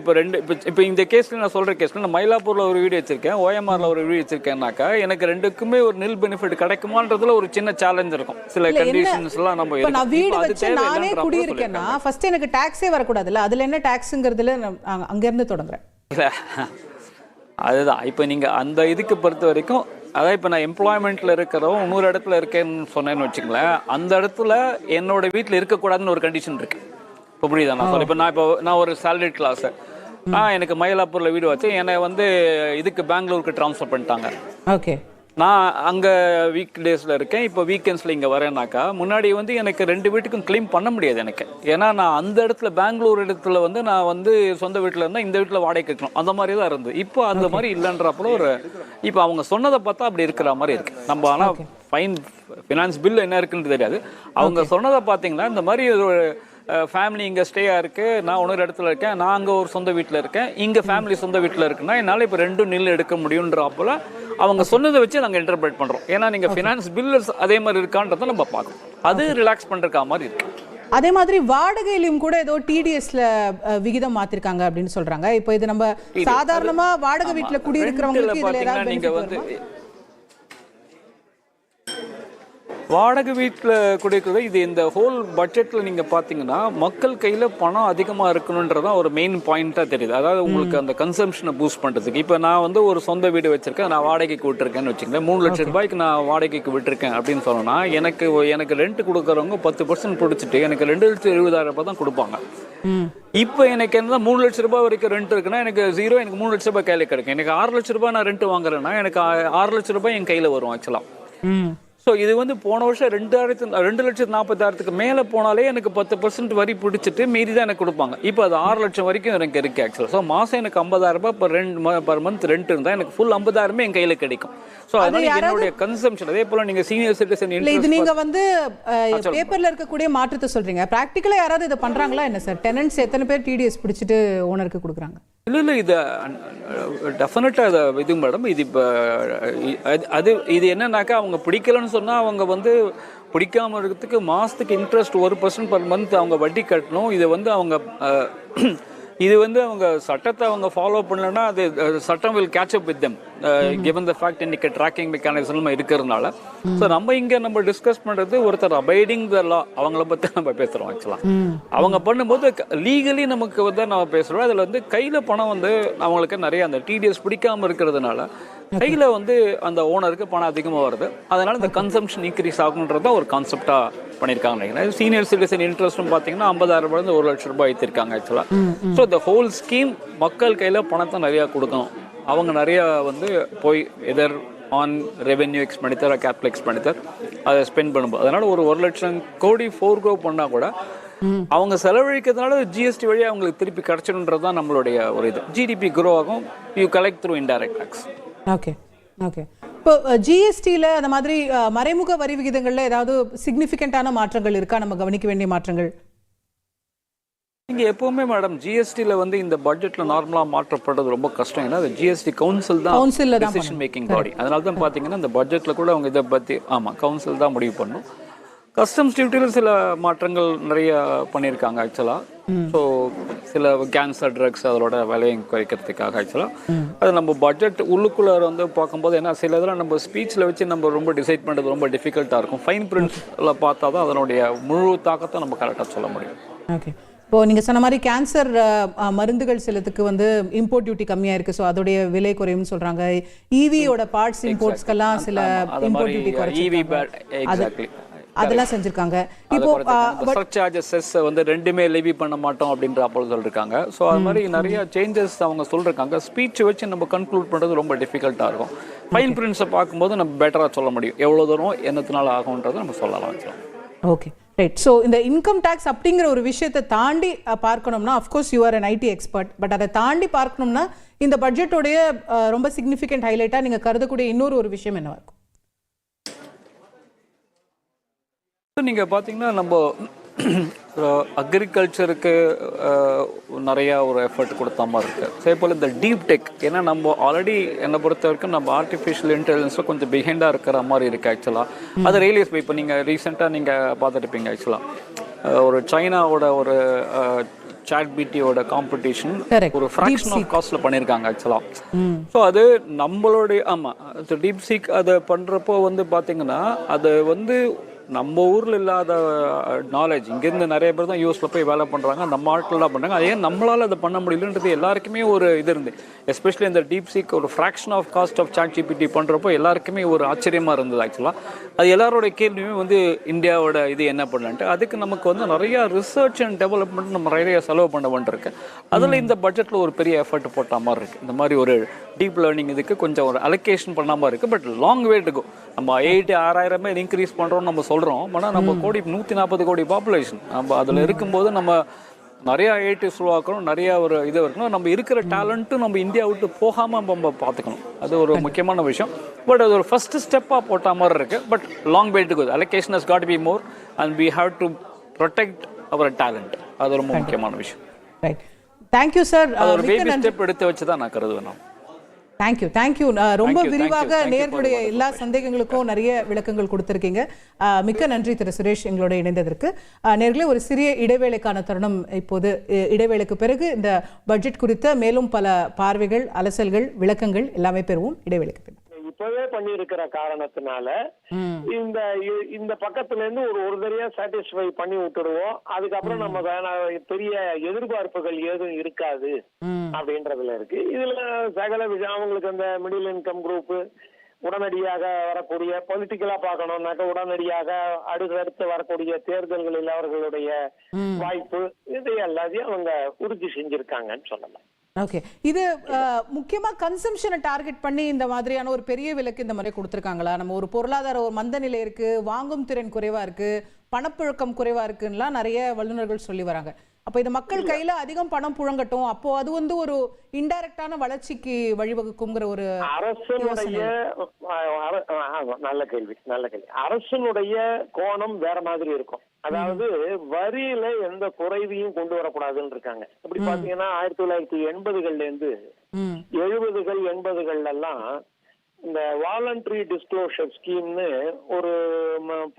இப்போ இந்த கேஸ்ல நான் சொல்ற கேஸ்ல நான் மயிலாப்பூர்ல ஒரு வீடு வச்சிருக்கேன், ஓஎம்ஆர்ல ஒரு வீடு வச்சிருக்கேன்னாக்கா எனக்கு 2க்குமே ஒரு நில் பெனிஃபிட் கிடைக்குமான்றதுல ஒரு சின்ன சேலஞ்ச் இருக்கும். சில கண்டிஷன்ஸ் எல்லாம் நம்ம இப்போ நான் வீடு வச்சு நானே குடியிருக்கேன்னா ஃபர்ஸ்ட் எனக்கு டாக்ஸே வரக்கூடாதுல்ல? அதுல என்ன டாக்ஸ்ங்கிறதுல அங்க இருந்து தொடங்குறேன். அதுதான் இப்போ நீங்க அந்த இதுக்கு பொறுத்த வரைக்கும் அதான் இப்போ நான் எம்ப்ளாய்மெண்ட்ல இருக்கிறவங்க இன்னொரு இடத்துல இருக்கேன்னு சொன்னேன்னு வச்சுங்களேன், அந்த இடத்துல என்னோட வீட்டில் இருக்கக்கூடாதுன்னு ஒரு கண்டிஷன் இருக்கு. இப்போ புரியுதா நான் சொல்ல? இப்போ நான் ஒரு சேலரி கிளாஸ், எனக்கு மயிலாப்பூர்ல வீடு வச்சு என்னை வந்து இதுக்கு பெங்களூருக்கு ட்ரான்ஸ்ஃபர் பண்ணிட்டாங்க. ஓகே, நான் அங்கே வீக் டேஸில் இருக்கேன். இப்போ வீக்கெண்ட்ஸில் இங்கே வரேன்னாக்கா முன்னாடி வந்து எனக்கு 2 வீட்டுக்கும் கிளைம் பண்ண முடியாது எனக்கு. ஏன்னா நான் அந்த இடத்துல பெங்களூர் இடத்துல வந்து நான் வந்து சொந்த வீட்டில் இருந்தால் இந்த வீட்டில் வாடகை கேட்கணும், அந்த மாதிரி தான் இருந்தது. இப்போ அந்த மாதிரி இல்லைன்றப்போ இப்போ அவங்க சொன்னதை பார்த்தா அப்படி இருக்கிற மாதிரி இருக்கு. நம்ம ஆனால் ஃபினான்ஸ் பில் என்ன இருக்குன்னு தெரியாது. அவங்க சொன்னதை பார்த்தீங்கன்னா இந்த மாதிரி ஒரு ஃபேமிலி இங்கே ஸ்டேயாக இருக்குது, நான் இன்னொரு இடத்துல இருக்கேன், நான் அங்கே ஒரு சொந்த வீட்டில் இருக்கேன், இங்கே ஃபேமிலி சொந்த வீட்டில் இருக்குன்னா என்னால் இப்போ 2 நில் எடுக்க முடியுன்றப்போல அவங்க சொன்னதை வச்சு நாங்கள் இன்டர்பிரேட் பண்ணுறோம். ஏன்னா நீங்கள் ஃபினான்ஸ் பில் அதே மாதிரி இருக்கான்றதை நம்ம பார்க்கணும். அது ரிலாக்ஸ் பண்ணுறக்கா மாதிரி இருக்கு. அதே மாதிரி வாடகையிலும் கூட ஏதோ டிடிஎஸ்ல விகிதம் மாத்திருக்காங்க அப்படின்னு சொல்றாங்க. இப்போ இது நம்ம சாதாரணமா வாடகை வீட்டில் குடியிருக்கிறவங்களுக்கு இதுல ஏதாவது நீங்க வந்து வாடகை வீட்டில் குடியிருக்கிறது இது இந்த ஹோல் பட்ஜெட்டில் நீங்கள் பார்த்தீங்கன்னா மக்கள் கையில் பணம் அதிகமாக இருக்கணுன்றதான் ஒரு மெயின் பாயிண்ட்டாக தெரியுது. அதாவது உங்களுக்கு அந்த கன்சம்ஷனை பூஸ்ட் பண்ணுறதுக்கு. இப்போ நான் வந்து ஒரு சொந்த வீடு வச்சுருக்கேன், நான் வாடகைக்கு விட்டுருக்கேன்னு வச்சுக்கேன், 3 லட்சம் ரூபாய்க்கு நான் வாடகைக்கு விட்டுருக்கேன் அப்படின்னு சொன்னோன்னா எனக்கு ரெண்ட் கொடுக்குறவங்க 10% பிடிச்சிட்டு எனக்கு 2,70,000 ரூபாய் தான் கொடுப்பாங்க. இப்போ எனக்கு என்ன 3 லட்சம் ரூபாய் வரைக்கும் ரெண்ட் இருக்குன்னா எனக்கு எனக்கு 3 லட்சம் ரூபாய் கையில் கிடைக்கும். எனக்கு 6 லட்சம் ரூபாய் நான் ரெண்ட் வாங்குறேன்னா எனக்கு 6 லட்சம் ரூபாய் என் கையில் வரும் ஆக்சுவலாக. ஸோ இது வந்து போன வருஷம் 2,40,000 மேலே போனாலே எனக்கு 10% வரி பிடிச்சிட்டு மீதி தான் எனக்கு கொடுப்பாங்க. இப்போ அது 6 லட்சம் வரைக்கும் எனக்கு இருக்கு ஆக்சுவலாக. ஸோ மாதம் எனக்கு 50,000 ரூபாய் பர் மந்த் ரெண்ட் இருந்தால் எனக்கு ஃபுல் 50,000 என் கையில் கிடைக்கும். ஸோ அதனால என்னுடைய கன்சம்ஷன் அதே போல் நீங்கள் சீனியர் சிட்டிசன் இது நீங்கள் வந்து பேப்பரில் இருக்கக்கூடிய மாற்றத்தை சொல்கிறீங்க. ப்ராக்டிக்கலாக யாராவது இதை பண்ணுறாங்களா என்ன சார்? டெனன்ட்ஸ் எத்தனை பேர் டிடிஎஸ் பிடிச்சிட்டு ஓனருக்கு கொடுக்குறாங்க? இல்லை இது டெஃபினட்டாக இது மேடம். இது இப்போ இது என்னன்னாக்கா அவங்க பிடிக்கலன்னு சொன்னால் அவங்க வந்து பிடிக்காமல் இருக்கிறதுக்கு மாதத்துக்கு இன்ட்ரெஸ்ட் 1% பர் மந்த் அவங்க வட்டி கட்டணும். இதை வந்து அவங்க இது வந்து அவங்க சட்டத்தை அவங்க ஃபாலோ பண்ணலன்னா அது சட்டம் will catch up with them given the fact இன்னைக்கு ட்ராக்கிங் மெக்கானிசம் இருக்கிறதுனால. ஸோ நம்ம இங்கே நம்ம டிஸ்கஸ் பண்ணுறது ஒருத்தர் அபைடிங் த லா அவங்கள பற்றி நம்ம பேசுகிறோம். ஆக்சுவலாக அவங்க பண்ணும்போது லீகலி நமக்கு வந்து நம்ம பேசுகிறோம். அதில் வந்து கையில் பணம் வந்து அவங்களுக்கு நிறைய அந்த டிடிஎஸ் பிடிக்காமல் இருக்கிறதுனால கையில் வந்து அந்த ஓனருக்கு பணம் அதிகமாக வருது. அதனால இந்த கன்சம்ஷன் இன்க்ரீஸ் ஆகுன்றது தான் ஒரு கான்செப்டாக பண்ணியிருக்காங்க நினைக்கிறேன். சீனியர் சிட்டிசன் இன்ட்ரெஸ்ட்டும் பார்த்தீங்கன்னா 50,000 1 லட்ச ரூபாய் வைத்திருக்காங்க ஆக்சுவலாக. ஸோ இந்த ஹோல் ஸ்கீம் மக்கள் கையில் பணத்தை நிறையா கொடுக்கணும். அவங்க நிறையா வந்து போய் either on revenue expenditure capital expenditure அதை ஸ்பெண்ட் பண்ணும்போது அதனால் ஒரு 1 லட்சம் கோடி ஃபோர்கோ பண்ணால் கூட அவங்க செலவழிக்கிறதுனால ஜிஎஸ்டி வழியாக அவங்களுக்கு திருப்பி கிடைச்சிடுன்றது தான் நம்மளுடைய ஒரு இது. ஜிடிபி க்ரோ ஆகும். You collect through indirect tax. Okay okay. இப்போ ஜிஎஸ்டியில் அந்த மாதிரி மறைமுக வரி விகிதங்களில் ஏதாவது சிக்னிஃபிகண்டான மாற்றங்கள் இருக்கா, நம்ம கவனிக்க வேண்டிய மாற்றங்கள்? இங்கே எப்போவுமே மேடம் ஜிஎஸ்டியில் வந்து இந்த பட்ஜெட்டில் நார்மலாக மாற்றப்படுறது ரொம்ப கஷ்டம். ஏன்னா அது ஜிஎஸ்டி கவுன்சில் தான் டெசிஷன் மேக்கிங் பாடி. அதனால தான் பார்த்தீங்கன்னா இந்த பட்ஜெட்டில் கூட அவங்க இதை பற்றி கவுன்சில் தான் முடிவு பண்ணும். கஸ்டம்ஸ் டியூட்டியில் சில மாற்றங்கள் நிறைய பண்ணியிருக்காங்க ஆக்சுவலாக. ஸோ சில கேன்சர் ட்ரக்ஸ் அதோட விலையை குறைக்கிறதுக்காக ஆக்சுவலாக அது நம்ம பட்ஜெட் உள்ளுக்குள்ளே வந்து பார்க்கும்போது ஏன்னா சில இதெல்லாம் நம்ம ஸ்பீச்சில் வச்சு நம்ம ரொம்ப டிசைட் பண்ணுறது ரொம்ப டிஃபிகல்ட்டாக இருக்கும். ஃபைன் பிரிண்ட்ஸில் பார்த்தா தான் அதனுடைய முழு தாக்கத்தை நம்ம கரெக்டாக சொல்ல முடியும். ஓகே. இப்போது நீங்கள் சொன்ன மாதிரி கேன்சர் மருந்துகள் சிலத்துக்கு வந்து இம்போர்ட் டியூட்டி கம்மியாக இருக்குது. ஸோ அதோடைய விலை குறையும்னு சொல்கிறாங்க. ஈவியோட பார்ட்ஸ் இம்போர்ட்ஸ்க்கெல்லாம் சில இம்போர்ட் டியூட்டி குறைச்சி அதெல்லாம் செஞ்சிருக்காங்க. இப்போ சர்சார்ஜஸ் வந்து ரெண்டுமே லெவி பண்ண மாட்டோம் அப்படின்ற அப்போ சொல்லிருக்காங்க. ஸோ அது மாதிரி நிறைய சேஞ்சஸ் அவங்க சொல்லிருக்காங்க. ஸ்பீச் வச்சு நம்ம கன்க்ளூட் பண்ணுறது ரொம்ப டிஃபிகல்ட்டாக இருக்கும். ஃபைன் பிரிண்ட்ஸை பார்க்கும்போது நம்ம பெட்டராக சொல்ல முடியும் எவ்வளோ தூரம் என்னத்தினால ஆகும்ன்றதை நம்ம சொல்லலாம். Okay right. ஸோ இந்த இன்கம் டேக்ஸ் அப்படிங்கிற ஒரு விஷயத்தை தாண்டி பார்க்கணும்னா of course you are an ID expert. But அதை தாண்டி பார்க்கணும்னா இந்த பட்ஜெட்டோடைய ரொம்ப சிக்னிஃபிகண்ட் ஹைலைட்டாக நீங்கள் கருதக்கூடிய இன்னொரு ஒரு விஷயம் என்னவா இருக்கும்? நீங்கள் பார்த்தீங்கன்னா நம்ம அக்ரிகல்ச்சருக்கு நிறையா ஒரு எஃபர்ட் கொடுத்த மாதிரி இருக்குது. அதே போல் இந்த டீப் டெக் ஏன்னா நம்ம ஆல்ரெடி என்னை பொறுத்த வரைக்கும் நம்ம ஆர்டிஃபிஷியல் இன்டெலிஜென்ஸில் கொஞ்சம் பிஹைண்டாக இருக்கிற மாதிரி இருக்குது ஆக்சுவலாக. அது ரியலைஸ் இப்போ நீங்கள் ரீசெண்டாக நீங்கள் பார்த்துருப்பீங்க ஆக்சுவலாக ஒரு சைனாவோட ஒரு சாட் பிடியோட காம்படிஷன் ஒரு ஃப்ராக்ஷன் ஆஃப் காஸ்ட்ல பண்ணியிருக்காங்க ஆக்சுவலாக. ஸோ அது நம்மளுடைய டீப் சீக் அதை பண்ணுறப்போ வந்து பார்த்தீங்கன்னா அது வந்து நம்ம ஊரில் இல்லாத நாலேஜ் இங்கேருந்து நிறைய பேர் தான் யூஎஸில் போய் வேலை பண்ணுறாங்க. நம்ம ஆட்கள்லாம் பண்ணுறாங்க. அதே நம்மளால் அதை பண்ண முடியலன்றது எல்லாருக்குமே ஒரு இது இருந்து எஸ்பெஷலி இந்த டீப் சீக் ஒரு fraction of cost of ChatGPT பண்ணுறப்போ எல்லாருக்குமே ஒரு ஆச்சரியமாக இருந்தது ஆக்சுவலாக. அது எல்லாரோட கேள்வியுமே வந்து இந்தியாவோட இது என்ன பண்ணலான்ட்டு அதுக்கு நமக்கு வந்து நிறையா ரிசர்ச் அண்ட் டெவலப்மெண்ட் நம்ம நிறைய செலவு பண்ண வேண்டியிருக்கு. அதில் இந்த பட்ஜெட்டில் ஒரு பெரிய எஃபர்ட் போட்ட மாதிரி இருக்குது. இந்த மாதிரி ஒரு டீப் லேர்னிங் இதுக்கு கொஞ்சம் ஒரு அலோகேஷன் பண்ண மாதிரி இருக்குது. But long way to go. நம்ம 6,000 இன்க்ரீஸ் பண்ணுறோம்னு நம்ம சொல்கிறோம். ஆனால் நம்ம 140 கோடி பாப்புலேஷன் நம்ம அதில் இருக்கும்போது நம்ம நிறையா ஐஐடிஸ் உருவாக்கணும். நிறையா ஒரு இது இருக்கணும். நம்ம இருக்கிற டேலண்ட்டும் நம்ம இந்தியா விட்டு போகாமல் நம்ம பார்த்துக்கணும். அது ஒரு முக்கியமான விஷயம். பட் அது ஒரு ஃபர்ஸ்ட் ஸ்டெப்பாக போட்ட மாதிரி இருக்குது. But long way to go. Allocation has got to be more and we have to protect our talent. அது ரொம்ப முக்கியமான விஷயம். ரைட். Thank you sir. ஒரு பேபி ஸ்டெப் எடுத்து வச்சு தான் நான் கருதுவேன். தேங்க்யூ. ரொம்ப விரிவாக நேர்களுடைய எல்லா சந்தேகங்களுக்கும் நிறைய விளக்கங்கள் கொடுத்திருக்கீங்க. மிக்க நன்றி திரு சுரேஷ் எங்களோட இணைந்ததற்கு. நேர்களே ஒரு சிறிய இடைவேளைக்கான தருணம். இப்போது இடைவேளைக்கு பிறகு இந்த பட்ஜெட் குறித்த மேலும் பல பார்வைகள், அலசல்கள், விளக்கங்கள் எல்லாமே பெறுவோம் இடைவேளைக்கு பிறகு. இப்பவே பண்ணி இருக்கிற காரணத்தினால இந்த பக்கத்துல இருந்து ஒரு தடவையா சாட்டிஸ்ஃபை பண்ணி விட்டுடுவோம். அதுக்கப்புறம் நம்ம பெரிய எதிர்பார்ப்புகள் ஏதும் இருக்காது அப்படின்றதுல இருக்கு. இதுல சகல விஷயம் அவங்களுக்கு அந்த மிடில் இன்கம் குரூப் உடனடியாக வரக்கூடிய பொலிட்டிக்கலா பார்க்கணும்னாக்க உடனடியாக அடுத்தடுத்து வரக்கூடிய தேர்தல்களில் அவர்களுடைய வாய்ப்பு இது எல்லாத்தையும் அவங்க உறுதி செஞ்சிருக்காங்கன்னு சொல்லலாம். ஓகே. இது முக்கியமா கன்சம்ஷனை டார்கெட் பண்ணி இந்த மாதிரியான ஒரு பெரிய விலக்கு இந்த மாதிரி கொடுத்துருக்காங்களா? நம்ம ஒரு பொருளாதார ஒரு மந்த நிலை இருக்கு, வாங்கும் திறன் குறைவா இருக்கு, பணப்புழக்கம் குறைவா இருக்குன்னுலாம் நிறைய வல்லுநர்கள் சொல்லி வராங்க. அப்ப இது மக்கள் கையில அதிகம் பணம் புழங்கட்டும், அப்போ அது வந்து ஒரு இன்டைரக்டான வளர்ச்சிக்கு வழிவகுக்குங்கிற ஒரு அரசனுடைய நல்ல கேள்வி. அரசனுடைய கோணம் வேற மாதிரி இருக்கும். அதாவது வரியில எந்த குறைவையும் கொண்டு வரக்கூடாதுன்னு இருக்காங்க. இப்படி பாத்தீங்கன்னா 1980கள்ல இருந்து 70கள் 80கள்ல எல்லாம் இந்த வாலண்டரி டிஸ்க்ளோஷர் ஸ்கீம்னு ஒரு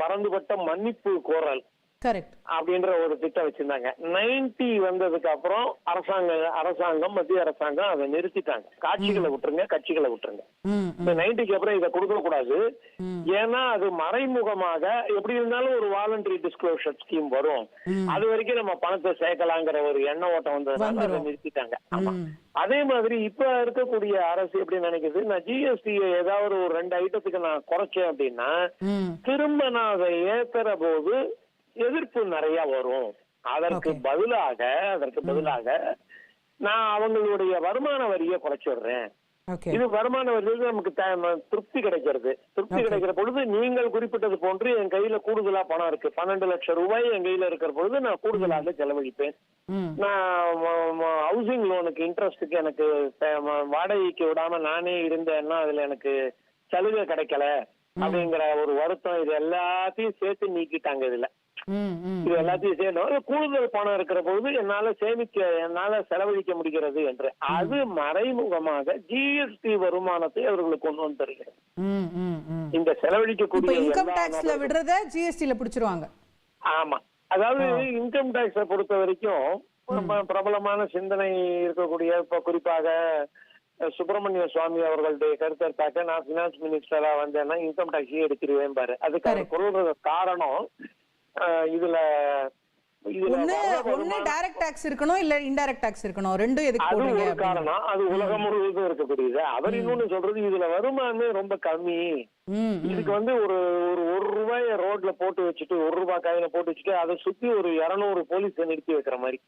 பரந்துபட்ட மன்னிப்பு கோரல் கரெக்ட் அப்படின்ற ஒரு திட்டம் வச்சிருந்தாங்க. 90 வந்ததுக்கு அப்புறம் அரசாங்கம் மத்திய அரசாங்கம் அதை நிறுத்திட்டாங்க. காட்சிகளை விட்டுருங்க, கட்சிகளை விட்டுருங்க. இந்த 90க்கு அப்புறம் இதை கொடுக்க கூடாது. ஏன்னா அது மறைமுகமாக எப்படி இருந்தாலும் ஒரு வாலண்டரி டிஸ்க்ளோஷர் ஸ்கீம் வரும். அது வரைக்கும் நம்ம பணத்தை சேர்க்கலாங்கிற ஒரு எண்ண ஓட்டம் வந்ததுனால அதை நிறுத்திட்டாங்க. ஆமா. அதே மாதிரி இப்ப இருக்கக்கூடிய அரசு எப்படி நினைக்குது, நான் ஜிஎஸ்டி ஏதாவது ஒரு 2 ஐட்டத்துக்கு நான் குறைச்சேன் அப்படின்னா திரும்ப நான் அதை ஏத்துற போது எதிர்ப்பு நிறைய வரும். அதற்கு பதிலாக நான் அவங்களுடைய வருமான வரியை குறைச்சிடுறேன். இது வருமான வரியில நமக்கு திருப்தி கிடைக்கிறது. திருப்தி கிடைக்கிற பொழுது நீங்கள் குறிப்பிட்டது போன்று என் கையில கூடுதலா பணம் இருக்கு, 12 லட்சம் ரூபாய் என் கையில இருக்கிற பொழுது நான் கூடுதலாக செலவழிப்பேன். நான் ஹவுசிங் லோனுக்கு இன்ட்ரெஸ்டுக்கு எனக்கு வாடகைக்கு விடாம நானே இருந்தேன்னா அதுல எனக்கு சலுகை கிடைக்கல அப்படிங்கிற ஒரு வருத்தம், இது எல்லாத்தையும் சேர்த்து நீக்கிட்டாங்க. இது எல்லாத்தையும் சேர்த்து கூடுதல் பணம் இருக்கிற பொழுது என்னால செலவழிக்க முடிகிறது என்று அது மறைமுகமாக ஜிஎஸ்டி வருமானத்தை அவர்களுக்கு கொண்டு வந்து தருகிறது. இந்த செலவழிக்கக்கூடிய இன்கம் டாக்ஸ்ல விடுறத ஜிஎஸ்டில பிடிச்சிருவாங்க. ஆமா, அதாவது இன்கம் டாக்ஸை பொறுத்த வரைக்கும் பிரபலமான சிந்தனை இருக்கக்கூடிய இப்ப குறிப்பாக சுப்பிரமணிய சுவாமி அவர்களுடைய கருத்தாக்க நான் பினான்ஸ் மினிஸ்டரா வந்தேன்னா இன்கம் டாக்ஸையே எடுத்துருவேன் பாரு. அதுக்கான பொருள் காரணம் இதுல ஒண்ணு டைரக்ட் டாக்ஸ் இருக்கணும் இல்ல இன்டைரக்ட் டாக்ஸ் இருக்கணும். ரெண்டும் எதுக்கு போடுறீங்க? அது காரணம். அது உலகம் முழுவதும் இருக்கக்கூடியது. அவர் இன்னொன்னு சொல்றது இதுல வருமானமே ரொம்ப கம்மி. இதுக்கு ஒரு 1 ரூபாய ரோட்ல போட்டு வச்சுட்டு 1 ரூபாய் காயில போட்டு வச்சுட்டு அதை சுத்தி ஒரு 200 போலீஸ் நிறுத்தி வைக்கிற மாதிரி.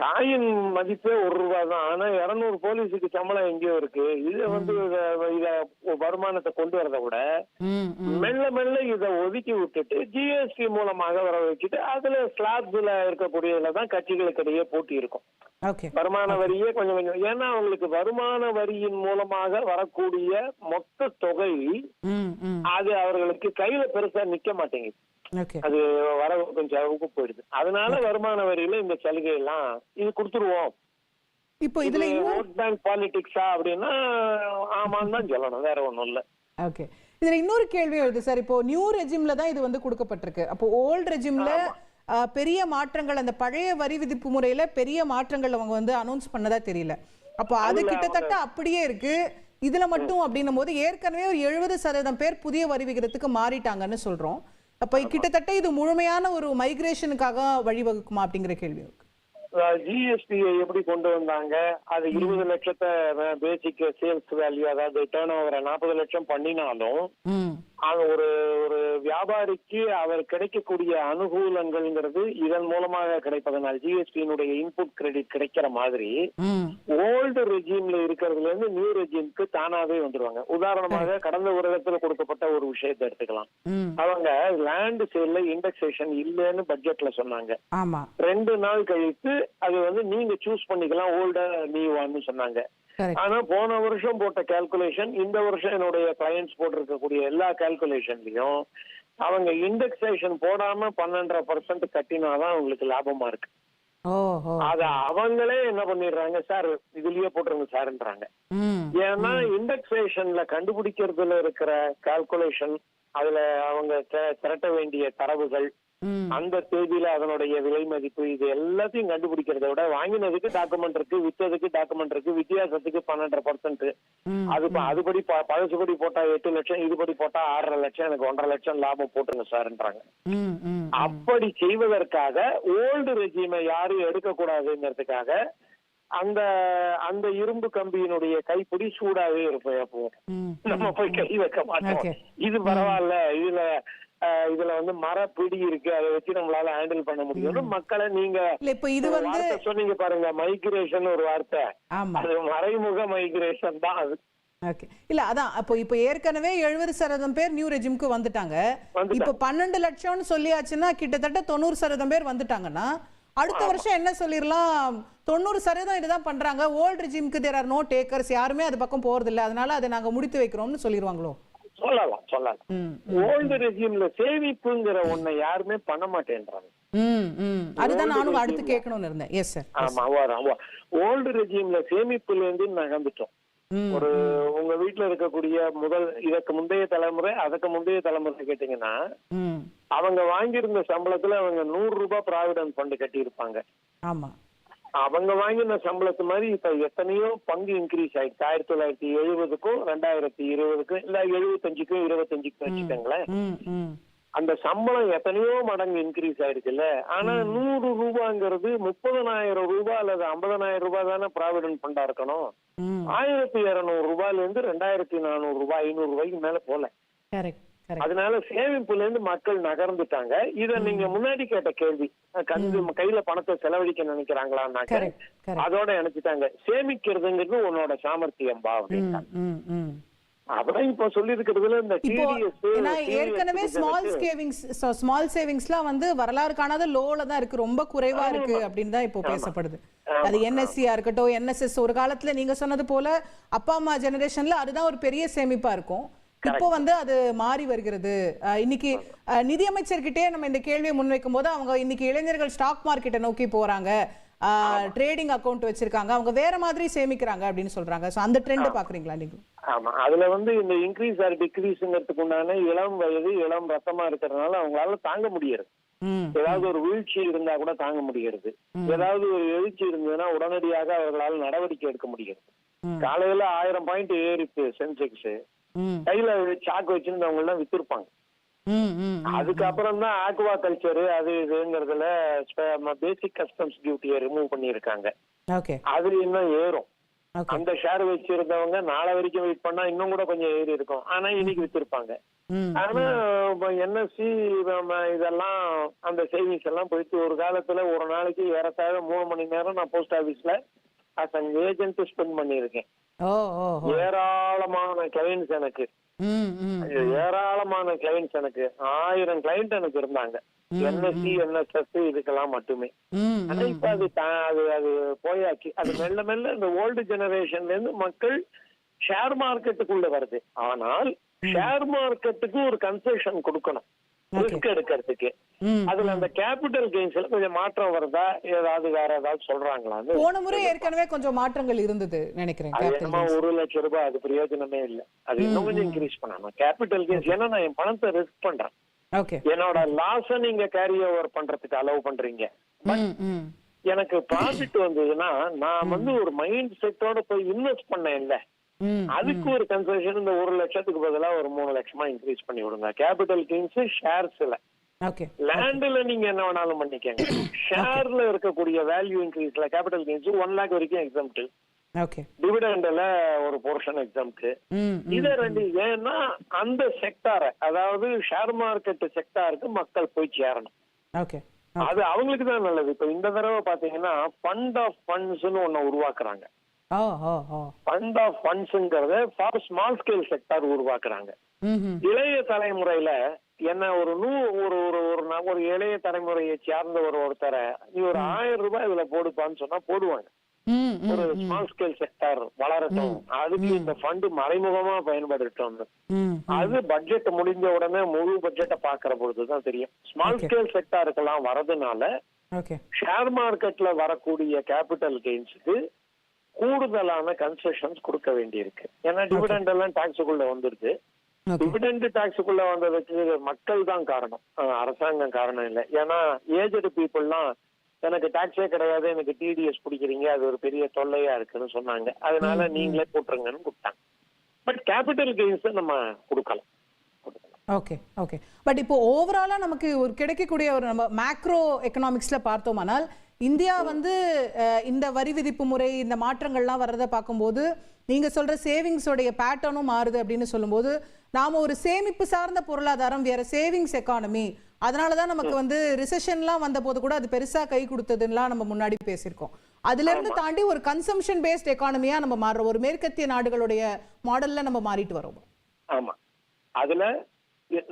காயின் மதிப்பே 1 ரூபாய் தான். ஆனா 200 போலீஸுக்கு சம்பளம் எங்கேயோ இருக்கு. இத இத வருமானத்தை கொண்டு வரத விட மெல்ல மெல்ல இதை ஒதுக்கி விட்டுட்டு ஜிஎஸ்டி மூலமாக வர வச்சுட்டு அதுல ஸ்லாப்ஸ்ல இருக்கக்கூடியதுலதான் கட்சிகளுக்கு இடையே போட்டி இருக்கும். வருமான வரியே கொஞ்சம் கொஞ்சம். ஏன்னா அவங்களுக்கு வருமான வரியின் மூலமாக வரக்கூடிய மொத்த தொகை அது அவர்களுக்கு கையில பெருசா நிக்க மாட்டேங்குது. அது வர கொஞ்சம் அளவுக்கு போயிடுது. அதனால வருமான வரியில இந்த சலுகை எல்லாம் இது கொடுத்துருவோம். இப்போ இதுல ஓட் பேங்க் பாலிடிக்ஸா அப்படின்னா ஆமான்னு தான் சொல்லணும், வேற ஒண்ணும் இல்ல. ஓகே, இதுல இன்னொரு கேள்வி வருது சார். இப்போ நியூ ரெஜிம்ல தான் இது கொடுக்கப்பட்டிருக்கு. அப்போ ஓல்ட் ரெஜிம்ல பெரிய மாற்றங்கள், அந்த பழைய வரி விதிப்பு முறையில பெரிய மாற்றங்கள் அவங்க அனௌன்ஸ் பண்ணதா தெரியல. அப்போ அது கிட்டத்தட்ட அப்படியே இருக்கு. இதுல மட்டும் அப்படின்னும் போது ஏற்கனவே ஒரு 70% பேர் புதிய வரி விகிதத்துக்கு மாறிட்டாங்கன்னு சொல்றோம். அப்ப கிட்டத்தட்ட இது முழுமையான ஒரு மைக்ரேஷனுக்காக வழிவகுக்குமா அப்படிங்கிற கேள்வி இருக்கு. ஜிஎஸ்டியை எப்படி கொண்டு வந்தாங்க, அது 20 லட்சத்தை பேசிக் சேல்ஸ் வேல்யூ, அதாவது டர்ன் ஓவரை 40 லட்சம் பண்ணினாலும் ஒரு வியாபாரிக்கு அவர் கிடைக்கக்கூடிய அனுகூலங்கள்ங்கிறது இதன் மூலமாக கிடைப்பதனால் ஜிஎஸ்டியினுடைய இன்புட் கிரெடிட் கிடைக்கிற மாதிரி ஓல்டு ரெஜிம்ல இருக்கிறதுல இருந்து நியூ ரெஜிம்க்கு தானாவே வந்துருவாங்க. உதாரணமாக கடந்த வருடத்துல கொடுக்கப்பட்ட ஒரு விஷயத்தை எடுத்துக்கலாம். அவங்க லேண்ட் சேல்ல இண்டெக்ஸேஷன் இல்லைன்னு பட்ஜெட்ல சொன்னாங்க. 2 நாள் கழித்து அது நீங்க சூஸ் பண்ணிக்கலாம் ஓல்டா நியூவான்னு சொன்னாங்க. ஆனா போன வருஷம் போட்ட கால்குலேஷன் இந்த வருஷம் என்னுடைய கிளையன்ட்ஸ் போட்டிருக்கக்கூடிய எல்லா கால்குலேஷன்லயும் அவங்க இண்டெக்ஸேஷன் போடாம 12% கட்டினாதான் அவங்களுக்கு லாபமா இருக்கு. அத அவங்களே என்ன பண்ணிடுறாங்க, சார் இதுலயே போட்டுருங்க சார்ன்றாங்க. ஏன்னா இண்டெக்ஸேஷன்ல கண்டுபிடிக்கிறதுல இருக்கிற கால்குலேஷன், அதுல அவங்க திரட்ட வேண்டிய தரவுகள், அந்த தேதியில அதனுடைய விலை மதிப்பு, இது எல்லாத்தையும் கண்டுபிடிக்கிறத விட வாங்கினதுக்கு டாக்குமெண்ட் இருக்கு, வித்ததுக்கு டாக்குமெண்ட் இருக்கு, வித்தியாசத்துக்கு 12%. அதுபடி பழசுபடி போட்டா 8 லட்சம், இதுபடி போட்டா 6.5 லட்சம், எனக்கு 1.5 லட்சம் லாபம் போட்டுருங்க சார்ன்றாங்க. அப்படி செய்வதற்காக ஓல்டு ரெஜிமை யாரும் எடுக்க கூடாதுங்கிறதுக்காக அந்த அந்த இரும்பு கம்பியினுடைய கைப்பிடி சூடாவே இருப்போம். எப்போ நம்ம போய் கை வைக்க மாட்டோம். இது பரவாயில்ல, இதுல மரப்பிடி இருக்கு, அதை வச்சு நம்மளால ஹேண்டில் பண்ண முடியும். மக்களை நீங்க சொன்னீங்க பாருங்க, மைக்ரேஷன் ஒரு வார்த்தை, அது மறைமுக மைக்ரேஷன் தான் அது. இல்ல அதான் இப்போ ஏற்கனவே 70% பேர் நியூ ரெஜிம்க்கு வந்துட்டாங்க. இப்போ 12 லட்சம்னு சொல்லியாச்சுன்னா கிட்டத்தட்ட 90% பேர் வந்துட்டாங்கன்னா அடுத்த வருஷம் என்ன சொல்லிடலாம், 90% இதுதான் பண்றாங்க, ஓல்ட் ரெஜிம்க்கு தேர் ஆர் நோ டேக்கர்ஸ், யாருமே அது பக்கம் போறது இல்லை, அதனால அதை நாங்க முடித்து வைக்கிறோம்னு சொல்லிடுவாங்களோ? சொல்லலாம். ஓல்டு ரெஜிம்ல சேமிப்புங்கிற ஒண்ணு யாருமே பண்ண மாட்டேன்றாங்க. அதுதான் நானும் அடுத்து கேட்கணும்னு இருந்தேன். Yes sir. ஆமா, ஓல்டு ரெஜிம்ல சேமிப்புல இருந்து நகர்ந்துட்டோம். ஒரு உங்க வீட்டுல இருக்கக்கூடிய இதற்கு முந்தைய தலைமுறை, அதுக்கு முந்தைய தலைமுறை கேட்டீங்கன்னா அவங்க வாங்கியிருந்த சம்பளத்துல அவங்க 100 ரூபாய் ப்ராவிடன்ட் ஃபண்ட் கட்டி இருப்பாங்க. ஆமா. அவங்க வாங்கின சம்பளத்து மாதிரி இப்ப எத்தனையோ பங்கு இன்க்ரீஸ் ஆயிடுச்சு. 1970க்கும் 2020க்கும் இல்ல 75க்கும் 25க்கும் வச்சுக்கோங்களேன். அந்த சம்பளம் எத்தனையோ மடங்கு இன்க்ரீஸ் ஆயிடுச்சுல்ல. ஆனா 100 ரூபாங்கிறது 30,000 ரூபாய் அல்லது 50,000 ரூபாய் தானே ப்ராவிடன்ட் ஃபண்டா இருக்கணும். 1,200 ரூபாயில இருந்து 2,400 ரூபாய் 500 ரூபாய்க்கு மேல போல. அதனால சேமிப்புல இருந்து மக்கள் நகர்ந்துட்டாங்க. இத நீங்க முன்னாடி கேட்ட கேள்வி, கையில பணத்தை செலவழிக்க நினைக்கிறாங்களான்னாக்க அதோட நினைச்சிட்டாங்க. சேமிக்கிறதுங்கிறது உன்னோட சாமர்த்தியம் பா அப்படின்ட்டாங்க. அதான் இப்ப சொல்லி இருக்கிறதுல இந்த ஏற்கனவே ஸ்மால் சேவிங்ஸ்லாம் வந்து வரலாறு காணாத லோல தான் இருக்கு, ரொம்ப குறைவா இருக்கு அப்படின்னு தான் இப்போ பேசப்படுது. அது என்எஸ்சியா இருக்கட்டும், என்எஸ்எஸ் ஒரு காலத்துல நீங்க சொன்னது போல அப்பா அம்மா ஜெனரேஷன்ல அதுதான் ஒரு பெரிய சேமிப்பா இருக்கும். இப்போ வந்து அது மாறி வருகிறது. இன்னைக்கு நிதியமைச்சர்கிட்டே நம்ம இந்த கேள்வியை முன்வைக்கும் போது அவங்க இன்னைக்கு இளைஞர்கள் ஸ்டாக் மார்க்கெட்டை நோக்கி போறாங்க, ட்ரேடிங் அக்கவுண்ட் வச்சிருக்காங்க, அவங்க வேற மாதிரி சேமிக்கிறாங்க அப்படின்னு சொல்றாங்க. சோ அந்த ட்ரெண்ட் பாக்குறீங்களா நீங்க? ஆமா, அதுல வந்து இந்த இன்க்ரீஸ் ஆர் டிக்ரீஸ்ங்கிறதுக்கு உண்டான இளம் வயது இளம் ரத்தமா இருக்கிறதுனால அவங்களால தாங்க முடியாது. ஏதாவது ஒரு வீழ்ச்சி இருந்தா கூட தாங்க முடியாது. ஏதாவது ஒரு எழுச்சி இருந்ததுன்னா உடனடியாக அவர்களால் நடவடிக்கை எடுக்க முடியாது. காலையில 1000 பாயிண்ட் ஏறிச்சு சென்செக்ஸ், கையில சாக்கு வச்சிருந்தவங்க எல்லாம் வித்திருப்பாங்க. அதுக்கப்புறம் தான் ஆக்வா கல்ச்சர் அது இதுங்கிறதுல பேசிக் கஸ்டம்ஸ் டியூட்டியை ரிமூவ் பண்ணிருக்காங்க. அதுல இன்னும் ஏறும். அந்த ஷேர் வச்சிருந்தவங்க நாளை வரைக்கும் வெயிட் பண்ணா இன்னும் கூட கொஞ்சம் ஏறி இருக்கும். ஆனா இன்னைக்கு வித்திருப்பாங்க. ஆனா என்எஸ்சி இதெல்லாம் அந்த சேவிங்ஸ் எல்லாம் போயிட்டு ஒரு காலத்துல ஒரு நாளைக்கு ஏறத்தாழ 3 மணி நேரம் நான் போஸ்ட் ஆபீஸ்ல அஸ் அன் ஏஜென்ட் ஸ்பெண்ட் பண்ணிருக்கேன். ஏராளமான கிளைண்ட்ஸ் எனக்கு, ஏராளமான கிளைண்ட்ஸ் எனக்கு 1000 கிளைண்ட் எனக்கு இருந்தாங்க என்எஸ்சி என்எஸ்எஸ் இதுக்கெல்லாம் மட்டுமே. ஆனா இப்ப அது போயாச்சு. அது மெல்ல மெல்ல இந்த ஓல்டு ஜெனரேஷன்ல இருந்து மக்கள் ஷேர் மார்க்கெட்டுக்குள்ள வருது. ஆனால் ஷேர் மார்க்கெட்டுக்கு ஒரு கன்செஷன் கொடுக்கணும் ரிஸ்க் எடுக்கிறதுக்கு. அதுல அந்த கேபிட்டல் கெயின்ஸ்ல கொஞ்சம் மாற்றம் வருதா, ஏதாவது வேற ஏதாவது சொல்றாங்களா? போன முறை ஏற்கனவே கொஞ்சம் மாற்றங்கள் இருந்தது நினைக்கிறேன். 1 லட்சம் ரூபாய் அது பிரயோஜனமே இல்ல. அது இன்னும் கொஞ்சம் இன்க்ரீஸ் பண்ணணும் கேபிட்டல் கெயின்ஸ். ஏன்னா நான் என் பணத்தை ரிஸ்க் பண்றேன். என்னோட லாஸ நீங்க கேரி ஓவர் பண்றதுக்கு அலோவ் பண்றீங்க. எனக்கு ப்ராஃபிட் வந்ததுன்னா நான் வந்து ஒரு மைண்ட் செட்டோட போய் இன்வெஸ்ட் பண்ணேன் இல்ல, அதுக்கு ஒரு கன்செஷன் இந்த 1 லட்சத்துக்கு பதிலா ஒரு 3 லட்சமா இன்க்ரீஸ் பண்ணி விடுங்க. கேபிட்டல் கெயின்ஸ் ஷேர்ஸ்ல, லேண்ட்ல நீங்க என்ன வேணாலும் பண்ணிக்கங்க. ஷேர்ல இருக்கக்கூடிய வேல்யூ இன்க்ரீஸ்ல கேபிட்டல் கெயின்ஸ் 1 லாக் வரைக்கும் எக்ஸாம்ட், டிவிடெண்ட்ல ஒரு போர்ஷன் எக்ஸாம்ட். இத ரெண்டு ஏன்னா அந்த செக்டாரை, அதாவது ஷேர் மார்க்கெட் செக்டாருக்கு மக்கள் போய் சேரணும். அது அவங்களுக்கு தான் நல்லது. இப்ப இந்த தடவை பாத்தீங்கன்னா ஃபண்ட் ஆஃப் ஃபண்ட்ஸ்னு ஒண்ணு உருவாக்குறாங்க. ஃபண்ட் ஆஃப் ஃபண்ட்ஸ்ங்கறத ஃபார் ஸ்மால் ஸ்கேல் செக்டார் உருவாக்குறாங்க. இளைய தலைமுறையில என்ன ஒரு இளைய தலைமுறையை சார்ந்த ஒருத்தரை நீ ஒரு 1000 ரூபாய் இதுல போடுப்பான்னு சொன்னா போடுவாங்க. ஒரு ஸ்மால் ஸ்கேல் செக்டார் வளரட்டும், அதுக்கு இந்த ஃபண்ட் மறைமுகமா பயன்படுத்தட்டும். அது பட்ஜெட் முடிஞ்ச உடனே முழு பட்ஜெட்டை பாக்குற பொழுதுதான் தெரியும். ஸ்மால் ஸ்கேல் செக்டாருக்கெல்லாம் வரதுனால ஷேர் மார்க்கெட்ல வரக்கூடிய கேபிட்டல் கெயின்ஸுக்கு கூடுதலான கன்செஷன்ஸ் கொடுக்க வேண்டியிருக்கு. ஏன்னா டிவிடெண்ட் எல்லாம் டாக்ஸுக்குள்ள வந்துருது. டிவிடெண்ட் டாக்ஸுக்குள்ள வந்ததுக்கு மக்கள் தான் காரணம், அரசாங்கம் காரணம் இல்லை. ஏன்னா ஏஜ்டு பீப்புள்லாம் எனக்கு டாக்ஸே கிடையாது, எனக்கு டிடிஎஸ் பிடிக்கிறீங்க, அது ஒரு பெரிய தொல்லையா இருக்குன்னு சொன்னாங்க. அதனால நீங்களே போட்டுருங்கன்னு கொடுத்தாங்க. பட் கேபிட்டல் கெயின்ஸ் நம்ம கொடுக்கலாம். ஓகே. பட் இப்போ ஓவராலா நமக்கு ஒரு கிடைக்கக்கூடிய ஒரு நம்ம மேக்ரோ எக்கனாமிக்ஸ்ல பார்த்தோமானால் இந்தியா வந்து இந்த வரி விதிப்பு முறை இந்த மாற்றங்கள்லாம் வர்றதை பார்க்கும்போது நீங்க சொல்ற சேவிங்ஸோடைய பேட்டர்னும் மாறுது அப்படின்னு சொல்லும்போது நாம ஒரு சேமிப்பு சார்ந்த பொருளாதாரம், வேற சேவிங்ஸ் எக்கானமி, அதனாலதான் நமக்கு வந்து ரிசெஷன்லாம் வந்த போது கூட அது பெருசா கை கொடுத்ததுலாம் நம்ம முன்னாடி பேசியிருக்கோம். அதுல இருந்து தாண்டி ஒரு கன்சம்ஷன் பேஸ்ட் எக்கானமியா நம்ம மாறுறோம். ஒரு மேற்கத்திய நாடுகளுடைய மாடல்ல நம்ம மாறிட்டு வரோம். ஆமா, அதுல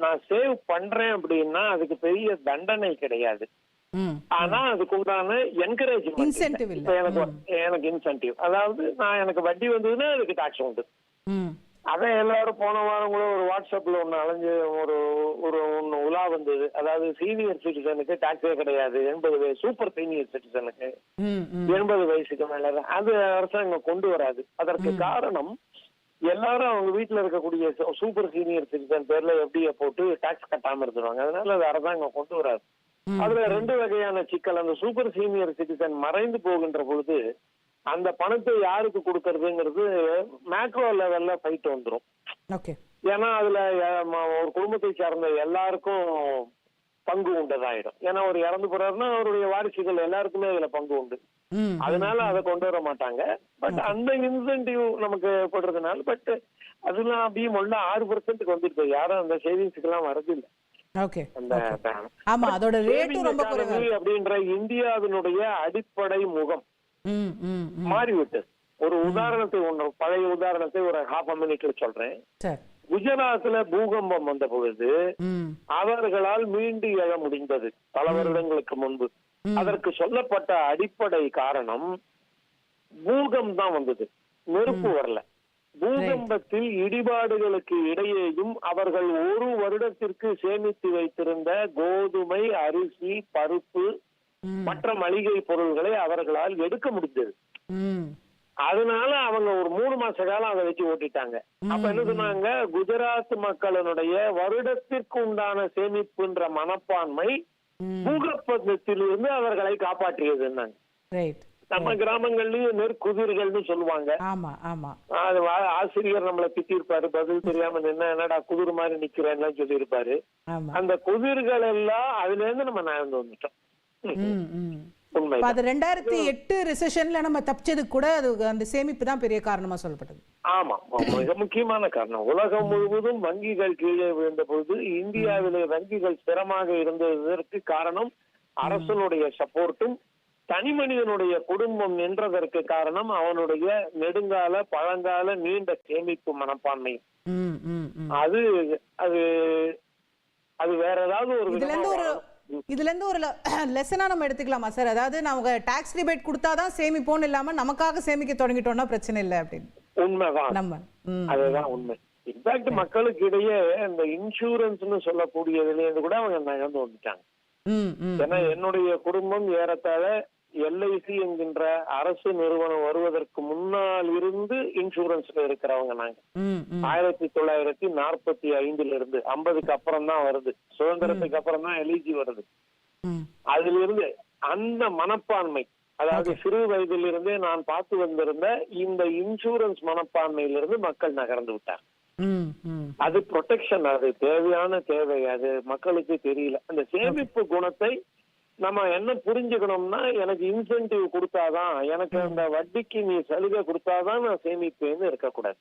நான் சேவ் பண்றேன் அப்படின்னா அதுக்கு பெரிய தண்டனை கிடையாது. ஆனா அதுக்கு உண்டான என்கரேஜ்மென்ட், எனக்கு இன்சென்டிவ், அதாவது நான் எனக்கு வட்டி வந்ததுன்னா அதுக்கு டாக்ஸ் உண்டு. அதான் எல்லாரும் போன வாரம் கூட ஒரு வாட்ஸ்அப்ல ஒண்ணு அலைஞ்சு ஒண்ணு உலா வந்தது. அதாவது சீனியர் சிட்டிசனுக்கு டாக்ஸே கிடையாது, 80 வயசு சூப்பர் சீனியர் சிட்டிசனுக்கு 80 வயசுக்கு மேல. அது அரசாங்கம் கொண்டு வராது. அதற்கு காரணம் எல்லாரும் அவங்க வீட்டுல இருக்கக்கூடிய சூப்பர் சீனியர் சிட்டிசன் பேர்ல எப்படியே போட்டு டாக்ஸ் கட்டாம இருந்துருவாங்க. அதனால அது அரசாங்கம் கொண்டு வராது. அதுல 2 வகையான சிக்கல். அந்த சூப்பர் சீனியர் சிட்டிசன் மறைந்து போகின்ற பொழுது அந்த பணத்தை யாருக்கு கொடுக்கறதுங்கிறது மேக்ரோ லெவல்ல ஃபைட் வந்துடும். ஏன்னா அதுல ஒரு குடும்பத்தை சார்ந்த எல்லாருக்கும் பங்கு உண்டதாயிடும். ஏன்னா ஒரு இறந்து போறாருன்னா அவருடைய வாரிசுகள் எல்லாருக்குமே அதுல பங்கு உண்டு. அதனால அதை கொண்டு வர மாட்டாங்க. பட் அந்த இன்சென்டிவ் நமக்கு போடுறதுனால பட் அதெல்லாம் அப்படியே முள்ள 6% வந்துருக்கு. யாரும் அந்த சேவிங்ஸ்க்கு எல்லாம் வரதில்லை. அப்படின்ற இந்தியாவினுடைய அடிப்படை முகம் மாறிவிட்டது. ஒரு உதாரணத்தை பழைய உதாரணத்தை ஒரு ½ மினிட்ல சொல்றேன். குஜராத்ல பூகம்பம் வந்த பொழுது அவர்களால் மீண்டு எழ முடிந்தது பல வருடங்களுக்கு முன்பு. அதற்கு சொல்லப்பட்ட அடிப்படை காரணம் பூகம்பம் தான் வந்தது, நெருப்பு வரல. பூகம்பத்தில் இடிபாடுகளுக்கு இடையேயும் அவர்கள் 1 வருடத்திற்கு சேமித்து வைத்திருந்த கோதுமை, அரிசி, பருப்பு, மற்ற மளிகை பொருள்களை அவர்களால் எடுக்க முடிந்தது. அதனால அவங்க ஒரு 3 மாச காலம் அதை வச்சு ஓட்டிட்டாங்க. அப்ப என்ன சொன்னாங்க, குஜராத் மக்களினுடைய வருடத்திற்கு உண்டான சேமிப்புன்ற மனப்பான்மை பூகம்பத்திலிருந்து அவர்களை காப்பாற்றியதுன்னாங்க. நம்ம கிராமங்கள்லயும் நெற்குதிர்கள்னு சொல்லுவாங்க. ஆசிரியர் நம்மளை திட்டிருப்பாரு, பதில் தெரியாம என்னடா குதிர் மாதிரி நிக்கிறேன்னு சொல்லியிருப்பாரு. அந்த குதிர்கள் எல்லாம் அதுல இருந்து நம்ம நகர்ந்து வந்துட்டோம். அது 2008 ரிசெஷன்ல நம்ம தப்பிச்சதுக்கு கூட அது அந்த சேமிப்பு தான் பெரிய காரணமா சொல்லப்பட்டது. ஆமா, மிக முக்கியமான காரணம். உலகம் முழுவதும் வங்கிகள் கீழே விழுந்த பொழுது இந்தியாவிலே வங்கிகள் ஸ்திரமாக இருந்ததற்கு காரணம் அரசனுடைய சப்போர்ட்டும் தனி மனிதனுடைய குடும்பம் நின்றதற்கு காரணம் அவனுடைய நெடுங்கால பழங்கால நீண்ட சேமிப்பு மனப்பான்மை. அது அது அது வேற ஏதாவது ஒரு இதுல இருந்து ஒரு லெசனா நம்ம எடுத்துக்கலாமா சார்? அதாவது நம்ம டாக்ஸ் ரிபேட் கொடுத்தாதான் சேமிப்போன்னு இல்லாம நமக்காக சேமிக்க தொடங்கிட்டோம்னா பிரச்சனை இல்லை அப்படின்னு. உண்மைதான், அதுதான் உண்மை. இன்ஃபேக்ட் மக்களுக்கு இடையே இந்த இன்சூரன்ஸ்னு சொல்லக்கூடியதுல இருந்து கூட அவங்க நகர்ந்து வந்துட்டாங்க. ஏன்னா என்னுடைய குடும்பம் ஏறத்தாழ எல்ஐசி என்கின்ற அரசு நிறுவனம் வருவதற்கு முன்னால் இருந்து இன்சூரன்ஸ்ல இருக்கிறவங்க நாங்க. 1945 இருந்து 50க்கு அப்புறம் தான் வருது, சுதந்திரத்துக்கு அப்புறம் தான் எல்ஐசி வருது. அதுல இருந்து அந்த மனப்பான்மை, அதாவது சிறு வயதிலிருந்தே நான் பார்த்து வந்திருந்த இந்த இன்சூரன்ஸ் மனப்பான்மையிலிருந்து மக்கள் நகர்ந்து விட்டாங்க. அது ப்ரொடெக்ஷன், அது தேவையான தேவை, அது மக்களுக்கு தெரியல. அந்த சேமிப்பு குணத்தை நம்ம என்ன புரிஞ்சுக்கணும்னா, எனக்கு இன்சென்டிவ் கொடுத்தாதான், எனக்கு அந்த வட்டிக்கு நீ சலுகை கொடுத்தாதான் நான் சேமிப்பேன்னு இருக்கக்கூடாது.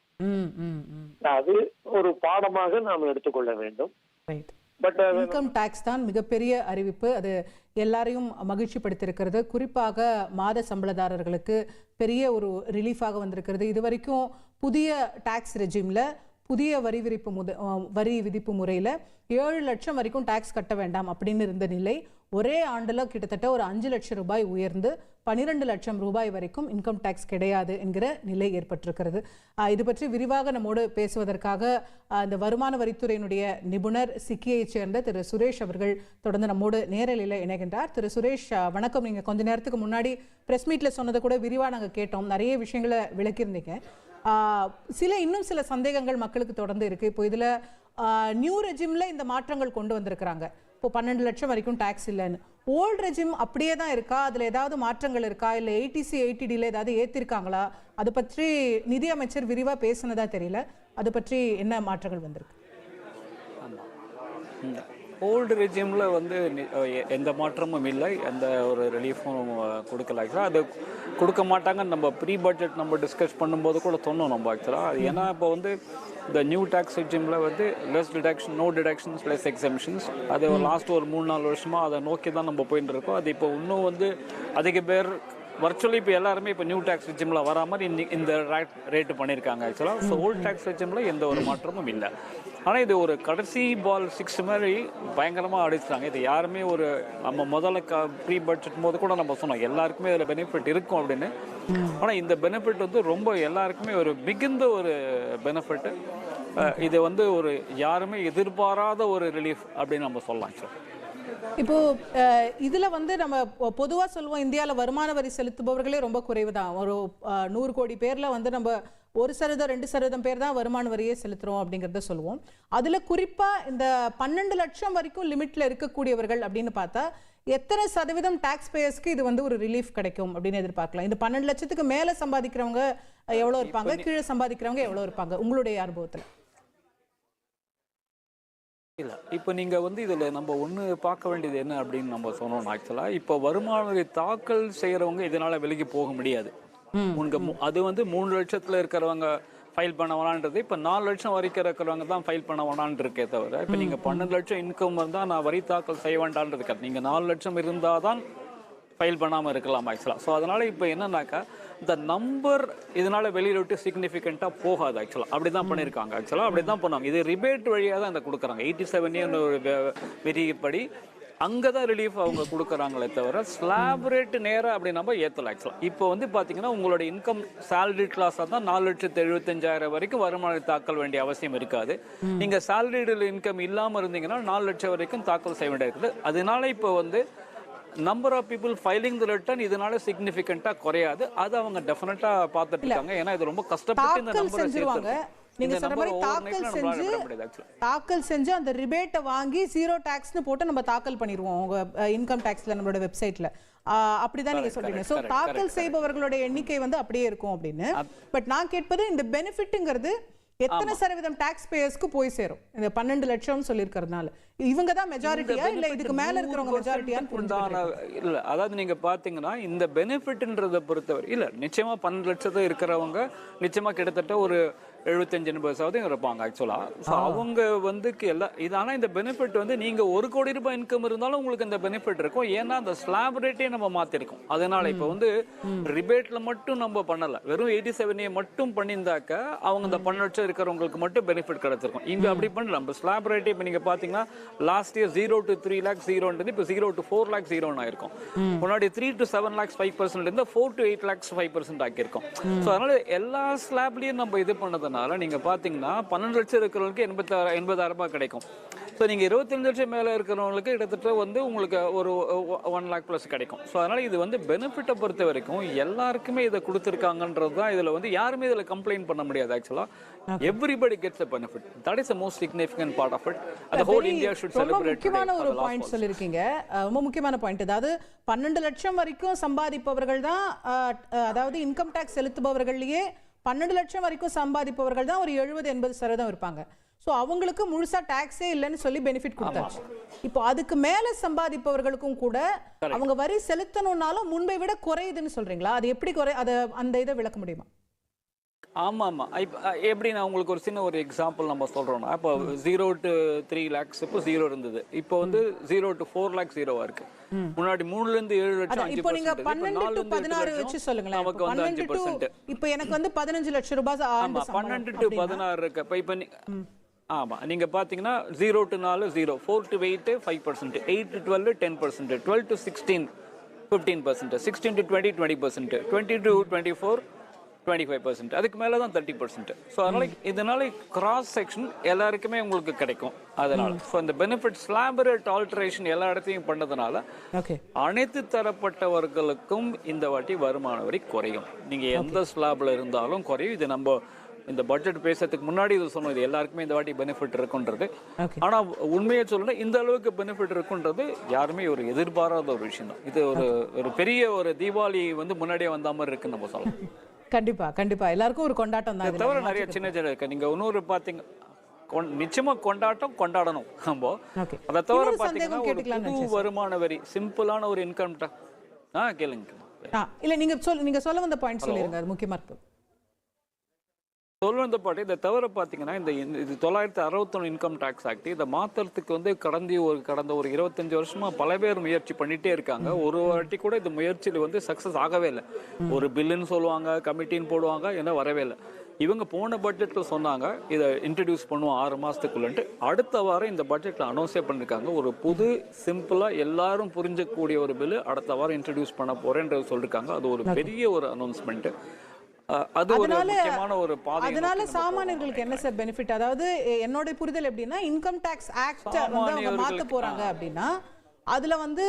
அது ஒரு பாடமாக நாம் எடுத்துக்கொள்ள வேண்டும். பட் இன்கம் டாக்ஸ் தான் மிகப்பெரிய அறிவிப்பு. அது எல்லாரையும் மகிழ்ச்சி படுத்திருக்கிறது. குறிப்பாக மாத சம்பளதாரர்களுக்கு பெரிய ஒரு ரிலீஃபாக வந்திருக்கிறது. இது வரைக்கும் புதிய டாக்ஸ் ரெஜிம்ல புதிய வரி விதிப்பு முறையில் 7 லட்சம் வரைக்கும் டாக்ஸ் கட்ட வேண்டாம் அப்படின்னு இருந்த நிலை ஒரே ஆண்டில் கிட்டத்தட்ட ஒரு 5 லட்சம் ரூபாய் உயர்ந்து 12 லட்சம் ரூபாய் வரைக்கும் இன்கம் டாக்ஸ் கிடையாது என்கிற நிலை ஏற்பட்டிருக்கிறது. இது பற்றி விரிவாக நம்மோடு பேசுவதற்காக இந்த வருமான வரித்துறையினுடைய நிபுணர் சிக்கியைச் சேர்ந்த திரு சுரேஷ் அவர்கள் தொடர்ந்து நம்மோடு நேரலையில் இணைகின்றார். திரு சுரேஷ் வணக்கம். நீங்கள் கொஞ்ச நேரத்துக்கு முன்னாடி ப்ரெஸ் மீட்டில் சொன்னதை கூட விரிவாக நாங்கள் கேட்டோம், நிறைய விஷயங்களை விளக்கியிருந்தீங்க. இன்னும் சில சந்தேகங்கள் மக்களுக்கு தொடர்ந்து இருக்கு. இப்போ இதுல நியூ ரெஜிம்ல இந்த மாற்றங்கள் கொண்டு வந்திருக்கிறாங்க. இப்போ 12 லட்சம் வரைக்கும் டாக்ஸ் இல்லைன்னு. ஓல்ட் ரெஜிம் அப்படியே தான் இருக்கா? அதுல ஏதாவது மாற்றங்கள் இருக்கா? இல்ல ATC 80Dல ஏதாவது ஏத்திருக்காங்களா? அது பற்றி நிதி அமைச்சர் விரிவா பேசினதா தெரியல. அது பற்றி என்ன மாற்றங்கள் வந்திருக்கு? ஓல்டு ரெஜிமில் வந்து எந்த மாற்றமும் இல்லை, எந்த ஒரு ரிலீஃபும் கொடுக்கல. ஆக்சுவலாக அது கொடுக்க மாட்டாங்கன்னு நம்ம ப்ரீ பட்ஜெட் நம்ம டிஸ்கஸ் பண்ணும்போது கூட சொன்னோம் நம்ம ஆக்சுவலாக. அது ஏன்னா இப்போ வந்து இந்த நியூ டேக்ஸ் ரெஜிமில் வந்து less deduction, no deductions, less exemptions, அது லாஸ்ட் ஒரு 3-4 வருஷமாக அதை நோக்கி தான் நம்ம போயிட்டு இருக்கோம். அது இப்போ இன்னும் வந்து அதிக பேர் வர்ச்சுவலி இப்போ எல்லாருமே இப்போ நியூ டேக்ஸ் ரெஜிமில் வரா மாதிரி இந்த ரேட்டு பண்ணியிருக்காங்க ஆக்சுவலாக. ஸோ ஓல்டு டேக்ஸ் ரெஜிமில் எந்த ஒரு மாற்றமும் இல்லை. ஆனால் இது ஒரு கடைசி பால் 6 மாதிரி பயங்கரமாக அடிச்சிட்டாங்க. இது யாருமே ஒரு நம்ம முதல்ல ப்ரீ பட்ஜெட் போது கூட நம்ம சொன்னோம் எல்லாருக்குமே இதில் பெனிஃபிட் இருக்கும் அப்படின்னு. ஆனால் இந்த பெனிஃபிட் வந்து ரொம்ப எல்லாருக்குமே ஒரு மிகுந்த ஒரு பெனிஃபிட்டு. இது வந்து ஒரு யாருமே எதிர்பாராத ஒரு ரிலீஃப் அப்படின்னு நம்ம சொல்லலாம் சார். இப்போ இதுல வந்து நம்ம பொதுவா சொல்லுவோம், இந்தியாவில் வருமான வரி செலுத்துபவர்களே ரொம்ப குறைவு தான். ஒரு 100 கோடி பேர்ல வந்து நம்ம 1% 2% பேர் தான் வருமான வரியே செலுத்துறோம் அப்படிங்கறத சொல்லுவோம். அதுல குறிப்பா இந்த 12 லட்சம் வரைக்கும் லிமிட்ல இருக்கக்கூடியவர்கள் அப்படின்னு பார்த்தா எத்தனை சதவீதம் டாக்ஸ் பேயர்ஸ்க்கு இது வந்து ஒரு ரிலீஃப் கிடைக்கும் அப்படின்னு எதிர்பார்க்கலாம்? இந்த 12 லட்சத்துக்கு மேல சம்பாதிக்கிறவங்க எவ்வளவு இருப்பாங்க, கீழே சம்பாதிக்கிறவங்க எவ்வளவு இருப்பாங்க உங்களுடைய அனுபவத்துல? இல்லை, இப்போ நீங்கள் வந்து இதில் நம்ம ஒன்று பார்க்க வேண்டியது என்ன அப்படின்னு நம்ம சொன்னோம். ஆக்சுவலாக இப்போ வருமான வரி தாக்கல் செய்கிறவங்க இதனால் விலகி போக முடியாது. உங்களுக்கு அது வந்து 3 லட்சத்தில் இருக்கிறவங்க ஃபைல் பண்ண வேணான்றது இப்போ 4 லட்சம் வரைக்கும் இருக்கிறவங்க தான் ஃபைல் பண்ண வேணான்னு இருக்கே தவிர, இப்போ நீங்கள் 12 லட்சம் இன்கம் வந்தால் நான் வரி தாக்கல் செய்ய வேண்டான்னு இருக்காது. நீங்கள் 4 லட்சம் இருந்தால் தான் ஃபைல் பண்ணாமல் இருக்கலாம் ஆக்சுவலாக. ஸோ அதனால் இப்போ என்னன்னாக்கா இந்த நம்பர் இதனால் வெளியில் விட்டு சிக்னிஃபிகண்ட்டாக போகாது ஆக்சுவலாக. அப்படி தான் பண்ணியிருக்காங்க ஆக்சுவலாக, அப்படி தான் பண்ணுவாங்க. இது ரிபேட் வழியாக தான் இதை கொடுக்குறாங்க. 87 ஒரு விதிப்படி அங்கே தான் ரிலீஃப் அவங்க கொடுக்குறாங்களே தவிர ஸ்லாப் ரேட்டு நேராக அப்படி நம்ம ஏற்றலாம் ஆக்சுவலாக. இப்போ வந்து பார்த்தீங்கன்னா உங்களோட இன்கம் சேலரி கிளாஸாக தான் 4,75,000 வரைக்கும் வருமான தாக்கல் வேண்டிய அவசியம் இருக்காது. நீங்கள் சேலரிடு இன்கம் இல்லாமல் இருந்தீங்கன்னா 4 லட்சம் வரைக்கும் தாக்கல் செய்ய வேண்டியிருக்குது. அதனால இப்போ வந்து number of people filing the return இதனால சிக்னிஃபிகண்ட்டாக குறையாது. அது அவங்க டெஃபினட்டாக பார்த்துட்டு இருக்காங்க. ஏன்னா இது ரொம்ப கஷ்டப்பட்டு இந்த நம்பரை சேர்த்து நீங்க சொல்ற மாதிரி தாக்கல் செஞ்சு அந்த ரிபேட்டை வாங்கி 0 டாக்ஸ்னு போட்டு நம்ம தாக்கல் பண்ணிடுவோம் உங்க இன்கம் டாக்ஸ்ல நம்மளோட வெப்சைட்ல. அப்படிதான் நீங்க சொல்றீங்க. சோ தாக்கல் செய்பவர்களோட எண்ணிக்கை வந்து அப்படியே இருக்கும் அப்படின்னு. பட் நான் கேட்பது இந்த பெனிஃபிட்ங்கிறது எத்தனை சதவீதம் டாக்ஸ் பேயர்ஸ்க்கு போய் சேரும்? இந்த 12 லட்சம் சொல்லியிருக்கிறதுனால இவங்க தான் மெஜாரிட்டியா இல்ல இதுக்கு மேல இருக்கிறவங்க மெஜாரிட்டியான்னு புரிஞ்சுக்கணும். இல்ல, அதாவது நீங்க பாத்தீங்கன்னா இந்த பெனிஃபிட்ன்றதை பொறுத்தவரை இல்ல நிச்சயமா 12 லட்சத்தை இருக்கிறவங்க நிச்சயமா கிட்டத்தட்ட ஒரு 75-80% இருப்பாங்க ஆக்சுவலா. ஸோ அவங்க வந்து எல்லாம் இது. ஆனால் இந்த பெனிஃபிட் வந்து நீங்கள் 1 கோடி ரூபாய் இன்கம் இருந்தாலும் உங்களுக்கு இந்த பெனிஃபிட் இருக்கும். ஏன்னா அந்த ஸ்லாப் ரேட்டே நம்ம மாற்றிருக்கோம். அதனால இப்போ வந்து ரிபேட்ல மட்டும் நம்ம பண்ணலை, வெறும் 87A மட்டும் பண்ணியிருந்தாக்க அவங்க இந்த 12 லட்சம் இருக்கிறவங்களுக்கு மட்டும் பெனிஃபிட் கிடைச்சிருக்கும். இங்கே அப்படி பண்ணல. நம்ம ஸ்லாப் ரேட்டே இப்போ நீங்கள் பார்த்தீங்கன்னா லாஸ்ட் இயர் 0 to 3 lakhs 0 இப்போ 0 to 4 lakhs 0 ஆயிருக்கும். முன்னாடி 3 to 7 lakhs 5% இருந்து 4 to 8 lakhs 5% ஆக்கியிருக்கோம். ஸோ அதனால எல்லா ஸ்லாப்லையும் நம்ம இது பண்ணது நீங்க பாத்தீங்கன்னா 12 லட்சம் இருக்கிறவங்களுக்கு 80,000 ரூபாய் கிடைக்கும். ஸோ நீங்க 25 லட்சம் மேல இருக்கிறவங்களுக்கு கிட்டத்தட்ட வந்து உங்களுக்கு ஒரு 1 lakh plus கிடைக்கும். ஸோ அதனால இது வந்து பெனிஃபிட்டை பொறுத்த வரைக்கும் எல்லாருக்குமே இதை கொடுத்துருக்காங்கன்றது தான். இதுல வந்து யாருமே இதுல கம்ப்ளைண்ட் பண்ண முடியாது ஆக்சுவலா. Everybody gets a benefit. That is the most significant part of it. The whole India should celebrate. முக்கியமான ஒரு பாயிண்ட் சொல்லிருக்கீங்க, ரொம்ப முக்கியமான பாயிண்ட். அதாவது 12 லட்சம் வரைக்கும் சம்பாதிப்பவர்கள் தான், அதாவது இன்கம் டாக்ஸ் செலுத்துபவர்கள்லயே 12 லட்சம் வரைக்கும் சம்பாதிப்பவர்கள் தான் ஒரு 70-80% இருப்பாங்க. ஸோ அவங்களுக்கு முழுசா டாக்ஸே இல்லைன்னு சொல்லி பெனிஃபிட் கொடுத்தாச்சு. இப்போ அதுக்கு மேல சம்பாதிப்பவர்களுக்கும் கூட அவங்க வரி செலுத்தணும்னாலும் முன்பை விட குறையுதுன்னு சொல்றீங்களா? அது எப்படி அதை அந்த இதை விளக்க முடியுமா? ஆமாம் ஆமாம். இப்போ எப்படி நான் உங்களுக்கு ஒரு சின்ன ஒரு எக்ஸாம்பிள் நம்ம சொல்கிறோன்னா, இப்போ 0 to 3 lakhs இப்போ 0 இருந்தது. இப்போ வந்து 0 to 4 lakhs 0 இருக்கு. முன்னாடி 3லேருந்து 7 லட்சம். இப்போ நீங்க 12 to 16 வச்சு சொல்லுங்களேன். நமக்கு வந்து 5%. இப்போ எனக்கு வந்து 15 லட்சம் ரூபாய் ஆண்டு. 12 to 16 இருக்கு. இப்போ ஆமாம், நீங்கள் பார்த்தீங்கன்னா 0 to 4 0, 4 to 8 5%, 8 to 12 10%, 12 to 16 15%, 16 to 20 20%, 20 to 24 25%, அதுக்கு மேலே தான் 30%. ஸோ அதனால இதனால கிராஸ் செக்ஷன் எல்லாருக்குமே உங்களுக்கு கிடைக்கும். அதனால ஸோ இந்த பெனிஃபிட் ஸ்லாப் ரேட் ஆல்ட்ரேஷன் எல்லா இடத்தையும் பண்ணதுனால அனைத்து தரப்பட்டவர்களுக்கும் இந்த வாட்டி வருமான வரி குறையும். நீங்கள் எந்த ஸ்லாப்ல இருந்தாலும் குறையும். இது நம்ம இந்த பட்ஜெட் பேசுறதுக்கு முன்னாடி இது சொன்னோம், இது எல்லாருக்குமே இந்த வாட்டி பெனிஃபிட் இருக்குன்றது. ஆனா உண்மையை சொல்லணும், இந்த அளவுக்கு பெனிஃபிட் இருக்குன்றது யாருமே ஒரு எதிர்பாராத ஒரு விஷயம் தான். இது ஒரு பெரிய ஒரு தீபாவளி வந்து முன்னாடியே வந்த மாதிரி இருக்குன்னு நம்ம சொல்லலாம். கண்டிப்பா கண்டிப்பா எல்லாருக்கும் ஒரு கொண்டாட்டம் தான். தவிர நிறைய சின்ன சின்ன இருக்கு. நீங்க இன்னொரு பாத்தீங்க, நிச்சயமா கொண்டாடணும் நம்ம. அதை தவிர பாத்தீங்கன்னா ஒரு புது வருமான வரி, சிம்பிளான ஒரு இன்கம் டாக்ஸ். கேளுங்க. இல்ல நீங்க சொல்ல வந்த பாயிண்ட் சொல்லிருங்க, அது முக்கியமா இருக்கு. சொல்லுவந்த பாட்டு இதை தவிர பார்த்தீங்கன்னா இது 961 இன்கம் டேக்ஸ் ஆக்ட் இதை மாற்றுறதுக்கு வந்து கடந்த ஒரு 25 வருஷமா பல பேர் முயற்சி பண்ணிட்டே இருக்காங்க. ஒரு வாட்டி கூட இந்த முயற்சியில் வந்து சக்ஸஸ் ஆகவே இல்லை. ஒரு பில்லுன்னு சொல்லுவாங்க, கமிட்டின்னு போடுவாங்க, என்ன வரவே இல்லை. இவங்க போன பட்ஜெட்டில் சொன்னாங்க இதை இன்ட்ரடியூஸ் பண்ணுவோம் 6 மாதத்துக்குள்ளன்ட்டு. அடுத்த வாரம் இந்த பட்ஜெட்டில் அனௌன்ஸே பண்ணியிருக்காங்க. ஒரு புது சிம்பிளாக எல்லாரும் புரிஞ்சக்கூடிய ஒரு பில்லு அடுத்த வாரம் இன்ட்ரடியூஸ் பண்ண போகிறேன்றது சொல்லியிருக்காங்க. அது ஒரு பெரிய ஒரு அனௌன்ஸ்மெண்ட்டு. அதனால சாமானியர்களுக்கு என்ன சார் பெனிஃபிட்? அதாவது என்னோட புரிதல் எப்படின்னா, இன்கம் டாக்ஸ் ஆக்ட் வந்து அவங்க மாத்த போறாங்க அப்படின்னா அதில் வந்து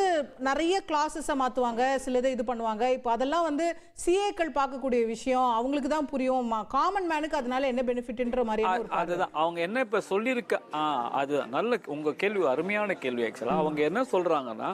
நிறைய கிளாஸஸை மாற்றுவாங்க, சிலதை இது பண்ணுவாங்க. இப்போ அதெல்லாம் வந்து சிஏக்கள் பார்க்கக்கூடிய விஷயம், அவங்களுக்கு தான் புரியும். காமன் மேனுக்கு அதனால என்ன பெனிஃபிட்ன்ற மாதிரி அதுதான் அவங்க என்ன இப்போ சொல்லியிருக்க. அதுதான் நல்ல உங்கள் கேள்வி, அருமையான கேள்வி. ஆக்சுவலாக அவங்க என்ன சொல்கிறாங்கன்னா,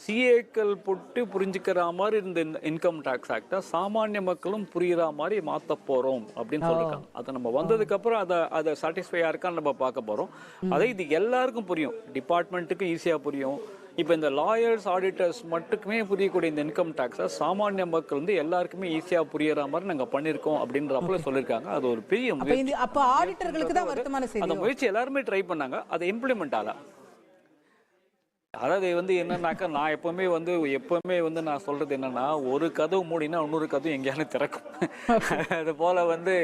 சிஏக்கள் போட்டு புரிஞ்சுக்கிற மாதிரி இந்த இன்கம் டேக்ஸ் ஆக்டை சாமானிய மக்களும் புரிகிற மாதிரி மாற்ற போகிறோம் அப்படின்னு சொல்லியிருக்காங்க. அதை நம்ம வந்ததுக்கப்புறம் அதை சாட்டிஸ்ஃபையாக இருக்கான்னு நம்ம பார்க்க போகிறோம். அதை இது எல்லாருக்கும் புரியும், டிபார்ட்மெண்ட்டுக்கும் ஈஸியாக புரியும். இப்போ இந்த லாயர்ஸ் ஆடிட்டர்ஸ் மட்டுக்குமே புரியக்கூடிய இந்த இன்கம் டேக்ஸை சாமானிய மக்கள் வந்து எல்லாருக்குமே ஈஸியாக புரியுற மாதிரி நாங்கள் பண்ணியிருக்கோம் அப்படின்றப்பல சொல்லியிருக்காங்க. அது ஒரு பெரிய முயற்சி. அப்போ ஆடிட்டர்களுக்கு தான் வருத்தமான செய்தி. அந்த முயற்சி எல்லாருமே ட்ரை பண்ணாங்க, அதை இம்ப்ளிமெண்ட் ஆகல. அதாவது வந்து என்னன்னாக்கா, நான் எப்பவுமே வந்து நான் சொல்றது என்னன்னா, ஒரு கதவு மூடினா இன்னொரு கதவு எங்கேயாலும் திறக்கும். அது போல வந்து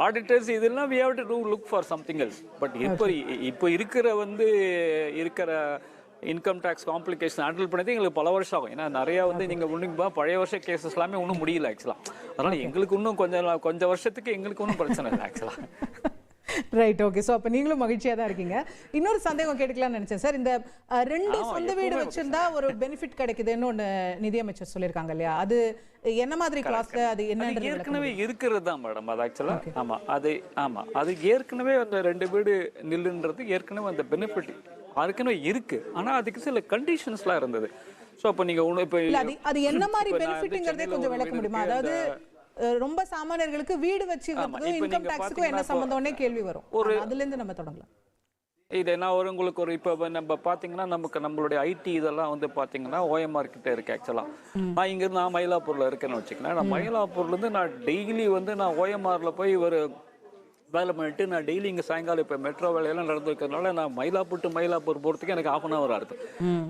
ஆடிட்டர்ஸ் இதெல்லாம் we have to do look for something else. But இப்போ இருக்கிற இன்கம் டேக்ஸ் காம்ப்ளிகேஷன் ஹேண்டில் பண்ணது எங்களுக்கு பல வருஷம் ஆகும். ஏன்னா நிறையா வந்து நீங்கள் ஒன்றுங்க பழைய வருஷ கேசஸ் எல்லாமே ஒன்றும் முடியல ஆக்சுவலாக. அதனால் எங்களுக்கு இன்னும் கொஞ்சம் வருஷத்துக்கு எங்களுக்கு ஒன்றும் பிரச்சனை இல்லை ஆக்சுவலாக. Right, okay. ஸோ அப்போ நீங்களும் மகிழ்ச்சியாக தான் இருக்கீங்க. இன்னொரு சந்தேகம் கேட்கலாம்னு நினைச்சேன் சார். இந்த 2 சொந்த வீடு வச்சிருந்தா ஒரு பெனிஃபிட் கிடைக்குதுன்னு ஒன்று நிதியமைச்சர் சொல்லியிருக்காங்க இல்லையா? அது என்ன மாதிரி கிளாஸ்ல அது என்ன ஏற்கனவே இருக்கிறது தான் மேடம். அது ஆக்சுவலாக அது ஏற்கனவே அந்த 2 வீடு நில்லுன்றது ஏற்கனவே அந்த பெனிஃபிட் ஏற்கனவே இருக்கு. ஆனால் அதுக்கு சில கண்டிஷன்ஸ்லாம் இருந்தது. ஸோ அப்போ நீங்கள் இப்போ அது என்ன மாதிரி பெனிஃபிட்ங்கிறதே கொஞ்சம் விளக்க முடியுமா? அதாவது ரொம்ப சாமானியர்களுக்கு வீடு வச்சு இன்கம் டாக்ஸ்க்கு என்ன சம்பந்தம்னே கேள்வி வரும். அதுல இருந்து நம்ம தொடங்கலாம். இது நான் உங்களுக்கு ஒரு இப்போ நம்ம பார்த்தீங்கன்னா நம்மளுடைய ஐடி இதெல்லாம் வந்து பார்த்தீங்கன்னா OMR கிட்ட இருக்கு ஆக்சுவலாக. நான் இங்கிருந்து நான் மயிலாப்பூரில் இருக்கேன்னு வச்சுக்கேன். நான் மயிலாப்பூர்லேருந்து நான் டெய்லி வந்து நான் OMRல போய் ஒரு வேலை பண்ணிட்டு நான் டெய்லி இங்கே சாயங்காலம் இப்போ மெட்ரோ வேலையெல்லாம் நடந்துருக்கிறதுனால நான் மயிலாப்பூர் போகிறதுக்கு எனக்கு 1/2 hour ஆகுது.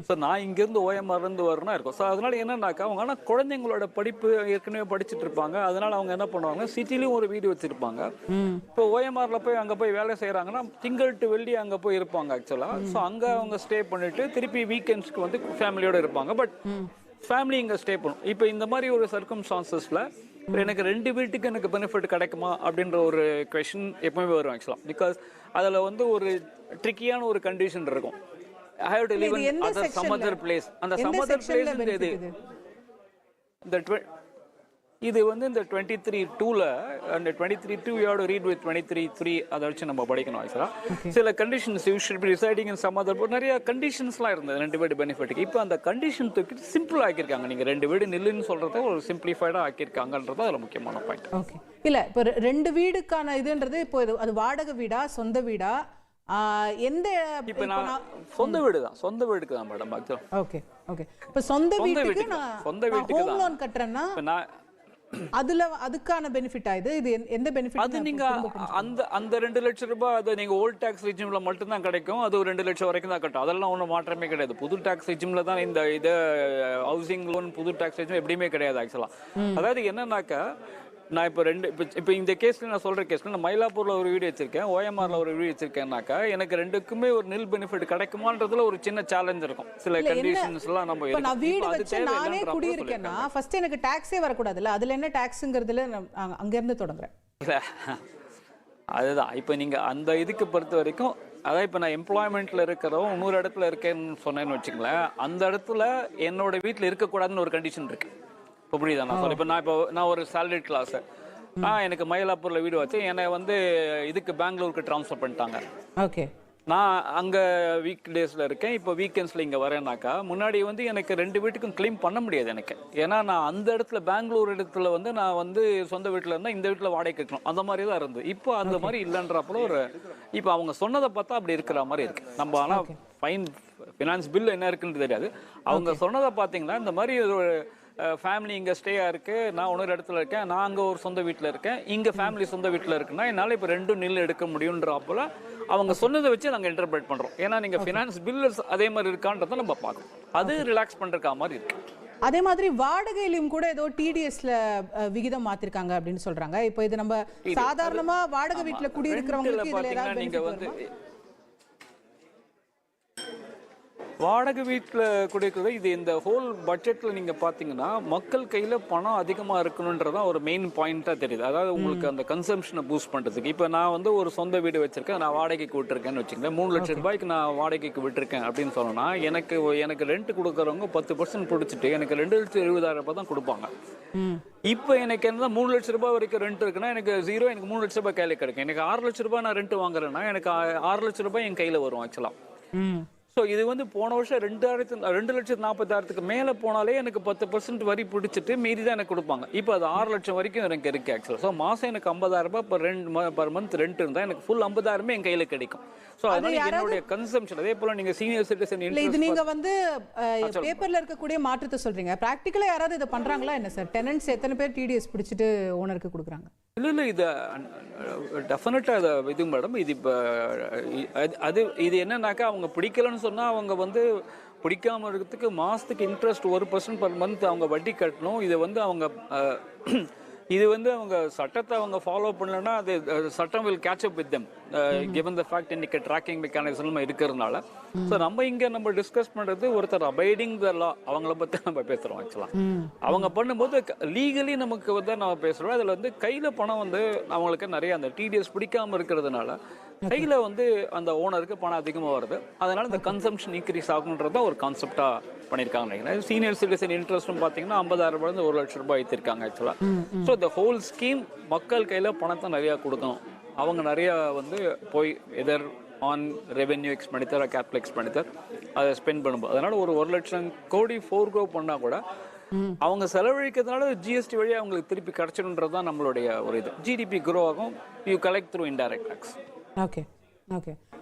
ஸோ நான் இங்கேருந்து OMRலேருந்து வரணும்னா இருக்கும். ஸோ அதனால என்னன்னாக்கா, அவங்க ஆனால் குழந்தைங்களோட படிப்பு ஏற்கனவே படிச்சுட்டு இருப்பாங்க. அதனால அவங்க என்ன பண்ணுவாங்க, சிட்டிலையும் ஒரு வீடு வச்சிருப்பாங்க. இப்போ OMRல போய் அங்கே போய் வேலை செய்கிறாங்கன்னா திங்கள் டு வெள்ளி அங்கே போய் இருப்பாங்க ஆக்சுவலாக. ஸோ அங்கே அவங்க ஸ்டே பண்ணிட்டு திருப்பி வீக்கெண்ட்ஸ்க்கு வந்து ஃபேமிலியோடு இருப்பாங்க. பட் ஃபேமிலி இங்கே ஸ்டே பண்ணும். இப்போ இந்த மாதிரி ஒரு சர்க்கம்ஸ்டான்சஸில் எனக்கு 2 வீட்டுக்கு எனக்கு பெனிஃபிட் கிடைக்குமா அப்படின்ற ஒரு கொஸ்டின் எப்பவுமே வரும் ஆக்சுவலாக. பிகாஸ் அதில் வந்து ஒரு ட்ரிக்கியான ஒரு கண்டிஷன் இருக்கும். I have to live in some other place. அந்த சம் அதர் பிளேஸ் இது வந்து இந்த 23(2ல அந்த 23(2 you have to read with 23(3) அதை வச்சு நம்ம படிக்கணும் ஆக்சுவலாக. சில conditions you should be residing in some other, நிறைய கண்டிஷன்ஸ்லாம் இருந்தது 2 வீடு பெனிஃபிட்டுக்கு. இப்போ அந்த கண்டிஷன் தூக்கிட்டு சிம்பிள் ஆக்கியிருக்காங்க. நீங்கள் 2 வீடு நில்லுன்னு சொல்கிறத ஒரு சிம்பிளிஃபைடாக ஆக்கியிருக்காங்கன்றது அதில் முக்கியமான பாயிண்ட். ஓகே, இல்லை இப்போ 2 வீடுக்கான இதுன்றது இப்போ அது வாடகை வீடா சொந்த வீடா எந்த? இப்போ நான் சொந்த வீடுக்கு தான் மேடம் ஆக்சுவலாக. Okay okay. இப்போ சொந்த வீட்டுக்கு நான் ஹோம் லோன் கட்டுறேன்னா அதுக்கான பெனிஃபிட் ஆயுது. இது எந்த பெனிஃபிட்? அது நீங்க அந்த 2 லட்சம் ரூபாய் அது நீங்க ஓல்ட் டாக்ஸ் ரெஜிம்ல மட்டும் தான் கிடைக்கும். அது 2 லட்சம் வரைக்கும் தான் கட்டும். அதெல்லாம் ஒன்றும் மாற்றமே கிடையாது. புது டாக்ஸ் ரெஜிம்ல தான் இந்த ஹவுசிங் லோன் புது டாக்ஸ் ரெஜிம் எப்படியுமே கிடையாது ஆக்சுவலா. அதாவது என்னன்னாக்கா, நான் இப்போ இந்த கேஸ்ல நான் சொல்ற கேஸ்ல நான் மயிலாப்பூர்ல ஒரு வீடு வச்சிருக்கேன், OMRல ஒரு வீடு வச்சிருக்கேன்னாக்கா எனக்கு 2க்குமே ஒரு நில் பெனிஃபிட் கிடைக்குமான்றதுல ஒரு சின்ன சேலஞ்ச் இருக்கும். சில கண்டிஷன்ஸ் எல்லாம் நம்ம நான் வீடு வச்சு நானே குடியிருக்கேன்னா ஃபர்ஸ்ட் எனக்கு டாக்ஸே வரக்கூடாதுல்ல? அதுல என்ன டாக்ஸ்ங்கிறதுல அங்க இருந்து தொடங்குறேன். அதுதான் இப்போ நீங்க அந்த இதுக்கு பொறுத்த வரைக்கும், அதான் இப்போ நான் எம்ப்ளாய்மெண்ட்ல இருக்கிறவங்க இன்னொரு இடத்துல இருக்கேன்னு சொன்னேன்னு வச்சுங்களேன், அந்த இடத்துல என்னோட வீட்டில் இருக்கக்கூடாதுன்னு ஒரு கண்டிஷன் இருக்கு. இப்போ புரியுதா நான் சொல்ல? இப்போ நான் ஒரு சேலரி கிளாஸ் எனக்கு மயிலாப்பூர்ல வீடு வச்சு என்னை வந்து இதுக்கு பெங்களூருக்கு ட்ரான்ஸ்ஃபர் பண்ணிட்டாங்க. ஓகே, நான் அங்கே வீக் டேஸில் இருக்கேன். இப்போ வீக்கெண்ட்ஸில் இங்கே வரேன்னாக்கா முன்னாடி வந்து எனக்கு 2 வீட்டுக்கும் கிளைம் பண்ண முடியாது எனக்கு. ஏன்னா நான் அந்த இடத்துல பெங்களூர் இடத்துல வந்து நான் வந்து சொந்த வீட்டில் இருந்தால் இந்த வீட்டில் வாடகை கேட்கணும், அந்த மாதிரி தான் இருந்தது. இப்போ அந்த மாதிரி இல்லைன்றப்போ இப்போ அவங்க சொன்னதை பார்த்தா அப்படி இருக்கிற மாதிரி இருக்கு. நம்ம ஆனால் ஃபினான்ஸ் பில் என்ன இருக்குன்னு தெரியாது. அவங்க சொன்னதை பார்த்தீங்கன்னா இந்த மாதிரி ஒரு ஃபேமிலி இங்கே ஸ்டேயாக இருக்குது, நான் இன்னொரு இடத்துல இருக்கேன், நான் அங்கே ஒரு சொந்த வீட்டில் இருக்கேன், இங்கே ஃபேமிலி சொந்த வீட்டில் இருக்குன்னா என்னால் இப்போ 2 நில் எடுக்க முடியுன்றப்போல அவங்க சொன்னதை வச்சு நாங்கள் இன்டர்பிரேட் பண்ணுறோம். ஏன்னா நீங்கள் ஃபினான்ஸ் பில் அதே மாதிரி இருக்கான்றதை நம்ம பார்க்கணும். அது ரிலாக்ஸ் பண்ணுறக்கா மாதிரி இருக்கு. அதே மாதிரி வாடகையிலும் கூட ஏதோ டிடிஎஸ்ல விகிதம் மாத்திருக்காங்க அப்படின்னு சொல்றாங்க. இப்போ இது நம்ம சாதாரணமா வாடகை வீட்டில் குடியிருக்கிறவங்களுக்கு இதுல ஏதாவது நீங்க வந்து வாடகை வீட்டில் குடிக்கிறது இது இந்த ஹோல் பட்ஜெட்டில் நீங்கள் பார்த்தீங்கன்னா மக்கள் கையில் பணம் அதிகமாக இருக்கணுன்றதான் ஒரு மெயின் பாயிண்ட்டாக தெரியுது. அதாவது உங்களுக்கு அந்த கன்சம்ஷனை பூஸ்ட் பண்ணுறதுக்கு. இப்போ நான் வந்து ஒரு சொந்த வீடு வச்சுருக்கேன், நான் வாடகைக்கு விட்டுருக்கேன்னு வச்சுக்கோங்களேன். 3 லட்சம் ரூபாய்க்கு நான் வாடகைக்கு விட்டுருக்கேன் அப்படின்னு சொன்னோன்னா எனக்கு ரெண்ட் கொடுக்குறவங்க 10% பிடிச்சிட்டு எனக்கு 2,70,000 ரூபாய் தான் கொடுப்பாங்க. இப்போ எனக்கு என்ன 3 லட்சம் ரூபாய் வரைக்கும் ரெண்ட் இருக்குன்னா எனக்கு ஜீரோ, எனக்கு 3 லட்சம் ரூபாய் கையில் கிடைக்கும். எனக்கு 6 லட்சம் ரூபாய் நான் ரெண்ட் வாங்குறேன்னா எனக்கு 6 லட்சம் ரூபாய் என் கையில் வரும் ஆக்சுவலாக. ஸோ இது வந்து போன வருஷம் 2,40,000 மேலே போனாலே எனக்கு 10% வரி பிடிச்சிட்டு மீறி தான் எனக்கு கொடுப்பாங்க. இப்போ அது 6 லட்சம் வரைக்கும் எனக்கு இருக்குது ஆக்சுவலாக. ஸோ மாதம் எனக்கு 50,000 ரூபாய் பர் மந்த் ரெண்ட் இருந்தால் எனக்கு ஃபுல் 50,000 என் கையில் கிடைக்கும். ஸோ அதனால என்னுடைய கன்சம்ஷன் அதே போல் நீங்கள் சீனியர் சிட்டிசன் இது நீங்கள் வந்து பேப்பரில் இருக்கக்கூடிய மாற்றத்தை சொல்கிறீங்க. ப்ராக்டிக்கலாக யாராவது இதை பண்ணுறாங்களா என்ன சார்? டெனன்ட்ஸ் எத்தனை பேர் டிடிஎஸ் பிடிச்சிட்டு ஓனருக்கு கொடுக்குறாங்க? இல்லை இது டெஃபினட்டாக அதை இது மேடம். இது இப்போ இது என்னன்னாக்கா அவங்க பிடிக்கலன்னு சொன்னால் அவங்க வந்து பிடிக்காமல் இருக்கிறதுக்கு மாதத்துக்கு இன்ட்ரெஸ்ட் 1% பர் மந்த் அவங்க வட்டி கட்டணும். இதை வந்து அவங்க சட்டத்தை அவங்க ஃபாலோ பண்ணலன்னா அது சட்டம் will catch up with them given the fact இன்னைக்கு ட்ராக்கிங் மெக்கானிசம் இருக்கிறதுனால. ஸோ நம்ம டிஸ்கஸ் பண்ணுறது ஒருத்தர் அபைடிங் த லா அவங்கள பற்றி நம்ம பேசுகிறோம் ஆக்சுவலாக. அவங்க பண்ணும்போது லீகலி நமக்கு வந்து நம்ம பேசுகிறோம். அதில் வந்து கையில் பணம் வந்து அவங்களுக்கு நிறைய அந்த டிடிஎஸ் பிடிக்காமல் இருக்கிறதுனால கையில் வந்து அந்த ஓனருக்கு பணம் அதிகமாக வருது. அதனால இந்த கன்சம்ஷன் இன்க்ரீஸ் ஆகுன்றது தான் ஒரு கான்செப்டாக பண்ணியிருக்காங்க நினைக்கிறேன். சீனியர் சிட்டிசன் இன்ட்ரெஸ்ட்டும் பார்த்தீங்கன்னா 50,000 ரூபாய் 1 லட்சம் ரூபாய் ஏற்றிருக்காங்க ஆக்சுவலாக. ஸோ இந்த ஹோல் ஸ்கீம் மக்கள் கையில் பணத்தை நிறையா கொடுக்கணும். அவங்க நிறையா வந்து போய் either on revenue expenditure capital expenditure அதை ஸ்பெண்ட் பண்ணும்போது அதனால் ஒரு 1 லட்சம் கோடி ஃபோர்கோ பண்ணால் கூட அவங்க செலவழிக்கிறதுனால ஜிஎஸ்டி வழியாக அவங்களுக்கு திருப்பி கிடைச்சிடுன்றது தான் நம்மளுடைய ஒரு இது. ஜிடிபி க்ரோ ஆகும். You collect through indirect tax. Okay.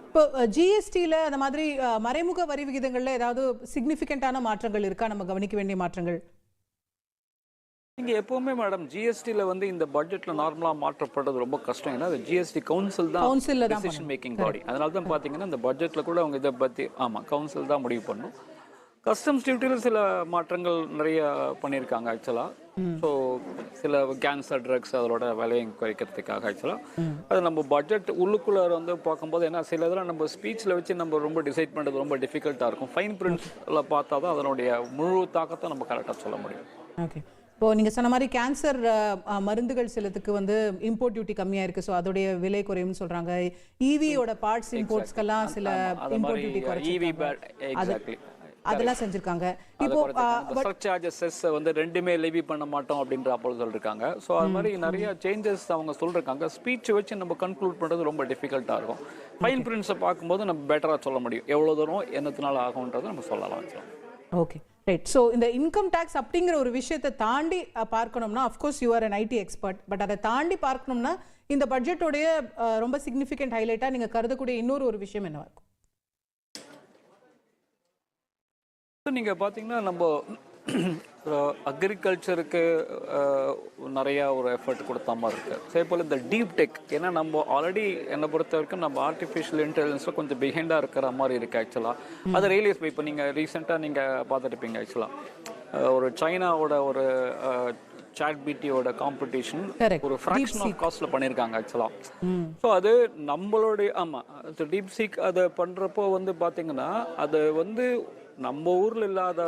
இப்போ ஜிஎஸ்டியில் அந்த மாதிரி மறைமுக வரி விகிதங்களில் ஏதாவது சிக்னிஃபிகண்டான மாற்றங்கள் இருக்கா? நம்ம கவனிக்க வேண்டிய மாற்றங்கள் நீங்கள் எப்போவுமே மேடம் ஜிஎஸ்டியில் வந்து இந்த பட்ஜெட்டில் நார்மலாக மாற்றப்படுறது ரொம்ப கஷ்டம். ஏன்னா அது ஜிஎஸ்டி கவுன்சில் தான் டிசிஷன் மேக்கிங் பாடி. அதனால தான் பார்த்தீங்கன்னா இந்த பட்ஜெட்டில் கூட அவங்க இதை பற்றி கவுன்சில் தான் முடிவு பண்ணணும். கஸ்டம்ஸ் டியூட்டியில் சில மாற்றங்கள் நிறைய பண்ணியிருக்காங்க ஆக்சுவலாக. ஸோ சில கேன்சர் ட்ரக்ஸ் அதோட விலையை குறைக்கிறதுக்காக ஆக்சுவலாக அது நம்ம பட்ஜெட் உள்ளுக்குள்ளே வந்து பார்க்கும்போது ஏன்னா சில இதெல்லாம் நம்ம ஸ்பீச்சில் வச்சு நம்ம ரொம்ப டிசைட் பண்ணுறது ரொம்ப டிஃபிகல்ட்டாக இருக்கும். ஃபைன் பிரிண்ட்ஸில் பார்த்தா தான் அதனுடைய முழு தாக்கத்தை நம்ம கரெக்டாக சொல்ல முடியும். ஓகே. இப்போது நீங்கள் சொன்ன மாதிரி கேன்சர் மருந்துகள் சிலத்துக்கு வந்து இம்போர்ட் டியூட்டி கம்மியாக இருக்குது. ஸோ அதோடைய விலை குறையும்னு சொல்கிறாங்க. ஈவியோட பார்ட்ஸ் இம்போர்ட்ஸ்க்கெல்லாம் சில இம்போர்ட் டியூட்டி குறைச்சி அதெல்லாம் செஞ்சிருக்காங்க. இப்போ சர்சார்ஜஸ் வந்து ரெண்டுமே லெவி பண்ண மாட்டோம் அப்படின்ற அப்போ சொல்லிருக்காங்க. ஸோ அது மாதிரி நிறைய சேஞ்சஸ் அவங்க சொல்லிருக்காங்க. ஸ்பீச் வச்சு நம்ம கன்க்ளூட் பண்ணுறது ரொம்ப டிஃபிகல்ட்டாக இருக்கும். ஃபைன் பிரிண்ட்ஸை பார்க்கும்போது நம்ம பெட்டராக சொல்ல முடியும் எவ்வளோ தூரம் என்னத்தினால ஆகும்ன்றதை நம்ம சொல்லலாம். Okay right. ஸோ இந்த இன்கம் டேக்ஸ் அப்படிங்கிற ஒரு விஷயத்தை தாண்டி பார்க்கணும்னா of course you are an ID expert. But அதை தாண்டி பார்க்கணும்னா இந்த பட்ஜெட்டோடைய ரொம்ப சிக்னிஃபிகண்ட் ஹைலைட்டாக நீங்கள் கருதக்கூடிய இன்னொரு ஒரு விஷயம் என்னவா இருக்கும்? நீங்கள் பார்த்தீங்கன்னா நம்ம அக்ரிகல்ச்சருக்கு நிறையா ஒரு எஃபர்ட் கொடுத்த மாதிரி இருக்குது. அதே போல் இந்த டீப் டெக் ஏன்னா நம்ம ஆல்ரெடி என்னை பொறுத்த வரைக்கும் நம்ம ஆர்டிஃபிஷியல் இன்டெலிஜென்ஸில் கொஞ்சம் பிஹைண்டாக இருக்கிற மாதிரி இருக்குது ஆக்சுவலாக. அதை ரியலைஸ் இப்போ நீங்கள் ரீசெண்டாக நீங்கள் பார்த்துருப்பீங்க ஆக்சுவலாக ஒரு சைனாவோட ஒரு சாட்பிடியோட காம்படிஷன் ஒரு ஃப்ராக்ஷன் ஆஃப் காஸ்ட்ல பண்ணியிருக்காங்க ஆக்சுவலாக. ஸோ அது நம்மளுடைய டீப் சீக் அதை பண்ணுறப்போ வந்து பார்த்தீங்கன்னா அது வந்து நம்ம ஊரில் இல்லாத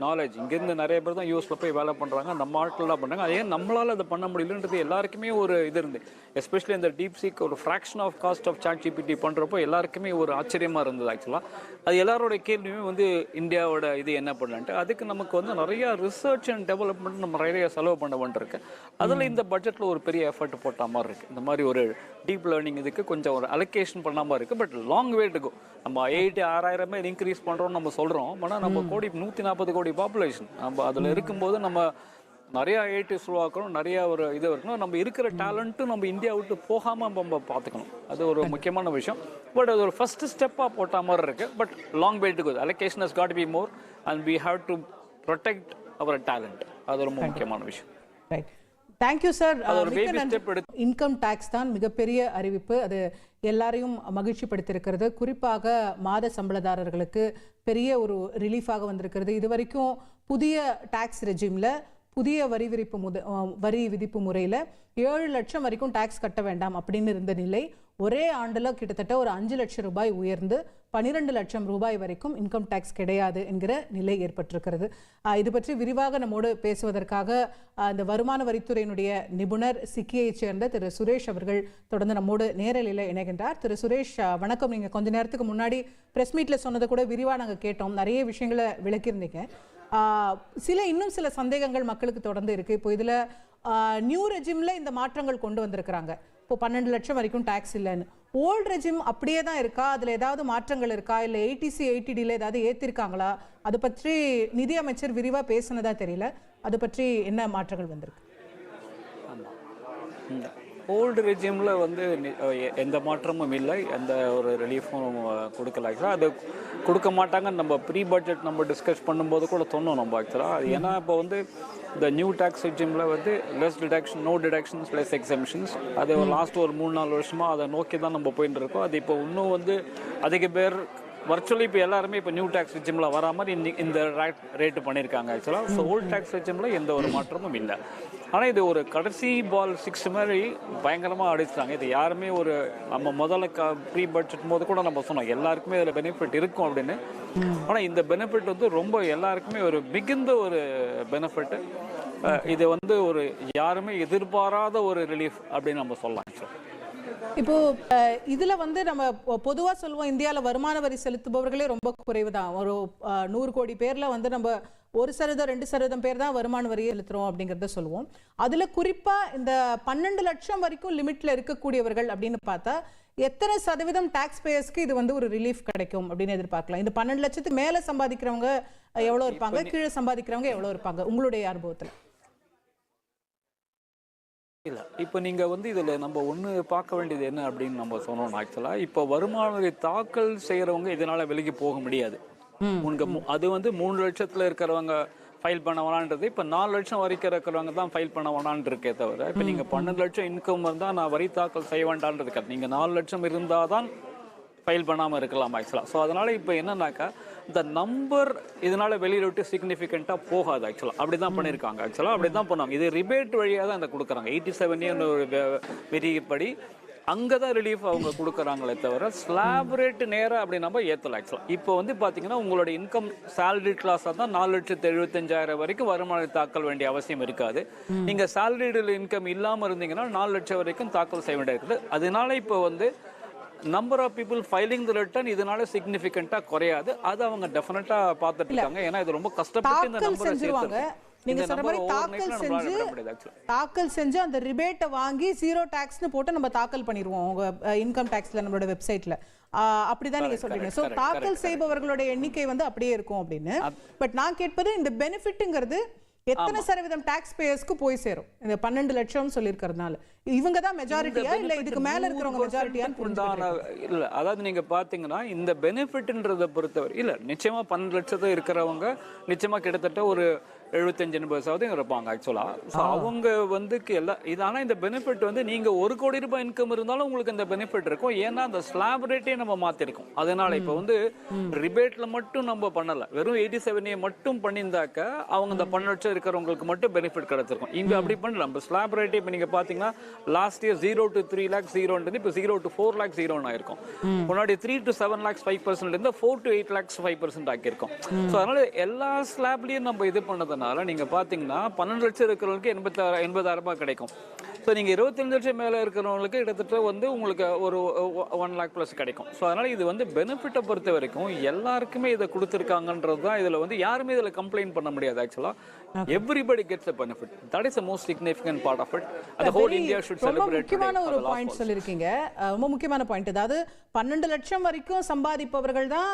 நாலேஜ் இங்கேருந்து நிறைய பேர் தான் யூஎஸில் போய் வேலை பண்ணுறாங்க. நம்ம ஆட்கள் தான் பண்ணுறாங்க. அதே நம்மளால் அதை பண்ண முடியலன்றது எல்லாருக்குமே ஒரு இது இருந்து எஸ்பெஷலி இந்த டீப் சீக் ஒரு fraction of cost of ChatGPT பண்ணுறப்போ எல்லாருக்குமே ஒரு ஆச்சரியமாக இருந்தது ஆக்சுவலாக. அது எல்லாரோட கேள்வியுமே வந்து இந்தியாவோட இது என்ன பண்ணலான்ட்டு அதுக்கு நமக்கு வந்து நிறையா ரிசர்ச் அண்ட் டெவலப்மெண்ட் நம்ம நிறைய செலவு பண்ண வேண்டியிருக்கு. அதில் இந்த பட்ஜெட்டில் ஒரு பெரிய எஃபர்ட் போட்ட மாதிரி இருக்குது. இந்த மாதிரி ஒரு டீப் லேர்னிங் இதுக்கு கொஞ்சம் ஒரு அலோகேஷன் பண்ண மாதிரி இருக்குது. But long way to go. நம்ம 6,000 இன்க்ரீஸ் பண்ணுறோம்னு நம்ம சொல்கிறோம். ஆனால் நம்ம 140 கோடி பாப்புலேஷன் நம்ம அதில் இருக்கும்போது நம்ம நிறையா ஐடிஸ் உருவாக்கணும். நிறைய ஒரு இது இருக்கணும். நம்ம இருக்கிற டேலண்ட்டும் நம்ம இந்தியா விட்டு போகாமல் நம்ம பார்த்துக்கணும். அது ஒரு முக்கியமான விஷயம். பட் அது ஒரு ஃபர்ஸ்ட் ஸ்டெப்பாக போட்ட மாதிரி இருக்குது. But long way to go. Allocation has got to be more and we have to protect our talent. அது ரொம்ப முக்கியமான விஷயம். Right. Thank you sir. Income tax தான் மிகப்பெரிய அறிவிப்பு. அது எல்லாரையும் மகிழ்ச்சிப்படுத்தியிருக்கிறது. குறிப்பாக மாத சம்பளதாரர்களுக்கு பெரிய ஒரு ரிலீஃபாக வந்திருக்கிறது. இது வரைக்கும் புதிய டாக்ஸ் ரெஜிமில் புதிய வரி விதிப்பு முறையில் 7 லட்சம் வரைக்கும் டாக்ஸ் கட்ட வேண்டாம் அப்படின்னு இருந்த நிலை ஒரே ஆண்டில் கிட்டத்தட்ட ஒரு 5 லட்சம் ரூபாய் உயர்ந்து 12 லட்சம் ரூபாய் வரைக்கும் இன்கம் டேக்ஸ் கிடையாது என்கிற நிலை ஏற்பட்டிருக்கிறது. இது பற்றி விரிவாக நம்மோடு பேசுவதற்காக இந்த வருமான வரித்துறையினுடைய நிபுணர் சிக்கியைச் சேர்ந்த திரு சுரேஷ் அவர்கள் தொடர்ந்து நம்மோடு நேரலையில் இணைகின்றார். திரு சுரேஷ் வணக்கம். நீங்கள் கொஞ்ச நேரத்துக்கு முன்னாடி பிரஸ் மீட்டில் சொன்னதை கூட விரிவாக நாங்கள் கேட்டோம், நிறைய விஷயங்களை விளக்கியிருந்தீங்க. இன்னும் சில சந்தேகங்கள் மக்களுக்கு தொடர்ந்து இருக்கு. இப்போ இதில் நியூ ரெஜிமில் இந்த மாற்றங்கள் கொண்டு வந்திருக்கிறாங்க. இப்போ 12 லட்சம் வரைக்கும் டாக்ஸ் இல்லைன்னு. ஓல்டு ரெஜிம் அப்படியே தான் இருக்கா? அதில் ஏதாவது மாற்றங்கள் இருக்கா? இல்லை ஏடிசி ஏடிடியில் ஏதாவது ஏற்றிருக்காங்களா? அது பற்றி நிதி அமைச்சர் விரிவாக பேசினதா தெரியல. அது பற்றி என்ன மாற்றங்கள் வந்திருக்கு? ஓல்டு ரெஜிமில் வந்து எந்த மாற்றமும் இல்லை, எந்த ஒரு ரிலீஃபும் கொடுக்கல. ஆக்சுவலாக அது கொடுக்க மாட்டாங்கன்னு நம்ம ப்ரீ பட்ஜெட் நம்ம டிஸ்கஸ் பண்ணும்போது கூட சொன்னோம் நம்ம ஆக்சுவலாக. அது ஏன்னா இப்போ வந்து இந்த நியூ டேக்ஸ் ரெஜிமில் வந்து less deduction, no deductions, less exemptions, அது லாஸ்ட் ஒரு 3-4 வருஷமாக அதை நோக்கி தான் நம்ம போயிட்டு இருக்கோம். அது இப்போ இன்னும் வந்து அதிக பேர் வர்ச்சுவலி இப்போ எல்லாருமே இப்போ நியூ டேக்ஸ் ரெஜிமில் வரா மாதிரி இந்த ரேட்டு பண்ணியிருக்காங்க ஆக்சுவலாக. ஸோ ஓல்டு டேக்ஸ் ரெஜிமில் எந்த ஒரு மாற்றமும் இல்லை. ஆனால் இது ஒரு கடைசி பால் 6 மாதிரி பயங்கரமாக அடிச்சிட்டாங்க. இது யாருமே ஒரு நம்ம முதல்ல ப்ரீ பட்ஜெட் போது கூட நம்ம சொன்னோம் எல்லாருக்குமே இதில் பெனிஃபிட் இருக்கும் அப்படின்னு. ஆனால் இந்த பெனிஃபிட் வந்து ரொம்ப எல்லாருக்குமே ஒரு மிகுந்த ஒரு பெனிஃபிட். இது வந்து ஒரு யாருமே எதிர்பாராத ஒரு ரிலீஃப் அப்படின்னு நம்ம சொல்லலாம். இப்போ இதுல வந்து நம்ம பொதுவா சொல்லுவோம், இந்தியாவில் வருமான வரி செலுத்துபவர்களே ரொம்ப குறைவு தான். ஒரு 100 கோடி பேர்ல வந்து நம்ம 1%, 2% பேர் தான் வருமான வரியை செலுத்துறோம் அப்படிங்கிறத சொல்லுவோம். அதுல குறிப்பா இந்த 12 லட்சம் வரைக்கும் லிமிட்ல இருக்கக்கூடியவர்கள் அப்படின்னு பார்த்தா எத்தனை சதவீதம் டாக்ஸ் பேயர்ஸ்க்கு இது வந்து ஒரு ரிலீஃப் கிடைக்கும் அப்படின்னு எதிர்பார்க்கலாம்? இந்த 12 லட்சத்துக்கு மேல சம்பாதிக்கிறவங்க எவ்வளவு இருப்பாங்க, கீழே சம்பாதிக்கிறவங்க எவ்வளவு இருப்பாங்க உங்களுடைய அனுபவத்தில்? இல்லை, இப்போ நீங்கள் வந்து இதில் நம்ம ஒன்று பார்க்க வேண்டியது என்ன அப்படின்னு நம்ம சொன்னோம். ஆக்சுவலாக இப்போ வருமான வரி தாக்கல் செய்கிறவங்க இதனால் விலகி போக முடியாது. அது வந்து 3 லட்சத்தில் இருக்கிறவங்க ஃபைல் பண்ண வேணான்றது இப்போ 4 லட்சம் வரைக்கும் இருக்கிறவங்க தான் ஃபைல் பண்ண வேணான்னு இருக்கே தவிர, இப்போ நீங்கள் 12 லட்சம் இன்கம் இருந்தால் நான் வரி தாக்கல் செய்ய வேண்டான்றது இருக்காது. நீங்கள் 4 லட்சம் இருந்தால் தான் ஃபைல் பண்ணாமல் இருக்கலாம் ஆக்சுவலாக. ஸோ அதனால் இப்போ என்னன்னாக்கா இந்த நம்பர் இதனால் வெளியில் விட்டு சிக்னிஃபிகண்ட்டாக போகாது ஆக்சுவலாக. அப்படி தான் பண்ணியிருக்காங்க ஆக்சுவலாக. அப்படி தான் பண்ணுவாங்க. இது ரிபேட் வழியாக தான் இதை கொடுக்குறாங்க. 87 ஒரு விதிப்படி அங்கே தான் ரிலீஃப் அவங்க கொடுக்குறாங்களே தவிர ஸ்லாப் ரேட்டு நேராக அப்படி நம்ம ஏற்றலாம் ஆக்சுவலாக. இப்போ வந்து பார்த்தீங்கன்னா உங்களோட இன்கம் சேலரி கிளாஸாக தான் 4,75,000 வரைக்கும் வருமானம் தாக்கல் வேண்டிய அவசியம் இருக்காது. நீங்கள் சேலரிடு இன்கம் இல்லாமல் இருந்தீங்கன்னா 4 லட்சம் வரைக்கும் தாக்கல் செய்ய வேண்டிய இருக்குது. அதனால இப்போ வந்து number of people filing the return இதனால சிக்னிஃபிகண்ட்டாக குறையாது. அது அவங்க டெஃபினட்டாக பார்த்துட்டு இருக்காங்க. ஏன்னா இது ரொம்ப கஷ்டப்பட்டு இந்த நம்பரை சேர்த்துருவாங்க. நீங்க சொல்ற மாதிரி தாக்கல் செஞ்சு அந்த ரிபேட்டை வாங்கி 0 டாக்ஸ்னு போட்டு நம்ம தாக்கல் பண்ணிடுவோம் உங்க இன்கம் டாக்ஸ்ல நம்மளோட வெப்சைட்ல. அப்படிதான் நீங்க சொல்றீங்க. சோ தாக்கல் செய்பவர்களுடைய எண்ணிக்கை வந்து அப்படியே இருக்கும் அப்படின்னு. பட் நான் கேட்பது இந்த பெனிஃபிட்ங்கிறது எத்தனை சதவீதம் டாக்ஸ் பேயர்ஸ்க்கு போய் சேரும்? இந்த 12 லட்சம் சொல்லியிருக்கிறதுனால இவங்க தான் மெஜாரிட்டியா இல்ல இதுக்கு மேல இருக்கிறவங்க மெஜாரிட்டியான்னு இல்ல. அதாவது நீங்க பாத்தீங்கன்னா இந்த பெனிஃபிட்ன்றதை பொறுத்தவரை இல்ல நிச்சயமா 12 லட்சத்தை இருக்கிறவங்க நிச்சயமா கிட்டத்தட்ட ஒரு 75-80% இருப்பாங்க ஆக்சுவலா. அவங்க வந்து இது ஆனா இந்த பெனிஃபிட் வந்து நீங்க 1 கோடி ரூபாய் இன்கம் இருந்தாலும் உங்களுக்கு இந்த பெனிஃபிட் இருக்கும். ஏன்னா அந்த ஸ்லாப் ரேட்டே நம்ம மாத்திருக்கோம். அதனால இப்ப வந்து ரிபேட்ல மட்டும் நம்ம பண்ணல, வெறும் 87 மட்டும் பண்ணியிருந்தாக்க அவங்க இந்த 12 லட்சம் இருக்கிறவங்களுக்கு மட்டும் பெனிஃபிட் கிடைச்சிருக்கும். இங்க அப்படி பண்ணல. நம்ம ஸ்லாப் ரேட்டே இப்ப நீங்க பாத்தீங்கன்னா லாஸ்ட் இயர் 0 to 3 lakh 0 இப்போ 0 to 4 lakh 0 ஆயிருக்கும். முன்னாடி 3 to 7 lakhs 5% இருந்து 4 to 8 lakhs 5% ஆக்கியிருக்கோம். ஸோ அதனால எல்லா ஸ்லாப்லயும் நம்ம இது பண்ணது நீங்க பாத்தீங்கன்னா 12 லட்சம் இருக்கிறவங்களுக்கு 80,000 ரூபாய் கிடைக்கும். ஸோ நீங்க 25 லட்சம் மேல இருக்கிறவங்களுக்கு கிட்டத்தட்ட வந்து உங்களுக்கு ஒரு 1 lakh plus கிடைக்கும். ஸோ அதனால இது வந்து பெனிஃபிட்டை பொறுத்த வரைக்கும் எல்லாருக்குமே இதை கொடுத்துருக்காங்கன்றது தான். இதுல வந்து யாருமே இதுல கம்ப்ளைண்ட் பண்ண முடியாது ஆக்சுவலா. Everybody gets a benefit. That is the most significant part of it. The whole India should celebrate. முக்கியமான ஒரு பாயிண்ட் சொல்லிருக்கீங்க, ரொம்ப முக்கியமான பாயிண்ட். அதாவது 12 லட்சம் வரைக்கும் சம்பாதிப்பவர்கள் தான்,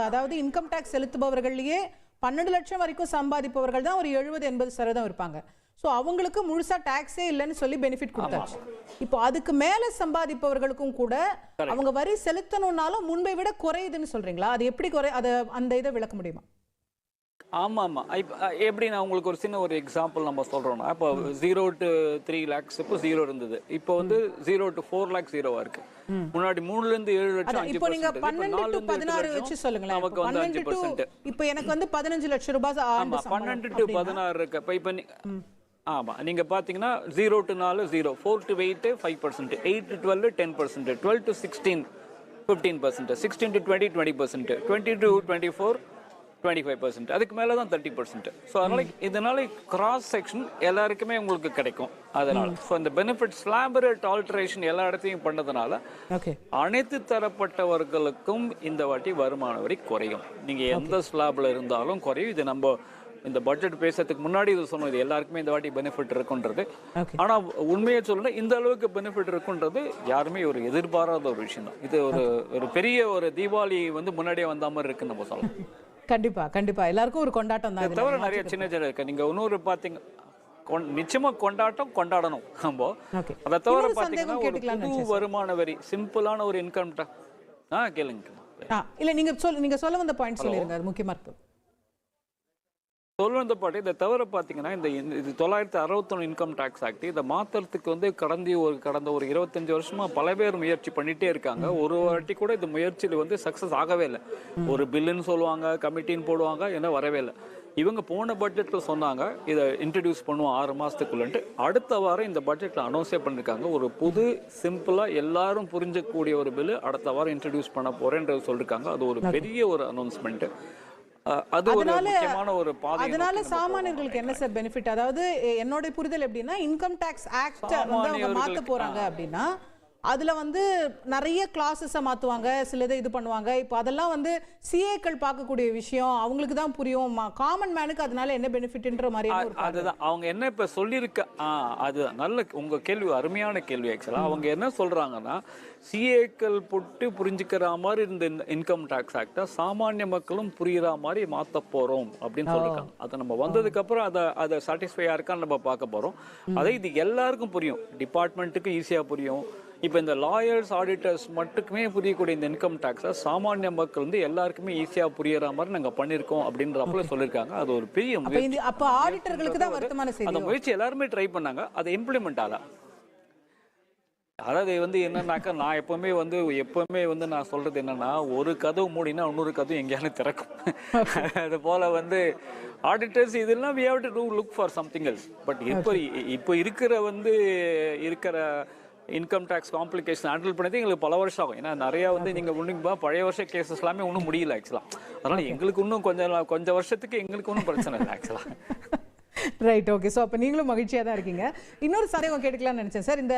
அதாவது இன்கம் டாக்ஸ் செலுத்துபவர்கள்லயே 12 லட்சம் வரைக்கும் சம்பாதிப்பவர்கள் தான் ஒரு 70-80% இருப்பாங்க. ஸோ அவங்களுக்கு முழுசா டாக்ஸே இல்லைன்னு சொல்லி பெனிஃபிட் கொடுத்தாச்சு. இப்போ அதுக்கு மேல சம்பாதிப்பவர்களுக்கும் கூட அவங்க வரி செலுத்தணும்னாலும் முன்பை விட குறையுதுன்னு சொல்றீங்களா? அது எப்படி அந்த இதை விளக்க முடியுமா? ஆமா ஆமா. எப்படி நான் உங்களுக்கு ஒரு சின்ன ஒரு எக்ஸாம்பிள் நம்ம சொல்றோம்னா, இப்போ 0 to 3 lakhs இப்போ 0 இருந்தது. இப்போ வந்து 0 to 4 lakhs 0 இருக்கு. முன்னாடி 3ல இருந்து 7 லட்சம் 5%. இப்போ நீங்க 12 to 16 வெச்சு சொல்லுங்களேன். நமக்கு வந்து 5%. இப்போ எனக்கு வந்து 15 லட்சம் ரூபாய் ஆண்டு சம்பளம். 12 to 16 இருக்கு. இப்போ ஆமா நீங்க பாத்தீங்கன்னா 0 to 4 0, 4 to 8 5%, 8 to 12 10%, 12 to 16 15%, 16 to 20, 20%, 20 to 24, 25%, அதுக்கு மேலே தான் 30%. ஸோ அதனால் இதனால கிராஸ் செக்ஷன் எல்லாருக்குமே உங்களுக்கு கிடைக்கும். அதனால் ஸோ இந்த பெனிஃபிட் ஸ்லாப் ரேட் ஆல்ட்ரேஷன் எல்லா இடத்தையும் பண்ணதுனால அனைத்து தரப்பட்டவர்களுக்கும் இந்த வாட்டி வருமான வரி குறையும். நீங்கள் எந்த ஸ்லாப்ல இருந்தாலும் குறையும். இது நம்ம இந்த பட்ஜெட் பேசுறதுக்கு முன்னாடி இது சொன்னோம், இது எல்லாருக்குமே இந்த வாட்டி பெனிஃபிட் இருக்குன்றது. ஆனால் உண்மையை சொல்லணும், இந்த அளவுக்கு பெனிஃபிட் இருக்குன்றது யாருமே ஒரு எதிர்பாராத ஒரு விஷயம் தான். இது ஒரு பெரிய ஒரு தீபாவளி வந்து முன்னாடியே வந்த மாதிரி இருக்குன்னு நம்ம சொல்லலாம். கண்டிப்பா கண்டிப்பா எல்லாருக்கும் ஒரு கொண்டாட்டம் தான். தவிர நிறைய சின்ன சின்ன இருக்கு. நீங்க இன்னொரு பாத்தீங்க, நிச்சயமா கொண்டாடணும் நம்ம. அதை தவிர பாத்தீங்கன்னா ஒரு புது வருமான வரி, சிம்பிளான ஒரு இன்கம் டாக்ஸ். கேளுங்க. இல்ல நீங்க சொல்ல வந்த பாயிண்ட் சொல்லிருங்க, அது முக்கியமா இருக்கு. சொல்லுவந்த பாட்டு இதை தவிர பார்த்தீங்கன்னா இது 961 இன்கம் டேக்ஸ் ஆக்ட் இதை மாற்றுறதுக்கு வந்து கடந்த ஒரு 25 வருஷமா பல பேர் முயற்சி பண்ணிட்டே இருக்காங்க. ஒரு வாட்டி கூட இந்த முயற்சியில் வந்து சக்ஸஸ் ஆகவே இல்லை. ஒரு பில்லுன்னு சொல்லுவாங்க, கமிட்டின்னு போடுவாங்க, என்ன வரவே இல்லை. இவங்க போன பட்ஜெட்டில் சொன்னாங்க இதை இன்ட்ரடியூஸ் பண்ணுவோம் 6 மாதத்துக்குள்ளன்ட்டு. அடுத்த வாரம் இந்த பட்ஜெட்டில் அனௌன்ஸே பண்ணியிருக்காங்க. ஒரு புது சிம்பிளாக எல்லாரும் புரிஞ்சக்கூடிய ஒரு பில்லு அடுத்த வாரம் இன்ட்ரடியூஸ் பண்ண போகிறேன்றது சொல்லியிருக்காங்க. அது ஒரு பெரிய ஒரு அனௌன்ஸ்மெண்ட்டு. அதனால சாமானியர்களுக்கு என்ன சார் பெனிஃபிட்? அதாவது என்னோட புரிதல் எப்படின்னா, இன்கம் டாக்ஸ் ஆக்ட் வந்து அவங்க மாத்த போறாங்க அப்படின்னா அதுல வந்து நிறைய கிளாஸஸை மாத்துவாங்க, சிலதை இது பண்ணுவாங்க. இப்போ அதெல்லாம் வந்து சிஏக்கள் பார்க்கக்கூடிய விஷயம், அவங்களுக்கு தான் புரியும். காமன் மேனுக்கு அதனால என்ன பெனிஃபிட்ன்ற மாதிரி அதுதான் அவங்க என்ன இப்ப சொல்லியிருக்க. அதுதான் நல்ல உங்க கேள்வி, அருமையான கேள்வி. ஆக்சுவலா அவங்க என்ன சொல்றாங்கன்னா, சிஏக்கள் போட்டு புரிஞ்சுக்கிற மாதிரி இந்த இன்கம் டாக்ஸ் ஆக்டை சாமானிய மக்களும் புரியுற மாதிரி மாத்த போறோம் அப்படின்னு சொல்லிருக்காங்க. அதை நம்ம வந்ததுக்கு அப்புறம் அதை சாட்டிஸ்ஃபையா இருக்கான்னு நம்ம பார்க்க போறோம். அதை இது எல்லாருக்கும் புரியும், டிபார்ட்மெண்ட்டுக்கு ஈஸியா புரியும். இப்போ இந்த லாயர்ஸ் ஆடிட்டர்ஸ் மட்டுக்குமே புரியக்கூடிய இந்த இன்கம் டாக்ஸை சாமானிய மக்கள் வந்து எல்லாருக்குமே ஈஸியாக புரியற மாதிரி நாங்கள் பண்ணியிருக்கோம் அப்படின்றப்பல சொல்லியிருக்காங்க. அது ஒரு பெரிய முயற்சி. அப்போ ஆடிட்டர்களுக்கு தான் வருத்தமான செய்தி. அந்த முயற்சி எல்லாருமே ட்ரை பண்ணாங்க, அதை இம்ப்ளிமெண்ட் ஆகல. அதாவது வந்து என்னன்னாக்கா, நான் எப்பவுமே வந்து நான் சொல்றது என்னன்னா, ஒரு கதவு மூடினா இன்னொரு கதவு எங்கேயாலும் திறக்கும். அது போல வந்து ஆடிட்டர்ஸ் இதெல்லாம் we have to look for something else. But இப்போ இருக்கிற இன்கம் டேக்ஸ் காம்ப்ளிகேஷன் ஹேண்டில் பண்ணது எங்களுக்கு பல வருஷம் ஆகும். ஏன்னா நிறையா வந்து நீங்கள் ஒன்றுங்க பழைய வருஷ கேசஸ் எல்லாமே ஒன்றும் முடியல ஆக்சுவலாக. அதனால் எங்களுக்கு இன்னும் கொஞ்சம் வருஷத்துக்கு எங்களுக்கு ஒன்றும் பிரச்சனை இல்லை ஆக்சுவலாக. Right, okay. ஸோ அப்போ நீங்களும் மகிழ்ச்சியாக தான் இருக்கீங்க. இன்னொரு சந்தேகம் கேட்டுக்கலாம்னு நினைச்சேன் சார். இந்த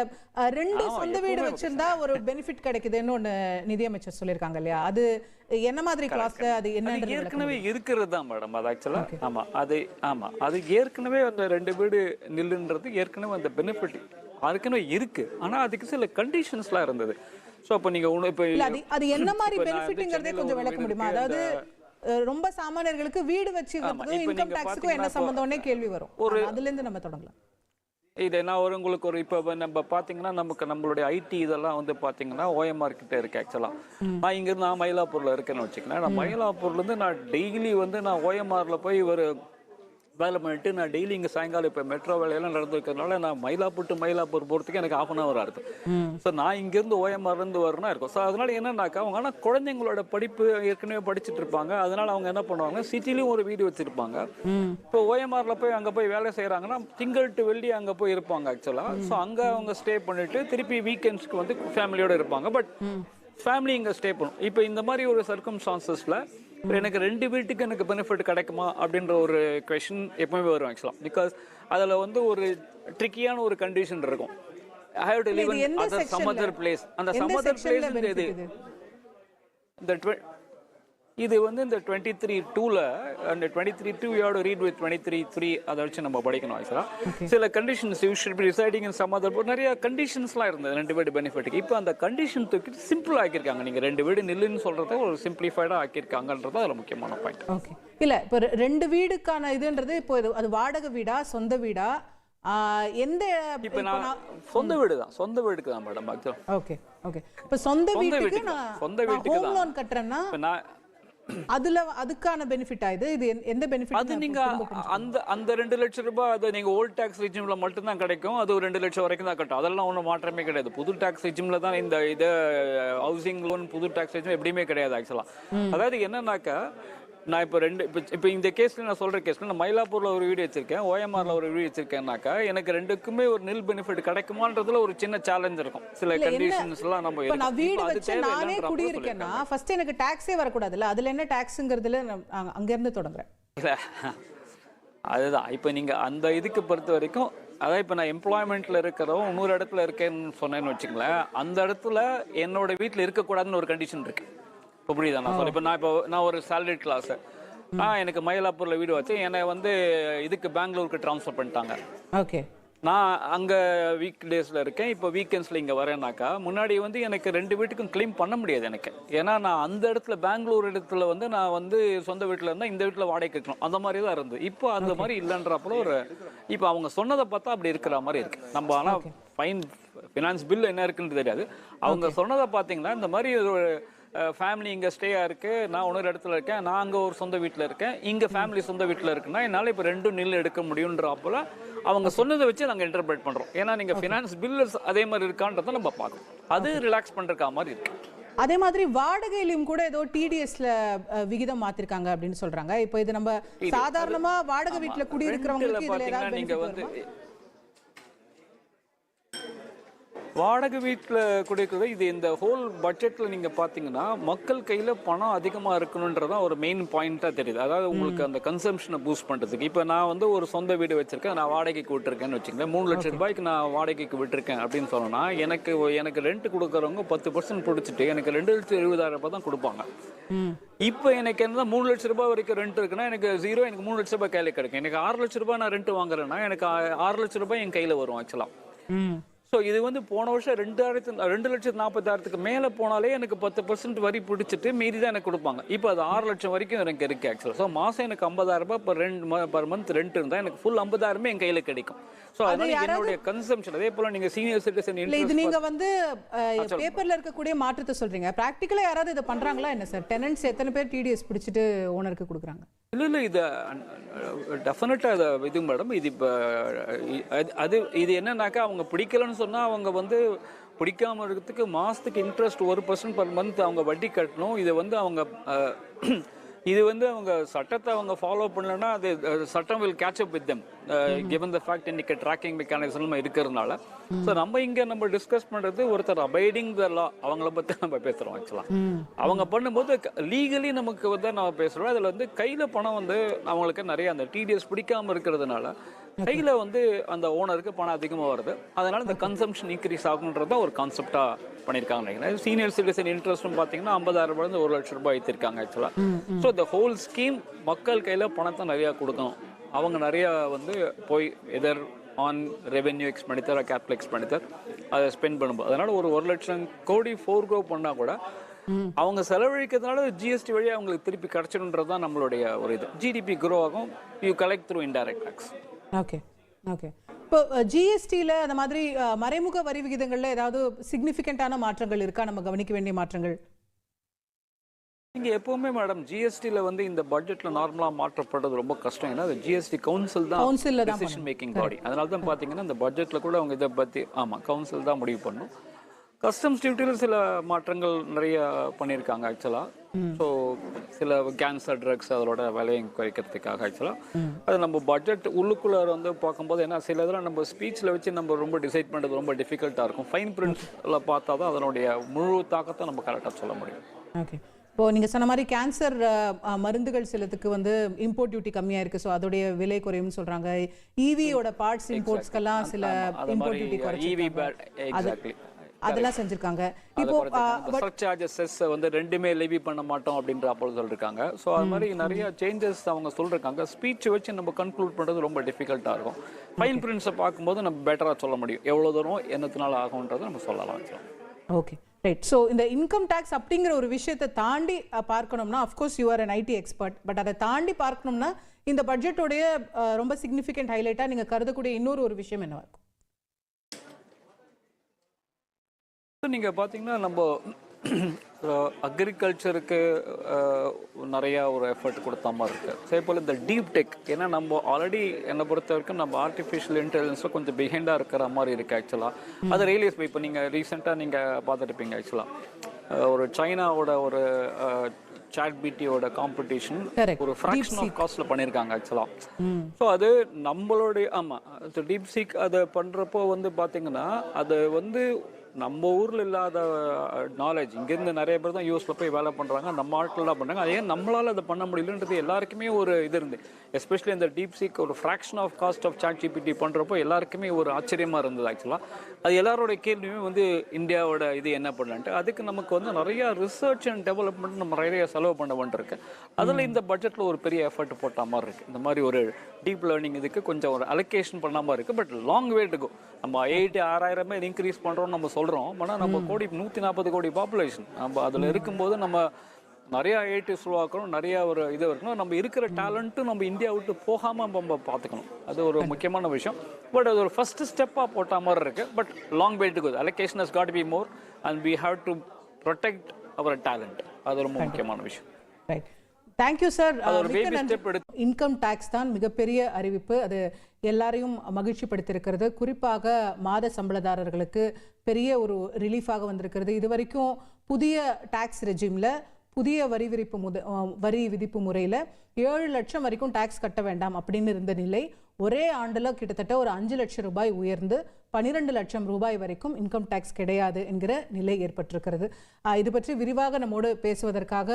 2 சொந்த வீடு வச்சிருந்தா ஒரு பெனிஃபிட் கிடைக்குதுன்னு ஒன்று நிதியமைச்சர் சொல்லியிருக்காங்க இல்லையா? அது என்ன மாதிரி கிளாஸ்ல, அது என்ன ஏற்கனவே இருக்கிறது தான் மேடம். அது ஆக்சுவலாக அது ஏற்கனவே அந்த 2 வீடு நில்லுன்றது ஏற்கனவே அந்த பெனிஃபிட் அதுக்குன்னு இருக்கு. ஆனா அதுக்கு சில கண்டிஷன்ஸ்லாம் இருந்தது. ஸோ அப்போ நீங்க அது என்ன மாதிரி பெனிஃபிட்ங்கிறதே கொஞ்சம் விளக்க முடியுமா? அதாவது ரொம்ப சாமானியர்களுக்கு வீடு வச்சிருக்கிறதுக்கும் இன்கம் டாக்ஸுக்கும் என்ன சம்பந்தம்னே கேள்வி வரும். அதுல இருந்து நம்ம தொடங்கலாம். இது நான் உங்களுக்கு இப்போ நம்ம பார்த்தீங்கன்னா நம்மளுடைய ஐடி இதெல்லாம் வந்து பார்த்தீங்கன்னா ஓஎம்ஆர் கிட்ட இருக்கு ஆக்சுவலாக. நான் இங்கேருந்து நான் மயிலாப்பூரில் இருக்கேன்னு வச்சுக்கேன். நான் மயிலாப்பூர்லேருந்து நான் டெய்லி வந்து நான் ஓஎம்ஆரில் போய் ஒரு வேலை பண்ணிட்டு நான் டெய்லி இங்கே சாயங்காலம் இப்போ மெட்ரோ வேலையெல்லாம் நடந்துருக்கிறதுனால நான் மயிலாப்பூர் போகிறதுக்கு எனக்கு 1/2 hour ஆகுது. ஸோ நான் இங்கேருந்து ஓஎம்ஆர்லேருந்து வரணும் இருக்கும். ஸோ அதனால என்னன்னாக்கா, அவங்க ஆனால் குழந்தைங்களோட படிப்பு ஏற்கனவே படிச்சுட்டு இருப்பாங்க. அதனால அவங்க என்ன பண்ணுவாங்க, சிட்டிலையும் ஒரு வீடு வச்சிருப்பாங்க. இப்போ ஓஎம்ஆரில் போய் அங்கே போய் வேலை செய்கிறாங்கன்னா திங்கள் டு வெள்ளி அங்கே போய் இருப்பாங்க ஆக்சுவலாக. ஸோ அங்கே அவங்க ஸ்டே பண்ணிட்டு திருப்பி வீக்கெண்ட்ஸ்க்கு வந்து ஃபேமிலியோடு இருப்பாங்க. பட் ஃபேமிலி இங்கே ஸ்டே பண்ணும். இப்போ இந்த மாதிரி ஒரு சர்க்கம்ஸ்டான்சஸில் எனக்கு 2 வீட்டுக்கு எனக்கு பெனிஃபிட் கிடைக்குமா அப்படின்ற ஒரு கொஸ்டின் எப்பவுமே வரும் ஆக்சுவலாக. பிகாஸ் அதில் வந்து ஒரு ட்ரிக்கியான ஒரு கண்டிஷன் இருக்கும். I have to live in some other place. அந்த சம் அதர் பிளேஸ் இது வந்து இந்த 23(2ல அந்த 23(2 you have to read with 23(3) அதை வச்சு நம்ம படிக்கணும் ஆக்சுவலாக. சில conditions you should be residing in some other, நிறைய கண்டிஷன்ஸ்லாம் இருந்தது 2 வீடு பெனிஃபிட்டுக்கு. இப்போ அந்த கண்டிஷன் தூக்கி சிம்பிள் ஆக்கியிருக்காங்க. நீங்கள் 2 வீடு நில்லுன்னு சொல்கிறத ஒரு சிம்பிளிஃபைடாக ஆக்கியிருக்காங்கன்றது அதில் முக்கியமான பாயிண்ட். ஓகே, இல்லை இப்போ 2 வீடுக்கான இதுன்றது இப்போ அது வாடகை வீடா சொந்த வீடா எந்த? இப்போ நான் சொந்த வீடு தான், சொந்த வீடுக்கு தான் மேடம் ஆக்சுவலாக. Okay okay. இப்போ சொந்த வீட்டுக்கு நான் ஹோம் லோன் கட்டுறேன்னா அதுக்கான பெனிஃபிட் இது எந்த பெனிஃபிட்? அது நீங்க அந்த 2 லட்சம் ரூபாய் அது நீங்க ஓல்ட் டாக்ஸ் ரெஜிம்ல மட்டும் தான் கிடைக்கும். அது 2 லட்சம் வரைக்கும் தான் கட்டும். அதெல்லாம் ஒன்றும் மாற்றமே கிடையாது. புது டாக்ஸ் ரெஜிம்ல தான் இந்த ஹவுசிங் லோன் புது டாக்ஸ் ரெஜிம் எப்படியுமே கிடையாது ஆக்சுவலா. அதாவது என்னன்னாக்கா, நான் இப்போ இப்போ இந்த கேஸில் நான் சொல்கிற கேஸில் நான் மயிலாப்பூரில் ஒரு வீடு வச்சுருக்கேன், ஓஎம்ஆரில் ஒரு வீடு வச்சுருக்கேன்னாக்கா எனக்கு ரெண்டுக்குமே ஒரு நில் பெனிஃபிட் கிடைக்குமான்றதுல ஒரு சின்ன சேலஞ்ச் இருக்கும். சில கண்டிஷன்ஸ்லாம் நம்ம இப்போ நான் வீடு வச்சு நானே குடியிருக்கேன்னா ஃபர்ஸ்ட் எனக்கு டாக்ஸே வரக்கூடாதுல்ல, அதில் என்ன டாக்ஸுங்கிறதுல அங்கேருந்து தொடங்குறேன். இல்லை அதுதான் இப்போ நீங்கள் அந்த இதுக்கு பொறுத்த வரைக்கும், அதான் இப்போ நான் எம்ப்ளாய்மெண்ட்டில் இருக்கிறவங்க இன்னொரு இடத்துல இருக்கேன்னு சொன்னேன்னு வச்சுங்களேன், அந்த இடத்துல என்னோட வீட்டில் இருக்கக்கூடாதுன்னு ஒரு கண்டிஷன் இருக்குது. இப்போ புரியுதா நான் சொல்ல? இப்போ நான் ஒரு சேலரி கிளாஸு, எனக்கு மயிலாப்பூரில் வீடு வச்சு என்னை வந்து இதுக்கு பெங்களூருக்கு ட்ரான்ஸ்ஃபர் பண்ணிட்டாங்க. ஓகே, நான் அங்கே வீக் டேஸில் இருக்கேன், இப்போ வீக்கெண்ட்ஸில் இங்கே வரேன்னாக்கா முன்னாடி வந்து எனக்கு 2 வீட்டுக்கும் கிளைம் பண்ண முடியாது எனக்கு. ஏன்னா நான் அந்த இடத்துல பெங்களூர் இடத்துல வந்து நான் வந்து சொந்த வீட்டில் இருந்தால் இந்த வீட்டில் வாடகை கட்டணும், அந்த மாதிரி தான் இருந்தது. இப்போ அந்த மாதிரி இல்லைன்றப்போ இப்போ அவங்க சொன்னதை பார்த்தா அப்படி இருக்கிற மாதிரி இருக்குது. நம்ம ஆனால் ஃபினான்ஸ் பில் என்ன இருக்குன்னு தெரியாது. அவங்க சொன்னதை பார்த்தீங்கன்னா இந்த மாதிரி ஒரு ஃபேமிலி இங்கே ஸ்டேயாக இருக்குது, நான் இன்னொரு இடத்துல இருக்கேன், நான் அங்கே ஒரு சொந்த வீட்டில் இருக்கேன், இங்கே ஃபேமிலி சொந்த வீட்டில் இருக்குன்னா என்னால் இப்போ 2 நில் எடுக்க முடியுன்றப்போல அவங்க சொன்னதை வச்சு நாங்கள் இன்டர்பிரேட் பண்ணுறோம். ஏன்னா நீங்கள் ஃபினான்ஸ் பில் அதே மாதிரி இருக்கான்றதை நம்ம பார்க்கணும். அது ரிலாக்ஸ் பண்ணுறக்கா மாதிரி இருக்கு. அதே மாதிரி வாடகையிலும் கூட ஏதோ டிடிஎஸ்ல விகிதம் மாத்திருக்காங்க அப்படின்னு சொல்றாங்க. இப்போ இது நம்ம சாதாரணமா வாடகை வீட்டில் குடியிருக்கிறவங்களுக்கு இதுல ஏதாவது நீங்க வந்து வாடகை வீட்டில் குடியிருக்கிறது இது இந்த ஹோல் பட்ஜெட்டில் நீங்கள் பார்த்தீங்கன்னா மக்கள் கையில் பணம் அதிகமாக இருக்கணுன்றதான் ஒரு மெயின் பாயிண்ட்டாக தெரியுது. அதாவது உங்களுக்கு அந்த கன்சம்ஷனை பூஸ்ட் பண்ணுறதுக்கு. இப்போ நான் வந்து ஒரு சொந்த வீடு வச்சுருக்கேன், நான் வாடகைக்கு விட்டுருக்கேன்னு வச்சுக்கோங்க, 3 லட்சம் ரூபாய்க்கு நான் வாடகைக்கு விட்டுருக்கேன் அப்படின்னு சொன்னோன்னா எனக்கு ரெண்ட் கொடுக்குறவங்க 10% பிடிச்சிட்டு எனக்கு 2,70,000 ரூபாய் தான் கொடுப்பாங்க. இப்போ எனக்கு என்ன 3 லட்சம் ரூபாய் வரைக்கும் ரெண்ட் இருக்குன்னா எனக்கு ஜீரோ, எனக்கு 3 லட்சம் ரூபாய் கையில் கிடைக்கும். எனக்கு 6 லட்சம் ரூபாய் நான் ரெண்ட் வாங்குறேன்னா எனக்கு 6 லட்சம் ரூபாய் என் கையில் வரும் ஆக்சுவலாக. ஸோ இது வந்து போன வருஷம் 2,40,000 மேலே போனாலே எனக்கு 10% வரி பிடிச்சிட்டு மீதி தான் எனக்கு கொடுப்பாங்க. இப்போ அது 6 லட்சம் வரைக்கும் எனக்கு இருக்குது ஆக்சுவலாக. ஸோ மாதம் எனக்கு 50,000 ரூபாய் பர் மந்த் ரெண்ட் இருந்தால் எனக்கு ஃபுல் 50,000 என் கையில் கிடைக்கும். ஸோ அதனால என்னுடைய கன்சம்ஷன் அதே போல் நீங்கள் சீனியர் சிட்டிசன் இது நீங்கள் வந்து பேப்பரில் இருக்கக்கூடிய மாற்றத்தை சொல்கிறீங்க, ப்ராக்டிக்கலாக யாராவது இதை பண்ணுறாங்களா என்ன சார்? டெனன்ட்ஸ் எத்தனை பேர் டிடிஎஸ் பிடிச்சிட்டு ஓனருக்கு கொடுக்குறாங்க? இல்லை இது டெஃபினட்டாக அதை இது மேடம். இது இப்போ இது என்னன்னாக்கா அவங்க பிடிக்கலன்னு சொன்னால் அவங்க வந்து பிடிக்காமல் இருக்கிறதுக்கு மாதத்துக்கு இன்ட்ரெஸ்ட் 1% பர் மந்த் அவங்க வட்டி கட்டணும். இது வந்து அவங்க சட்டத்தை அவங்க ஃபாலோ பண்ணலன்னா அது சட்டம் will catch up with them given the fact இன்னைக்கு ட்ராக்கிங் மெக்கானிசம் இருக்கிறதுனால. ஸோ நம்ம டிஸ்கஸ் பண்ணுறது ஒருத்தர் அபைடிங் த லா அவங்கள பற்றி நம்ம பேசுகிறோம் ஆக்சுவலாக. அவங்க பண்ணும்போது லீகலி நமக்கு வந்து நம்ம பேசுகிறோம். அதில் வந்து கையில் பணம் வந்து அவங்களுக்கு நிறைய அந்த டிடிஎஸ் பிடிக்காமல் இருக்கிறதுனால கையில் வந்து அந்த ஓனருக்கு பணம் அதிகமாக வருது. அதனால இந்த கன்சம்ஷன் இன்க்ரீஸ் ஆகுன்றத ஒரு கான்செப்டாக பண்ணியிருக்காங்க நினைக்கிறேன். சீனியர் சிட்டிசன் இன்ட்ரெஸ்ட்னு பார்த்தீங்கன்னா 50,000 ரூபாய் 1 லட்சம் ரூபாய் வைத்திருக்காங்க ஆக்சுவலாக. ஸோ இந்த ஹோல் ஸ்கீம் மக்கள் கையில் பணத்தை நிறையா கொடுக்கணும். அவங்க நிறையா வந்து போய் either on revenue expenditure capital expenditure அதை ஸ்பெண்ட் பண்ணும்போது அதனால் ஒரு 1 லட்சம் கோடி ஃபோர்கோ பண்ணால் கூட அவங்க செலவழிக்கிறதுனால ஜிஎஸ்டி வழியாக அவங்களுக்கு திருப்பி கிடைச்சிடுன்றது தான் நம்மளுடைய ஒரு இது. ஜிடிபி க்ரோ ஆகும், you collect through indirect tax. Okay okay. இப்போ ஜிஎஸ்டியில் அந்த மாதிரி மறைமுக வரி விகிதங்களில் ஏதாவது சிக்னிஃபிகண்டான மாற்றங்கள் இருக்கா, நம்ம கவனிக்க வேண்டிய மாற்றங்கள்? இங்கே எப்போவுமே மேடம் ஜிஎஸ்டியில் வந்து இந்த பட்ஜெட்டில் நார்மலாக மாற்றப்படுறது ரொம்ப கஷ்டம். ஏன்னா அது ஜிஎஸ்டி கவுன்சில் தான் டிசிஷன் மேக்கிங் பாடி. அதனால தான் பார்த்தீங்கன்னா இந்த பட்ஜெட்டில் கூட அவங்க இதை பற்றி கவுன்சில் தான் முடிவு பண்ணும். கஸ்டம்ஸ் டியூட்டியில் சில மாற்றங்கள் நிறைய பண்ணியிருக்காங்க ஆக்சுவலாக. ஸோ சில கேன்சர் ட்ரக்ஸ் அதோட விலையை குறைக்கிறதுக்காக ஆக்சுவலாக அது நம்ம பட்ஜெட் உள்ளுக்குள்ளே வந்து பார்க்கும்போது ஏன்னா சில இதெல்லாம் நம்ம ஸ்பீச்சில் வச்சு நம்ம ரொம்ப டிசைட் பண்ணுறது ரொம்ப டிஃபிகல்ட்டாக இருக்கும். ஃபைன் பிரிண்ட்ஸில் பார்த்தா தான் அதனுடைய முழு தாக்கத்தை நம்ம கரெக்டாக சொல்ல முடியும். ஓகே. இப்போ நீங்கள் சொன்ன மாதிரி கேன்சர் மருந்துகள் சிலத்துக்கு வந்து இம்போர்ட் டியூட்டி கம்மியாக இருக்குது, ஸோ அதோடைய விலை குறையும்னு சொல்கிறாங்க. இவியோட பார்ட்ஸ் இம்போர்ட்ஸ்க்கெல்லாம் சில இம்போர்ட் டியூட்டி குறைச்சி அதெல்லாம் செஞ்சிருக்காங்க. இப்போ சர்சார்ஜஸ் வந்து ரெண்டுமே லெவி பண்ண மாட்டோம் அப்படின்ற அப்போது சொல்லிருக்காங்க. ஸோ அது மாதிரி நிறைய சேஞ்சஸ் அவங்க சொல்லிருக்காங்க. ஸ்பீச் வச்சு நம்ம கன்க்ளூட் பண்ணுறது ரொம்ப டிஃபிகல்ட்டாக இருக்கும். ஃபைன் பிரிண்ட்ஸை பார்க்கும்போது நம்ம பெட்டராக சொல்ல முடியும் எவ்வளோ தூரம் என்னத்தினால ஆகும்ன்றதை நம்ம சொல்லலாம். Okay right. ஸோ இந்த இன்கம் டேக்ஸ் அப்படிங்கிற ஒரு விஷயத்தை தாண்டி பார்க்கணும்னா of course you are an IT expert, but அதை தாண்டி பார்க்கணும்னா இந்த பட்ஜெட்டோடைய ரொம்ப சிக்னிஃபிகண்ட் ஹைலைட்டாக நீங்கள் கருதக்கூடிய இன்னொரு விஷயம் என்னவா இருக்கும்? நீங்கள் பார்த்தீங்கன்னா நம்ம அக்ரிகல்ச்சருக்கு நிறையா ஒரு எஃபர்ட் கொடுத்த மாதிரி இருக்குது. அதே போல் இந்த டீப் டெக், ஏன்னா நம்ம ஆல்ரெடி என்னை பொறுத்த வரைக்கும் நம்ம ஆர்டிஃபிஷியல் இன்டெலிஜென்ஸில் கொஞ்சம் பிஹைண்டாக இருக்கிற மாதிரி இருக்குது ஆக்சுவலாக. அது ரியலைஸ் இப்போ நீங்கள் ரீசெண்டாக நீங்கள் பார்த்துருப்பீங்க ஆக்சுவலாக ஒரு சைனாவோட ஒரு சாட் பிடியோட காம்படிஷன் ஒரு ஃப்ராக்ஷன் ஆஃப் காஸ்ட்ல பண்ணியிருக்காங்க ஆக்சுவலாக. ஸோ அது நம்மளுடைய ஆமாம் டீப் சீக் அதை பண்ணுறப்போ வந்து பார்த்தீங்கன்னா அது வந்து நம்ம ஊரில் இல்லாத நாலேஜ் இங்கேருந்து நிறைய பேர் தான் யூஎஸில் போய் வேலை பண்ணுறாங்க, நம்ம ஆட்கள் தான் பண்ணுறாங்க. அதே நம்மளால் அதை பண்ண முடியலன்றது எல்லாருக்குமே ஒரு இது இருந்து, எஸ்பெஷலி இந்த டீப் சீக் ஒரு fraction of cost of ChatGPT பண்ணுறப்போ எல்லாருக்குமே ஒரு ஆச்சரியமாக இருந்தது ஆக்சுவலாக. அது எல்லாரோட கேள்வியுமே வந்து இந்தியாவோட இது என்ன பண்ணலான்ட்டு. அதுக்கு நமக்கு வந்து நிறையா ரிசர்ச் அண்ட் டெவலப்மெண்ட் நம்ம நிறைய செலவு பண்ண வேண்டியிருக்கு. அதில் இந்த பட்ஜெட்டில் ஒரு பெரிய எஃபர்ட் போட்ட மாதிரி இருக்குது. இந்த மாதிரி ஒரு டீப் லேர்னிங் இதுக்கு கொஞ்சம் ஒரு அலோகேஷன் பண்ண மாதிரி இருக்குது. But long way to go. நம்ம 6,000 இன்க்ரீஸ் பண்ணுறோம்னு நம்ம சொல்கிறோம், ஆனால் நம்ம 140 கோடி பாப்புலேஷன் நம்ம அதில் இருக்கும்போது நம்ம நிறையா ஐஐடிஸ் உருவாக்கணும், நிறையா ஒரு இது இருக்கணும். நம்ம இருக்கிற டேலண்ட்டும் நம்ம இந்தியா விட்டு போகாமல் நம்ம பார்த்துக்கணும். அது ஒரு முக்கியமான விஷயம். பட் அது ஒரு ஃபர்ஸ்ட் ஸ்டெப்பாக போட்ட மாதிரி இருக்குது. But long way to go. Allocation has got to be more and we have to protect our talent. அது ரொம்ப முக்கியமான விஷயம். Right. Thank you sir. Income tax தான் மிகப்பெரிய அறிவிப்பு. அது எல்லாரையும் மகிழ்ச்சி படுத்திருக்கிறது. குறிப்பாக மாத சம்பளதாரர்களுக்கு பெரிய ஒரு ரிலீஃபாக வந்திருக்கிறது. இது வரைக்கும் புதிய டாக்ஸ் ரெஜிமில் புதிய வரி விதிப்பு முறையில் 7 லட்சம் வரைக்கும் டாக்ஸ் கட்ட வேண்டாம் அப்படின்னு இருந்த நிலை ஒரே ஆண்டில் கிட்டத்தட்ட ஒரு 5 லட்சம் ரூபாய் உயர்ந்து 12 லட்சம் ரூபாய் வரைக்கும் இன்கம் டேக்ஸ் கிடையாது என்கிற நிலை ஏற்பட்டிருக்கிறது. இது பற்றி விரிவாக நம்மோடு பேசுவதற்காக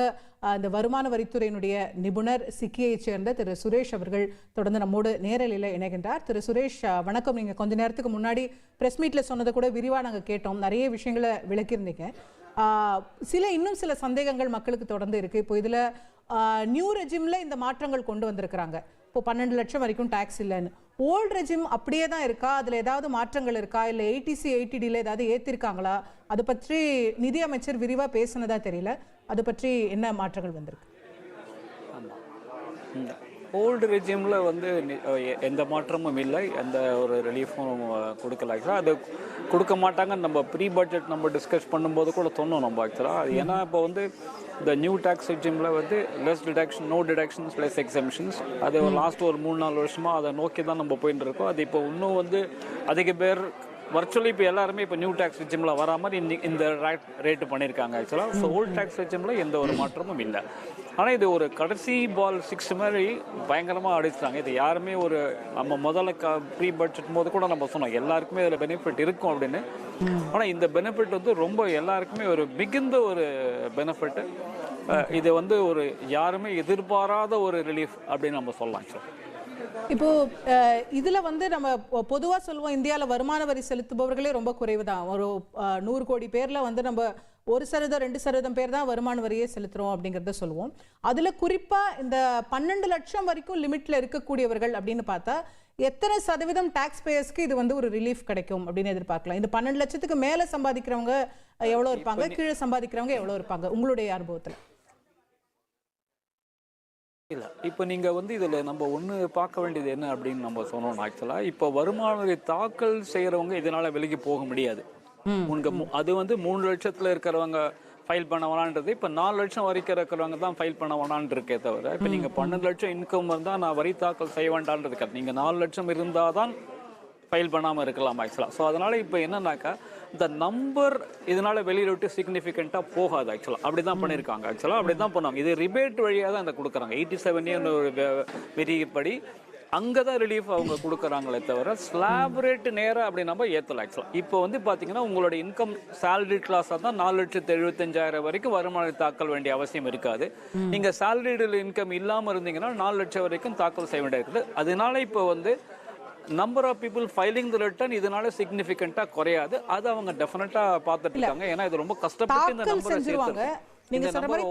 இந்த வருமான வரித்துறையினுடைய நிபுணர் சிக்கியை சேர்ந்த திரு சுரேஷ் அவர்கள் தொடர்ந்து நம்மோடு நேரலையில் இணைகின்றார். திரு சுரேஷ் வணக்கம். நீங்கள் கொஞ்ச நேரத்துக்கு முன்னாடி ப்ரெஸ் மீட்டில் சொன்னதை கூட விரிவாக நாங்கள் கேட்டோம், நிறைய விஷயங்களை விளக்கியிருந்தீங்க. இன்னும் சில சந்தேகங்கள் மக்களுக்கு தொடர்ந்து இருக்கு. இப்போ இதுல நியூ ரெஜிம்ல இந்த மாற்றங்கள் கொண்டு வந்திருக்கிறாங்க. இப்போ 12 லட்சம் வரைக்கும் டாக்ஸ் இல்லைன்னு. ஓல்டு ரெஜிம் அப்படியே தான் இருக்கா? அதுல ஏதாவது மாற்றங்கள் இருக்கா? இல்ல ஏடிசி ஏடிடில ஏதாவது ஏத்திருக்காங்களா? அது பற்றி நிதி அமைச்சர் விரிவா பேசினதா தெரியல. அது பற்றி என்ன மாற்றங்கள் வந்திருக்கு? ஓல்டு ரெஜிமில் வந்து எந்த மாற்றமும் இல்லை, எந்த ஒரு ரிலீஃபும் கொடுக்கல. ஆக்சுவலாக அது கொடுக்க மாட்டாங்க. நம்ம ப்ரீ பட்ஜெட் நம்ம டிஸ்கஸ் பண்ணும்போது கூட சொன்னோம் நம்ம ஆக்சுவலாக. அது ஏன்னா இப்போ வந்து இந்த நியூ டேக்ஸ் ரெஜிமில் வந்து less deduction, no deductions, less exemptions, அது லாஸ்ட் ஒரு 3-4 வருஷமாக அதை நோக்கி தான் நம்ம போயிட்டு இருக்கோம். அது இப்போ இன்னும் வந்து அதிக பேர் வர்ச்சுவலி இப்போ எல்லாருமே இப்போ நியூ டேக்ஸ் ரெஜிமில் வரா மாதிரி இந்த ரேட்டு பண்ணியிருக்காங்க ஆக்சுவலாக. ஸோ ஓல்டு டேக்ஸ் ரெஜிமில் எந்த ஒரு மாற்றமும் இல்லை. ஆனால் இது ஒரு கடைசி பால் 6 மாதிரி பயங்கரமாக அடிச்சிட்டாங்க. இது யாருமே ஒரு நம்ம முதல்ல ப்ரீ பட்ஜெட் போது கூட நம்ம சொன்னோம் எல்லாருக்குமே இதில் பெனிஃபிட் இருக்கும் அப்படின்னு. ஆனால் இந்த பெனிஃபிட் வந்து ரொம்ப எல்லாருக்குமே ஒரு மிகுந்த ஒரு பெனிஃபிட். இது வந்து ஒரு யாருமே எதிர்பாராத ஒரு ரிலீஃப் அப்படின்னு நம்ம சொல்லலாம் சார். இப்போ இதுல வந்து நம்ம பொதுவாக சொல்லுவோம் இந்தியாவில் வருமான வரி செலுத்துபவர்களே ரொம்ப குறைவு தான். ஒரு 100 கோடி பேர்ல வந்து நம்ம 1%, 2% பேர் தான் வருமான வரியே செலுத்துறோம் அப்படிங்கிறத சொல்லுவோம். அதுல குறிப்பா இந்த 12 லட்சம் வரைக்கும் லிமிட்ல இருக்கக்கூடியவர்கள் அப்படின்னு பார்த்தா எத்தனை சதவீதம் டாக்ஸ் பேயர்ஸ்க்கு இது வந்து ஒரு ரிலீஃப் கிடைக்கும் அப்படின்னு எதிர்பார்க்கலாம்? இந்த 12 லட்சத்துக்கு மேல சம்பாதிக்கிறவங்க எவ்வளவு இருப்பாங்க, கீழே சம்பாதிக்கிறவங்க எவ்வளவு இருப்பாங்க உங்களுடைய அனுபவத்தில்? இல்லை, இப்போ நீங்கள் வந்து இதில் நம்ம ஒன்று பார்க்க வேண்டியது என்ன அப்படின்னு நம்ம சொன்னோம். ஆக்சுவலாக இப்போ வருமான வரி தாக்கல் செய்கிறவங்க இதனால் விலகி போக முடியாது. அது வந்து 3 லட்சத்தில் இருக்கிறவங்க ஃபைல் பண்ண வேணான்றது இப்போ 4 லட்சம் வரைக்கும் இருக்கிறவங்க தான் ஃபைல் பண்ண வேணான்னு இருக்கே தவிர, இப்போ நீங்கள் 12 லட்சம் இன்கம் இருந்தால் நான் வரி தாக்கல் செய்ய வேண்டான்றது கிடையாது. நீங்கள் 4 லட்சம் இருந்தால் தான் ஃபைல் பண்ணாமல் இருக்கலாம் ஆக்சுவலாக. ஸோ அதனால் இப்போ என்னன்னாக்கா இந்த நம்பர் இதனால் வெளியில் விட்டு சிக்னிஃபிகண்ட்டாக போகாது ஆக்சுவலாக. அப்படி தான் பண்ணியிருக்காங்க ஆக்சுவலாக. அப்படி தான் பண்ணுவாங்க. இது ரிபேட் வழியாக தான் இதை கொடுக்குறாங்க. 87 ஒரு விதிப்படி அங்கே தான் ரிலீஃப் அவங்க கொடுக்குறாங்களே தவிர ஸ்லாப் ரேட்டு நேராக அப்படி நம்ம ஏற்றலாம் ஆக்சுவலாக. இப்போ வந்து பார்த்தீங்கன்னா உங்களோட இன்கம் சேலரி கிளாஸாக தான் 4,75,000 வரைக்கும் வருமான தாக்கல் வேண்டிய அவசியம் இருக்காது. நீங்கள் சேலரிடு இன்கம் இல்லாமல் இருந்தீங்கன்னா 4 லட்சம் வரைக்கும் தாக்கல் செய்ய வேண்டிய இருக்குது. அதனால இப்போ வந்து number of people filing the return இதனால சிக்னிஃபிகண்ட்டாக குறையாது. அது அவங்க டெஃபினட்டாக பார்த்துட்டு இருக்காங்க. ஏன்னா இது ரொம்ப கஷ்டப்பட்டு இந்த நம்பரை சேர்த்துருவாங்க. நீங்க சொல்ற மாதிரி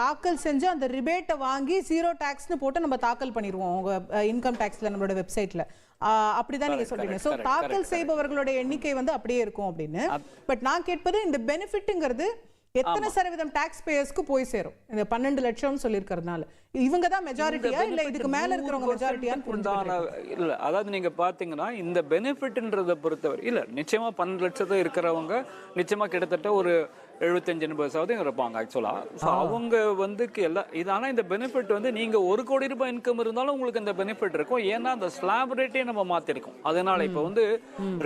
தாக்கல் செஞ்சு அந்த ரிபேட்டை வாங்கி 0 டாக்ஸ்னு போட்டு நம்ம தாக்கல் பண்ணிடுவோம் உங்க இன்கம் டாக்ஸ்ல நம்மளோட வெப்சைட்ல. அப்படிதான் நீங்க சொல்றீங்க. சோ தாக்கல் செய்பவர்களோட எண்ணிக்கை வந்து அப்படியே இருக்கும் அப்படின்னு. பட் நான் கேட்பது இந்த பெனிஃபிட்ங்கிறது எத்தனை சதவீதம் டாக்ஸ் பேயர்ஸ்க்கு போய் சேரும்? இந்த 12 லட்சம் சொல்லியிருக்கிறதுனால இவங்க தான் மெஜாரிட்டியா இல்ல இதுக்கு மேல இருக்கிறவங்க மெஜாரிட்டியான்னு புரிஞ்சுக்கணும். இல்ல, அதாவது நீங்க பாத்தீங்கன்னா இந்த பெனிஃபிட்ன்றதை பொறுத்தவரை இல்ல நிச்சயமா 12 லட்சத்தை இருக்கிறவங்க நிச்சயமா கிட்டத்தட்ட ஒரு 75-80% இருப்பாங்க ஆக்சுவலாக. ஸோ அவங்க வந்து இது ஆனால் இந்த பெனிஃபிட் வந்து நீங்கள் 1 கோடி ரூபாய் இன்கம் இருந்தாலும் உங்களுக்கு இந்த பெனிஃபிட் இருக்கும். ஏன்னா அந்த ஸ்லாப் ரேட்டே நம்ம மாற்றிருக்கோம். அதனால இப்போ வந்து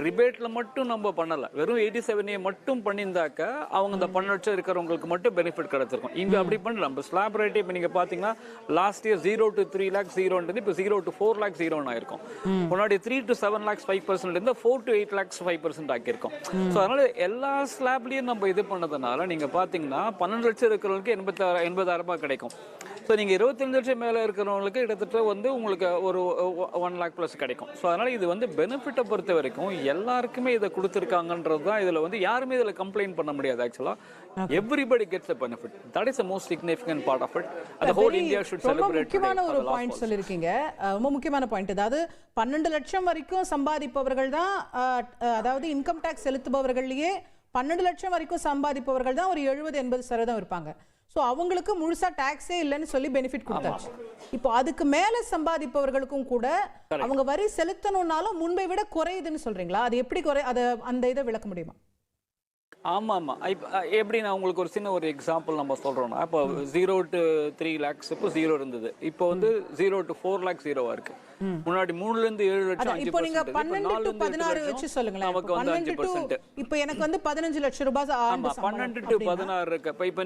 ரிபேட்டில் மட்டும் நம்ம பண்ணலை, வெறும் 87A மட்டும் பண்ணியிருந்தாக்க அவங்க இந்த 12 லட்சம் இருக்கிறவங்களுக்கு மட்டும் பெனிஃபிட் கிடைச்சிருக்கும். இங்கே அப்படி பண்ணல. நம்ம ஸ்லாப் ரேட்டே இப்போ நீங்கள் பார்த்தீங்கன்னா லாஸ்ட் இயர் 0 to 3 lakhs 0 இப்போ 0 to 4 lakhs 0 ஆயிருக்கும். முன்னாடி 3 to 7 lakhs 5% இருந்தால் 4 to 8 lakhs 5% ஆக்கியிருக்கோம். ஸோ அதனால எல்லா ஸ்லாப்லையும் நம்ம இது பண்ணதுனால நீங்கள் பார்த்தீங்கன்னா 12 லட்சம் இருக்கிறவங்களுக்கு 80,000 ரூபாய் கிடைக்கும். ஸோ நீங்கள் 25 லட்சம் மேலே இருக்கிறவங்களுக்கு கிட்டத்தட்ட வந்து உங்களுக்கு ஒரு 1 lakh ப்ளஸ் கிடைக்கும். ஸோ அதனால் இது வந்து பெனிஃபிட்டை பொறுத்த வரைக்கும் எல்லாருக்குமே இதை கொடுத்துருக்காங்கன்றது தான். இதில் வந்து யாருமே இதில் கம்ப்ளைண்ட் பண்ண முடியாது. ஆக்சுவலாக everybody gets a benefit. That is the most significant part of it. அந்த ஹோல் இந்தியா ஷுட் செலிப்ரேட். முக்கியமான ஒரு பாயிண்ட் சொல்லியிருக்கீங்க, ரொம்ப முக்கியமான பாயிண்ட். அதாவது 12 லட்சம் வரைக்கும் சம்பாதிப்பவர்கள் தான், அதாவது இன்கம் டேக்ஸ் செலுத்துபவர்கள்லேயே 12 லட்சம் வரைக்கும் சம்பாதிப்பவர்கள் தான் ஒரு 70-80% இருப்பாங்க. ஸோ அவங்களுக்கு முழுசா டாக்ஸே இல்லைன்னு சொல்லி பெனிஃபிட் கொடுத்தாச்சு. இப்போ அதுக்கு மேல சம்பாதிப்பவர்களுக்கும் கூட அவங்க வரி செலுத்தணும்னாலும் முன்பை விட குறையுதுன்னு சொல்றீங்களா? அது எப்படி அந்த இதை விளக்க முடியுமா? ஆமாம். இப்போ எப்படி நான் உங்களுக்கு ஒரு சின்ன ஒரு எக்ஸாம்பிள் நம்ம சொல்கிறோன்னா, இப்போ 0 to 3 lakhs இப்போ 0 இருந்தது. இப்போ வந்து 0 to 4 lakhs 0 இருக்கு. முன்னாடி 3லேருந்து 7 லட்சம். இப்போ நீங்க 12 to 16 வச்சு சொல்லுங்களேன். நமக்கு வந்து 5%. இப்போ எனக்கு வந்து 15 லட்சம் ரூபாய். ஆமா, 12 to 16 இருக்கு. இப்போ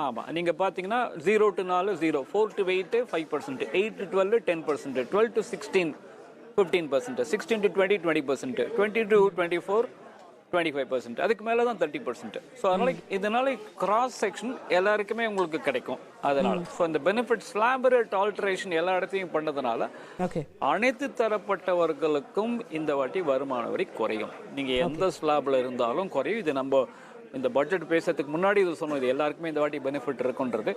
ஆமாம், நீங்கள் பார்த்தீங்கன்னா 0 to 4 0, 4 to 8 5%, 8 to 12 10%, 12 to 16 15%, 16 to 20 20%, 20 to 24 25%, அதுக்கு மேலே தான் 30%. ஸோ இதனால கிராஸ் செக்ஷன் எல்லாருக்குமே உங்களுக்கு கிடைக்கும். அதனால ஸோ இந்த பெனிஃபிட் ஸ்லாப் ரேட் ஆல்ட்ரேஷன் எல்லா இடத்தையும் பண்ணதுனால அனைத்து தரப்பட்டவர்களுக்கும் இந்த வாட்டி வருமான வரி குறையும். நீங்கள் எந்த ஸ்லாப்ல இருந்தாலும் குறையும். இது நம்ம இந்த பட்ஜெட் பேசுறதுக்கு முன்னாடி இது சொன்னோம், இது எல்லாருக்குமே இந்த வாட்டி பெனிஃபிட் இருக்குன்றது.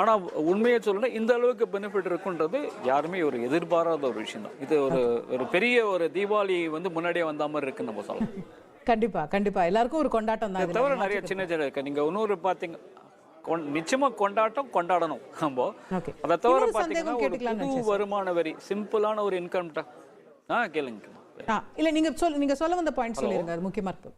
ஆனால் உண்மையை சொல்லணும், இந்த அளவுக்கு பெனிஃபிட் இருக்குன்றது யாருமே ஒரு எதிர்பாராத ஒரு விஷயம் தான். இது ஒரு பெரிய ஒரு தீபாவளி வந்து முன்னாடியே வந்த மாதிரி இருக்குன்னு நம்ம சொல்லலாம். கண்டிப்பா கண்டிப்பா எல்லாருக்கும் ஒரு கொண்டாட்டம் தான். தவிர நிறைய சின்ன சின்ன இருக்கு. நீங்க இன்னொரு பாத்தீங்க, நிச்சயமா கொண்டாடணும் நம்ம. அதை தவிர பாத்தீங்கன்னா ஒரு புது வருமான வரி, சிம்பிளான ஒரு இன்கம் டேக்ஸ். கேளுங்க. இல்ல நீங்க சொல்ல வந்த பாயிண்ட் சொல்லிருங்க, அது முக்கியமா இருக்கு.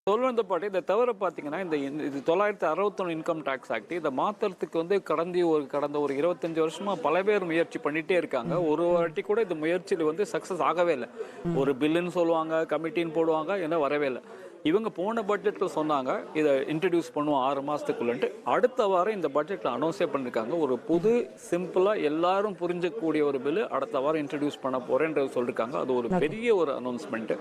சொல்லுவந்த பாட்டு இதை தவிர பார்த்தீங்கன்னா இது 961 இன்கம் டேக்ஸ் ஆக்ட் இதை மாற்றுறதுக்கு வந்து கடந்த ஒரு 25 வருஷமா பல பேர் முயற்சி பண்ணிட்டே இருக்காங்க. ஒரு வாட்டி கூட இந்த முயற்சியில் வந்து சக்ஸஸ் ஆகவே இல்லை. ஒரு பில்லுன்னு சொல்லுவாங்க, கமிட்டின்னு போடுவாங்க, என்ன வரவே இல்லை. இவங்க போன பட்ஜெட்டில் சொன்னாங்க இதை இன்ட்ரடியூஸ் பண்ணுவோம் 6 மாதத்துக்குள்ளன்ட்டு. அடுத்த வாரம் இந்த பட்ஜெட்டில் அனௌன்ஸே பண்ணியிருக்காங்க. ஒரு புது சிம்பிளாக எல்லாரும் புரிஞ்சக்கூடிய ஒரு பில்லு அடுத்த வாரம் இன்ட்ரடியூஸ் பண்ண போகிறேன்றது சொல்லியிருக்காங்க. அது ஒரு பெரிய ஒரு அனௌன்ஸ்மெண்ட்டு.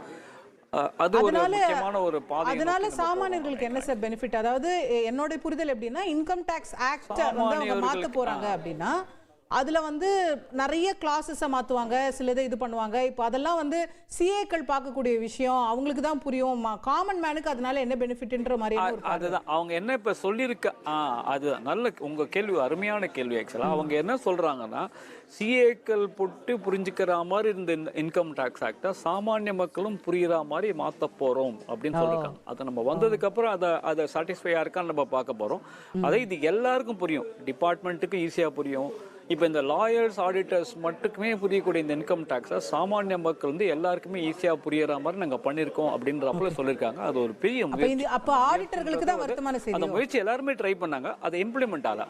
அதனால சாமானியர்களுக்கு என்ன சார் பெனிஃபிட்? அதாவது என்னோட புரிதல் எப்படின்னா, இன்கம் டாக்ஸ் ஆக்ட் வந்து அவங்க மாத்த போறாங்க அப்படின்னா அதுல வந்து நிறைய கிளாஸஸை மாத்துவாங்க, சிலதை இது பண்ணுவாங்க. இப்போ அதெல்லாம் வந்து சிஏக்கள் பார்க்கக்கூடிய விஷயம், அவங்களுக்கு தான் புரியும். காமன் மேனுக்கு அதனால என்ன பெனிஃபிட்ன்ற மாதிரி அதுதான் அவங்க என்ன இப்ப சொல்லியிருக்க. அதுதான் நல்ல உங்க கேள்வி, அருமையான கேள்வி. ஆக்சுவலா அவங்க என்ன சொல்றாங்கன்னா, சிஏக்கள் போட்டு புரிஞ்சுக்கிற மாதிரி இந்த இன்கம் டாக்ஸ் ஆக்டை சாமானிய மக்களும் புரியுற மாதிரி மாற்ற போறோம் அப்படின்னு சொல்லியிருக்காங்க. அதை நம்ம வந்ததுக்கு அப்புறம் அதை சாட்டிஸ்ஃபையா இருக்கான்னு நம்ம பார்க்க போறோம். அதை இது எல்லாருக்கும் புரியும், டிபார்ட்மெண்ட்டுக்கு ஈஸியா புரியும். இப்போ இந்த லாயர்ஸ் ஆடிட்டர்ஸ் மட்டுக்குமே புரியக்கூடிய இந்த இன்கம் டேக்ஸை சாமானிய மக்கள் வந்து எல்லாருக்குமே ஈஸியாக புரியற மாதிரி நாங்கள் பண்ணியிருக்கோம் அப்படின்றப்பல சொல்லியிருக்காங்க. அது ஒரு பெரிய முயற்சி. அப்போ ஆடிட்டர்களுக்கு தான் வருத்தமான செய்தி. அந்த முயற்சி எல்லாருமே ட்ரை பண்ணாங்க, அதை இம்ப்ளிமெண்ட் ஆகல.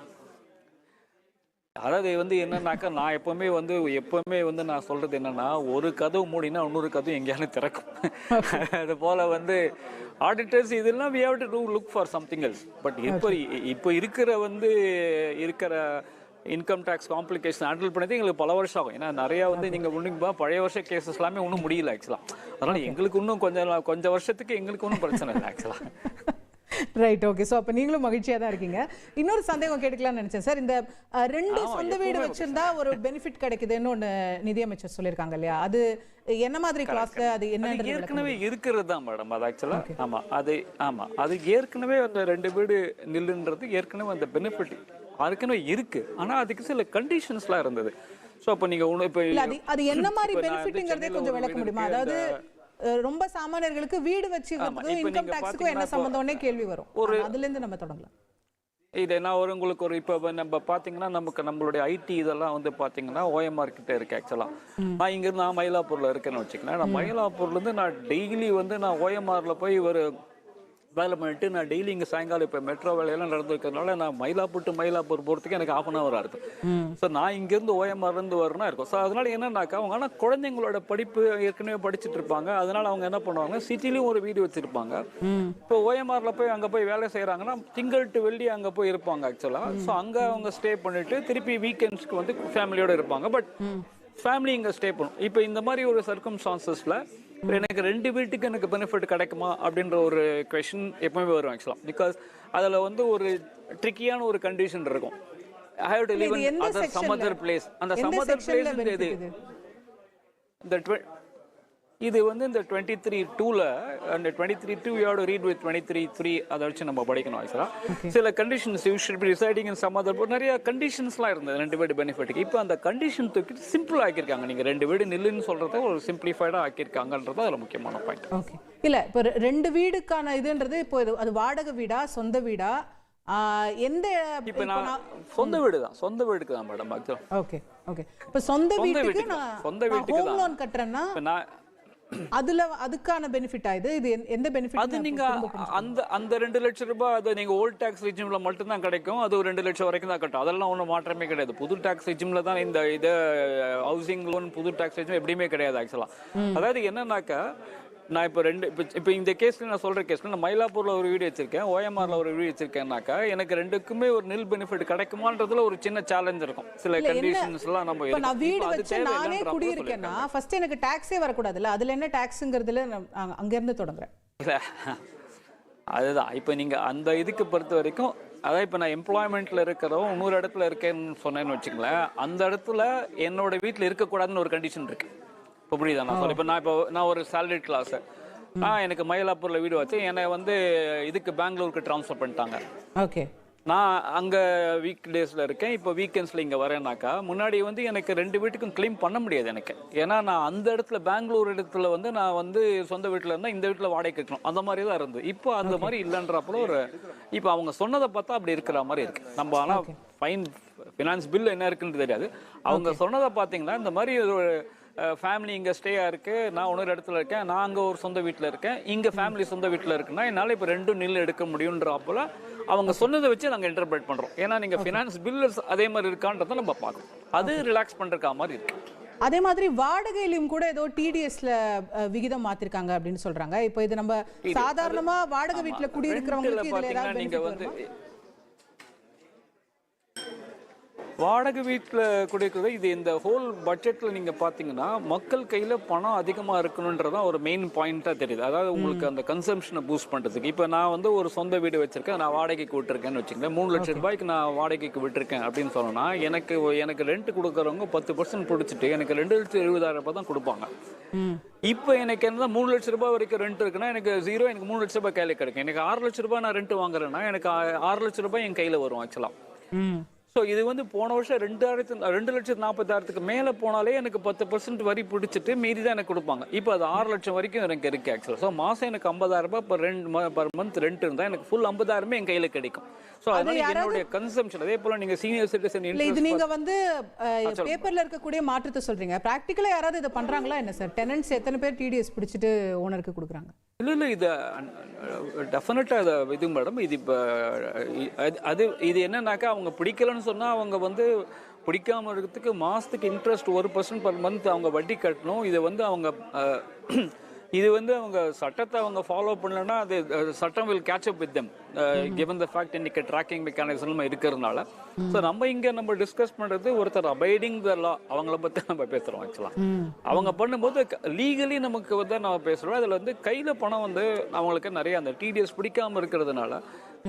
அதாவது வந்து என்னன்னாக்கா, நான் எப்பவுமே வந்து நான் சொல்றது என்னன்னா, ஒரு கதவு மூடினா இன்னொரு கதவு எங்கேயாலும் திறக்கும். அது போல வந்து ஆடிட்டர்ஸ் இதெல்லாம் we have to do look for something else. But இப்போ இருக்கிற இன்கம் டேக்ஸ் காம்ப்ளிகேஷன் ஹேண்டில் பண்ணது எங்களுக்கு பல வருஷம் ஆகும். ஏன்னா நிறையா வந்து நீங்கள் ஒன்றும் பழைய வருஷ கேசஸ் எல்லாமே ஒன்றும் முடியல ஆக்சுவலாக. அதனால் எங்களுக்கு இன்னும் கொஞ்சம் வருஷத்துக்கு எங்களுக்கு ஒன்றும் பிரச்சனை இல்லை ஆக்சுவலாக. Right, okay. ஸோ அப்போ நீங்களும் மகிழ்ச்சியாக தான் இருக்கீங்க. இன்னொரு சந்தேகம் கேட்டுக்கலாம்னு நினைச்சேன் சார். இந்த 2 சொந்த வீடு வச்சிருந்தா ஒரு பெனிஃபிட் கிடைக்குதுன்னு ஒன்று நிதியமைச்சர் சொல்லியிருக்காங்க இல்லையா? அது என்ன மாதிரி கிளாஸ்ல, அது என்ன ஏற்கனவே இருக்கிறது தான் மேடம். அது ஆக்சுவலாக அது ஏற்கனவே அந்த 2 வீடு நில்லுன்றது ஏற்கனவே அந்த பெனிஃபிட் அதுக்குன்னு இருக்கு. ஆனா அதுக்கு சில கண்டிஷன்ஸ்லாம் இருந்தது. ஸோ அப்போ நீங்க அது என்ன மாதிரி பெனிஃபிட்ங்கிறதே கொஞ்சம் விளக்க முடியுமா? அதாவது ரொம்ப சாமானியர்களுக்கு வீடு வச்சிருக்கிறதுக்கும் இன்கம் டாக்ஸுக்கும் என்ன சம்பந்தம்னே கேள்வி வரும். அதுல இருந்து நம்ம தொடங்கலாம். இது நான் உங்களுக்கு ஒரு இப்போ நம்ம பார்த்தீங்கன்னா நம்மளுடைய ஐடி இதெல்லாம் வந்து பார்த்தீங்கன்னா ஓஎம்ஆர் கிட்ட இருக்கு ஆக்சுவலாக. நான் இங்கிருந்து மயிலாப்பூரில் இருக்கேன்னு வச்சுக்கலாம். நான் மயிலாப்பூர்லேருந்து நான் டெய்லி வந்து நான் ஓஎம்ஆரில் போய் ஒரு வேலை பண்ணிட்டு நான் டெய்லி இங்கே சாயங்காலம் இப்போ மெட்ரோ வேலையெல்லாம் நடந்து இருக்கிறதுனால நான் மயிலாப்பூர் போகிறதுக்கு எனக்கு 1/2 hour ஆகுது. ஸோ நான் இங்கேருந்து ஓஎம்ஆர்லேருந்து வரணும்னா இருக்கும். ஸோ அதனால என்னன்னாக்கா அவங்க ஆனால் குழந்தைங்களோட படிப்பு ஏற்கனவே படிச்சுட்டு இருப்பாங்க. அதனால அவங்க என்ன பண்ணுவாங்க, சிட்டிலையும் ஒரு வீடு வச்சிருப்பாங்க. இப்போ ஓஎம்ஆரில் போய் அங்கே போய் வேலை செய்கிறாங்கன்னா திங்கள் டு வெள்ளி அங்கே போய் இருப்பாங்க ஆக்சுவலாக. ஸோ அங்கே அவங்க ஸ்டே பண்ணிட்டு திருப்பி வீக்கெண்ட்ஸ்க்கு வந்து ஃபேமிலியோடு இருப்பாங்க. பட் ஃபேமிலி இங்கே ஸ்டே பண்ணும். இப்போ இந்த மாதிரி ஒரு சர்க்கம்ஸ்டான்சஸில் எனக்கு 2 வீட்டுக்கு எனக்கு பெனிஃபிட் கிடைக்குமா அப்படின்ற ஒரு கொஷின் எப்பவுமே வரும் ஆக்சுவலாக. பிகாஸ் அதில் வந்து ஒரு ட்ரிக்கியான ஒரு கண்டிஷன் இருக்கும். I have to live in other some other place. அந்த சம் அதர் பிளேஸ் இது வந்து இந்த 23(2ல அந்த 23(2 you have to read with 23(3) அதை வச்சு நம்ம படிக்கணும் ஆக்சுவலாக. சில conditions you should be residing in some other, நிறைய கண்டிஷன்ஸ்லாம் இருந்தது 2 வீடு பெனிஃபிட்டுக்கு. இப்போ அந்த கண்டிஷன் தூக்கிட்டு சிம்பிள் ஆக்கியிருக்காங்க. நீங்கள் 2 வீடு நில்லுன்னு சொல்கிறத ஒரு சிம்பிளிஃபைடாக ஆக்கியிருக்காங்கன்றது அதில் முக்கியமான பாயிண்ட். ஓகே, இல்லை இப்போ 2 வீடுக்கான இதுன்றது இப்போ அது வாடகை வீடா சொந்த வீடா எந்த? இப்போ நான் சொந்த வீடு தான், சொந்த வீடுக்கு தான் மேடம் ஆக்சுவலாக. ஓகே ஓகே, இப்போ சொந்த வீட்டுக்கு நான் ஹோம் லோன் கட்டுறேன்னா அதுக்கான பெனிஃபிட்டா இது எந்த பெனிஃபிட்? அது நீங்க அந்த 2 லட்சம் ரூபாய் அது நீங்க ஓல்ட் டாக்ஸ் ரெஜிம்ல மட்டும் தான் கிடைக்கும். அது 2 லட்சம் வரைக்கும் தான் கட்டும். அதெல்லாம் ஒன்றும் மாற்றமே கிடையாது. புது டாக்ஸ் ரெஜிம்ல தான் இந்த ஹவுசிங் லோன் புது டாக்ஸ் ரெஜிம் எப்படியுமே கிடையாது ஆக்சுவலா. அதாவது என்னன்னாக்கா நான் இப்போ இந்த கேஸ்ல நான் சொல்ற கேஸ்ல நான் மயிலாப்பூர்ல ஒரு வீடு வச்சிருக்கேன், ஓஎம்ஆர்ல ஒரு வீடு வச்சிருக்கேன்னாக்கா எனக்கு 2க்குமே ஒரு நில் பெனிஃபிட் கிடைக்குமான்றதுல ஒரு சின்ன சேலஞ்ச் இருக்கும். சில கண்டிஷன்ஸ் எல்லாம் நம்ம இப்போ நான் வீடு வச்சு நானே குடியிருக்கேன்னா ஃபர்ஸ்ட் எனக்கு டாக்ஸே வரக்கூடாதுல்ல. அதுல என்ன டாக்ஸ்ங்கிறதுல அங்க இருந்து தொடங்குறேன். அதுதான் இப்போ நீங்க அந்த இதுக்கு பொறுத்த வரைக்கும் அதான் இப்போ நான் எம்ப்ளாய்மெண்ட்ல இருக்கிறோம் இன்னொரு இடத்துல இருக்கேன்னு சொன்னேன்னு வச்சுங்களேன், அந்த இடத்துல என்னோட வீட்டில் இருக்கக்கூடாதுன்னு ஒரு கண்டிஷன் இருக்கு. இப்போ புரியுதா நான் சொல்ல? இப்போ நான் ஒரு சேலரி கிளாஸ் எனக்கு மயிலாப்பூரில் வீடு வச்சு என்னை வந்து இதுக்கு பெங்களூருக்கு ட்ரான்ஸ்ஃபர் பண்ணிட்டாங்க. ஓகே, நான் அங்கே வீக் டேஸில் இருக்கேன். இப்போ வீக்கெண்ட்ஸில் இங்கே வரேன்னாக்கா முன்னாடி வந்து எனக்கு 2 வீட்டுக்கும் கிளைம் பண்ண முடியாது எனக்கு. ஏன்னா நான் அந்த இடத்துல பெங்களூர் இடத்துல வந்து நான் வந்து சொந்த வீட்டில் இருந்தால் இந்த வீட்டில் வாடகை கட்டணும் அந்த மாதிரி தான் இருந்தது. இப்போ அந்த மாதிரி இல்லைன்றப்போ இப்போ அவங்க சொன்னதை பார்த்தா அப்படி இருக்கிற மாதிரி இருக்கு. நம்ம ஆனால் ஃபினான்ஸ் பில் என்ன இருக்குன்னு தெரியாது. அவங்க சொன்னதை பார்த்தீங்கன்னா இந்த மாதிரி ஒரு ஃபேமிலி இங்கே ஸ்டேயாக இருக்குது, நான் இன்னொரு இடத்துல இருக்கேன், நான் அங்கே ஒரு சொந்த வீட்டில் இருக்கேன், இங்கே ஃபேமிலி சொந்த வீட்டில் இருக்குன்னா என்னால் இப்போ 2 நில் எடுக்க முடியுன்றப்போல அவங்க சொன்னதை வச்சு நாங்கள் இன்டர்பிரேட் பண்ணுறோம். ஏன்னா நீங்கள் ஃபினான்ஸ் பில் அதே மாதிரி இருக்கான்றதை நம்ம பார்க்கணும். அது ரிலாக்ஸ் பண்ணுறக்கா மாதிரி இருக்கு. அதே மாதிரி வாடகையிலும் கூட ஏதோ டிடிஎஸ்ல விகிதம் மாத்திருக்காங்க அப்படின்னு சொல்றாங்க. இப்போ இது நம்ம சாதாரணமா வாடகை வீட்டில் குடியிருக்கிறவங்களுக்கு இதுல ஏதாவது பெனிஃபிட் வருமா? வாடகை வீட்டில் குடியிருக்கிறது இது இந்த ஹோல் பட்ஜெட்டில் நீங்கள் பார்த்தீங்கன்னா மக்கள் கையில் பணம் அதிகமாக இருக்கணுன்றதான் ஒரு மெயின் பாயிண்ட்டாக தெரியுது. அதாவது உங்களுக்கு அந்த கன்சம்ஷனை பூஸ்ட் பண்ணுறதுக்கு. இப்போ நான் வந்து ஒரு சொந்த வீடு வச்சுருக்கேன், நான் வாடகைக்கு விட்டுருக்கேன்னு வச்சுக்கோங்க, 3 லட்சம் ரூபாய்க்கு நான் வாடகைக்கு விட்டுருக்கேன் அப்படின்னு சொன்னோன்னா எனக்கு ரெண்ட் கொடுக்குறவங்க 10% பிடிச்சிட்டு எனக்கு 2,70,000 ரூபாய் தான் கொடுப்பாங்க. இப்போ எனக்கு என்ன 3 லட்சம் ரூபாய் வரைக்கும் ரெண்ட் இருக்குன்னா எனக்கு 0, எனக்கு 3 லட்சம் ரூபாய் கையில் கிடைக்கும். எனக்கு 6 லட்சம் ரூபாய் நான் ரெண்ட் வாங்குறேன்னா எனக்கு 6 லட்சம் ரூபாய் என் கையில் வரும் ஆக்சுவலாக. ஸோ இது வந்து போன வருஷம் 2,40,000 மேலே போனாலே எனக்கு 10% வரி பிடிச்சிட்டு மீறி தான் எனக்கு கொடுப்பாங்க. இப்போ அது 6 லட்சம் வரைக்கும் எனக்கு இருக்குது ஆக்சுவலாக. ஸோ மாதம் எனக்கு 50,000 ரூபாய் பர் மந்த் ரெண்ட் இருந்தால் எனக்கு ஃபுல் 50,000 என் கையில் கிடைக்கும். ஸோ அதனால என்னுடைய கன்சம்ஷன் அதே போல் நீங்கள் சீனியர் சிட்டிசன் இது நீங்கள் வந்து பேப்பரில் இருக்கக்கூடிய மாற்றத்தை சொல்கிறீங்க. ப்ராக்டிக்கலாக யாராவது இதை பண்ணுறாங்களா என்ன சார்? டெனன்ட்ஸ் எத்தனை பேர் டிடிஎஸ் பிடிச்சிட்டு ஓனருக்கு கொடுக்குறாங்க? இல்லை இது டெஃபினட்டாக அதை இது மேடம். இது இப்போ இது என்னன்னாக்கா அவங்க பிடிக்கலன்னு சொன்னால் அவங்க வந்து பிடிக்காமல் இருக்கிறதுக்கு மாதத்துக்கு இன்ட்ரெஸ்ட் 1% பர் மந்த் அவங்க வட்டி கட்டணும். இது வந்து அவங்க சட்டத்தை அவங்க ஃபாலோ பண்ணலன்னா அது சட்டம் will catch up with them given the fact இன்னைக்கு ட்ராக்கிங் மெக்கானிசம் இருக்கிறதுனால. ஸோ நம்ம டிஸ்கஸ் பண்ணுறது ஒருத்தர் அபைடிங் த லா அவங்கள பற்றி நம்ம பேசுகிறோம் ஆக்சுவலாக. அவங்க பண்ணும்போது லீகலி நமக்கு வந்து நம்ம பேசுகிறோம். அதில் வந்து கையில் பணம் வந்து அவங்களுக்கு நிறைய அந்த டிடிஎஸ் பிடிக்காமல் இருக்கிறதுனால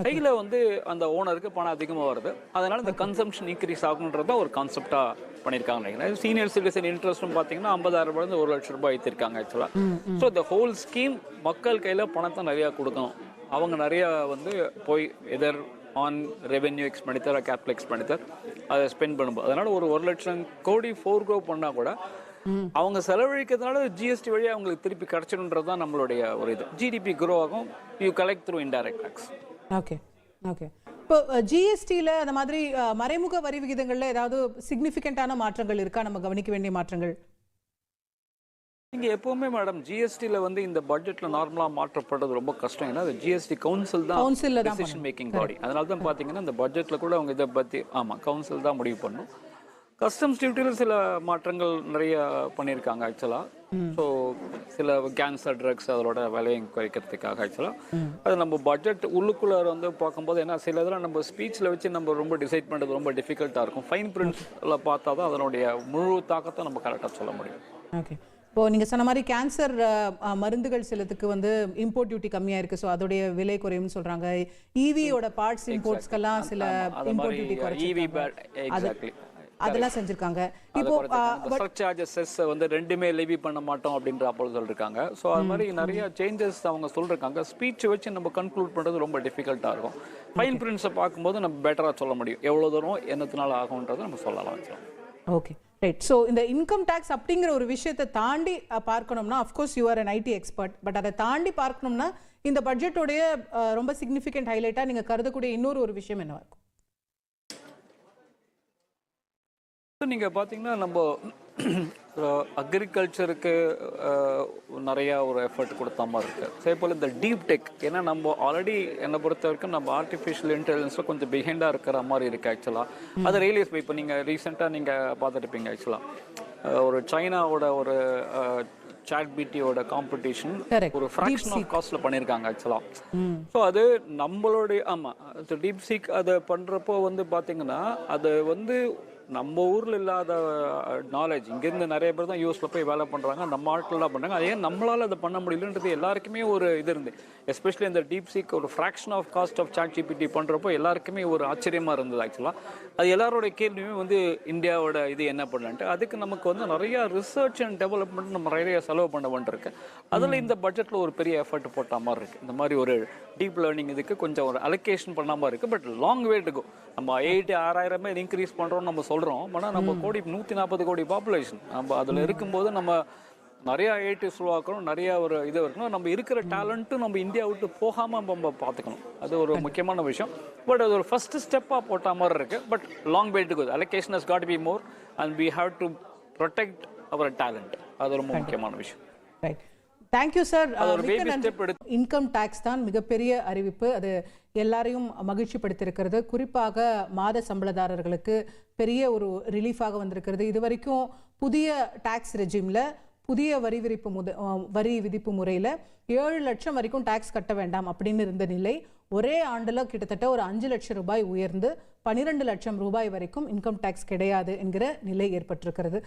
கையில் வந்து அந்த ஓனருக்கு பணம் அதிகமாக வருது. அதனால இந்த கன்சம்ஷன் இன்க்ரீஸ் ஆகுன்றத ஒரு கான்செப்டாக பண்ணியிருக்காங்க நினைக்கிறேன். சீனியர் சிட்டிசன் இன்ட்ரெஸ்ட்னு பார்த்தீங்கன்னா 50,000 ரூபாய் 1 லட்சம் ரூபாய் ஏற்றிருக்காங்க ஆக்சுவலாக. ஸோ இந்த ஹோல் ஸ்கீம் மக்கள் கையில் பணத்தை நிறையா கொடுக்கணும். அவங்க நிறையா வந்து போய் either on revenue expenditure capital expenditure அதை ஸ்பெண்ட் பண்ணும்போது அதனால் ஒரு 1 லட்சம் கோடி ஃபோர்கோ பண்ணால் கூட அவங்க செலவழிக்கிறதுனால ஜிஎஸ்டி வழியாக அவங்களுக்கு திருப்பி கிடைச்சிடுன்றது தான் நம்மளுடைய ஒரு இது. ஜிடிபி க்ரோ ஆகும். You collect through indirect tax. Okay okay. இப்போ ஜிஎஸ்டியில் அந்த மாதிரி மறைமுக வரி விகிதங்களில் ஏதாவது சிக்னிஃபிகண்டான மாற்றங்கள் இருக்கா? நம்ம கவனிக்க வேண்டிய மாற்றங்கள்? நீங்கள் எப்போவுமே மேடம் ஜிஎஸ்டியில் வந்து இந்த பட்ஜெட்டில் நார்மலாக மாற்றப்படுறது ரொம்ப கஷ்டம். ஏன்னா அது ஜிஎஸ்டி கவுன்சில் தான் டெசிஷன் மேக்கிங் பாடி. அதனால தான் பார்த்தீங்கன்னா இந்த பட்ஜெட்டில் கூட அவங்க இதை பற்றி கவுன்சில் தான் முடிவு பண்ணும். கஸ்டம்ஸ் டியூட்டியில் சில மாற்றங்கள் நிறைய பண்ணியிருக்காங்க ஆக்சுவலாக. ஸோ சில கேன்சர் ட்ரக்ஸ் அதோட விலையை குறைக்கிறதுக்காக ஆக்சுவலாக அது நம்ம பட்ஜெட் உள்ளுக்குள்ளே வந்து பார்க்கும்போது ஏன்னா சில இதெல்லாம் நம்ம ஸ்பீச்சில் வச்சு நம்ம ரொம்ப டிசைட் பண்ணுறது ரொம்ப டிஃபிகல்ட்டாக இருக்கும். ஃபைன் பிரிண்ட்ஸில் பார்த்தா தான் அதனுடைய முழு தாக்கத்தை நம்ம கரெக்டாக சொல்ல முடியும். ஓகே, இப்போ நீங்கள் சொன்ன மாதிரி கேன்சர் மருந்துகள் சிலத்துக்கு வந்து இம்போர்ட் டியூட்டி கம்மியாக இருக்குது. ஸோ அதோடைய விலை குறையும்னு சொல்கிறாங்க. ஈவியோட பார்ட்ஸ் இம்போர்ட்ஸ்க்கெல்லாம் சில இம்போர்ட் டியூட்டி குறைச்சி அதெல்லாம் செஞ்சிருக்காங்க. இப்போ சர்சார்ஜஸ் வந்து ரெண்டுமே லெவி பண்ண மாட்டோம் அப்படின்ற அப்போ சொல்லிருக்காங்க. ஸோ அது மாதிரி நிறைய சேஞ்சஸ் அவங்க சொல்லிருக்காங்க. ஸ்பீச் வச்சு நம்ம கன்க்ளூட் பண்ணுறது ரொம்ப டிஃபிகல்ட்டாக இருக்கும். ஃபைன் பிரிண்ட்ஸை பார்க்கும்போது நம்ம பெட்டராக சொல்ல முடியும் எவ்வளோ தூரம் என்னத்தினால ஆகும்ன்றதை நம்ம சொல்லலாம். Okay, right. ஸோ இந்த இன்கம் டேக்ஸ் அப்படிங்கிற ஒரு விஷயத்தை தாண்டி பார்க்கணும்னா of course you are an ID expert. But அதை தாண்டி பார்க்கணும்னா இந்த பட்ஜெட்டோடைய ரொம்ப சிக்னிஃபிகண்ட் ஹைலைட்டாக நீங்கள் கருதக்கூடிய இன்னொரு ஒரு விஷயம் என்னவா இருக்கும்? நீங்கள் பார்த்தீங்கன்னா நம்ம அக்ரிகல்ச்சருக்கு நிறையா ஒரு எஃபர்ட் கொடுத்த மாதிரி இருக்குது. அதே போல் இந்த டீப் டெக், ஏன்னா நம்ம ஆல்ரெடி என்னை பொறுத்த வரைக்கும் நம்ம ஆர்டிஃபிஷியல் இன்டெலிஜென்ஸில் கொஞ்சம் பிஹைண்டாக இருக்கிற மாதிரி இருக்குது ஆக்சுவலாக. அதை ரியலைஸ் இப்போ நீங்கள் ரீசெண்டாக நீங்கள் பார்த்துருப்பீங்க ஆக்சுவலாக ஒரு சைனாவோட ஒரு சாட் பிடியோட காம்படிஷன் ஒரு ஃப்ராக்ஷன் ஆஃப் காஸ்ட்டில் பண்ணியிருக்காங்க ஆக்சுவலாக. ஸோ அது நம்மளுடைய டீப் சீக் அதை பண்ணுறப்போ வந்து பார்த்தீங்கன்னா அது வந்து நம்ம ஊரில் இல்லாத நாலேஜ் இங்கேருந்து நிறைய பேர் தான் யூஎஸில் போய் வேலை பண்ணுறாங்க, நம்ம ஆட்கள்லாம் பண்ணுறாங்க. அதே நம்மளால் அதை பண்ண முடியலன்றது எல்லாருக்குமே ஒரு இது இருந்து, எஸ்பெஷலி இந்த டீப் சீக் ஒரு fraction of cost of ChatGPT பண்ணுறப்போ எல்லாருக்குமே ஒரு ஆச்சரியமாக இருந்தது ஆக்சுவலாக. அது எல்லாரோட கேள்வியுமே வந்து இந்தியாவோட இது என்ன பண்ணலான்ட்டு. அதுக்கு நமக்கு வந்து நிறையா ரிசர்ச் அண்ட் டெவலப்மெண்ட் நம்ம நிறைய செலவு பண்ண வேண்டியிருக்கு. அதில் இந்த பட்ஜெட்டில் ஒரு பெரிய எஃபர்ட் போட்ட மாதிரி இருக்குது. இந்த மாதிரி ஒரு டீப் லேர்னிங் இதுக்கு கொஞ்சம் ஒரு அலோகேஷன் பண்ண மாதிரி இருக்குது. But long way to go. நம்ம 6,000 இன்க்ரீஸ் பண்ணுறோம் நம்ம சொல்கிறோம். ஆனால் நம்ம 140 கோடி பாப்புலேஷன் நம்ம அதில் இருக்கும்போது நம்ம நிறையா ஐடிஸ் உருவாக்கணும், நிறையா ஒரு இது இருக்கணும். நம்ம இருக்கிற டேலண்ட்டும் நம்ம இந்தியா விட்டு போகாமல் நம்ம பார்த்துக்கணும். அது ஒரு முக்கியமான விஷயம். பட் அது ஒரு ஃபர்ஸ்ட் ஸ்டெப்பாக போட்ட மாதிரி இருக்குது. But long way to go. Allocation has got to be more and we have to protect our talent. அது ரொம்ப முக்கியமான விஷயம். Right, thank you sir. Income tax தான் மிகப்பெரிய அறிவிப்பு. அது எல்லாரையும் மகிழ்ச்சிப்படுத்தியிருக்கிறது. குறிப்பாக மாத சம்பளதாரர்களுக்கு பெரிய ஒரு ரிலீஃபாக வந்திருக்கிறது. இது வரைக்கும் புதிய டாக்ஸ் ரெஜிமில் புதிய வரி விதிப்பு முறையில் 7 லட்சம் வரைக்கும் டாக்ஸ் கட்ட வேண்டாம் அப்படின்னு இருந்த நிலை ஒரே ஆண்டில் கிட்டத்தட்ட ஒரு 5 லட்சம் ரூபாய் உயர்ந்து 12 லட்சம் ரூபாய் வரைக்கும் இன்கம் டேக்ஸ் கிடையாது என்கிற நிலை ஏற்பட்டிருக்கிறது.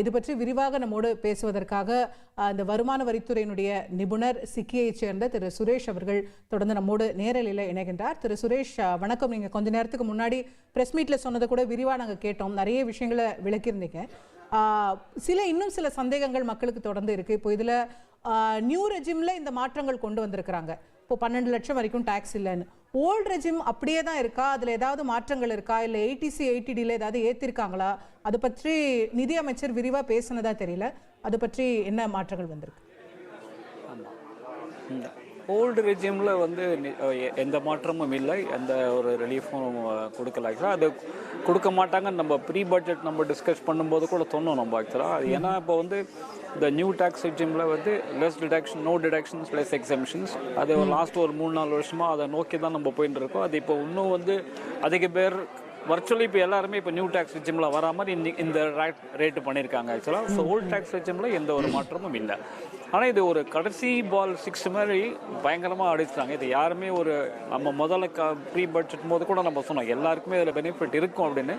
இது பற்றி விரிவாக நம்மோடு பேசுவதற்காக இந்த வருமான வரித்துறையினுடைய நிபுணர் சிக்கியைச் சேர்ந்த திரு சுரேஷ் அவர்கள் தொடர்ந்து நம்மோடு நேரலையில் இணைகின்றார். திரு சுரேஷ் வணக்கம். நீங்கள் கொஞ்ச நேரத்துக்கு முன்னாடி ப்ரெஸ் மீட்டில் சொன்னதை கூட விரிவாக நாங்கள் கேட்டோம். நிறைய விஷயங்களை விளக்கியிருந்தீங்க. இன்னும் சில சந்தேகங்கள் மக்களுக்கு தொடர்ந்து இருக்கு. இப்போ இதுல நியூ ரெஜிம்ல இந்த மாற்றங்கள் கொண்டு வந்திருக்கிறாங்க. இப்போ 12 லட்சம் வரைக்கும் டாக்ஸ் இல்லைன்னு. ஓல்ட் ரெஜிம் அப்படியே தான் இருக்கா? அதுல ஏதாவது மாற்றங்கள் இருக்கா? இல்லை ATC 80Dல ஏதாவது ஏற்றிருக்காங்களா? அது பற்றி நிதி அமைச்சர் விரிவா பேசினதா தெரியல. அது பற்றி என்ன மாற்றங்கள் வந்திருக்கு? ஓல்டு ரெஜிமில் வந்து எந்த மாற்றமும் இல்லை, எந்த ஒரு ரிலீஃபும் கொடுக்கல. ஆக்சுவலாக அது கொடுக்க மாட்டாங்க. நம்ம ப்ரீ பட்ஜெட் நம்ம டிஸ்கஸ் பண்ணும்போது கூட சொன்னோம் நம்ம ஆக்சுவலாக. அது ஏன்னா இப்போ வந்து இந்த நியூ டேக்ஸ் ரெஜிமில் வந்து less deduction, no deductions, less exemptions, அது லாஸ்ட் ஒரு 3-4 வருஷமாக அதை நோக்கி தான் நம்ம போயிட்டு இருக்கோம். அது இப்போ இன்னும் வந்து அதிக பேர் வர்ச்சுவலி இப்போ எல்லாருமே இப்போ நியூ டேக்ஸ் ரெஜிமில் வரா மாதிரி இந்த ரேட்டு பண்ணியிருக்காங்க ஆக்சுவலாக. ஸோ ஓல்டு டேக்ஸ் ரெஜிமில் எந்த ஒரு மாற்றமும் இல்லை. ஆனால் இது ஒரு கடைசி பால் 6 மாதிரி பயங்கரமாக அடிச்சிட்டாங்க. இது யாருமே ஒரு நம்ம முதல்ல ப்ரீ பட்ஜெட் போது கூட நம்ம சொன்னோம் எல்லாருக்குமே இதில் பெனிஃபிட் இருக்கும் அப்படின்னு.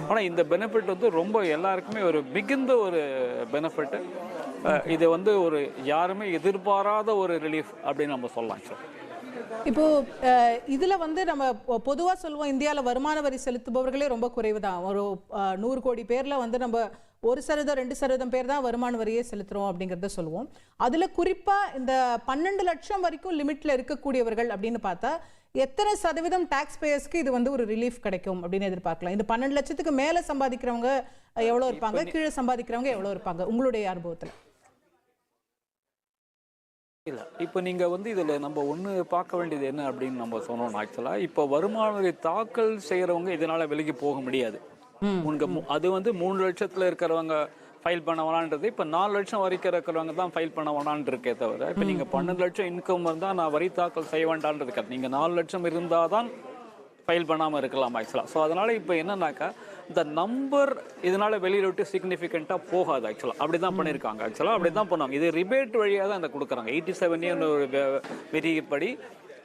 ஆனால் இந்த பெனிஃபிட் வந்து ரொம்ப எல்லாருக்குமே ஒரு மிகுந்த ஒரு பெனிஃபிட்டு. இது வந்து ஒரு யாருமே எதிர்பாராத ஒரு ரிலீஃப் அப்படின்னு நம்ம சொல்லலாம் சார். இப்போ இதுல வந்து நம்ம பொதுவா சொல்லுவோம் இந்தியாவில் வருமான வரி செலுத்துபவர்களே ரொம்ப குறைவு தான். ஒரு 100 கோடி பேர்ல வந்து நம்ம 1%, 2% பேர் தான் வருமான வரியே செலுத்துறோம் அப்படிங்கிறத சொல்லுவோம். அதுல குறிப்பா இந்த 12 லட்சம் வரைக்கும் லிமிட்ல இருக்கக்கூடியவர்கள் அப்படின்னு பார்த்தா எத்தனை சதவீதம் டாக்ஸ் பேயர்ஸ்க்கு இது வந்து ஒரு ரிலீஃப் கிடைக்கும் அப்படின்னு எதிர்பார்க்கலாம்? இந்த 12 லட்சத்துக்கு மேல சம்பாதிக்கிறவங்க எவ்வளவு இருப்பாங்க, கீழே சம்பாதிக்கிறவங்க எவ்வளவு இருப்பாங்க உங்களுடைய அனுபவத்தில்? இல்லை, இப்போ நீங்கள் வந்து இதில் நம்ம ஒன்று பார்க்க வேண்டியது என்ன அப்படின்னு நம்ம சொன்னோம். ஆக்சுவலாக இப்போ வருமான வரி தாக்கல் செய்கிறவங்க இதனால் விலகி போக முடியாது. அது வந்து 3 லட்சத்தில் இருக்கிறவங்க ஃபைல் பண்ண வேணான்றது. இப்போ 4 லட்சம் வரைக்கும் இருக்கிறவங்க தான் ஃபைல் பண்ண வேணான்னு இருக்கே தவிர, இப்போ நீங்கள் 12 லட்சம் இன்கம் இருந்தால் நான் வரி தாக்கல் செய்ய வேண்டான்னு இருக்காது. நீங்கள் 4 லட்சம் இருந்தால் தான் ஃபைல் பண்ணாமல் இருக்கலாம் ஆக்சுவலாக. ஸோ அதனால் இப்போ என்னன்னாக்கா இந்த நம்பர் இதனால் வெளியில் விட்டு சிக்னிஃபிகண்ட்டாக போகாது ஆக்சுவலாக. அப்படி தான் பண்ணியிருக்காங்க ஆக்சுவலாக, அப்படி தான் பண்ணுவாங்க. இது ரிபேட் வழியாக தான் இதை கொடுக்குறாங்க. 87 ஒரு விதிப்படி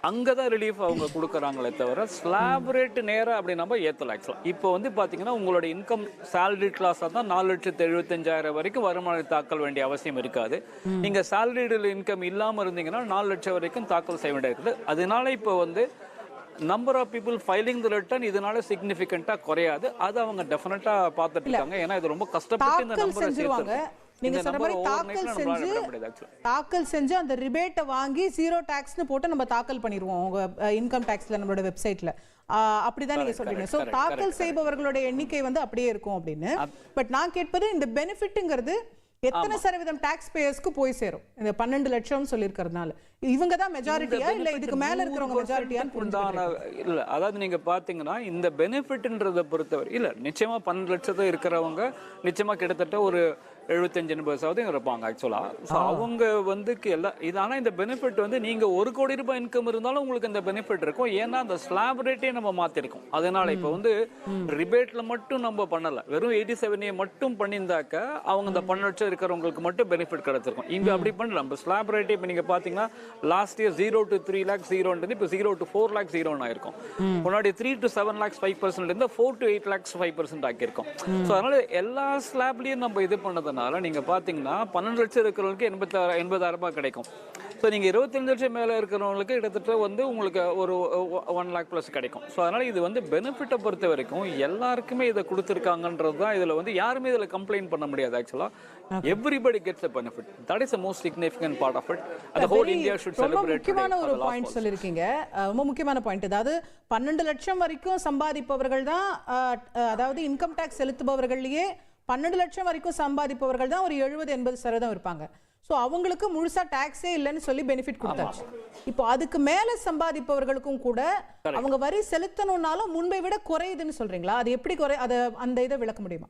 அங்கே தான் ரிலீஃப் அவங்க கொடுக்குறாங்களே தவிர ஸ்லாப் ரேட்டு நேராக அப்படி நம்ம ஏற்றலாம் ஆக்சுவலாக. இப்போ வந்து பார்த்தீங்கன்னா உங்களோட இன்கம் சேலரி கிளாஸாக தான் 4,75,000 வரைக்கும் வருமான தாக்கல் வேண்டிய அவசியம் இருக்காது. நீங்கள் சேலரிடு இன்கம் இல்லாமல் இருந்தீங்கன்னா 4 லட்சம் வரைக்கும் தாக்கல் செய்ய வேண்டியிருக்குது. அதனால இப்போ வந்து number of people filing the return இதனால சிக்னிஃபிகண்ட்டாக குறையாது. அது அவங்க டெஃபினட்டாக பார்த்துட்டு இருக்காங்க. ஏன்னா இது ரொம்ப கஷ்டப்பட்டு இந்த நம்பரை சேர்த்து நீங்க சொல்ற மாதிரி தாக்கல் செஞ்சு அந்த ரிபேட்டை வாங்கி 0 டாக்ஸ்னு போட்டு நம்ம தாக்கல் பண்ணிடுவோம் உங்க இன்கம் டாக்ஸ்ல நம்மளோட வெப்சைட்ல. அப்படிதான் நீங்க சொல்றீங்க. சோ தாக்கல் செய்பவர்களோட எண்ணிக்கை வந்து அப்படியே இருக்கும் அப்படின்னு. பட் நான் கேட்பது இந்த பெனிஃபிட்ங்கிறது எத்தனை சதவீதம் டாக்ஸ் பேயர்ஸ்க்கு போய் சேரும்? இந்த 12 லட்சம் சொல்லியிருக்கிறதுனால இவங்க தான் மெஜாரிட்டியா இல்ல இதுக்கு மேல இருக்கிறவங்க மெஜாரிட்டியான்னு இல்ல. அதாவது நீங்க பாத்தீங்கன்னா இந்த பெனிஃபிட்ன்றதை பொறுத்தவரை இல்ல நிச்சயமா 12 லட்சத்தை இருக்கிறவங்க நிச்சயமா கிட்டத்தட்ட ஒரு 75-80% இருப்பாங்க ஆக்சுவலாக. ஸோ அவங்க வந்து எல்லாம் இது. ஆனால் இந்த பெனிஃபிட் வந்து நீங்கள் 1 கோடி ரூபாய் இன்கம் இருந்தாலும் உங்களுக்கு இந்த பெனிஃபிட் இருக்கும். ஏன்னா அந்த ஸ்லாப் ரேட்டே நம்ம மாற்றிருக்கோம். அதனால இப்போ வந்து ரிபேட்டில் மட்டும் நம்ம பண்ணலை, வெறும் 87 மட்டும் பண்ணியிருந்தாக்க அவங்க இந்த 12 லட்சம் இருக்கிறவங்களுக்கு மட்டும் பெனிஃபிட் கிடைச்சிருக்கும். இங்கே அப்படி பண்ணல. நம்ம ஸ்லாப் ரேட்டே இப்போ நீங்கள் பார்த்தீங்கன்னா லாஸ்ட் இயர் 0 to 3 lakhs 0 இப்போ 0 to 4 lakhs 0 ஆயிருக்கும். முன்னாடி 3 to 7 lakhs 5% இருந்து 4 to 8 lakhs 5% ஆக்கியிருக்கோம். ஸோ அதனால எல்லா ஸ்லாப்லையும் நம்ம இது பண்ணது நீங்க பாத்தீங்கன்னா 12 லட்சம் இருக்கிறவங்களுக்கு 80,000 ரூபாய் கிடைக்கும். ஸோ நீங்கள் 25 லட்சம் மேலே இருக்கிறவங்களுக்கு கிட்டத்தட்ட வந்து உங்களுக்கு ஒரு 1 lakh plus கிடைக்கும். ஸோ அதனால் இது வந்து பெனிஃபிட்டை பொறுத்த வரைக்கும் எல்லாருக்குமே இதை கொடுத்துருக்காங்கன்றது தான். இதில் வந்து யாருமே இதில் கம்ப்ளைண்ட் பண்ண முடியாது ஆக்சுவலாக. Everybody gets a benefit. That is the most significant part of it. The whole India should celebrate. முக்கியமான ஒரு பாயிண்ட் சொல்லியிருக்கீங்க, ரொம்ப முக்கியமான பாயிண்ட். அதாவது 12 லட்சம் வரைக்கும் சம்பாதிப்பவர்கள் தான், அதாவது இன்கம் டேக்ஸ் செலுத்துபவர்கள்லேயே 12 லட்சம் வரைக்கும் சம்பாதிப்பவர்கள் தான் ஒரு 70-80% இருப்பாங்க. ஸோ அவங்களுக்கு முழுசா டாக்ஸே இல்லைன்னு சொல்லி பெனிஃபிட் கொடுத்தாச்சு. இப்போ அதுக்கு மேல சம்பாதிப்பவர்களுக்கும் கூட அவங்க வரி செலுத்தணும்னாலும் முன்பை விட குறையுதுன்னு சொல்றீங்களா? அது எப்படி அதை அந்த இதை விளக்க முடியுமா?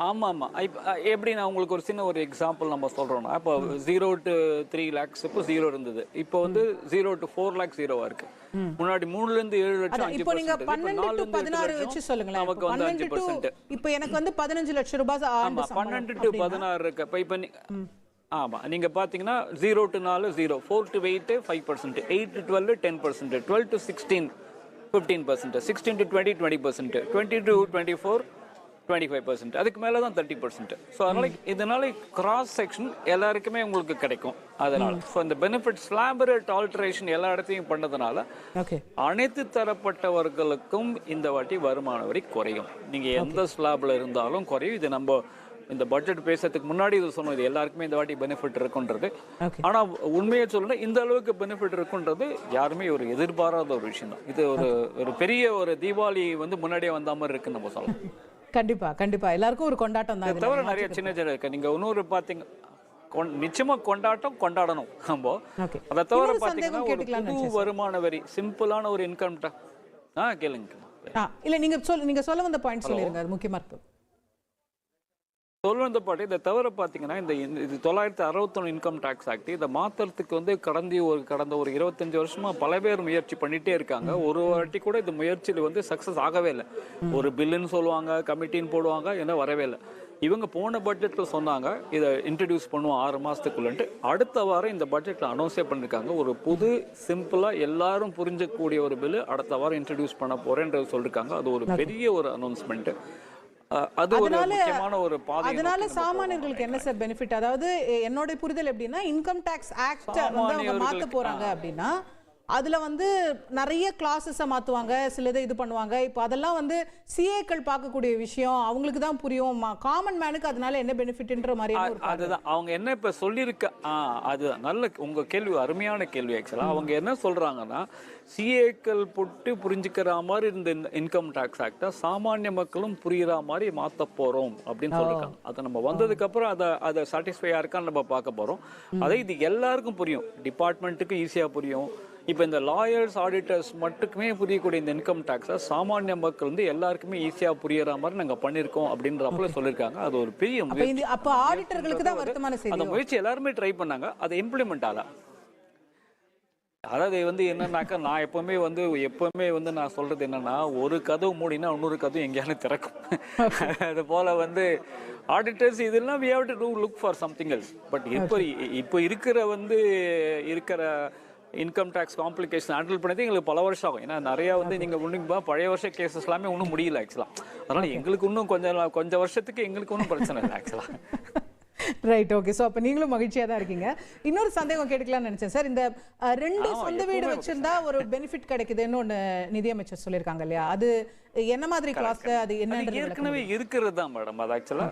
ஆமாம். எப்படி நான் உங்களுக்கு ஒரு சின்ன ஒரு எக்ஸாம்பிள் நம்ம சொல்கிறோம்னா, இப்போ 0 to 3 lakhs இப்போ 0 இருந்தது. இப்போ வந்து 0 to 4 lakhs 0 இருக்கு. முன்னாடி 3லேருந்து 7 லட்சம். இப்போ நீங்க 12 to 16 வச்சு சொல்லுங்களேன். நமக்கு வந்து 5%. இப்போ எனக்கு வந்து 15 லட்சம் ரூபாய் ஆண்டு. 12 to 16 இருக்கு. இப்போ ஆமாம், நீங்கள் பார்த்தீங்கன்னா 0 to 4 0, 4 to 8 5%, 8 to 12 10%, 12 to 16 15%, 16 to 20 20%, 20 to 24 25%, அதுக்கு மேலே தான் 30%. ஸோ அதனால இதனால கிராஸ் செக்ஷன் எல்லாருக்குமே உங்களுக்கு கிடைக்கும். அதனால ஸோ இந்த பெனிஃபிட் ஸ்லாப் ரேட் ஆல்ட்ரேஷன் எல்லா இடத்தையும் பண்ணதுனால அனைத்து தரப்பட்டவர்களுக்கும் இந்த வாட்டி வருமான வரி குறையும். நீங்கள் எந்த ஸ்லாப்ல இருந்தாலும் குறையும். இது நம்ம இந்த பட்ஜெட் பேசுறதுக்கு முன்னாடி இது சொன்னோம், இது எல்லாருக்குமே இந்த வாட்டி பெனிஃபிட் இருக்குன்றது. ஆனால் உண்மையை சொல்லணும், இந்த அளவுக்கு பெனிஃபிட் இருக்குன்றது யாருமே ஒரு எதிர்பாராத ஒரு விஷயம் தான். இது ஒரு பெரிய ஒரு தீபாவளி வந்து முன்னாடியே வந்த மாதிரி இருக்குன்னு நம்ம சொல்லலாம். கண்டிப்பா கண்டிப்பா எல்லாருக்கும் ஒரு கொண்டாட்டம் தான். தவிர நிறைய சின்ன சின்ன இருக்கு. நீங்க இன்னொரு பாத்தீங்க, நிச்சயமா கொண்டாடணும் நம்ம. அதை தவிர பாத்தீங்கன்னா ஒரு புது வருமான வரி, சிம்பிளான ஒரு இன்கம் டாக்ஸ். கேளுங்க. இல்ல நீங்க சொல்ல வந்த பாயிண்ட் சொல்லிருங்க, அது முக்கியமா இருக்கு. சொல்லுவந்த பாட்டு இதை தவிர பார்த்தீங்கன்னா இது 961 இன்கம் டேக்ஸ் ஆக்ட் இதை மாற்றுறதுக்கு வந்து கடந்த ஒரு 25 வருஷமா பல பேர் முயற்சி பண்ணிட்டே இருக்காங்க. ஒரு வாட்டி கூட இந்த முயற்சியில் வந்து சக்ஸஸ் ஆகவே இல்லை. ஒரு பில்லுன்னு சொல்லுவாங்க, கமிட்டின்னு போடுவாங்க, என்ன வரவே இல்லை. இவங்க போன பட்ஜெட்டில் சொன்னாங்க இதை இன்ட்ரடியூஸ் பண்ணுவோம் 6 மாதத்துக்குள்ளன்ட்டு. அடுத்த வாரம் இந்த பட்ஜெட்டில் அனௌன்ஸே பண்ணியிருக்காங்க. ஒரு புது சிம்பிளாக எல்லாரும் புரிஞ்சக்கூடிய ஒரு பில்லு அடுத்த வாரம் இன்ட்ரடியூஸ் பண்ண போகிறேன்றது சொல்லியிருக்காங்க. அது ஒரு பெரிய ஒரு அனௌன்ஸ்மெண்ட்டு. அதனால சாமானியர்களுக்கு என்ன சார் பெனிஃபிட்? அதாவது என்னோட புரிதல் எப்படின்னா, இன்கம் டாக்ஸ் ஆக்ட் வந்து அவங்க மாத்த போறாங்க அப்படின்னா அதுல வந்து நிறைய கிளாஸஸை மாத்துவாங்க, சிலதை இது பண்ணுவாங்க. இப்போ அதெல்லாம் வந்து சிஏக்கள் பார்க்கக்கூடிய விஷயம், அவங்களுக்கு தான் புரியும். காமன் மேனுக்கு அதனால என்ன பெனிஃபிட்ன்ற மாதிரி அதுதான் அவங்க என்ன இப்ப சொல்லியிருக்க. அதுதான் நல்ல உங்க கேள்வி, அருமையான கேள்வி. ஆக்சுவலா அவங்க என்ன சொல்றாங்கன்னா, சிஏக்கள் போட்டு புரிஞ்சுக்கிற மாதிரி இந்த இன்கம் டாக்ஸ் ஆக்டை சாமானிய மக்களும் புரியுற மாதிரி மாத்த போறோம் அப்படின்னு சொல்லிருக்காங்க. அதை நம்ம வந்ததுக்கு அப்புறம் அதை சாட்டிஸ்ஃபையா இருக்கான்னு நம்ம பார்க்க போறோம். அதை இது எல்லாருக்கும் புரியும், டிபார்ட்மெண்ட்டுக்கு ஈஸியா புரியும், இப்போ இந்த லாயர்ஸ் ஆடிட்டர்ஸ் மட்டுக்குமே புரியக்கூடிய இந்த இன்கம் டேக்ஸை சாமானிய மக்கள் வந்து எல்லாருக்குமே ஈஸியாக புரியற மாதிரி நாங்கள் பண்ணியிருக்கோம் அப்படின்றப்பல சொல்லியிருக்காங்க. அது ஒரு பெரிய முயற்சி. அப்போ ஆடிட்டர்களுக்கு தான் வருத்தமான செய்தி. அந்த முயற்சி எல்லாருமே ட்ரை பண்ணாங்க, அதை இம்ப்ளிமெண்ட் ஆகல. அதாவது வந்து என்னன்னாக்கா நான் எப்பவுமே வந்து நான் சொல்றது என்னன்னா, ஒரு கதவு மூடினா இன்னொரு கதவு எங்கேயாலும் திறக்கும். அது போல வந்து ஆடிட்டர்ஸ் இதெல்லாம் we have to do look for something else. But இப்போ இருக்கிற இன்கம் டேக்ஸ் காம்ப்ளிகேஷன் ஹேண்டில் பண்ணது எங்களுக்கு பல வருஷம் ஆகும். ஏன்னா நிறைய வந்து நீங்க ஒன்றும் பழைய வருஷ கேசஸ் எல்லாமே ஒன்றும் முடியல ஆக்சுவலா. அதனால எங்களுக்கு இன்னும் கொஞ்சம் வருஷத்துக்கு எங்களுக்கு ஒன்றும் பிரச்சனை இல்லை ஆக்சுவலா. Right, okay. ஸோ அப்போ நீங்களும் மகிழ்ச்சியாக தான் இருக்கீங்க. இன்னொரு சந்தேகம் கேட்கலாம்னு நினைச்சேன் சார். இந்த 2 சொந்த வீடு வச்சிருந்தா ஒரு பெனிஃபிட் கிடைக்குதுன்னு ஒன்று நிதியமைச்சர் சொல்லியிருக்காங்க இல்லையா? அது என்ன மாதிரி கிளாஸ்ல அது என்னன்றது ஏற்கனவே இருக்கிறது தான் மேடம். அது ஆக்சுவலா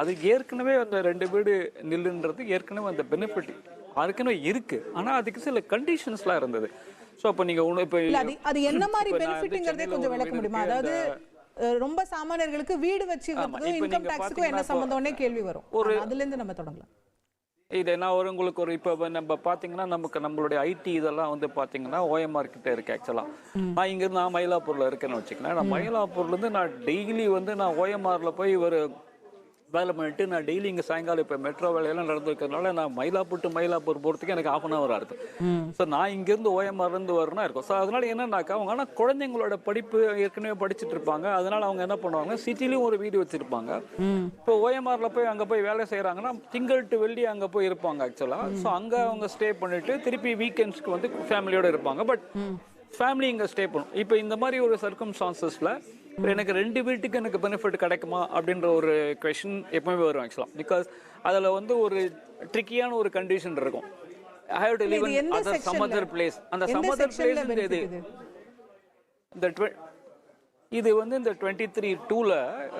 அது ஏற்கனவே அந்த 2 வீடு நில்லுன்றது ஏற்கனவே அந்த பெனிஃபிட் ஏற்கனவே இருக்கு. ஆனா அதுக்கு சில கண்டிஷன்ஸ்லாம் இருந்தது. ஸோ அப்போ நீங்க அது என்ன மாதிரி பெனிஃபிட்ங்கிறதே கொஞ்சம் விளக்க முடியுமா? அதாவது ரொம்ப சாமானியர்களுக்கு வீடு வச்சு இன்கம் டாக்ஸ்க்கு என்ன சம்பந்தம்னே கேள்வி வரும். அதுல இருந்து நம்ம தொடங்கலாம். இதை நான் உங்களுக்கு ஒரு இப்போ நம்ம பார்த்தீங்கன்னா நம்மளுடைய ஐடி இதெல்லாம் வந்து பார்த்தீங்கன்னா OMR கிட்ட இருக்கு ஆக்சுவலா. நான் இங்கிருந்து நான் மயிலாப்பூர்ல இருக்கேன்னு வச்சுக்கேன். நான் மயிலாப்பூர்ல இருந்து நான் டெய்லி வந்து நான் OMRல போய் ஒரு வேலை பண்ணிட்டு நான் டெய்லி இங்கே சாயங்காலம் இப்போ மெட்ரோ வேலையெல்லாம் நடந்துருக்கிறதுனால நான் மயிலாப்பூர் போகிறதுக்கு எனக்கு 1/2 hour ஆகுது. ஸோ நான் இங்கேருந்து OMRலேருந்து வரணும்னா இருக்கும். ஸோ அதனால என்னன்னாக்கா அவங்க ஆனால் குழந்தைங்களோட படிப்பு ஏற்கனவே படிச்சுட்டு இருப்பாங்க. அதனால அவங்க என்ன பண்ணுவாங்க, சிட்டிலையும் ஒரு வீடு வச்சிருப்பாங்க. இப்போ OMRல போய் அங்கே போய் வேலை செய்கிறாங்கன்னா திங்கள் டு வெள்ளி அங்கே போய் இருப்பாங்க ஆக்சுவலாக. ஸோ அங்கே அவங்க ஸ்டே பண்ணிட்டு திருப்பி வீக்கெண்ட்ஸ்க்கு வந்து ஃபேமிலியோட இருப்பாங்க. பட் ஃபேமிலி இங்கே ஸ்டே பண்ணும். இப்போ இந்த மாதிரி ஒரு சர்க்கம்ஸ்டான்சஸில் எனக்கு 2 வீட்டுக்கு எனக்கு பெனிஃபிட் கிடைக்குமா அப்படின்ற ஒரு கொஸ்டின் எப்பவுமே வரும் ஆக்சுவலா. பிகாஸ் அதில் வந்து ஒரு ட்ரிக்கியான ஒரு கண்டிஷன் இருக்கும். I have to live in some other place. அந்த சம் அதர் பிளேஸ் இது வந்து இந்த 23(2ல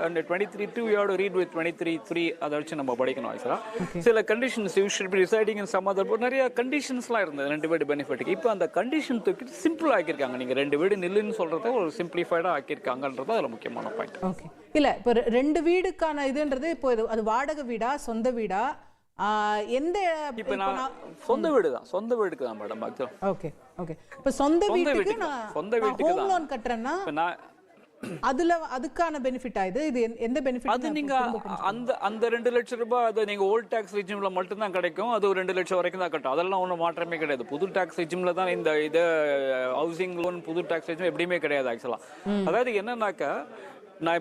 அந்த 23(2 you have to read with 23(3) அதை வச்சு நம்ம படிக்கணும் ஆக்சுவலா. சில conditions you should be residing in some other, நிறைய கண்டிஷன்ஸ்லாம் இருந்தது 2 வீடு பெனிஃபிட்டுக்கு. இப்போ அந்த கண்டிஷன் தூக்கி சிம்பிள் ஆக்கியிருக்காங்க. நீங்கள் 2 வீடு நில்லுன்னு சொல்றத ஒரு சிம்பிளிஃபைடாக ஆக்கியிருக்காங்கன்றது அதில் முக்கியமான பாயிண்ட். ஓகே, இல்லை இப்போ 2 வீடுக்கான இதுன்றது இப்போ அது வாடகை வீடா சொந்த வீடா எந்த? இப்போ நான் சொந்த வீடுக்கு தான் மேடம் ஆக்சுவலா. Okay okay. இப்போ சொந்த வீட்டுக்கு ஹோம் லோன் கட்டுறேன்னா அதுக்கான பெனிஃபிட் ஆயுது. இது எந்த பெனிஃபிட்? அது நீங்க அந்த 2 லட்சம் ரூபாய் அது நீங்க ஓல்ட் டாக்ஸ் ரெஜிம்ல மட்டும் தான் கிடைக்கும். அது ஒரு 2 லட்சம் வரைக்கும் தான் கட்டும். அதெல்லாம் ஒன்றும் மாற்றமே கிடையாது. புது டாக்ஸ் ரெஜிம்ல தான் இந்த ஹவுசிங் லோன் புது டாக்ஸ் ரெஜிம் எப்படியுமே கிடையாது ஆக்சுவலா. அதாவது என்னன்னாக்கா நான்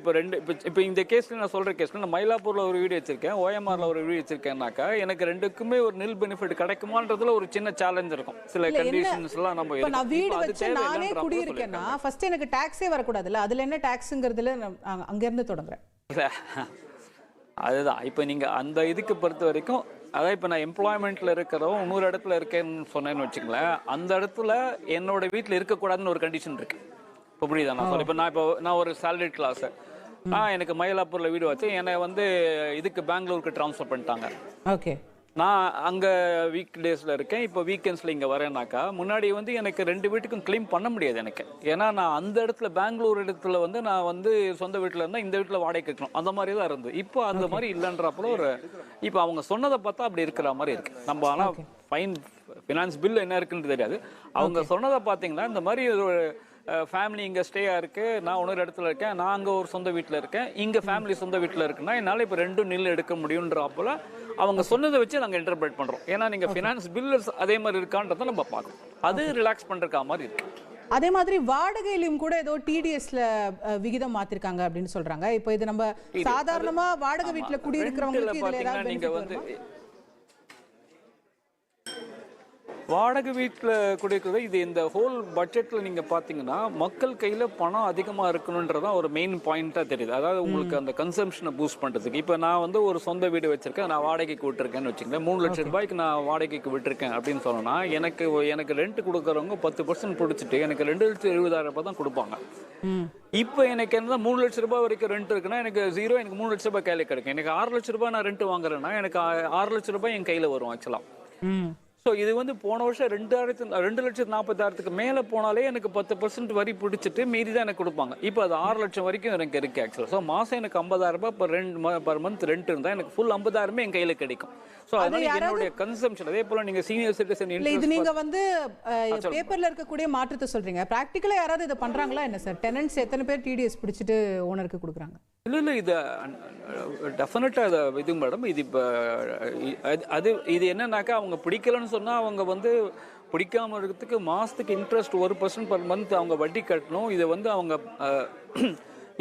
இப்போ இந்த கேஸ்ல நான் சொல்ற கேஸ்ல நான் மயிலாப்பூர்ல ஒரு வீடு வச்சிருக்கேன், OMRல ஒரு வீடு வச்சிருக்கேன்னாக்கா எனக்கு 2க்குமே ஒரு நில் பெனிஃபிட் கிடைக்குமான்றதுல ஒரு சின்ன சேலஞ்ச் இருக்கும். சில கண்டிஷன்ஸ் எல்லாம் நம்ம இப்போ நான் வீடு வச்சு நானே குடியிருக்கேன்னா ஃபர்ஸ்ட் எனக்கு டாக்ஸே வரக்கூடாதுல்ல? அதுல என்ன டாக்ஸ்ங்கிறதுல அங்க இருந்து தொடங்குறேன். அதுதான் இப்போ நீங்க அந்த இதுக்கு பொறுத்த வரைக்கும் அதான் இப்போ நான் எம்ப்ளாய்மெண்ட்ல இருக்கிறோம் இன்னொரு இடத்துல இருக்கேன்னு சொன்னேன்னு வச்சுங்களேன், அந்த இடத்துல என்னோட வீட்டில் இருக்கக்கூடாதுன்னு ஒரு கண்டிஷன் இருக்கு. இப்போ புரியுதா நான் சொல்ல? இப்போ நான் ஒரு சேலரி கிளாஸ் எனக்கு மயிலாப்பூர்ல வீடு வச்சு என்னை வந்து இதுக்கு பெங்களூருக்கு ட்ரான்ஸ்ஃபர் பண்ணிட்டாங்க. ஓகே, நான் அங்கே வீக் டேஸில் இருக்கேன். இப்போ வீக்கெண்ட்ஸில் இங்கே வரேன்னாக்கா முன்னாடி வந்து எனக்கு 2 வீட்டுக்கும் கிளைம் பண்ண முடியாது எனக்கு. ஏன்னா நான் அந்த இடத்துல பெங்களூர் இடத்துல வந்து நான் வந்து சொந்த வீட்டில் இருந்தால் இந்த வீட்டில் வாடகை கேட்கணும், அந்த மாதிரி தான் இருந்தது. இப்போ அந்த மாதிரி இல்லைன்றப்போ இப்போ அவங்க சொன்னதை பார்த்தா அப்படி இருக்கிற மாதிரி இருக்கு. நம்ம ஆனால் ஃபினான்ஸ் பில் என்ன இருக்குன்னு தெரியாது. அவங்க சொன்னதை பார்த்தீங்கன்னா இந்த மாதிரி ஒரு ஃபேமிலி இங்கே ஸ்டேயாக இருக்குது, நான் இன்னொரு இடத்துல இருக்கேன், நான் அங்கே ஒரு சொந்த வீட்டில் இருக்கேன், இங்கே ஃபேமிலி சொந்த வீட்டில் இருக்குன்னா என்னால் இப்போ 2 நில் எடுக்க முடியுன்றப்போல அவங்க சொன்னதை வச்சு நாங்கள் இன்டர்பிரேட் பண்ணுறோம். ஏன்னா நீங்கள் ஃபினான்ஸ் பில்லர்ஸ் அதே மாதிரி இருக்கான்றதை நம்ம பார்க்கணும். அது ரிலாக்ஸ் பண்ணுறக்கா மாதிரி இருக்கு. அதே மாதிரி வாடகையிலும் கூட ஏதோ டிடிஎஸ்ல விகிதம் மாத்திருக்காங்க அப்படின்னு சொல்றாங்க. இப்போ இது நம்ம சாதாரணமா வாடகை வீட்டுல குடியிருக்கிறவங்களுக்கு இதுல ஏதாவது நீங்க வந்து வாடகை வீட்டில் குடியிருக்கிறது இது இந்த ஹோல் பட்ஜெட்டில் நீங்கள் பார்த்தீங்கன்னா மக்கள் கையில் பணம் அதிகமாக இருக்கணுன்றதான் ஒரு மெயின் பாயிண்ட்டாக தெரியுது. அதாவது உங்களுக்கு அந்த கன்சம்ஷனை பூஸ்ட் பண்ணுறதுக்கு. இப்போ நான் வந்து ஒரு சொந்த வீடு வச்சுருக்கேன், நான் வாடகைக்கு விட்டுருக்கேன்னு வச்சுக்கோங்க, 3 லட்சம் ரூபாய்க்கு நான் வாடகைக்கு விட்டுருக்கேன் அப்படின்னு சொன்னோன்னா எனக்கு ரெண்ட் கொடுக்குறவங்க 10% பிடிச்சிட்டு எனக்கு 2,70,000 ரூபாய் தான் கொடுப்பாங்க. இப்போ எனக்கு என்ன 3 லட்சம் ரூபாய் வரைக்கும் ரெண்ட் இருக்குன்னா எனக்கு எனக்கு 3 லட்சம் ரூபாய் கையில் கிடைக்கும். எனக்கு 6 லட்சம் ரூபாய் நான் ரெண்ட் வாங்குறேன்னா எனக்கு 6 லட்சம் ரூபாய் என் கையில் வரும் ஆக்சுவலாக. ஸோ இது வந்து போன வருஷம் 2,40,000 மேலே போனாலே எனக்கு 10% வரி பிடிச்சிட்டு மீறி தான் எனக்கு கொடுப்பாங்க. இப்போ அது 6 லட்சம் வரைக்கும் எனக்கு இருக்குது ஆக்சுவலாக. ஸோ மாதம் எனக்கு 50,000 பர் மந்த் ரெண்ட் இருந்தால் எனக்கு ஃபுல் 50,000 என் கையில் கிடைக்கும். ஸோ அதனால என்னுடைய கன்சம்ஷன் அதே போல் நீங்கள் சீனியர் சிட்டிசன் இது நீங்கள் வந்து பேப்பரில் இருக்கக்கூடிய மாற்றத்தை சொல்கிறீங்க. ப்ராக்டிக்கலாக யாராவது இதை பண்ணுறாங்களா என்ன சார்? டெனன்ட்ஸ் எத்தனை பேர் டிடிஎஸ் பிடிச்சிட்டு ஓனருக்கு கொடுக்குறாங்க? இல்லை இது டெஃபினட்டாக அதை இது மேடம். இது இப்போ இது என்னன்னாக்கா அவங்க பிடிக்கலன்னு சொன்னால் அவங்க வந்து பிடிக்காமல் இருக்கிறதுக்கு மாதத்துக்கு இன்ட்ரெஸ்ட் 1% பர் மந்த் அவங்க வட்டி கட்டணும். இதை வந்து அவங்க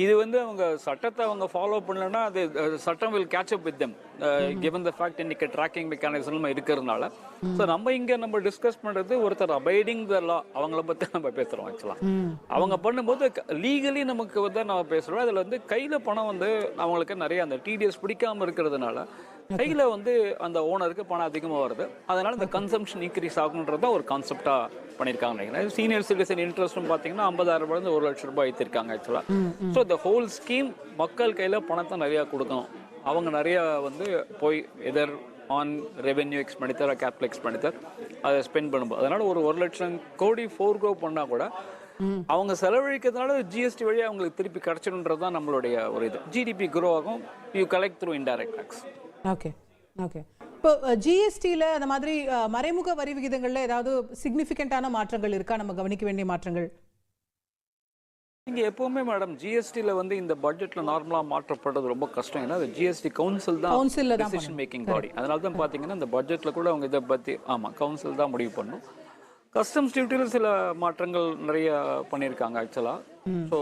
இது வந்து அவங்க சட்டத்தை அவங்க ஃபாலோ பண்ணலன்னா அது சட்டம் will catch up with them given the fact இன்னைக்கு ட்ராக்கிங் மெக்கானிசம் இருக்கிறதுனால. ஸோ நம்ம டிஸ்கஸ் பண்ணுறது ஒருத்தர் அபைடிங் த லா அவங்கள பற்றி நம்ம பேசுகிறோம் ஆக்சுவலாக. அவங்க பண்ணும்போது லீகலி நமக்கு வந்து நம்ம பேசுகிறோம். அதில் வந்து கையில் பணம் வந்து அவங்களுக்கு நிறைய அந்த டிடிஎஸ் பிடிக்காமல் இருக்கிறதுனால கையில் வந்து அந்த ஓனருக்கு பணம் அதிகமாக வருது. அதனால இந்த கன்சம்ஷன் இன்க்ரீஸ் ஆகுன்றது தான் ஒரு கான்செப்டாக பண்ணியிருக்காங்க நினைக்கிறேன். சீனியர் சிட்டிசன் இன்ட்ரெஸ்ட்டும் பார்த்தீங்கன்னா 50,000 1 லட்சம் ரூபாய் ஏற்றிருக்காங்க ஆக்சுவலாக. ஸோ இந்த ஹோல் ஸ்கீம் மக்கள் கையில் பணத்தை நிறையா கொடுக்கணும். அவங்க நிறையா வந்து போய் either on revenue expenditure capital expenditure அதை ஸ்பெண்ட் பண்ணும்போது அதனால் 1 லட்சம் கோடி ஃபோர்க்ரோ பண்ணால் கூட அவங்க செலவழிக்கிறதுனால ஜிஎஸ்டி வழியாக அவங்களுக்கு திருப்பி கிடைச்சிடுன்றது தான் நம்மளுடைய ஒரு இது. ஜிடிபி க்ரோ ஆகும். You collect through indirect tax. Okay okay. இப்போ ஜிஎஸ்டியில் அந்த மாதிரி மறைமுக வரி விகிதங்களில் ஏதாவது சிக்னிஃபிகண்டான மாற்றங்கள் இருக்கா? நம்ம கவனிக்க வேண்டிய மாற்றங்கள் இங்கே எப்போவுமே மேடம் ஜிஎஸ்டியில் வந்து இந்த பட்ஜெட்டில் நார்மலாக மாற்றப்படுறது ரொம்ப கஷ்டம். ஏன்னா அது ஜிஎஸ்டி கவுன்சில் தான் டிசிஷன் மேக்கிங் பாடி. அதனால தான் பார்த்தீங்கன்னா இந்த பட்ஜெட்டில் கூட அவங்க இதை பற்றி கவுன்சில் தான் முடிவு பண்ணும். கஸ்டம்ஸ் டியூட்டியில் சில மாற்றங்கள் நிறைய பண்ணியிருக்காங்க ஆக்சுவலாக. ஸோ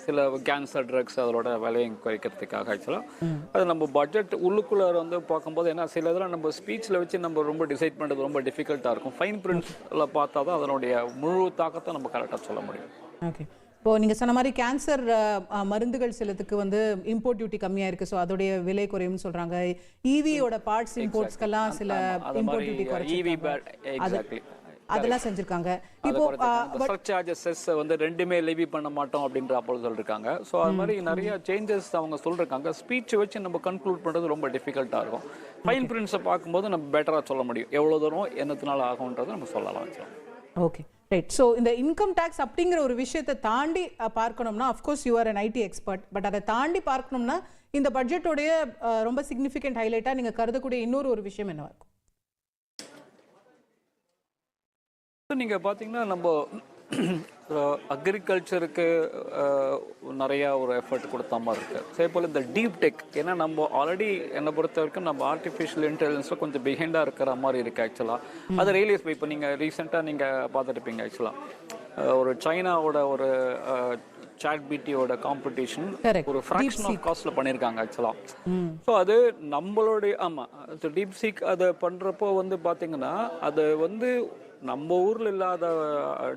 சில கேன்சர் ட்ரக்ஸ் அதோட விலையை குறைக்கிறதுக்காக ஆக்சுவலாக அது நம்ம பட்ஜெட் உள்ளுக்குள்ளே வந்து பார்க்கும்போது ஏன்னா சில இதெல்லாம் நம்ம ஸ்பீச்சில் வச்சு நம்ம ரொம்ப டிசைட் பண்ணுறது ரொம்ப டிஃபிகல்ட்டாக இருக்கும். ஃபைன் பிரிண்ட்ஸில் பார்த்தா தான் அதனுடைய முழு தாக்கத்தை நம்ம கரெக்டாக சொல்ல முடியும். ஓகே. இப்போது நீங்கள் சொன்ன மாதிரி கேன்சர் மருந்துகள் சிலத்துக்கு வந்து இம்போர்ட் டியூட்டி கம்மியாக இருக்குது. ஸோ அதோடைய விலை குறையும்னு சொல்கிறாங்க. ஈவியோட பார்ட்ஸ் இம்போர்ட்ஸ்க்கெல்லாம் சில இம்போர்ட் டியூட்டி குறைச்சி அதெல்லாம் செஞ்சிருக்காங்க. இப்போ சர்சார்ஜஸ் வந்து ரெண்டுமே லெவி பண்ண மாட்டோம் அப்படின்ற அப்போ சொல்லிருக்காங்க. ஸோ அது மாதிரி நிறைய சேஞ்சஸ் அவங்க சொல்லிருக்காங்க. ஸ்பீச் வச்சு நம்ம கன்க்ளூட் பண்ணுறது ரொம்ப டிஃபிகல்ட்டாக இருக்கும். ஃபைன் பிரிண்ட்ஸை பார்க்கும்போது நம்ம பெட்டராக சொல்ல முடியும் எவ்வளோ தூரம் என்னத்தினால ஆகும்ன்றதை நம்ம சொல்லலாம். Okay right. ஸோ இந்த இன்கம் டேக்ஸ் அப்படிங்கிற ஒரு விஷயத்தை தாண்டி பார்க்கணும்னா of course you are an ID expert. But அதை தாண்டி பார்க்கணும்னா இந்த பட்ஜெட்டோடைய ரொம்ப சிக்னிஃபிகண்ட் ஹைலைட்டாக நீங்கள் கருதக்கூடிய இன்னொரு ஒரு விஷயம் என்னவா இருக்கும்? நீங்கள் பார்த்தீங்கன்னா நம்ம அக்ரிகல்ச்சருக்கு நிறையா ஒரு எஃபர்ட் கொடுத்த மாதிரி இருக்குது. அதே போல் இந்த டீப் டெக் ஏன்னா நம்ம ஆல்ரெடி என்னை பொறுத்த வரைக்கும் நம்ம ஆர்டிஃபிஷியல் இன்டெலிஜென்ஸில் கொஞ்சம் பிஹைண்டாக இருக்கிற மாதிரி இருக்குது ஆக்சுவலாக. அதை ரியலைஸ் இப்போ நீங்கள் ரீசெண்டாக நீங்கள் பார்த்துருப்பீங்க ஆக்சுவலாக ஒரு சைனாவோட ஒரு சாட்பிடியோட காம்படிஷன் ஒரு ஃப்ராக்ஷன் ஆஃப் காஸ்ட்ல பண்ணியிருக்காங்க ஆக்சுவலாக. ஸோ அது நம்மளுடைய டீப் சீக் அதை பண்ணுறப்போ வந்து பார்த்தீங்கன்னா அது வந்து நம்ம ஊரில் இல்லாத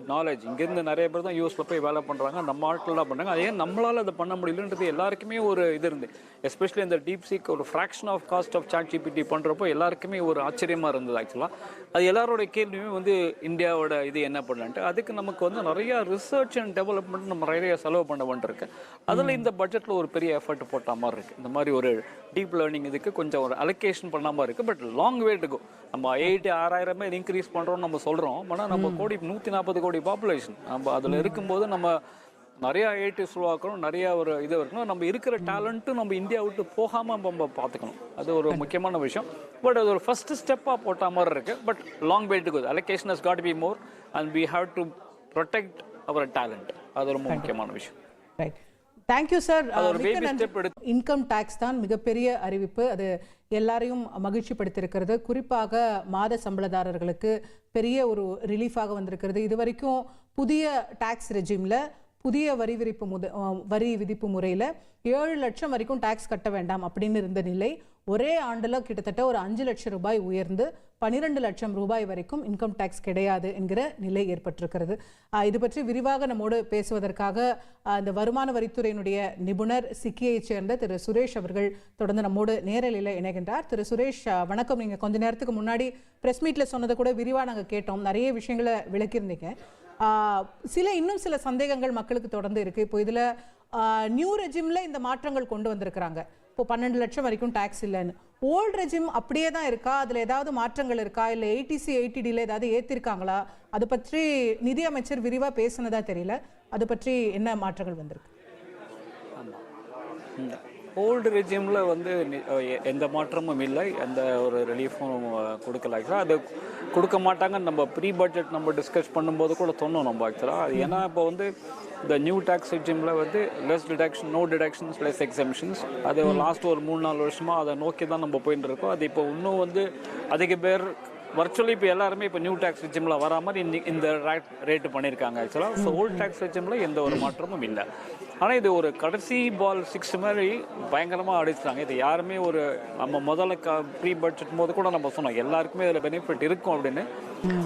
நாலேஜ் இங்கேருந்து நிறைய பேர் தான் யூஎஸில் போய் வேலை பண்ணுறாங்க. நம்ம ஆட்கள் தான் பண்ணுறாங்க. அதே நம்மளால் அதை பண்ண முடியலன்றது எல்லாருக்குமே ஒரு இது இருந்து எஸ்பெஷலி இந்த டீப் சீக் ஒரு fraction of cost of ChatGPT பண்ணுறப்போ எல்லாருக்குமே ஒரு ஆச்சரியமாக இருந்தது ஆக்சுவலாக. அது எல்லாரோட கேள்வியுமே வந்து இந்தியாவோட இது என்ன பண்ணலான்ட்டு அதுக்கு நமக்கு வந்து நிறையா ரிசர்ச் அண்ட் டெவலப்மெண்ட் நம்ம நிறைய செலவு பண்ண வேண்டியிருக்கு. அதில் இந்த பட்ஜெட்டில் ஒரு பெரிய எஃபர்ட் போட்ட மாதிரி இருக்குது. இந்த மாதிரி ஒரு டீப் லேர்னிங் இதுக்கு கொஞ்சம் ஒரு அலோகேஷன் பண்ண மாதிரி இருக்குது. But long way to go. நம்ம 6,000 இன்க்ரீஸ் பண்ணுறோம்னு நம்ம சொல்கிறோம். ஆனால் நம்ம 140 கோடி பாப்புலேஷன் நம்ம அதில் இருக்கும்போது நம்ம நிறையா ஐடிஸ் உருவாக்கணும். நிறையா ஒரு இது இருக்கணும். நம்ம இருக்கிற டேலண்ட்டும் நம்ம இந்தியா விட்டு போகாமல் நம்ம பார்த்துக்கணும். அது ஒரு முக்கியமான விஷயம். பட் அது ஒரு ஃபர்ஸ்ட் ஸ்டெப்பாக போட்ட மாதிரி இருக்குது. But long way to go. Allocation has got to be more and we have to protect our talent. அது ரொம்ப முக்கியமான விஷயம். Right. Thank you sir. Income tax தான் மிகப்பெரிய அறிவிப்பு. அது எல்லாரையும் மகிழ்ச்சிப்படுத்தியிருக்கிறது. குறிப்பாக மாத சம்பளதாரர்களுக்கு பெரிய ஒரு ரிலீஃபாக வந்திருக்கிறது. இது வரைக்கும் புதிய டாக்ஸ் ரெஜிமில் புதிய வரி விதிப்பு முறையில் 7 லட்சம் வரைக்கும் டாக்ஸ் கட்ட வேண்டாம் அப்படின்னு இருந்த நிலை ஒரே ஆண்டில் கிட்டத்தட்ட ஒரு 5 லட்சம் ரூபாய் உயர்ந்து 12 லட்சம் ரூபாய் வரைக்கும் இன்கம் டேக்ஸ் கிடையாது என்கிற நிலை ஏற்பட்டிருக்கிறது. இது பற்றி விரிவாக நம்மோடு பேசுவதற்காக இந்த வருமான வரித்துறையினுடைய நிபுணர் சிக்கியைச் சேர்ந்த திரு சுரேஷ் அவர்கள் தொடர்ந்து நம்மோடு நேரலையில் இணைகின்றார். திரு சுரேஷ் வணக்கம். நீங்கள் கொஞ்ச நேரத்துக்கு முன்னாடி ப்ரெஸ் மீட்டில் சொன்னதை கூட விரிவாக நாங்கள் கேட்டோம். நிறைய விஷயங்களை விளக்கியிருந்தீங்க. இன்னும் சில சந்தேகங்கள் மக்களுக்கு தொடர்ந்து இருக்குது. இப்போ இதில் நியூ ரெஜிமில் இந்த மாற்றங்கள் கொண்டு வந்திருக்கிறாங்க. இப்போ 12 லட்சம் வரைக்கும் டாக்ஸ் இல்லைன்னு ஓல்ட் ரெஜிம் அப்படியே தான் இருக்கா, அதில் ஏதாவது மாற்றங்கள் இருக்கா, இல்லை 80C 80Dல ஏதாவது ஏற்றிருக்காங்களா? அது பற்றி நிதி அமைச்சர் விரிவாக பேசினதா தெரியல. அது பற்றி என்ன மாற்றங்கள் வந்திருக்கு? ஓல்டு ரெஜிமில் வந்து எந்த மாற்றமும் இல்லை, எந்த ஒரு ரிலீஃபும் கொடுக்கல. ஆக்சுவலாக அது கொடுக்க மாட்டாங்கன்னு நம்ம ப்ரீ பட்ஜெட் நம்ம டிஸ்கஸ் பண்ணும்போது கூட சொன்னோம் நம்ம ஆக்சுவலாக. அது ஏன்னா இப்போ வந்து இந்த நியூ டேக்ஸ் ரெஜிமில் வந்து less deduction, no deductions, less exemptions, அது லாஸ்ட் ஒரு 3-4 வருஷமாக அதை நோக்கி தான் நம்ம போயிட்டு இருக்கோம். அது இப்போ இன்னும் வந்து அதிக பேர் வர்ச்சுவலி இப்போ எல்லாருமே இப்போ நியூ டேக்ஸ் ரெஜிமில் வரா மாதிரி இந்த ரேட்டு பண்ணியிருக்காங்க ஆக்சுவலாக. ஸோ ஓல்டு டேக்ஸ் ரெஜிமில் எந்த ஒரு மாற்றமும் இல்லை. ஆனால் இது ஒரு கடைசி பால் 6 மாதிரி பயங்கரமாக அடிச்சிட்டாங்க. இது யாருமே ஒரு நம்ம முதல்ல ப்ரீ பட்ஜெட் போது கூட நம்ம சொன்னோம் எல்லாருக்குமே இதில் பெனிஃபிட் இருக்கும் அப்படின்னு.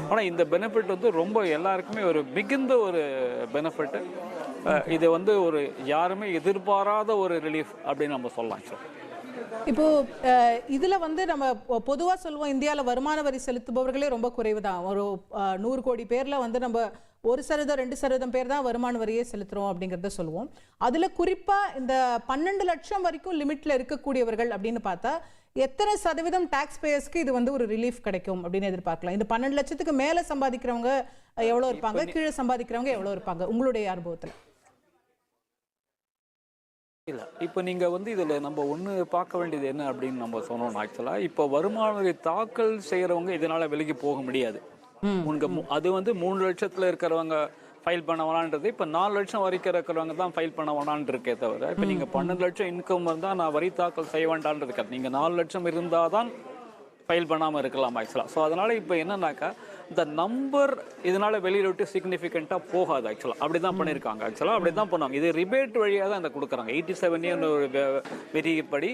ஆனால் இந்த பெனிஃபிட் வந்து ரொம்ப எல்லாருக்குமே ஒரு மிகுந்த ஒரு பெனிஃபிட்டு. இது வந்து ஒரு யாருமே எதிர்பாராத ஒரு ரிலீஃப் அப்படின்னு நம்ம சொல்லலாம் சார். இப்போ இதுல வந்து நம்ம பொதுவா சொல்லுவோம், இந்தியாவில் வருமான வரி செலுத்துபவர்களே ரொம்ப குறைவு தான். ஒரு 100 கோடி பேர்ல வந்து நம்ம 1%, 2% பேர் தான் வருமான வரியே செலுத்துறோம் அப்படிங்கிறத சொல்லுவோம். அதுல குறிப்பா இந்த 12 லட்சம் வரைக்கும் லிமிட்ல இருக்கக்கூடியவர்கள் அப்படின்னு பார்த்தா எத்தனை சதவீதம் டாக்ஸ் பேயர்ஸ்க்கு இது வந்து ஒரு ரிலீஃப் கிடைக்கும் அப்படின்னு எதிர்பார்க்கலாம்? இந்த 12 லட்சத்துக்கு மேல சம்பாதிக்கிறவங்க எவ்வளவு இருப்பாங்க, கீழே சம்பாதிக்கிறவங்க எவ்வளவு இருப்பாங்க உங்களுடைய அனுபவத்தில்? இல்லை, இப்போ நீங்கள் வந்து இதில் நம்ம ஒன்று பார்க்க வேண்டியது என்ன அப்படின்னு நம்ம சொன்னோம். ஆக்சுவலாக இப்போ வருமான வரி தாக்கல் செய்கிறவங்க இதனால் விலகி போக முடியாது. அது வந்து 3 லட்சத்தில் இருக்கிறவங்க ஃபைல் பண்ண வேணான்றது இப்போ 4 லட்சம் வரைக்கும் இருக்கிறவங்க தான் ஃபைல் பண்ண வேணான்னு இருக்கே தவிர, இப்போ நீங்கள் 12 லட்சம் இன்கம் இருந்தால் நான் வரி தாக்கல் செய்ய வேண்டான்றது இருக்காது. நீங்கள் 4 லட்சம் இருந்தால் தான் ஃபைல் பண்ணாமல் இருக்கலாம் ஆக்சுவலாக. ஸோ அதனால் இப்போ என்னன்னாக்கா இந்த நம்பர் இதனால் வெளியில் விட்டு சிக்னிஃபிகண்ட்டாக போகாது ஆக்சுவலாக. அப்படி தான் பண்ணியிருக்காங்க ஆக்சுவலாக, அப்படி தான் பண்ணுவாங்க. இது ரிபேட் வழியாக தான் இதை கொடுக்குறாங்க. 87 ஒரு விதிப்படி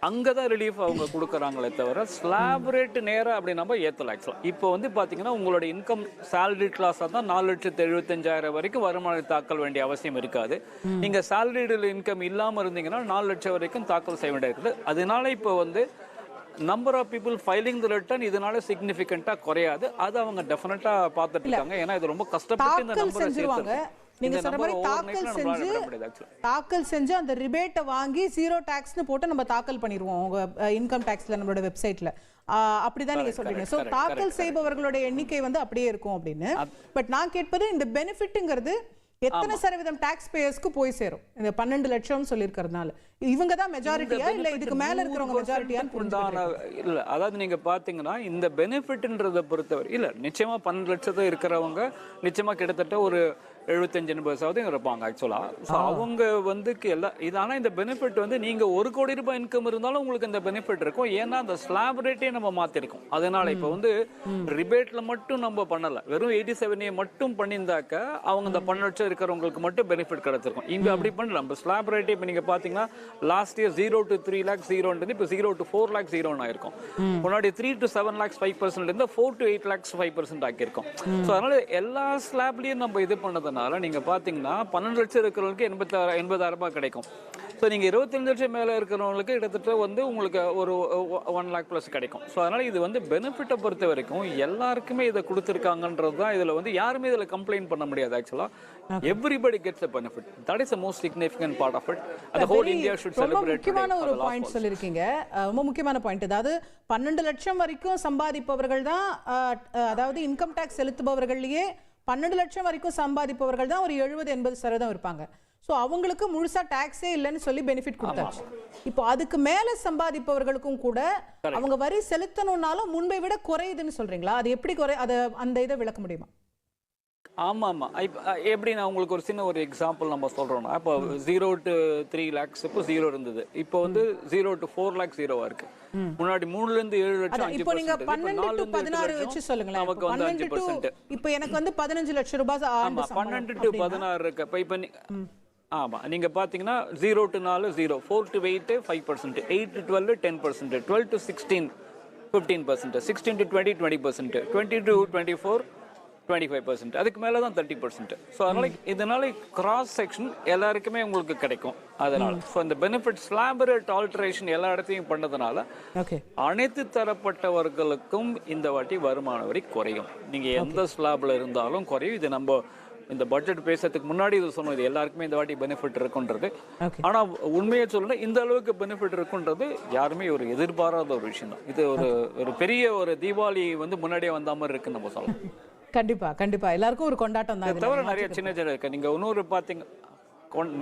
அங்கே தான் ரிலீஃப் அவங்க கொடுக்குறாங்களே தவிர ஸ்லாப் ரேட்டு நேராக அப்படி நம்ம ஏற்றலாம் ஆக்சுவலாக. இப்போ வந்து பார்த்தீங்கன்னா உங்களோட இன்கம் சேலரி கிளாஸாக தான் 4,75,000 வரைக்கும் வருமானம் தாக்கல் வேண்டிய அவசியம் இருக்காது. நீங்கள் சேலரிடு இன்கம் இல்லாமல் இருந்தீங்கன்னா 4 லட்சம் வரைக்கும் தாக்கல் செய்ய வேண்டிய இருக்குது. அதனால இப்போ வந்து number of people filing the return இதனால சிக்னிஃபிகண்ட்டாக குறையாது. அது அவங்க டெஃபினட்டாக பார்த்துட்டு இருக்காங்க. ஏன்னா இது ரொம்ப கஷ்டப்பட்டு இந்த நம்பரை சேர்த்துருவாங்க. நீங்க சொல்ற மாதிரி தாக்கல் செஞ்சு அந்த ரிபேட்டை வாங்கி 0 டாக்ஸ்னு போட்டு நம்ம தாக்கல் பண்ணிடுவோம் உங்க இன்கம் டாக்ஸ்ல நம்மளோட வெப்சைட்ல. அப்படிதான் நீங்க சொல்றீங்க. சோ தாக்கல் செய்பவர்களுடைய எண்ணிக்கை வந்து அப்படியே இருக்கும் அப்படின்னு. பட் நான் கேட்பது இந்த பெனிஃபிட்ங்கிறது எத்தனை சதவீதம் டாக்ஸ் பேயர்ஸ்க்கு போய் சேரும்? இந்த 12 லட்சம் சொல்லியிருக்கிறதுனால இவங்க தான் மெஜாரிட்டியா இல்ல இதுக்கு மேல இருக்கிறவங்க மெஜாரிட்டியான்னு இல்ல. அதாவது நீங்க பாத்தீங்கன்னா இந்த பெனிஃபிட்ன்றதை பொறுத்தவரை இல்ல நிச்சயமா 12 லட்சத்தை இருக்கிறவங்க நிச்சயமா கிட்டத்தட்ட ஒரு 75-80% இருப்பாங்க ஆக்சுவலா. அவங்க வந்து இது ஆனா இந்த பெனிஃபிட் வந்து நீங்க 1 கோடி ரூபாய் இன்கம் இருந்தாலும் உங்களுக்கு இந்த பெனிஃபிட் இருக்கும். ஏன்னா அந்த ஸ்லாப் ரேட்டே நம்ம மாத்திருக்கோம். அதனால இப்ப வந்து ரிபேட்ல மட்டும் நம்ம பண்ணல, வெறும் 87 மட்டும் பண்ணியிருந்தாக்க அவங்க இந்த 12 லட்சம் இருக்கிறவங்களுக்கு மட்டும் பெனிஃபிட் கிடைச்சிருக்கும். இங்க அப்படி பண்ணல. நம்ம ஸ்லாப் ரேட்டே இப்ப நீங்க பாத்தீங்கன்னா லாஸ்ட் இயர் 0 to 3 lakh 0 இப்ப 0 to 4 lakh 0 ஆயிருக்கும். முன்னாடி 3 to 7 lakhs 5% இருந்து 4 to 8 lakhs 5% ஆக்கியிருக்கோம். ஸோ அதனால எல்லா ஸ்லாப்லயும் நம்ம இது பண்ணது நீங்க பாத்தீங்கன்னா 12 லட்சம் இருக்கிறவங்களுக்கு 80,000 ரூபாய் கிடைக்கும். ஸோ நீங்க 25 லட்சம் மேல இருக்கிறவங்களுக்கு கிட்டத்தட்ட வந்து உங்களுக்கு ஒரு 1 lakh plus கிடைக்கும். ஸோ அதனால இது வந்து பெனிஃபிட்டை பொறுத்த வரைக்கும் எல்லாருக்குமே இதை கொடுத்துருக்காங்கன்றது தான். இதுல வந்து யாருமே இதுல கம்ப்ளைண்ட் பண்ண முடியாது ஆக்சுவலா. Everybody gets a benefit. That is the most significant part of it. The whole India should celebrate. முக்கியமான ஒரு பாயிண்ட் சொல்லிருக்கீங்க, ரொம்ப முக்கியமான பாயிண்ட். அதாவது 12 லட்சம் வரைக்கும் சம்பாதிப்பவர்கள் தான், அதாவது இன்கம் டாக்ஸ் செலுத்துபவர்கள்லயே 12 லட்சம் வரைக்கும் சம்பாதிப்பவர்கள் தான் ஒரு 70-80% இருப்பாங்க. ஸோ அவங்களுக்கு முழுசா டாக்ஸே இல்லைன்னு சொல்லி பெனிஃபிட் கொடுத்தாச்சு. இப்போ அதுக்கு மேல சம்பாதிப்பவர்களுக்கும் கூட அவங்க வரி செலுத்தணும்னாலும் முன்பை விட குறையுதுன்னு சொல்றீங்களா? அது எப்படி அந்த இதை விளக்க முடியுமா? ஆமா ஆமா. எப்படி நான் உங்களுக்கு ஒரு சின்ன ஒரு எக்ஸாம்பிள் நம்ம சொல்றோம்னா, இப்போ 0 to 3 lakhs இப்போ 0 இருந்தது, இப்போ வந்து 0 to 4 lakhs 0 இருக்கு. முன்னாடி 3ல இருந்து 7 லட்சம் 5%. இப்போ நீங்க 12 to 16 வெச்சு சொல்லுங்களேன். நமக்கு வந்து 5%. இப்போ எனக்கு வந்து 15 லட்சம் ரூபாய் ஆண்டு சம்பளம். 12 to 16 இருக்கு. இப்போ ஆமா நீங்க பாத்தீங்கன்னா 0 to 4 0, 4 to 8 5%, 8 to 12 10%, 12 to 16 15%, 16 to 20 20%, 20 to 24 25%, அதுக்கு மேல தான் 30%. ஸோ அதனால இதனால கிராஸ் செக்ஷன் எல்லாருக்குமே உங்களுக்கு கிடைக்கும். அதனால ஸோ இந்த பெனிஃபிட் ஸ்லாப் ரேட் ஆல்டரேஷன் எல்லா இடத்தையும் பண்ணதுனால அனைத்து தரப்பட்டவர்களுக்கும் இந்த வாட்டி வருமான வரி குறையும். நீங்க எந்த ஸ்லாப்ல இருந்தாலும் குறையும். இது நம்ம இந்த பட்ஜெட் பேசுறதுக்கு முன்னாடி இது சொன்னோம், இது எல்லாருக்குமே இந்த வாட்டி பெனிஃபிட் இருக்குன்றது. ஆனால் உண்மையை சொல்லணும், இந்த அளவுக்கு பெனிஃபிட் இருக்குன்றது யாருமே ஒரு எதிர்பாராத ஒரு விஷயம் தான். இது ஒரு பெரிய ஒரு தீபாவளி வந்து முன்னாடியே வந்த மாதிரி இருக்குன்னு நம்ம சொல்லலாம். கண்டிப்பா எல்லாருக்கும் ஒரு கொண்டாட்டம் தான். தவிர நிறைய சின்ன சின்ன இருக்கு. நீங்க இன்னொரு பாத்தீங்க,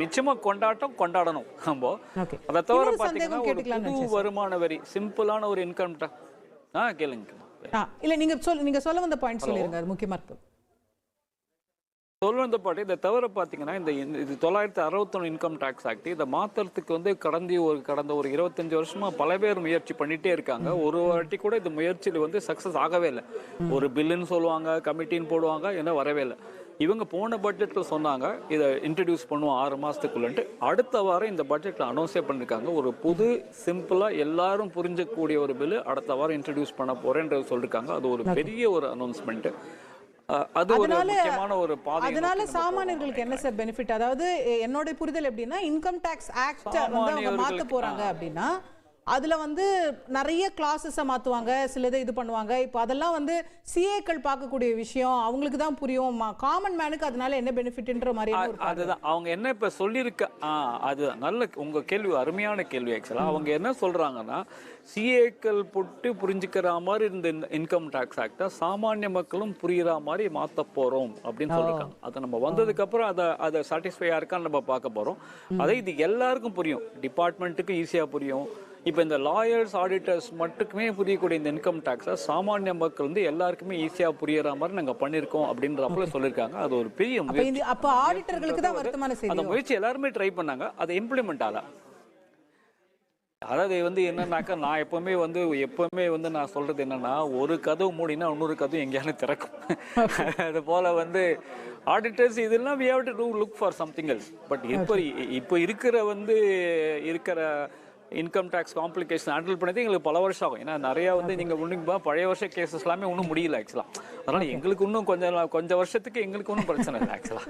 நிச்சயமா கொண்டாடணும் நம்ம. அதை தவிர பாத்தீங்கன்னா ஒரு புது வருமான வரி, சிம்பிளான ஒரு இன்கம் டாக்ஸ். கேளுங்க. இல்ல நீங்க சொல்ல வந்த பாயிண்ட் சொல்லிருங்க, அது முக்கியமா இருக்கு. சொல்லுவந்த பாட்டு இதை தவிர பார்த்தீங்கன்னா இது 961 இன்கம் டேக்ஸ் ஆக்ட் இதை மாற்றுறதுக்கு வந்து கடந்த ஒரு 25 வருஷமா பல பேர் முயற்சி பண்ணிட்டே இருக்காங்க. ஒரு வாட்டி கூட இந்த முயற்சியில் வந்து சக்ஸஸ் ஆகவே இல்லை. ஒரு பில்லுன்னு சொல்லுவாங்க, கமிட்டின்னு போடுவாங்க, என்ன வரவே இல்லை. இவங்க போன பட்ஜெட்டில் சொன்னாங்க இதை இன்ட்ரடியூஸ் பண்ணுவோம் 6 மாதத்துக்குள்ளன்ட்டு. அடுத்த வாரம் இந்த பட்ஜெட்டில் அனௌன்ஸே பண்ணியிருக்காங்க. ஒரு புது சிம்பிளாக எல்லாரும் புரிஞ்சக்கூடிய ஒரு பில்லு அடுத்த வாரம் இன்ட்ரடியூஸ் பண்ண போகிறேன்றது சொல்லியிருக்காங்க. அது ஒரு பெரிய ஒரு அனௌன்ஸ்மெண்ட்டு. அதனால சாமானியர்களுக்கு என்ன சார் பெனிஃபிட்? அதாவது என்னோட புரிதல் எப்படின்னா, இன்கம் டாக்ஸ் ஆக்ட் வந்து அவங்க மாத்த போறாங்க அப்படின்னா அதுல வந்து நிறைய கிளாஸஸை மாத்துவாங்க, சிலதை இது பண்ணுவாங்க. இப்போ அதெல்லாம் வந்து சிஏக்கள் பார்க்கக்கூடிய விஷயம், அவங்களுக்கு தான் புரியும். காமன் மேனுக்கு அதனால என்ன பெனிஃபிட்ன்ற மாதிரி அதுதான் அவங்க என்ன இப்ப சொல்லியிருக்க. அதுதான் நல்ல உங்க கேள்வி, அருமையான கேள்வி. ஆக்சுவலா அவங்க என்ன சொல்றாங்கன்னா, சிஏக்கள் போட்டு புரிஞ்சுக்கிற மாதிரி இந்த இன்கம் டாக்ஸ் ஆக்டை சாமானிய மக்களும் புரியுற மாதிரி மாத்த போறோம் அப்படின்னு சொல்லிருக்காங்க. அதை நம்ம வந்ததுக்கு அப்புறம் அதை சாட்டிஸ்ஃபையா இருக்கான்னு நம்ம பார்க்க போறோம். அதை இது எல்லாருக்கும் புரியும், டிபார்ட்மெண்ட்டுக்கு ஈஸியா புரியும். இப்போ இந்த லாயர்ஸ், ஆடிட்டர்ஸ் மட்டுக்குமே புரியக்கூடிய இந்த இன்கம் டாக்ஸை சாமானிய மக்கள் வந்து எல்லாருக்குமே ஈஸியாக புரியற மாதிரி நாங்கள் பண்ணியிருக்கோம் அப்படின்றப்பல சொல்லியிருக்காங்க. அது ஒரு பெரிய முயற்சி. அப்போ ஆடிட்டர்களுக்கு தான் வருத்தமான செய்தி. அந்த முயற்சி எல்லாருமே ட்ரை பண்ணாங்க, அதை இம்ப்ளிமெண்ட் ஆகல. அதாவது வந்து என்னன்னாக்கா, நான் எப்பவுமே வந்து நான் சொல்றது என்னன்னா, ஒரு கதவு மூடினா இன்னொரு கதவு எங்கேயாலும் திறக்கும். அது போல வந்து ஆடிட்டர்ஸ் இதெல்லாம் we have to look for something else. But இப்போ இருக்கிற இன்கம் டேக்ஸ் காம்ப்ளிகேஷன் ஹேண்டில் பண்ணது எங்களுக்கு பல வருஷம் ஆகும். ஏன்னா நிறையா வந்து நீங்கள் ஒன்றும் பழைய வருஷ கேசஸ் எல்லாமே ஒன்றும் முடியல ஆக்சுவலாக. அதனால் எங்களுக்கு இன்னும் கொஞ்சம் வருஷத்துக்கு எங்களுக்கு ஒன்றும் பிரச்சனை இல்லை ஆக்சுவலாக.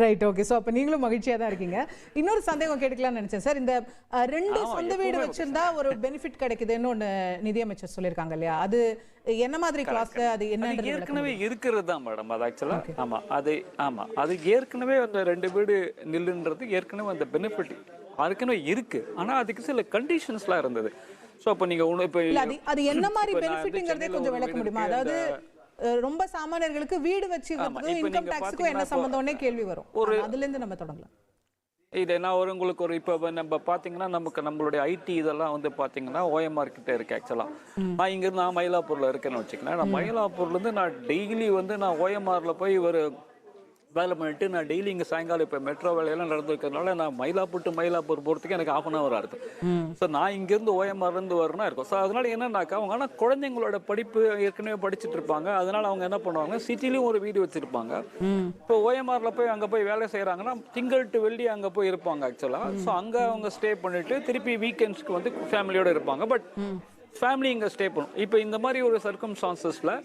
Right, okay. ஸோ அப்போ நீங்களும் மகிழ்ச்சியாக தான் இருக்கீங்க. இன்னொரு சந்தேகம் கேட்கலாம்னு நினைச்சேன் சார். இந்த 2 சொந்த வீடு வச்சிருந்தா ஒரு பெனிஃபிட் கிடைக்குதுன்னு ஒன்று நிதியமைச்சர் சொல்லியிருக்காங்க இல்லையா? அது என்ன மாதிரி கிளாஸ்ல, அது என்ன ஏற்கனவே இருக்கிறது தான் மேடம். அது ஆக்சுவலாக அது ஏற்கனவே அந்த 2 வீடு நில்லுன்றது ஏற்கனவே அந்த பெனிஃபிட் ஏற்கனவே இருக்கு. ஆனால் அதுக்கு சில கண்டிஷன்ஸ்லாம் இருந்தது. ஸோ அப்போ நீங்கள் இப்போ அது என்ன மாதிரி பெனிஃபிட்ங்கிறதே கொஞ்சம் விளக்க முடியுமா? அதாவது ரொம்ப சாமானியர்களுக்கு வீடு வச்சிருக்கிறது இன்கம் டாக்ஸ்க்கு என்ன சம்பந்தம்னே கேள்வி வரும். அதுல இருந்து நம்ம தொடங்கலாம். இது நான் உங்களுக்கு ஒரு இப்போ நம்ம பார்த்தீங்கன்னா நம்மளுடைய ஐடி இதெல்லாம் வந்து பார்த்தீங்கன்னா ஓஎம்ஆர் கிட்ட இருக்கு ஆக்சுவலாக. நான் இங்கிருந்து நான் மயிலாப்பூரில் இருக்கேன்னு வச்சுக்கலாம். நான் மயிலாப்பூர்லேருந்து நான் டெய்லி வந்து நான் ஓஎம்ஆரில் போய் ஒரு வேலை பண்ணிட்டு நான் டெய்லி இங்கே சாயங்காலம் இப்போ மெட்ரோ வேலையெல்லாம் நடந்துருக்கிறதுனால நான் மயிலாப்பூர் போகிறதுக்கு எனக்கு 1/2 hour ஆகுது. ஸோ நான் இங்கேருந்து ஓஎம்ஆர்லேருந்து வரணும்னா இருக்கும். ஸோ அதனால என்னன்னாக்கா, அவங்க ஆனால் குழந்தைங்களோட படிப்பு ஏற்கனவே படிச்சுட்டு இருப்பாங்க. அதனால அவங்க என்ன பண்ணுவாங்க, சிட்டிலையும் ஒரு வீடு வச்சிருப்பாங்க. இப்போ ஓஎம்ஆரில் போய் அங்கே போய் வேலை செய்கிறாங்கன்னா திங்கள் டு வெள்ளி அங்கே போய் இருப்பாங்க ஆக்சுவலாக. ஸோ அங்கே அவங்க ஸ்டே பண்ணிட்டு திருப்பி வீக்கெண்ட்ஸ்க்கு வந்து ஃபேமிலியோடு இருப்பாங்க. பட் ஃபேமிலி இங்கே ஸ்டே பண்ணும். இப்போ இந்த மாதிரி ஒரு சர்க்கம்ஸ்டான்சஸில்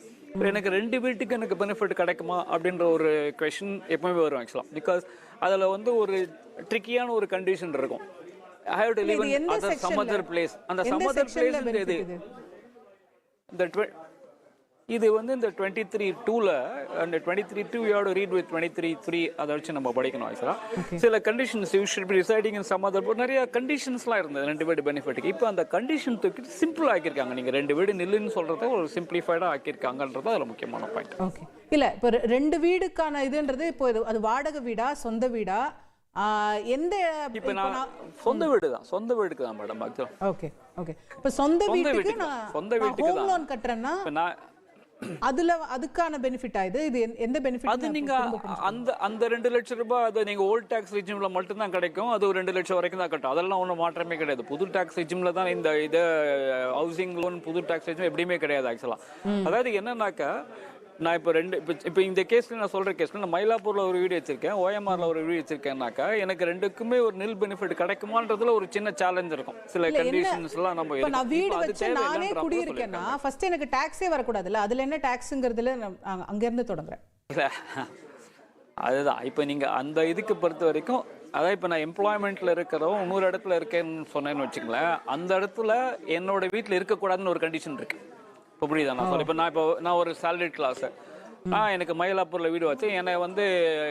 எனக்கு 2 வீட்டுக்கு எனக்கு பெனிஃபிட் கிடைக்குமா அப்படின்ற ஒரு கொஸ்டின் எப்பவுமே வரும் ஆக்சுவலாக. பிகாஸ் அதில் வந்து ஒரு ட்ரிக்கியான ஒரு கண்டிஷன் இருக்கும். I have to live in some other place. அந்த சம் அதர் பிளேஸ் இது வந்து இந்த 23(2ல அந்த 23(2 you have to read with 23(3) அதை வச்சு நம்ம படிக்கணும் ஆக்சுவலாக. சில conditions you should be residing in some other, நிறைய கண்டிஷன்ஸ்லாம் இருந்தது 2 வீடு பெனிஃபிட்டுக்கு. இப்போ அந்த கண்டிஷன் தூக்கி சிம்பிள் ஆக்கியிருக்காங்க. நீங்கள் 2 வீடு நில்லுன்னு சொல்கிறத ஒரு சிம்பிளிஃபைடாக ஆக்கியிருக்காங்கன்றது அதில் முக்கியமான பாயிண்ட். ஓகே, இல்லை இப்போ 2 வீடுக்கான இதுன்றது இப்போ அது வாடகை வீடா சொந்த வீடா எந்த? இப்போ நான் சொந்த வீடுக்கு தான் மேடம் ஆக்சுவலாக. Okay okay. இப்போ சொந்த வீட்டுக்கு ஹோம் லோன் கட்டுறேன்னா அதுக்கான பெனிஃபிட் ஆயுது. இது எந்த பெனிஃபிட்? அது நீங்க அந்த 2 லட்சம் ரூபாய் அது நீங்க ஓல்ட் டாக்ஸ் ரெஜிம்ல மட்டும் தான் கிடைக்கும். அது ஒரு 2 லட்சம் வரைக்கும் தான் கட்டும். அதெல்லாம் ஒன்றும் மாற்றமே கிடையாது. புது டாக்ஸ் ரெஜிம்ல தான் இந்த ஹவுசிங் லோன் புது டாக்ஸ் ரெஜிம் எப்படியுமே கிடையாது ஆக்சுவலா. அதாவது என்னன்னாக்கா, நான் இப்போ இந்த கேஸ்ல நான் சொல்ற கேஸ்ல நான் மயிலாப்பூர்ல ஒரு வீடு வச்சிருக்கேன், ஓஎம்ஆர்ல ஒரு வீடு வச்சிருக்கேன்னாக்கா எனக்கு 2க்குமே ஒரு நில் பெனிஃபிட் கிடைக்குமான்றதுல ஒரு சின்ன சேலஞ்ச் இருக்கும். சில கண்டிஷன்ஸ் எல்லாம் நம்ம நான் வீடு வச்சு நானே குடியிருக்கேன்னா ஃபர்ஸ்ட் எனக்கு டாக்ஸே வரக்கூடாதுல்ல? அதுல என்ன டாக்ஸ்ங்கிறதுல அங்க இருந்து தொடங்குறேன். அதுதான் இப்போ நீங்க அந்த இதுக்கு பொறுத்த வரைக்கும், அதான் இப்போ நான் எம்ப்ளாய்மெண்ட்ல இருக்கிறவங்க இன்னொரு இடத்துல இருக்கேன்னு சொன்னேன்னு வச்சுங்களேன், அந்த இடத்துல என்னோட வீட்டில் இருக்கக்கூடாதுன்னு ஒரு கண்டிஷன் இருக்கு. இப்போ புரியுதா நான் சொல்ல? இப்போ நான் ஒரு சேலரி கிளாஸ் எனக்கு மயிலாப்பூரில் வீடு வச்சு என்னை வந்து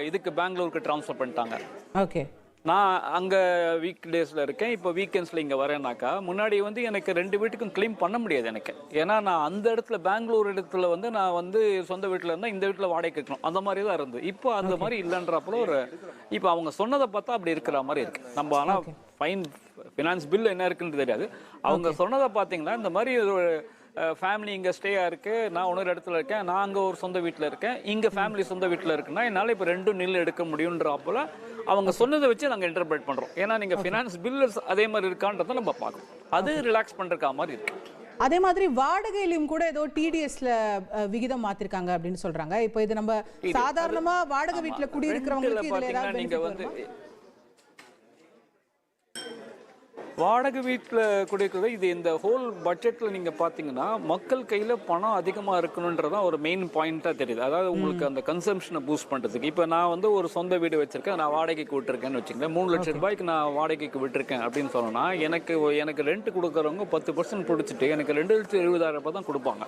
இதுக்கு பெங்களூருக்கு ட்ரான்ஸ்ஃபர் பண்ணிட்டாங்க. ஓகே. நான் அங்கே வீக் டேஸில் இருக்கேன். இப்போ வீக்கெண்ட்ஸில் இங்கே வரேன்னாக்கா முன்னாடி வந்து எனக்கு 2 வீட்டுக்கும் கிளைம் பண்ண முடியாது எனக்கு. ஏன்னா நான் அந்த இடத்துல பெங்களூர் இடத்துல வந்து நான் வந்து சொந்த வீட்டில் இருந்தால் இந்த வீட்டில் வாடகை கேட்கணும், அந்த மாதிரி தான் இருந்தது. இப்போ அந்த மாதிரி இல்லைன்றப்போ இப்போ அவங்க சொன்னதை பார்த்தா அப்படி இருக்கிற மாதிரி இருக்கு. நம்ம ஆனால் ஃபினான்ஸ் பில் என்ன இருக்குன்னு தெரியாது. அவங்க சொன்னதை பார்த்தீங்கன்னா இந்த மாதிரி ஒரு ஃபேமிலி இங்கே ஸ்டேயாக இருக்குது, நான் இன்னொரு இடத்துல இருக்கேன், நான் அங்கே ஒரு சொந்த வீட்டில் இருக்கேன், இங்கே ஃபேமிலி சொந்த வீட்டில் இருக்குன்னா என்னால் இப்போ 2 நில் எடுக்க முடியுன்றப்போல அவங்க சொன்னதை வச்சு நாங்கள் இன்டர்பிரேட் பண்ணுறோம். ஏன்னா நீங்கள் ஃபினான்ஸ் பில் அதே மாதிரி இருக்கான்றதை நம்ம பார்க்கணும். அது ரிலாக்ஸ் பண்ணுறக்கா மாதிரி இருக்கு. அதே மாதிரி வாடகையிலும் கூட ஏதோ டிடிஎஸ்ல விகிதம் மாத்திருக்காங்க அப்படின்னு சொல்றாங்க. இப்போ இது நம்ம சாதாரணமா வாடகை வீட்டுல குடியிருக்கிறவங்களுக்கு இதுல ஏதாவது நீங்க வந்து வாடகை வீட்டில் குடியிருக்கிறது இது இந்த ஹோல் பட்ஜெட்டில் நீங்கள் பார்த்தீங்கன்னா மக்கள் கையில் பணம் அதிகமாக இருக்கணுன்றதான் ஒரு மெயின் பாயிண்ட்டாக தெரியுது. அதாவது உங்களுக்கு அந்த கன்சம்ஷனை பூஸ்ட் பண்ணுறதுக்கு. இப்போ நான் வந்து ஒரு சொந்த வீடு வச்சுருக்கேன், நான் வாடகைக்கு விட்டுருக்கேன்னு வச்சுக்கேன், 3 லட்சம் ரூபாய்க்கு நான் வாடகைக்கு விட்டுருக்கேன் அப்படின்னு சொன்னோன்னா எனக்கு ரெண்ட் கொடுக்குறவங்க 10% பிடிச்சிட்டு எனக்கு 2,70,000 ரூபாய் தான் கொடுப்பாங்க.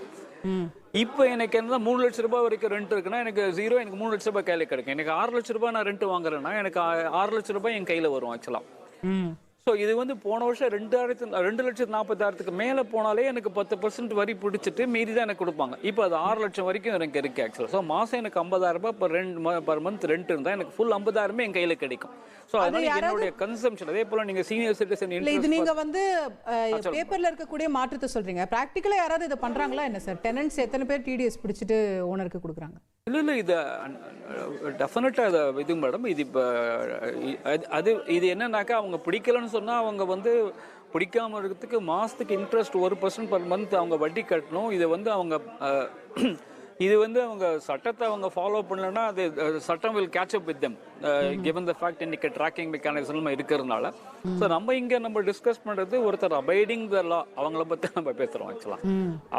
இப்போ எனக்கு என்ன 3 லட்சம் ரூபாய் வரைக்கும் ரெண்ட் இருக்குன்னா எனக்கு 0, எனக்கு 3 லட்சம் ரூபாய் கையில் கிடைக்கும். எனக்கு 6 லட்சம் ரூபாய் நான் ரெண்ட் வாங்குறேன்னா எனக்கு 6 லட்சம் ரூபாய் என் கையில் வரும் ஆக்சுவலாக. ஸோ இது வந்து போன வருஷம் 2,40,000 மேலே போனாலே எனக்கு 10% வரி பிடிச்சிட்டு மீறி தான் எனக்கு கொடுப்பாங்க. இப்போ அது 6 லட்சம் வரைக்கும் எனக்கு இருக்கு ஆக்சுவலாக. ஸோ மாதம் எனக்கு 50,000 ரூபாய் பர் மந்த் ரெண்ட் இருந்தால் எனக்கு ஃபுல் 50,000 என் கையில் கிடைக்கும். ஸோ அதனால என்னுடைய கன்சம்ஷன் அதே போல நீங்க சீனியர் சிட்டிசன் இது நீங்க வந்து பேப்பர்ல இருக்கக்கூடிய மாற்றத்தை சொல்றீங்க. பிராக்டிகலா யாராவது இதை பண்றாங்களா என்ன சார்? டெனன்ட்ஸ் எத்தனை பேர் டிடிஎஸ் பிடிச்சிட்டு ஓனருக்கு கொடுக்குறாங்க? இல்லை இது டெஃபினட்டாக அதை இது மேடம். இது இப்போ இது என்னன்னாக்கா அவங்க பிடிக்கலன்னு சொன்னால் அவங்க வந்து பிடிக்காமல் இருக்கிறதுக்கு மாதத்துக்கு இன்ட்ரெஸ்ட் 1% பர் மந்த் அவங்க வட்டி கட்டணும். இதை வந்து அவங்க இது வந்து அவங்க சட்டத்தை அவங்க ஃபாலோ பண்ணலன்னா அது சட்டம் will catch up with them given the fact இன்னைக்கு ட்ராக்கிங் மெக்கானிசம் இருக்கிறதுனால. ஸோ நம்ம டிஸ்கஸ் பண்ணுறது ஒருத்தர் அபைடிங் த லா அவங்கள பற்றி நம்ம பேசுகிறோம் ஆக்சுவலாக.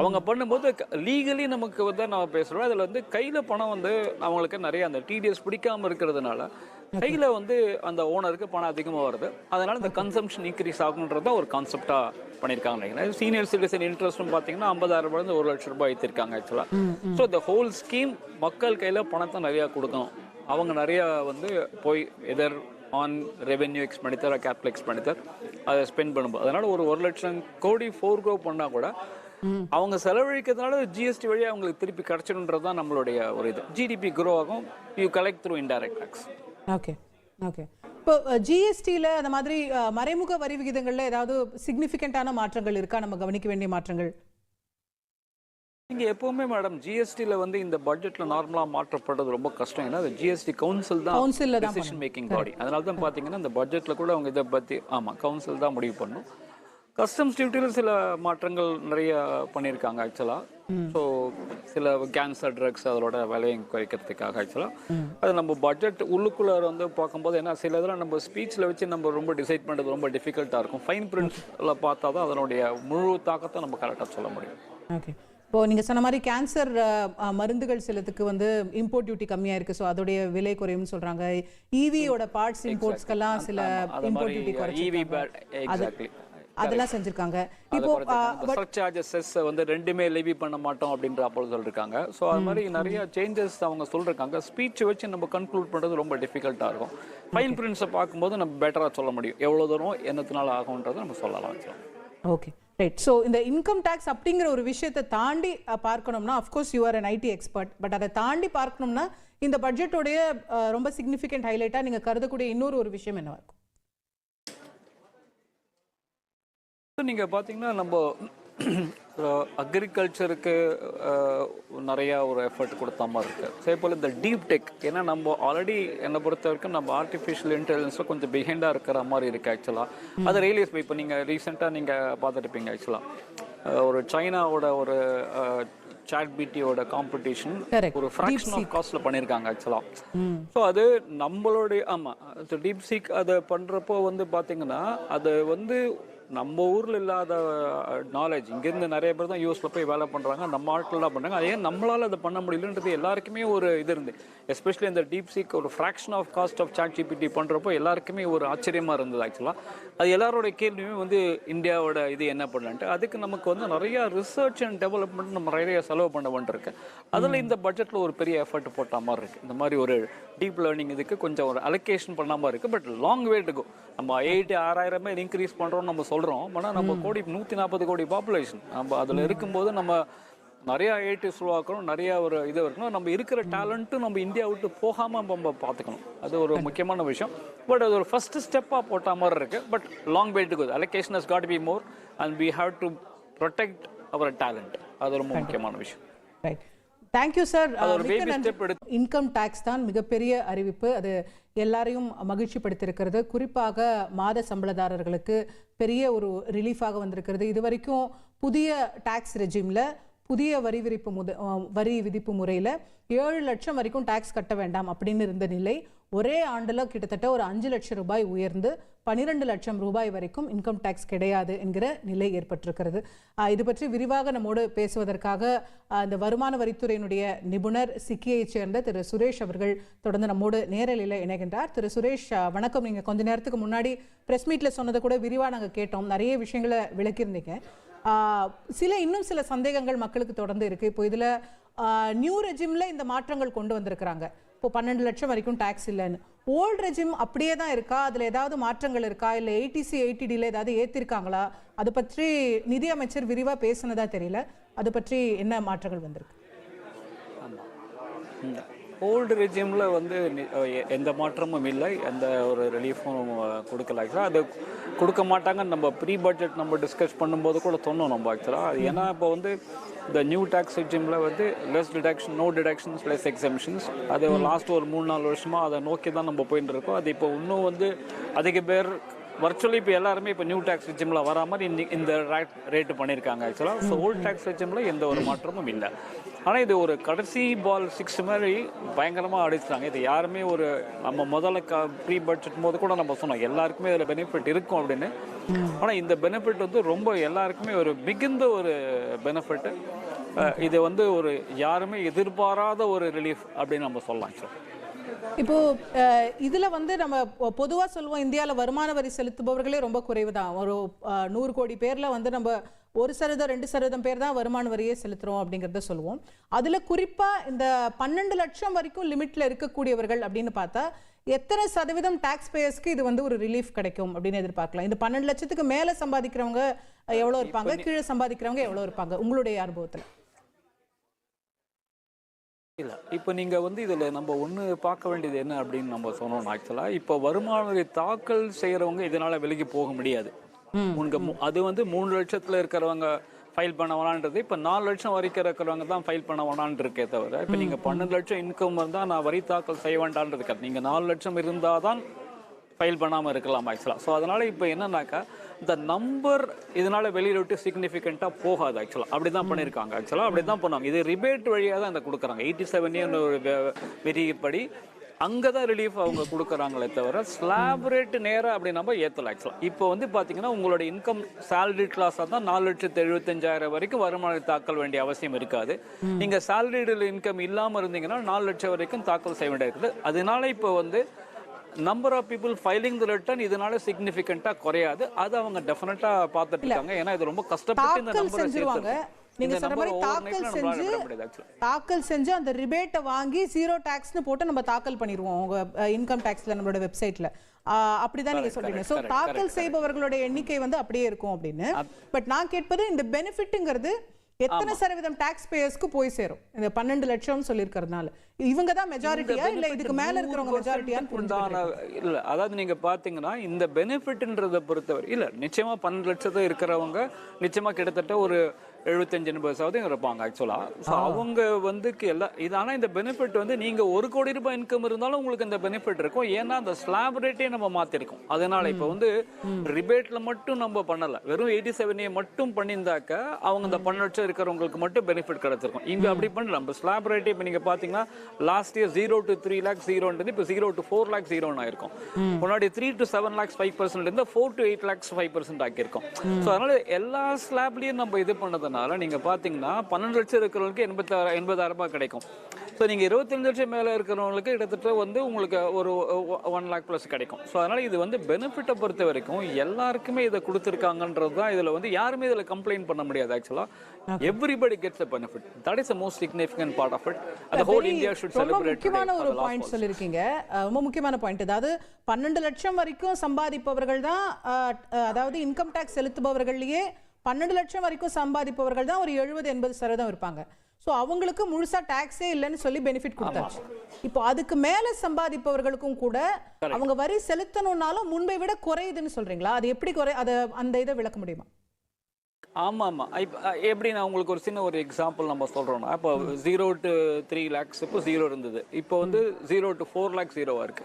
அவங்க பண்ணும்போது லீகலி நமக்கு வந்து நம்ம பேசுகிறோம். அதில் வந்து கையில் பணம் வந்து அவங்களுக்கு நிறைய அந்த டிடிஎஸ் பிடிக்காமல் இருக்கிறதுனால கையில் வந்து அந்த ஓனருக்கு பணம் அதிகமாக வருது. அதனால இந்த கன்சம்ஷன் இன்க்ரீஸ் ஆகுன்றது ஒரு கான்செப்டாக பண்ணியிருக்காங்க நினைக்கிறேன். சீனியர் சிட்டிசன் இன்ட்ரெஸ்ட்டும் பார்த்தீங்கன்னா 50,000 ரூபாய் 1 லட்சம் ரூபாய் ஏற்றிருக்காங்க ஆக்சுவலாக. ஸோ இந்த ஹோல் ஸ்கீம் மக்கள் கையில் பணத்தை நிறையா கொடுக்கணும். அவங்க நிறையா வந்து போய் either on revenue expenditure capital expenditure அதை ஸ்பெண்ட் பண்ணும்போது அதனால ஒரு 1 லட்சம் கோடி ஃபோர்க்ரோ பண்ணால் கூட அவங்க செலவழிக்கிறதுனால ஜிஎஸ்டி வழியாக அவங்களுக்கு திருப்பி கிடைச்சிடுன்றது தான் நம்மளுடைய ஒரு இது. ஜிடிபி க்ரோ ஆகும். You collect through indirect tax. Okay okay. இப்போ ஜிஎஸ்டியில் அந்த மாதிரி மறைமுக வரி விகிதங்களில் ஏதாவது சிக்னிஃபிகண்டான மாற்றங்கள் இருக்கா, நம்ம கவனிக்க வேண்டிய மாற்றங்கள்? நீங்கள் எப்போவுமே மேடம் ஜிஎஸ்டியில் வந்து இந்த பட்ஜெட்டில் நார்மலாக மாற்றப்படுறது ரொம்ப கஷ்டம். ஏன்னா அது ஜிஎஸ்டி கவுன்சில் தான் டிசிஷன் மேக்கிங் பாடி. அதனால தான் பார்த்தீங்கன்னா இந்த பட்ஜெட்டில் கூட அவங்க இதை பற்றி கவுன்சில் தான் முடிவு பண்ணணும். கஸ்டம்ஸ் டியூட்டியில் சில மாற்றங்கள் நிறைய பண்ணியிருக்காங்க ஆக்சுவலாக. ஸோ சில கேன்சர் ட்ரக்ஸ் அதோட விலையை குறைக்கிறதுக்காக ஆக்சுவலாக அது நம்ம பட்ஜெட் உள்ளுக்குள்ளே வந்து பார்க்கும்போது ஏன்னா சில இதெல்லாம் நம்ம ஸ்பீச்சில் வச்சு நம்ம ரொம்ப டிசைட் பண்ணுறது ரொம்ப டிஃபிகல்ட்டாக இருக்கும். ஃபைன் பிரிண்ட்ஸில் பார்த்தா தான் அதனுடைய முழு தாக்கத்தை நம்ம கரெக்டாக சொல்ல முடியும். ஓகே. இப்போது நீங்கள் சொன்ன மாதிரி கேன்சர் மருந்துகள் சிலத்துக்கு வந்து இம்போர்ட் டியூட்டி கம்மியாக இருக்குது. ஸோ அதோடைய விலை குறையும்னு சொல்கிறாங்க. இவியோட பார்ட்ஸ் இம்போர்ட்ஸ்க்கெல்லாம் சில இம்போர்ட் டியூட்டி குறைச்சி அதெல்லாம் செஞ்சிருக்காங்க. இப்போ சர்சார்ஜஸ் வந்து ரெண்டுமே லெவி பண்ண மாட்டோம் அப்படின்ற அப்போ சொல்லிருக்காங்க. ஸோ அது மாதிரி நிறைய சேஞ்சஸ் அவங்க சொல்லிருக்காங்க. ஸ்பீச் வச்சு நம்ம கன்க்ளூட் பண்ணுறது ரொம்ப டிஃபிகல்ட்டாக இருக்கும். ஃபைன் பிரிண்ட்ஸை பார்க்கும்போது நம்ம பெட்டராக சொல்ல முடியும் எவ்வளோ தூரம் என்னத்தினால ஆகும்ன்றதை நம்ம சொல்லலாம். Okay right. ஸோ இந்த இன்கம் டேக்ஸ் அப்படிங்கிற ஒரு விஷயத்தை தாண்டி பார்க்கணும்னா of course you are an IT expert. But அதை தாண்டி பார்க்கணும்னா இந்த பட்ஜெட்டோடைய ரொம்ப சிக்னிஃபிகண்ட் ஹைலைட்டாக நீங்கள் கருதக்கூடிய இன்னொரு ஒரு விஷயம் என்னவா இருக்கும்? நீங்கள் பார்த்தீங்கன்னா நம்ம அக்ரிகல்ச்சருக்கு நிறையா ஒரு எஃபர்ட் கொடுத்த மாதிரி இருக்குது. அதே போல் இந்த டீப் டெக் ஏன்னா நம்ம ஆல்ரெடி என்னை பொறுத்த வரைக்கும் நம்ம ஆர்டிஃபிஷியல் இன்டெலிஜென்ஸில் கொஞ்சம் பிஹைண்டாக இருக்கிற மாதிரி இருக்குது ஆக்சுவலாக. அதை ரியலைஸ் இப்போ நீங்கள் ரீசெண்டாக நீங்கள் பார்த்துருப்பீங்க ஆக்சுவலாக ஒரு சைனாவோட ஒரு சாட்பிடியோட காம்படிஷன் ஒரு ஃப்ராக்ஷன் ஆஃப் காஸ்ட்ல பண்ணியிருக்காங்க ஆக்சுவலாக. ஸோ அது நம்மளுடைய டீப் சீக் அதை பண்ணுறப்போ வந்து பார்த்தீங்கன்னா அது வந்து நம்ம ஊரில் இல்லாத நாலேஜ் இங்கேருந்து நிறைய பேர் தான் யூஎஸில் போய் வேலை பண்ணுறாங்க. நம்ம ஆட்கள் தான் பண்ணுறாங்க. அதே நம்மளால் அதை பண்ண முடியலன்றது எல்லாருக்குமே ஒரு இது இருந்து எஸ்பெஷலி இந்த டீப்சீக் ஒரு fraction of cost of ChatGPT பண்ணுறப்போ எல்லாருக்குமே ஒரு ஆச்சரியமாக இருந்தது ஆக்சுவலாக. அது எல்லாரோட கேள்வியுமே வந்து இந்தியாவோட இது என்ன பண்ணலான்ட்டு. அதுக்கு நமக்கு வந்து நிறையா ரிசர்ச் அண்ட் டெவலப்மெண்ட் நம்ம நிறைய செலவு பண்ண வேண்டியிருக்கு. அதில் இந்த பட்ஜெட்டில் ஒரு பெரிய எஃபர்ட் போட்ட மாதிரி இருக்குது. இந்த மாதிரி ஒரு டீப் லேர்னிங் இதுக்கு கொஞ்சம் ஒரு அலோகேஷன் பண்ணாமல் இருக்குது. But long way to go. நம்ம 6,000 இன்க்ரீஸ் பண்ணுறோம்னு நம்ம சொல்கிறோம். ஆனால் நம்ம 140 கோடி பாப்புலேஷன் நம்ம அதில் இருக்கும்போது நம்ம நிறையா ஐஐடிஸ் உருவாக்கணும், நிறையா ஒரு இது இருக்கணும். நம்ம இருக்கிற டேலண்ட்டும் நம்ம இந்தியா விட்டு போகாமல் நம்ம பார்த்துக்கணும். அது ஒரு முக்கியமான விஷயம். பட் அது ஒரு ஃபர்ஸ்ட் ஸ்டெப்பாக போட்ட மாதிரி இருக்குது. But long way to go. Allocation has got to be more and we have to protect our talent. அது ரொம்ப முக்கியமான விஷயம். Right, thank you sir. Income tax தான் மிகப்பெரிய அறிவிப்பு. அது எல்லாரையும் மகிழ்ச்சிப்படுத்தியிருக்கிறது. குறிப்பாக மாத சம்பளதாரர்களுக்கு பெரிய ஒரு ரிலீஃபாக வந்திருக்கிறது. இது வரைக்கும் புதிய டாக்ஸ் ரெஜிமில் புதிய வரி விதிப்பு முறையில் 7 லட்சம் வரைக்கும் டாக்ஸ் கட்ட வேண்டாம் அப்படின்னு இருந்த நிலை ஒரே ஆண்டில் கிட்டத்தட்ட ஒரு 5 லட்சம் ரூபாய் உயர்ந்து 12 லட்சம் ரூபாய் வரைக்கும் இன்கம் டேக்ஸ் கிடையாது என்கிற நிலை ஏற்பட்டிருக்கிறது. இது பற்றி விரிவாக நம்மோடு பேசுவதற்காக இந்த வருமான வரித்துறையினுடைய நிபுணர் சிக்கியைச் சேர்ந்த திரு சுரேஷ் அவர்கள் தொடர்ந்து நம்மோடு நேரலையில் இணைகின்றார். திரு சுரேஷ் வணக்கம். நீங்கள் கொஞ்ச நேரத்துக்கு முன்னாடி ப்ரெஸ் மீட்டில் சொன்னதை கூட விரிவாக நாங்கள் கேட்டோம். நிறைய விஷயங்களை விளக்கியிருந்தீங்க. இன்னும் சில சந்தேகங்கள் மக்களுக்கு தொடர்ந்து இருக்கு. இப்போ இதுல நியூ ரெஜிம்ல இந்த மாற்றங்கள் கொண்டு வந்திருக்கிறாங்க. இப்போ 12 லட்சம் வரைக்கும் டாக்ஸ் இல்லைன்னு. ஓல்டு ரெஜிம் அப்படியே தான் இருக்கா? அதுல ஏதாவது மாற்றங்கள் இருக்கா? இல்ல ஏடிசி ஏடிடில ஏதாவது ஏத்திருக்காங்களா? அது பற்றி நிதி அமைச்சர் விரிவா பேசினதா தெரியல. அது பற்றி என்ன மாற்றங்கள் வந்திருக்கு? ஓல்டு ரெஜிமில் வந்து எந்த மாற்றமும் இல்லை, எந்த ஒரு ரிலீஃபும் கொடுக்கல. ஆக்சுவலாக அது கொடுக்க மாட்டாங்கன்னு நம்ம ப்ரீ பட்ஜெட் நம்ம டிஸ்கஸ் பண்ணும்போது கூட சொன்னோம் நம்ம ஆக்சுவலாக. அது ஏன்னா இப்போ வந்து இந்த நியூ டேக்ஸ் ரெஜிமில் வந்து less deduction, no deductions, less exemptions, அது லாஸ்ட் ஒரு 3-4 வருஷமாக அதை நோக்கி தான் நம்ம போயிட்டு இருக்கோம். அது இப்போ இன்னும் வந்து அதிக பேர் வர்ச்சுவலி இப்போ எல்லாருமே இப்போ நியூ டேக்ஸ் ரெஜிமில் வரா மாதிரி இந்த ரேட்டு பண்ணியிருக்காங்க ஆக்சுவலாக. ஸோ ஓல்டு டேக்ஸ் ரெஜிமில் எந்த ஒரு மாற்றமும் இல்லை. ஆனால் இது ஒரு கடைசி பால் 6 மாதிரி பயங்கரமாக அடிச்சிட்டாங்க. இது யாருமே ஒரு நம்ம முதல்ல ப்ரீ பட்ஜெட் போது கூட நம்ம சொன்னோம் எல்லாருக்குமே இதில் பெனிஃபிட் இருக்கும் அப்படின்னு. ஆனால் இந்த பெனிஃபிட் வந்து ரொம்ப எல்லாருக்குமே ஒரு மிகுந்த ஒரு பெனிஃபிட்டு. இது வந்து ஒரு யாருமே எதிர்பாராத ஒரு ரிலீஃப் அப்படின்னு நம்ம சொல்லலாம் சார். இப்போ இதுல வந்து நம்ம பொதுவா சொல்லுவோம் இந்தியாவில் வருமான வரி செலுத்துபவர்களே ரொம்ப குறைவு தான். ஒரு 100 கோடி பேர்ல வந்து நம்ம 1%, 2% பேர் தான் வருமான வரியே செலுத்துறோம் அப்படிங்கிறத சொல்லுவோம். அதுல குறிப்பா இந்த 12 லட்சம் வரைக்கும் லிமிட்ல இருக்கக்கூடியவர்கள் அப்படின்னு பார்த்தா எத்தனை சதவீதம் டாக்ஸ் பேயர்ஸ்க்கு இது வந்து ஒரு ரிலீஃப் கிடைக்கும் அப்படின்னு எதிர்பார்க்கலாம்? இந்த 12 லட்சத்துக்கு மேல சம்பாதிக்கிறவங்க எவ்வளவு இருப்பாங்க, கீழே சம்பாதிக்கிறவங்க எவ்வளவு இருப்பாங்க உங்களுடைய அனுபவத்தில்? இல்லை, இப்போ நீங்கள் வந்து இதில் நம்ம ஒன்று பார்க்க வேண்டியது என்ன அப்படின்னு நம்ம சொன்னோம். ஆக்சுவலாக இப்போ வருமான வரி தாக்கல் செய்கிறவங்க இதனால் விலகி போக முடியாது. அது வந்து 3 லட்சத்தில் இருக்கிறவங்க ஃபைல் பண்ண வேணான்றது இப்போ 4 லட்சம் வரைக்கும் இருக்கிறவங்க தான் ஃபைல் பண்ண வேணான்னு இருக்கே தவிர, இப்போ நீங்கள் 12 லட்சம் இன்கம் இருந்தால் நான் வரி தாக்கல் செய்ய வேண்டான்றது இருக்காது. நீங்கள் 4 லட்சம் இருந்தால் தான் ஃபைல் பண்ணாமல் இருக்கலாம் ஆக்சுவலாக. ஸோ அதனால் இப்போ என்னன்னாக்கா இந்த நம்பர் இதனால் வெளியில் விட்டு சிக்னிஃபிகண்ட்டாக போகாது ஆக்சுவலாக. அப்படி தான் பண்ணியிருக்காங்க ஆக்சுவலாக. அப்படி தான் பண்ணுவாங்க. இது ரிபேட் வழியாக தான் இதை கொடுக்குறாங்க. 87 ஒரு விதிப்படி அங்கே தான் ரிலீஃப் அவங்க கொடுக்குறாங்களே தவிர ஸ்லாப் ரேட்டு நேராக அப்படி நம்ம ஏற்றலாம் ஆக்சுவலாக. இப்போ வந்து பார்த்தீங்கன்னா உங்களோட இன்கம் சேலரி கிளாஸாக தான் 4,75,000 வரைக்கும் வருமானம் தாக்கல் வேண்டிய அவசியம் இருக்காது. நீங்கள் சேலரிடு இன்கம் இல்லாமல் இருந்தீங்கன்னா 4 லட்சம் வரைக்கும் தாக்கல் செய்ய வேண்டிய இருக்குது. அதனால இப்போ வந்து number of people filing the return இதனால சிக்னிஃபிகண்ட்டாக குறையாது. அது அவங்க டெஃபினட்டாக பார்த்துட்டு இருக்காங்க. ஏன்னா இது ரொம்ப கஷ்டப்பட்டு இந்த நம்பரை சேர்த்துருவாங்க. நீங்க சொல்ற மாதிரி தாக்கல் செஞ்சு அந்த ரிபேட்டை வாங்கி 0 டாக்ஸ்னு போட்டு நம்ம தாக்கல் பண்ணிடுவோம் உங்க இன்கம் டாக்ஸ்ல நம்மளோட வெப்சைட்ல. அப்படிதான் நீங்க சொல்றீங்க. சோ தாக்கல் செய்பவர்களுடைய எண்ணிக்கை வந்து அப்படியே இருக்கும் அப்படின்னு. பட் நான் கேட்பது இந்த பெனிஃபிட்ங்கிறது எத்தனை சதவீதம் டாக்ஸ் பேயர்ஸ்க்கு போய் சேரும்? இந்த 12 லட்சம் சொல்லியிருக்கிறதுனால இவங்க தான் மெஜாரிட்டியா இல்ல இதுக்கு மேல இருக்கிறவங்க மெஜாரிட்டியான்னு இல்ல. அதாவது நீங்க பாத்தீங்கன்னா இந்த பெனிஃபிட்ன்றதை பொறுத்தவரை இல்ல நிச்சயமா 12 லட்சத்தை இருக்கிறவங்க நிச்சயமா கிட்டத்தட்ட ஒரு 75-80% இருப்பாங்க ஆக்சுவலா. அவங்க வந்து இது ஆனா இந்த பெனிஃபிட் வந்து நீங்க 1 கோடி ரூபாய் இன்கம் இருந்தாலும் உங்களுக்கு இந்த பெனிஃபிட் இருக்கும். ஏன்னா அந்த ஸ்லாப் ரேட்டே நம்ம மாத்திருக்கோம். அதனால இப்ப வந்து ரிபேட்ல மட்டும் நம்ம பண்ணல, வெறும் 87 மட்டும் பண்ணியிருந்தாக்க அவங்க இந்த 12 லட்சம் இருக்கிறவங்களுக்கு மட்டும் பெனிஃபிட் கிடைச்சிருக்கும். இங்க அப்படி பண்ணல. நம்ம ஸ்லாப் ரேட்டே இப்ப நீங்க பாத்தீங்கன்னா லாஸ்ட் இயர் 0 to 3 lakh 0 இப்ப 0 to 4 lakh 0 ஆயிருக்கும். முன்னாடி 3 to 7 lakhs 5% இருந்து 4 to 8 lakhs 5% ஆக்கியிருக்கோம். ஸோ அதனால எல்லா ஸ்லாப்லயும் நம்ம இது பண்ணது நீங்க பாத்தீங்கன்னா 12 லட்சம் இருக்கிறவங்களுக்கு 80,000 ரூபாய் கிடைக்கும். ஸோ நீங்கள் 25 லட்சம் மேலே இருக்கிறவங்களுக்கு கிட்டத்தட்ட வந்து உங்களுக்கு ஒரு 1 lakh ப்ளஸ் கிடைக்கும். ஸோ அதனால் இது வந்து பெனிஃபிட்டை பொறுத்த வரைக்கும் எல்லாருக்குமே இதை கொடுத்துருக்காங்கன்றது தான். இதில் வந்து யாருமே இதில் கம்ப்ளைண்ட் பண்ண முடியாது. ஆக்சுவலாக everybody gets a benefit. That is the most significant part of it. அந்த ஹோல் இந்தியா ஷுட் செலிப்ரேட். முக்கியமான ஒரு பாயிண்ட் சொல்லியிருக்கீங்க, ரொம்ப முக்கியமான பாயிண்ட். அதாவது 12 லட்சம் வரைக்கும் சம்பாதிப்பவர்கள் தான், அதாவது இன்கம் டேக்ஸ் செலுத்துபவர்கள்லேயே 12 லட்சம் வரைக்கும் சம்பாதிப்பவர்கள் தான் ஒரு 70-80% இருப்பாங்க. ஸோ அவங்களுக்கு முழுசா டாக்ஸே இல்லைன்னு சொல்லி பெனிஃபிட் கொடுத்தாச்சு. இப்போ அதுக்கு மேல சம்பாதிப்பவர்களுக்கும் கூட அவங்க வரி செலுத்தணும்னாலும் முன்பை விட குறையுதுன்னு சொல்றீங்களா? அது எப்படி அந்த இதை விளக்க முடியுமா? ஆமாம். இப்போ எப்படி நான் உங்களுக்கு ஒரு சின்ன ஒரு எக்ஸாம்பிள் நம்ம சொல்கிறோன்னா, இப்போ 0 to 3 lakhs இப்போ 0 இருந்தது. இப்போ வந்து 0 to 4 lakhs 0 இருக்கு.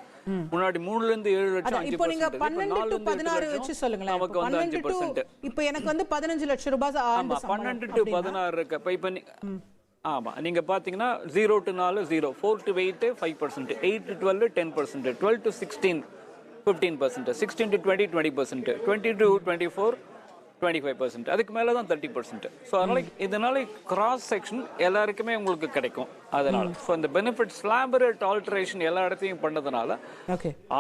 முன்னாடி 3லேருந்து 7 லட்சம் 5%. இப்போ நீங்க 12 to 16 வச்சு சொல்லுங்களேன். நமக்கு வந்து 5%. இப்போ எனக்கு வந்து 15 லட்சம் ரூபாய் ஆண்டு. 12 to 16 இருக்கு. இப்போ ஆமாம், நீங்கள் பார்த்தீங்கன்னா 0 to 4 0, 4 to 8 5%, 8 to 12 10%, 12 to 16 15%, 16 to 20 20%, 20 to 24 25%, அதுக்கு மேலே தான் 30%. ஸோ இதனால கிராஸ் செக்ஷன் எல்லாருக்குமே உங்களுக்கு கிடைக்கும். அதனால் ஸோ இந்த பெனிஃபிட் ஸ்லாப் ரேட் ஆல்ட்ரேஷன் எல்லா இடத்தையும் பண்ணதுனால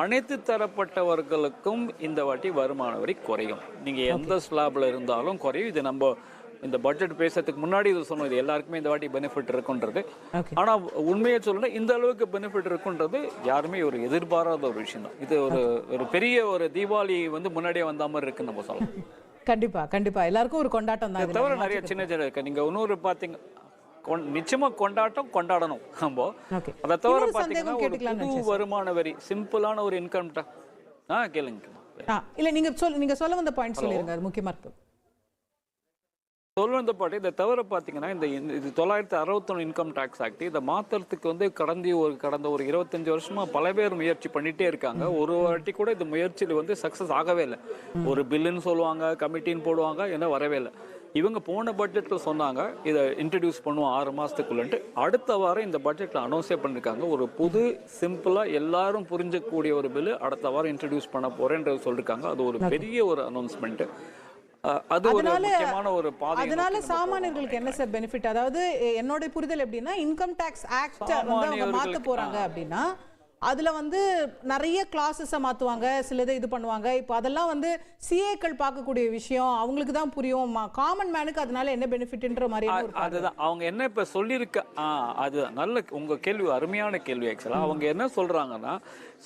அனைத்து தரப்பட்டவர்களுக்கும் இந்த வாட்டி வருமான வரி குறையும். நீங்கள் எந்த ஸ்லாப்ல இருந்தாலும் குறையும். இது நம்ம இந்த பட்ஜெட் பேசுறதுக்கு முன்னாடி இது சொன்னோம், இது எல்லாருக்குமே இந்த வாட்டி பெனிஃபிட் இருக்குன்றது. ஆனால் உண்மையை சொல்லணும், இந்த அளவுக்கு பெனிஃபிட் இருக்குன்றது யாருமே ஒரு எதிர்பாராத ஒரு விஷயம் தான். இது ஒரு பெரிய ஒரு தீபாவளி வந்து முன்னாடியே வந்த மாதிரி இருக்குன்னு நம்ம சொல்லலாம். கண்டிப்பா எல்லாருக்கும் ஒரு கொண்டாட்டம் தான். தவிர நிறைய சின்ன சின்ன இருக்கு. நீங்க இன்னொரு பாத்தீங்க, நிச்சயமா கொண்டாடணும் நம்ம. அதை தவிர பாத்தீங்கன்னா ஒரு புது வருமான வரி, சிம்பிளான ஒரு இன்கம் டேக்ஸ். கேளுங்க. இல்ல நீங்க சொல்ல வந்த பாயிண்ட் சொல்லிருங்க, அது முக்கியமா இருக்கு. சொல்லுவந்த பாட்டு இதை தவிர பார்த்தீங்கன்னா இது 961 இன்கம் டேக்ஸ் ஆக்ட் இதை மாற்றுறதுக்கு வந்து கடந்த ஒரு 25 வருஷமா பல பேர் முயற்சி பண்ணிட்டே இருக்காங்க. ஒரு வாட்டி கூட இந்த முயற்சியில் வந்து சக்ஸஸ் ஆகவே இல்லை. ஒரு பில்லுன்னு சொல்லுவாங்க, கமிட்டின்னு போடுவாங்க, என்ன வரவே இல்லை. இவங்க போன பட்ஜெட்டில் சொன்னாங்க இதை இன்ட்ரடியூஸ் பண்ணுவோம் 6 மாதத்துக்குள்ளன்ட்டு. அடுத்த வாரம் இந்த பட்ஜெட்டில் அனௌன்ஸே பண்ணியிருக்காங்க. ஒரு புது சிம்பிளாக எல்லாரும் புரிஞ்சக்கூடிய ஒரு பில்லு அடுத்த வாரம் இன்ட்ரடியூஸ் பண்ண போகிறேன்றது சொல்லியிருக்காங்க. அது ஒரு பெரிய ஒரு அனௌன்ஸ்மெண்ட்டு. அதனால சாமானியர்களுக்கு என்ன சார் பெனிஃபிட்? அதாவது என்னோட புரிதல் எப்படின்னா, இன்கம் டாக்ஸ் ஆக்ட் வந்து அவங்க மாத்த போறாங்க அப்படின்னா அதுல வந்து நிறைய கிளாஸஸை மாத்துவாங்க, சிலதை இது பண்ணுவாங்க. இப்போ அதெல்லாம் வந்து சிஏக்கள் பார்க்கக்கூடிய விஷயம், அவங்களுக்கு தான் புரியும். காமன் மேனுக்கு அதனால என்ன பெனிஃபிட்ன்ற மாதிரி அதுதான் அவங்க என்ன இப்ப சொல்லியிருக்க. அதுதான் நல்ல உங்க கேள்வி, அருமையான கேள்வி. ஆக்சுவலா அவங்க என்ன சொல்றாங்கன்னா,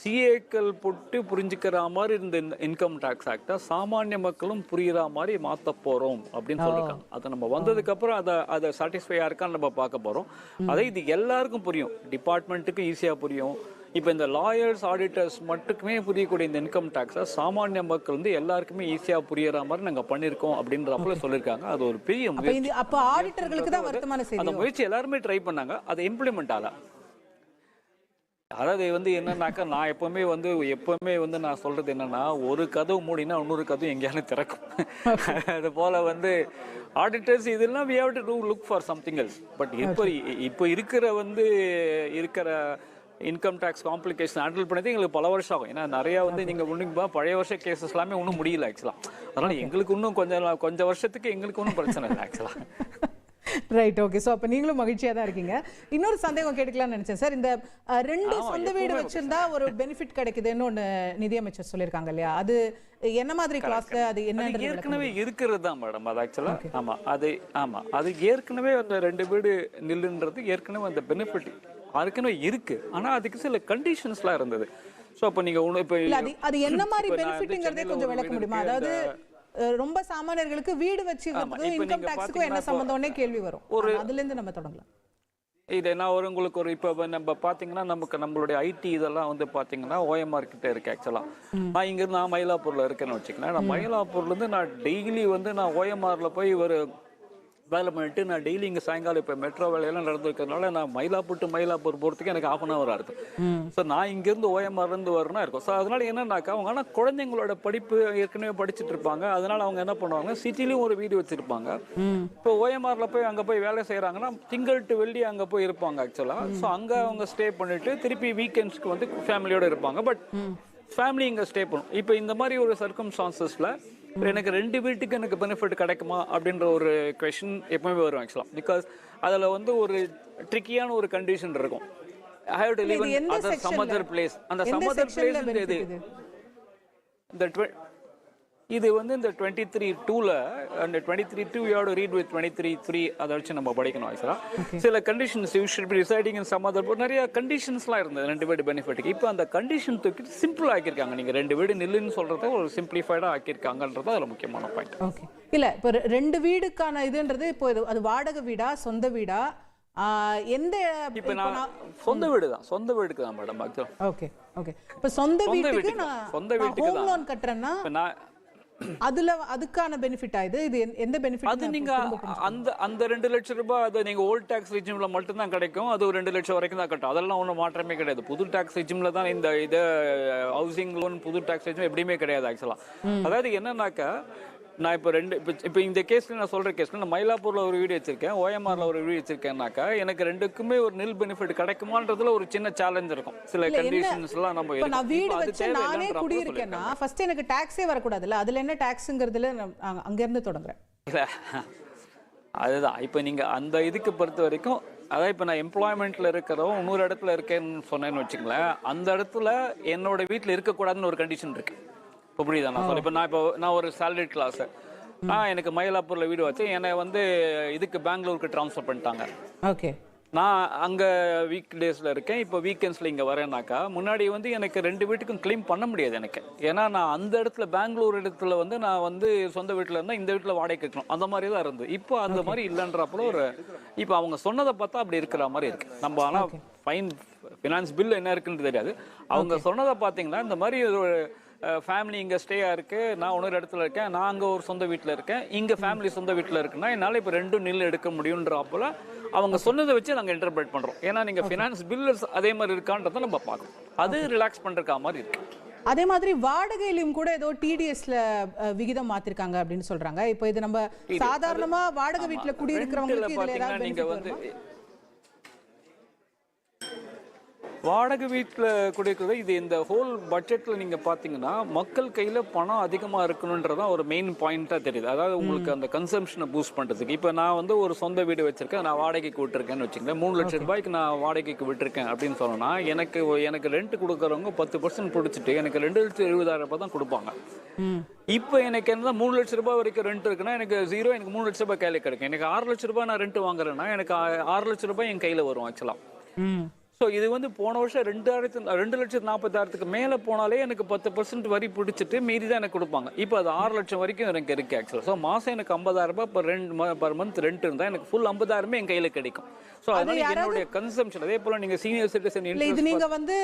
சிஏக்கள் போட்டு புரிஞ்சுக்கிற மாதிரி இந்த இன்கம் டாக்ஸ் ஆக்டை சாமானிய மக்களும் புரியுற மாதிரி மாத்த போறோம் அப்படின்னு சொல்லிருக்காங்க. அதை நம்ம வந்ததுக்கு அப்புறம் அதை சாட்டிஸ்ஃபையா இருக்கான்னு நம்ம பார்க்க போறோம். அதை இது எல்லாருக்கும் புரியும், டிபார்ட்மெண்ட்டுக்கு ஈஸியா புரியும். இப்போ இந்த லாயர்ஸ் ஆடிட்டர்ஸ் மட்டுக்குமே புரியக்கூடிய இந்த இன்கம் டேக்ஸை சாமானிய மக்கள் வந்து எல்லாருக்குமே ஈஸியாக புரியற மாதிரி நாங்கள் பண்ணியிருக்கோம் அப்படின்றப்பல சொல்லியிருக்காங்க. அது ஒரு பெரிய முயற்சி. அப்போ ஆடிட்டர்களுக்கு தான் வருத்தமான செய்தி. அந்த முயற்சி எல்லாருமே ட்ரை பண்ணாங்க, அதை இம்ப்ளிமெண்ட் ஆகல. அதாவது வந்து என்னன்னாக்கா, நான் எப்பவுமே வந்து நான் சொல்றது என்னன்னா, ஒரு கதவு மூடினா இன்னொரு கதவு எங்கேயாலும் திறக்கும். அது போல வந்து ஆடிட்டர்ஸ் இதெல்லாம் we have to look for something else. But இப்போ இருக்கிற இன்கம் டேக்ஸ் காம்ப்ளிகேஷன் ஹேண்டில் பண்ணது எங்களுக்கு பல வருஷம் ஆகும். ஏன்னா நிறையா வந்து நீங்கள் ஒன்றும் பழைய வருஷ கேசஸ் எல்லாமே ஒன்றும் முடியல ஆக்சுவலாக. அதனால் எங்களுக்கு இன்னும் கொஞ்சம் வருஷத்துக்கு எங்களுக்கு ஒன்றும் பிரச்சனை இல்லை ஆக்சுவலாக. Right, okay. ஸோ அப்போ நீங்களும் மகிழ்ச்சியாக தான் இருக்கீங்க. இன்னொரு சந்தேகம் கேட்கலாம்னு நினைச்சேன் சார். இந்த 2 சொந்த வீடு வச்சிருந்தா ஒரு பெனிஃபிட் கிடைக்குதுன்னு ஒன்று நிதியமைச்சர் சொல்லியிருக்காங்க இல்லையா? அது என்ன மாதிரி கிளாஸ்ல, அது என்ன ஏற்கனவே இருக்கிறது தான் மேடம். அது ஆக்சுவலாக அது ஏற்கனவே அந்த 2 வீடு நில்லுன்றது ஏற்கனவே அந்த பெனிஃபிட் ஏற்கனவே இருக்கு. ஆனால் அதுக்கு சில கண்டிஷன்ஸ்லாம் இருந்தது. ஸோ அப்போ நீங்கள் இப்போ அது என்ன மாதிரி பெனிஃபிட்ங்கிறதே கொஞ்சம் விளக்க முடியுமா? அதாவது ரொம்ப சாமானியர்களுக்கு வீடு வச்சிருக்கிறது இன்கம் டாக்ஸ்க்கு என்ன சம்பந்தம்னே கேள்வி வரும். அதுல இருந்து நம்ம தொடங்கலாம். இது நான் உங்களுக்கு ஒரு இப்போ நம்ம பார்த்தீங்கன்னா நம்மளுடைய ஐடி இதெல்லாம் வந்து பார்த்தீங்கன்னா ஓஎம்ஆர் கிட்ட இருக்கு ஆக்சுவலாக. நான் இங்கிருந்து நான் மயிலாப்பூரில் இருக்கேன்னு வச்சுக்கேன். நான் மயிலாப்பூர்லேருந்து நான் டெய்லி வந்து நான் ஓஎம்ஆரில் போய் ஒரு வேலை பண்ணிட்டு நான் டெய்லி இங்கே சாயங்காலம் இப்போ மெட்ரோ வேலையெல்லாம் நடந்துருக்கிறதுனால நான் மயிலாப்பூர் போகிறதுக்கு எனக்கு 1/2 hour ஆகுது. ஸோ நான் இங்கேருந்து ஓஎம்ஆர்லேருந்து வரணும்னா இருக்கும். ஸோ அதனால என்னன்னாக்கா, அவங்க ஆனால் குழந்தைங்களோட படிப்பு ஏற்கனவே படிச்சுட்டு இருப்பாங்க. அதனால அவங்க என்ன பண்ணுவாங்க, சிட்டிலையும் ஒரு வீடு வச்சிருப்பாங்க. இப்போ ஓஎம்ஆரில் போய் அங்கே போய் வேலை செய்கிறாங்கன்னா திங்கள் டு வெள்ளி அங்கே போய் இருப்பாங்க ஆக்சுவலாக. ஸோ அங்கே அவங்க ஸ்டே பண்ணிட்டு திருப்பி வீக்கெண்ட்ஸ்க்கு வந்து ஃபேமிலியோடு இருப்பாங்க. பட் ஃபேமிலி இங்கே ஸ்டே பண்ணும். இப்போ இந்த மாதிரி ஒரு சர்க்கம்ஸ்டான்சஸில் எனக்கு 2 வீட்டுக்கு எனக்கு பெனிஃபிட் கிடைக்குமா அப்படின்ற ஒரு கொஷின் எப்பவுமே வரும் ஆக்சுவலாக. பிகாஸ் அதில் வந்து ஒரு ட்ரிக்கியான ஒரு கண்டிஷன் இருக்கும். I have to live in other some other place. அந்த சம் அதர் பிளேஸ் இது இந்த இது வந்து இந்த 23(2ல அந்த 23(2 you have to read with 23(3) அதை வச்சு நம்ம படிக்கணும் ஆக்சுவலாக. சில conditions you should be residing in some other, நிறைய கண்டிஷன்ஸ்லாம் இருந்தது 2 வீடு பெனிஃபிட்டுக்கு. இப்போ அந்த கண்டிஷன் தூக்கி சிம்பிள் ஆக்கியிருக்காங்க. நீங்கள் 2 வீடு நில்லுன்னு சொல்கிறத ஒரு சிம்பிளிஃபைடாக ஆக்கியிருக்காங்கன்றது அதில் முக்கியமான பாயிண்ட். ஓகே, இல்லை இப்போ 2 வீடுக்கான இதுன்றது இப்போ அது வாடகை வீடா சொந்த வீடா எந்த? இப்போ நான் சொந்த வீடு தான், சொந்த வீடுக்கு தான் மேடம் ஆக்சுவலாக. ஓகே ஓகே, இப்போ சொந்த வீட்டுக்கு நான் ஹோம் லோன் கட்டுறேன்னா அதுக்கான பெனிஃபிட் ஆயுது. இது எந்த பெனிஃபிட்? அது நீங்க அந்த 2 லட்சம் ரூபாய் அது நீங்க ஓல்ட் டாக்ஸ் ரெஜிம்ல மட்டும் தான் கிடைக்கும். அது 2 லட்சம் வரைக்கும் தான் கட்டும். அதெல்லாம் ஒன்றும் மாற்றமே கிடையாது. புது டாக்ஸ் ரெஜிம்ல தான் இந்த இது ஹவுசிங் லோன் புது டாக்ஸ் ரெஜிம் எப்படியுமே கிடையாது ஆக்சுவலா. அதாவது என்னன்னாக்கா நான் இப்போ இந்த கேஸ்ல நான் சொல்ற கேஸ்ல நான் மயிலாப்பூர்ல ஒரு வீடு வச்சிருக்கேன், ஓஎம்ஆர்ல ஒரு வீடு வச்சிருக்கேன்னாக்கா எனக்கு 2க்குமே ஒரு நில் பெனிஃபிட் கிடைக்குமான்றதுல ஒரு சின்ன சேலஞ்ச் இருக்கும். சில கண்டிஷன்ஸ் எல்லாம் நம்ம இப்போ நான் வீடு வச்சு நானே குடியிருக்கேன்னா ஃபர்ஸ்ட் எனக்கு டாக்ஸே வரக்கூடாதுல்ல. அதுல என்ன டாக்ஸ்ங்கிறதுல அங்க இருந்து தொடங்குறேன். அதுதான் இப்போ நீங்க அந்த இதுக்கு பொறுத்த வரைக்கும் அதாவது இப்போ நான் எம்ப்ளாய்மெண்ட்ல இருக்கிறவங்க இன்னொரு இடத்துல இருக்கேன்னு சொன்னேன்னு வச்சுங்களேன், அந்த இடத்துல என்னோட வீட்டில் இருக்கக்கூடாதுன்னு ஒரு கண்டிஷன் இருக்கு. இப்போ புரியுதா நான் சொல்ல? இப்போ நான் ஒரு சேலரி கிளாஸ், எனக்கு மயிலாப்பூர்ல வீடு வச்சு என்னை வந்து இதுக்கு பெங்களூருக்கு ட்ரான்ஸ்ஃபர் பண்ணிட்டாங்க. ஓகே, நான் அங்கே வீக் டேஸில் இருக்கேன். இப்போ வீக்கெண்ட்ஸில் இங்கே வரேன்னாக்கா முன்னாடி வந்து எனக்கு 2 வீட்டுக்கும் கிளைம் பண்ண முடியாது எனக்கு. ஏன்னா நான் அந்த இடத்துல பெங்களூர் இடத்துல வந்து நான் வந்து சொந்த வீட்டில் இருந்தால் இந்த வீட்டில் வாடகை கேட்கணும், அந்த மாதிரி தான் இருந்தது. இப்போ அந்த மாதிரி இல்லைன்றப்போ இப்போ அவங்க சொன்னதை பார்த்தா அப்படி இருக்கிற மாதிரி இருக்கு. நம்ம ஆனால் ஃபினான்ஸ் பில் என்ன இருக்குன்னு தெரியாது. அவங்க சொன்னதை பார்த்தீங்கன்னா இந்த மாதிரி ஒரு ஃபேமிலி இங்கே ஸ்டேயாக இருக்குது, நான் இன்னொரு இடத்துல இருக்கேன், நான் அங்கே ஒரு சொந்த வீட்டில் இருக்கேன், இங்கே ஃபேமிலி சொந்த வீட்டில் இருக்குன்னா என்னால் இப்போ 2 நில் எடுக்க முடியுன்றப்போல அவங்க சொன்னதை வச்சு நாங்கள் இன்டர்பிரேட் பண்ணுறோம். ஏன்னா நீங்கள் ஃபினான்ஸ் பில் அதே மாதிரி இருக்கான்றதை நம்ம பார்க்கணும். அது ரிலாக்ஸ் பண்ணுறக்கா மாதிரி இருக்கு. அதே மாதிரி வாடகையிலும் கூட ஏதோ டிடிஎஸ்ல விகிதம் மாத்திருக்காங்க அப்படின்னு சொல்றாங்க. இப்போ இது நம்ம சாதாரணமா வாடகை வீட்டில் குடியிருக்கிறவங்களுக்கு இதுல ஏதாவது நீங்க வந்து வாடகை வீட்டில் குடியிருக்கிறது இது இந்த ஹோல் பட்ஜெட்டில் நீங்கள் பார்த்தீங்கன்னா மக்கள் கையில் பணம் அதிகமாக இருக்கணுன்றதான் ஒரு மெயின் பாயிண்ட்டாக தெரியுது. அதாவது உங்களுக்கு அந்த கன்சம்ஷனை பூஸ்ட் பண்ணுறதுக்கு. இப்போ நான் வந்து ஒரு சொந்த வீடு வச்சுருக்கேன், நான் வாடகைக்கு விட்டுருக்கேன்னு வச்சுக்கேன், 3 லட்சம் ரூபாய்க்கு நான் வாடகைக்கு விட்டுருக்கேன் அப்படின்னு சொன்னோன்னா எனக்கு ரெண்ட் கொடுக்குறவங்க 10% பிடிச்சிட்டு எனக்கு 2,70,000 ரூபாய் தான் கொடுப்பாங்க. இப்போ எனக்கு என்ன 3 லட்சம் ரூபாய் வரைக்கும் ரெண்ட் இருக்குன்னா எனக்கு எனக்கு 3 லட்சம் ரூபாய் கையில் கிடைக்கும். எனக்கு 6 லட்சம் ரூபாய் நான் ரெண்ட் வாங்குறேன்னா எனக்கு 6 லட்சம் ரூபாய் என் கையில் வரும் ஆக்சுவலாக. ஸோ இது வந்து போன வருஷம் 2,40,000 மேலே போனாலே எனக்கு 10% வரி பிடிச்சிட்டு மீதி தான் எனக்கு கொடுப்பாங்க. இப்போ அது 6 லட்சம் வரைக்கும் எனக்கு இருக்கு ஆக்சுவலாக. ஸோ மாதம் எனக்கு 50,000 ரூபாய் பர் மந்த் ரெண்ட் இருந்தால் எனக்கு ஃபுல் 50,000 என் கையில் கிடைக்கும். ஸோ அதனால என்னுடைய கன்சம்ஷன் அதே போல் நீங்கள் சீனியர் சிட்டிசன் இது நீங்கள் வந்து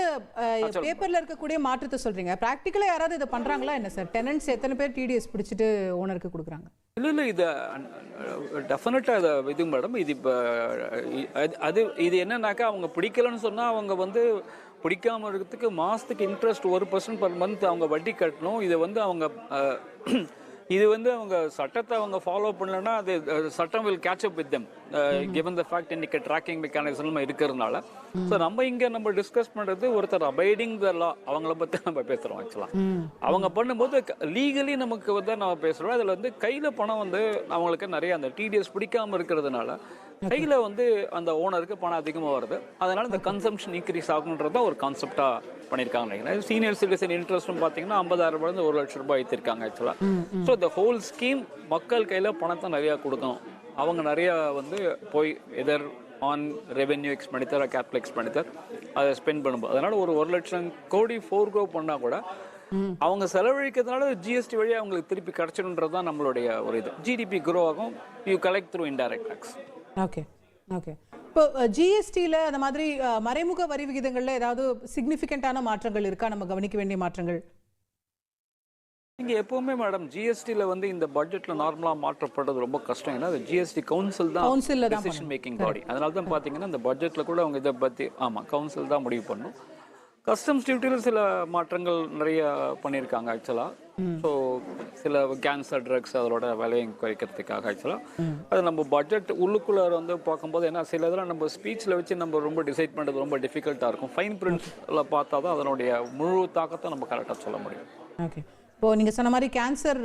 பேப்பரில் இருக்கக்கூடிய மாற்றத்தை சொல்றீங்க. ப்ராக்டிக்கலாக யாராவது இதை பண்ணுறாங்களா என்ன சார்? டெனன்ட்ஸ் எத்தனை பேர் டிடிஎஸ் பிடிச்சிட்டு ஓனருக்கு கொடுக்குறாங்க? இல்லை இது டெஃபினட்டாக இது மேடம். இது இப்போ இது என்னன்னாக்கா அவங்க பிடிக்கலன்னு சொன்னால் அவங்க வந்து பிடிக்காமல் இருக்கிறதுக்கு மாதத்துக்கு இன்ட்ரெஸ்ட் 1% பர் மந்த் அவங்க வட்டி கட்டணும். இதை வந்து அவங்க சட்டத்தை அவங்க ஃபாலோ பண்ணலன்னா அது சட்டம் will catch up with them given the fact இன்னைக்கு ட்ராக்கிங் மெக்கானிசம் இருக்கிறதுனால. ஸோ நம்ம டிஸ்கஸ் பண்ணுறது ஒருத்தர் அபைடிங் த லா அவங்கள பற்றி நம்ம பேசுகிறோம் ஆக்சுவலாக. அவங்க பண்ணும்போது லீகலி நமக்கு வந்து நம்ம பேசுகிறோம். அதில் வந்து கையில் பணம் வந்து அவங்களுக்கு நிறைய அந்த டிடிஎஸ் பிடிக்காமல் இருக்கிறதுனால கையில் வந்து அந்த ஓனருக்கு பணம் அதிகமாக வருது. அதனால இந்த கன்சம்ஷன் இன்க்ரீஸ் ஆகுன்றதான் ஒரு கான்செப்டாக பண்ணியிருக்காங்க நினைக்கிறேன். சீனியர் சிட்டிசன் இன்ட்ரெஸ்ட்டும் பார்த்தீங்கன்னா 50,000 ரூபாய் 1 லட்சம் ரூபாய் ஏற்றிருக்காங்க ஆக்சுவலாக. ஸோ இந்த ஹோல் ஸ்கீம் மக்கள் கையில் பணத்தை நிறையா கொடுக்கணும். அவங்க நிறையா வந்து போய் either on revenue expenditure capital expenditure அதை ஸ்பெண்ட் பண்ணும்போது அதனால் ஒரு 1 லட்சம் கோடி ஃபோர்கோ பண்ணால் கூட அவங்க செலவழிக்கிறதுனால ஜிஎஸ்டி வழியாக அவங்களுக்கு திருப்பி கிடைச்சிடுன்றது தான் நம்மளுடைய ஒரு இது. ஜிடிபி க்ரோ ஆகும். You collect through indirect tax. Okay okay. இப்போ ஜிஎஸ்டியில் அந்த மாதிரி மறைமுக வரி விகிதங்களில் ஏதாவது சிக்னிஃபிகண்டான மாற்றங்கள் இருக்கா? நம்ம கவனிக்க வேண்டிய மாற்றங்கள்? இங்கே எப்போவுமே மேடம் ஜிஎஸ்டியில் வந்து இந்த பட்ஜெட்டில் நார்மலாக மாற்றப்படுறது ரொம்ப கஷ்டம். ஏன்னா அது ஜிஎஸ்டி கவுன்சில் தான் டெசிஷன் மேக்கிங் பாடி. அதனால தான் பார்த்தீங்கன்னா இந்த பட்ஜெட்டில் கூட அவங்க இதை பற்றி கவுன்சில் தான் முடிவு பண்ணும். கஸ்டம்ஸ் டியூட்டியில் சில மாற்றங்கள் நிறைய பண்ணியிருக்காங்க ஆக்சுவலாக. ஸோ சில கேன்சர் ட்ரக்ஸ் அதோட விலையை குறைக்கிறதுக்காக ஆக்சுவலாக அது நம்ம பட்ஜெட் உள்ளுக்குள்ளே வந்து பார்க்கும்போது ஏன்னா சில இதெல்லாம் நம்ம ஸ்பீச்சில் வச்சு நம்ம ரொம்ப டிசைட் பண்ணுறது ரொம்ப டிஃபிகல்ட்டாக இருக்கும். ஃபைன் பிரிண்ட்ஸில் பார்த்தா தான் அதனுடைய முழு தாக்கத்தை நம்ம கரெக்டாக சொல்ல முடியும். ஓகே, இப்போ நீங்கள் சொன்ன மாதிரி கேன்சர்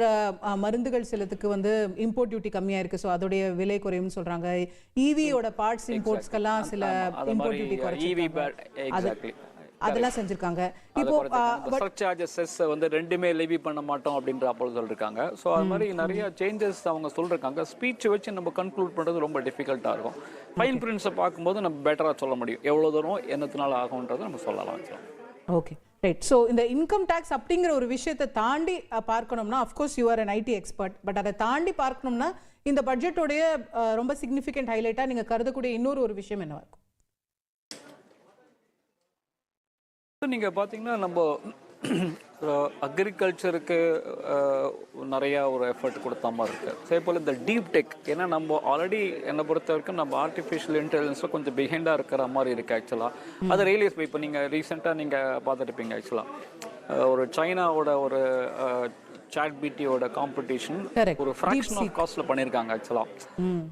மருந்துகள் சிலத்துக்கு வந்து இம்போர்ட் டியூட்டி கம்மியாக இருக்குது, ஸோ அதோடைய விலை குறையும்னு சொல்கிறாங்க. ஈவியோட பார்ட்ஸ் இம்போர்ட்ஸ்க்கெல்லாம் சில இம்போர்ட் டியூட்டி குறைச்சி அதெல்லாம் செஞ்சிருக்காங்க. இப்போ சர்சார்ஜஸ் வந்து ரெண்டுமே லெவி பண்ண மாட்டோம் அப்படின்ற அப்போ சொல்லிருக்காங்க. ஸோ அது மாதிரி நிறைய சேஞ்சஸ் அவங்க சொல்லிருக்காங்க. ஸ்பீச் வச்சு நம்ம கன்க்ளூட் பண்ணுறது ரொம்ப டிஃபிகல்ட்டாக இருக்கும். ஃபைன் பிரிண்ட்ஸை பார்க்கும்போது நம்ம பெட்டராக சொல்ல முடியும் எவ்வளோ தூரம் என்னத்தினால ஆகும்ன்றதை நம்ம சொல்லலாம். Okay, right. ஸோ இந்த இன்கம் டேக்ஸ் அப்படிங்கிற ஒரு விஷயத்தை தாண்டி பார்க்கணும்னா of course you are an ID expert, but அதை தாண்டி பார்க்கணும்னா இந்த பட்ஜெட்டோடைய ரொம்ப சிக்னிஃபிகண்ட் ஹைலைட்டாக நீங்கள் கருதக்கூடிய இன்னொரு ஒரு விஷயம் என்னவா இருக்கும்? நீங்கள் பார்த்தீங்கன்னா நம்ம அக்ரிகல்ச்சருக்கு நிறையா ஒரு எஃபர்ட் கொடுத்த மாதிரி இருக்குது. அதே போல் இந்த டீப் டெக், ஏன்னா நம்ம ஆல்ரெடி என்னை பொறுத்த வரைக்கும் நம்ம ஆர்டிஃபிஷியல் இன்டெலிஜென்ஸில் கொஞ்சம் பிஹைண்டாக இருக்கிற மாதிரி இருக்குது ஆக்சுவலாக. அதை ரியலைஸ் இப்போ நீங்கள் ரீசெண்டாக நீங்கள் பார்த்துருப்பீங்க ஆக்சுவலாக ஒரு சைனாவோட ஒரு சாட் பிடியோட காம்படிஷன் ஒரு ஃப்ராக்ஷன் ஆஃப் காஸ்ட்ல பண்ணியிருக்காங்க ஆக்சுவலாக.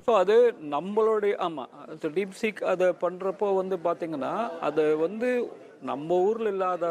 ஸோ அது நம்மளுடைய ஆமாம் டீப் சீக் அதை பண்ணுறப்போ வந்து பார்த்தீங்கன்னா அது வந்து நம்ம ஊரில் இல்லாத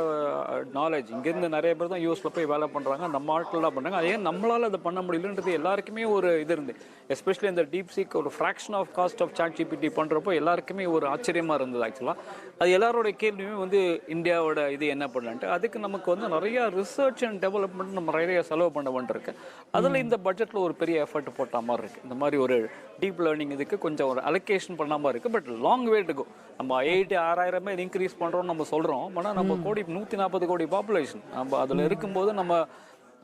நாலேஜ் இங்கேருந்து நிறைய பேர் தான் யூஎஸில் போய் வேலை பண்ணுறாங்க, நம்ம ஆட்கள்லாம் பண்ணுறாங்க. அதே நம்மளால் அதை பண்ண முடியலன்றது எல்லாருக்குமே ஒரு இது இருந்து, எஸ்பெஷலி இந்த டீப் சீக் ஒரு fraction of cost of ChatGPT பண்ணுறப்போ எல்லாருக்குமே ஒரு ஆச்சரியமாக இருந்தது ஆக்சுவலாக. அது எல்லாரோட கேள்வியுமே வந்து இந்தியாவோட இது என்ன பண்ணலான்ட்டு. அதுக்கு நமக்கு வந்து நிறையா ரிசர்ச் அண்ட் டெவலப்மெண்ட் நம்ம நிறைய செலவு பண்ண வேண்டியிருக்கு. அதில் இந்த பட்ஜெட்டில் ஒரு பெரிய எஃபர்ட் போட்ட மாதிரி இருக்குது. இந்த மாதிரி ஒரு டீப் லேர்னிங் இதுக்கு கொஞ்சம் ஒரு அலோகேஷன் பண்ண மாதிரி இருக்குது. But long way to go. நம்ம 6,000 இன்க்ரீஸ் பண்ணுறோம் நம்ம சொல்கிறோம், ஆனால் நம்ம 140 கோடி பாப்புலேஷன் நம்ம அதில் இருக்கும்போது நம்ம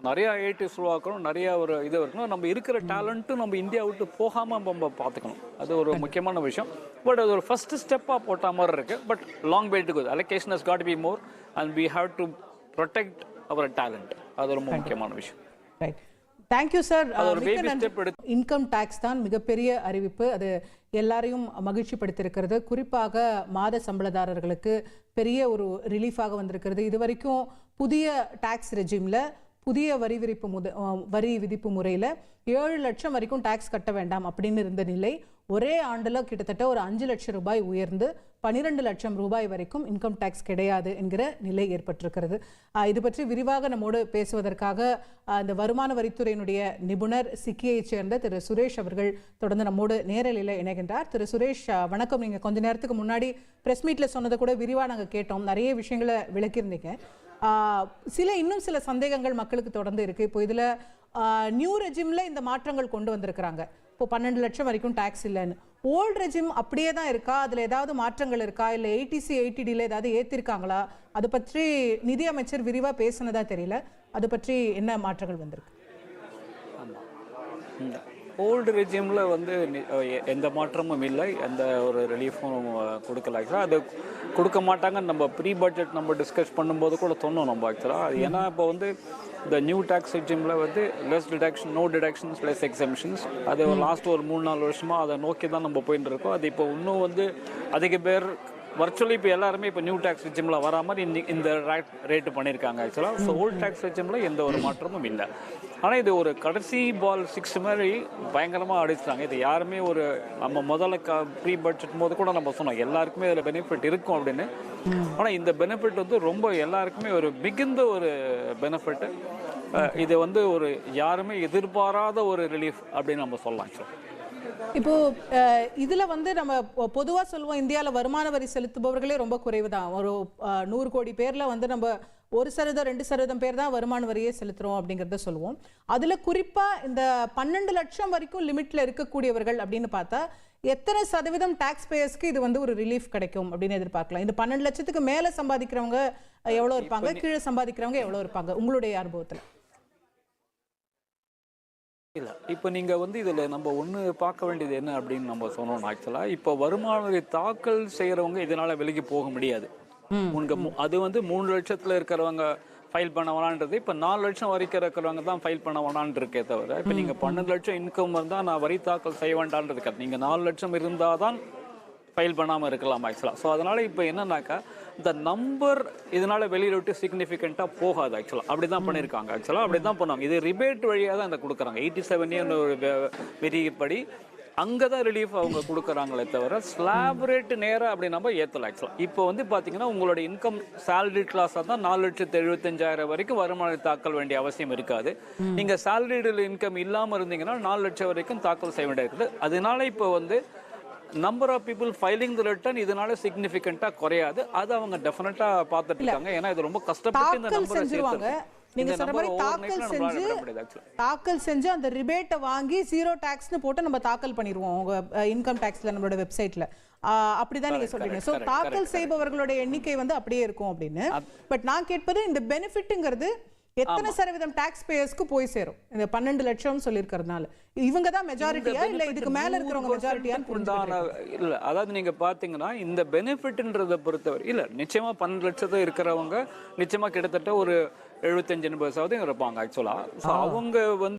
நிறையா ஐடிஸ் உருவாக்கணும், நிறையா ஒரு இது இருக்கணும். நம்ம இருக்கிற டேலண்ட்டும் நம்ம இந்தியா விட்டு போகாமல் நம்ம பார்த்துக்கணும். அது ஒரு முக்கியமான விஷயம். பட் அது ஒரு ஃபர்ஸ்ட் ஸ்டெப்பாக போட்ட மாதிரி இருக்குது. But long way to go. Allocation has got to be more and we have to protect our talent. அது ரொம்ப முக்கியமான விஷயம். Right, thank you sir. Income tax தான் மிகப்பெரிய அறிவிப்பு. அது எல்லாரையும் மகிழ்ச்சிப்படுத்தியிருக்கிறது. குறிப்பாக மாத சம்பளதாரர்களுக்கு பெரிய ஒரு ரிலீஃபாக வந்திருக்கிறது. இது வரைக்கும் புதிய டாக்ஸ் ரெஜிமில் புதிய வரி விதிப்பு முறையில் 7 லட்சம் வரைக்கும் டாக்ஸ் கட்ட வேண்டாம் அப்படின்னு இருந்த நிலை ஒரே ஆண்டில் கிட்டத்தட்ட ஒரு 5 லட்சம் ரூபாய் உயர்ந்து 12 லட்சம் ரூபாய் வரைக்கும் இன்கம் டேக்ஸ் கிடையாது என்கிற நிலை ஏற்பட்டிருக்கிறது. இது பற்றி விரிவாக நம்மோடு பேசுவதற்காக இந்த வருமான வரித்துறையினுடைய நிபுணர் சிக்கியைச் சேர்ந்த திரு சுரேஷ் அவர்கள் தொடர்ந்து நம்மோடு நேரலையில் இணைகின்றார். திரு சுரேஷ் வணக்கம். நீங்கள் கொஞ்ச நேரத்துக்கு முன்னாடி ப்ரெஸ் மீட்டில் சொன்னதை கூட விரிவாக நாங்கள் கேட்டோம், நிறைய விஷயங்களை விளக்கியிருந்தீங்க. இன்னும் சில சந்தேகங்கள் மக்களுக்கு தொடர்ந்து இருக்கு. இப்போ இதுல நியூ ரெஜிம்ல இந்த மாற்றங்கள் கொண்டு வந்திருக்கிறாங்க. இப்போ 12 லட்சம் வரைக்கும் டாக்ஸ் இல்லைன்னு. ஓல்டு ரெஜிம் அப்படியே தான் இருக்கா? அதுல ஏதாவது மாற்றங்கள் இருக்கா? இல்லை ATC 80Dல ஏதாவது ஏத்திருக்காங்களா? அது பற்றி நிதி அமைச்சர் விரிவா பேசினதா தெரியல. அது பற்றி என்ன மாற்றங்கள் வந்திருக்கு? ஓல்டு ரெஜிமில் வந்து எந்த மாற்றமும் இல்லை, எந்த ஒரு ரிலீஃபும் கொடுக்கல. ஆக்சுவலாக அது கொடுக்க மாட்டாங்க. நம்ம ப்ரீ பட்ஜெட் நம்ம டிஸ்கஸ் பண்ணும்போது கூட சொன்னோம் நம்ம ஆக்சுவலாக. அது ஏன்னா இப்போ வந்து இந்த நியூ டேக்ஸ் ரெஜிமில் வந்து less deduction, no deductions, less exemptions, அது லாஸ்ட் ஒரு 3-4 வருஷமாக அதை நோக்கி தான் நம்ம போயிட்டு இருக்கோம். அது இப்போ இன்னும் வந்து அதிக பேர் வர்ச்சுவலி இப்போ எல்லாருமே இப்போ நியூ டேக்ஸ் ரெஜிமில் வரா மாதிரி இந்த ரேட்டு பண்ணியிருக்காங்க ஆக்சுவலாக. ஸோ ஓல்டு டேக்ஸ் ரெஜிமில் எந்த ஒரு மாற்றமும் இல்லை. ஆனால் இது ஒரு கடைசி பால் 6 மாதிரி பயங்கரமாக அடிச்சிட்டாங்க. இது யாருமே ஒரு நம்ம முதல்ல ப்ரீ பட்ஜெட் போது கூட நம்ம சொன்னோம் எல்லாருக்குமே இதில் பெனிஃபிட் இருக்கும் அப்படின்னு. ஆனால் இந்த பெனிஃபிட் வந்து ரொம்ப எல்லாருக்குமே ஒரு மிகுந்த ஒரு பெனிஃபிட்டு. இது வந்து ஒரு யாருமே எதிர்பாராத ஒரு ரிலீஃப் அப்படின்னு நம்ம சொல்லலாம் சார். இப்போ இதுல வந்து நம்ம பொதுவா சொல்லுவோம் இந்தியாவில் வருமான வரி செலுத்துபவர்களே ரொம்ப குறைவு தான். ஒரு 100 கோடி பேர்ல வந்து நம்ம 1%, 2% பேர் தான் வருமான வரியே செலுத்துறோம் அப்படிங்கிறத சொல்லுவோம். அதுல குறிப்பா இந்த 12 லட்சம் வரைக்கும் லிமிட்ல இருக்கக்கூடியவர்கள் அப்படின்னு பார்த்தா எத்தனை சதவீதம் டாக்ஸ் பேயர்ஸ்க்கு இது வந்து ஒரு ரிலீஃப் கிடைக்கும் அப்படின்னு எதிர்பார்க்கலாம்? இந்த 12 லட்சத்துக்கு மேல சம்பாதிக்கிறவங்க எவ்வளவு இருப்பாங்க, கீழே சம்பாதிக்கிறவங்க எவ்வளவு இருப்பாங்க உங்களுடைய அனுபவத்துல? இல்லை, இப்போ நீங்கள் வந்து இதில் நம்ம ஒன்று பார்க்க வேண்டியது என்ன அப்படின்னு நம்ம சொன்னோம். ஆக்சுவலாக இப்போ வருமான வரி தாக்கல் செய்கிறவங்க இதனால் விலகி போக முடியாது. அது வந்து 3 லட்சத்தில் இருக்கிறவங்க ஃபைல் பண்ண வேணான்றது இப்போ 4 லட்சம் வரைக்கும் இருக்கிறவங்க தான் ஃபைல் பண்ண வேணான்னு இருக்கே தவிர, இப்போ நீங்கள் 12 லட்சம் இன்கம் இருந்தால் நான் வரி தாக்கல் செய்ய வேண்டான்றது நீங்கள் 4 லட்சம் இருந்தால் தான் ஃபைல் பண்ணாமல் இருக்கலாம் ஆக்சுவலாக. ஸோ அதனால் இப்போ என்னன்னாக்கா இந்த நம்பர் இதனால வெளியில விட்டு சிக்னிஃபிகண்ட்டாக போகாது. ஆக்சுவலாக அப்படி தான் பண்ணியிருக்காங்க. ஆக்சுவலாக அப்படி தான் பண்ணுவாங்க. இது ரிபேட் வழியாக தான் இதை கொடுக்குறாங்க. 87 ஒரு விதிப்படி அங்கே தான் ரிலீஃப் அவங்க கொடுக்குறாங்களே தவிர ஸ்லாப் ரேட்டு நேராக அப்படி நம்ம ஏற்றலாம். ஆக்சுவலாக இப்போ வந்து பார்த்தீங்கன்னா உங்களோட இன்கம் சேலரி கிளாஸாக தான் 4,75,000 வரைக்கும் வருமானம் தாக்கல் வேண்டிய அவசியம் இருக்காது. நீங்கள் சேலரிடு இன்கம் இல்லாமல் இருந்தீங்கன்னா 4 லட்சம் வரைக்கும் தாக்கல் செய்ய வேண்டிய இருக்குது. அதனால இப்போ வந்து number of people filing the return இதனால சிக்னிஃபிகண்ட்டாக குறையாது. அது அவங்க டெஃபினட்டாக பார்த்துட்டு இருக்காங்க. ஏன்னா இது ரொம்ப கஷ்டப்பட்டு இந்த நம்பரை சேர்த்து நீங்க சொல்ற மாதிரி தாக்கல் செஞ்சு அந்த ரிபேட்டை வாங்கி 0 டாக்ஸ்னு போட்டு நம்ம தாக்கல் பண்ணிடுவோம் உங்க இன்கம் டாக்ஸ்ல நம்மளோட வெப்சைட்ல. அப்படிதான் நீங்க சொல்றீங்க. சோ தாக்கல் செய்பவர்களோட எண்ணிக்கை வந்து அப்படியே இருக்கும் அப்படின்னு. பட் நான் கேட்பது இந்த பெனிஃபிட்ங்கிறது எத்தனை சதவீதம் டாக்ஸ் பேயர்ஸ்க்கு போய் சேரும்? இந்த 12 லட்சம் சொல்லியிருக்கிறதுனால இவங்க தான் மெஜாரிட்டியா இல்ல இதுக்கு மேல இருக்கிறவங்க மெஜாரிட்டியா? இல்ல, அதாவது நீங்க பாத்தீங்கன்னா இந்த பெனிஃபிட்ன்றதை பொறுத்தவரை இல்ல நிச்சயமா 12 லட்சத்தை இருக்கிறவங்க நிச்சயமா கிட்டத்தட்ட ஒரு 75-80% இருப்பாங்க ஆக்சுவலா. அவங்க வந்து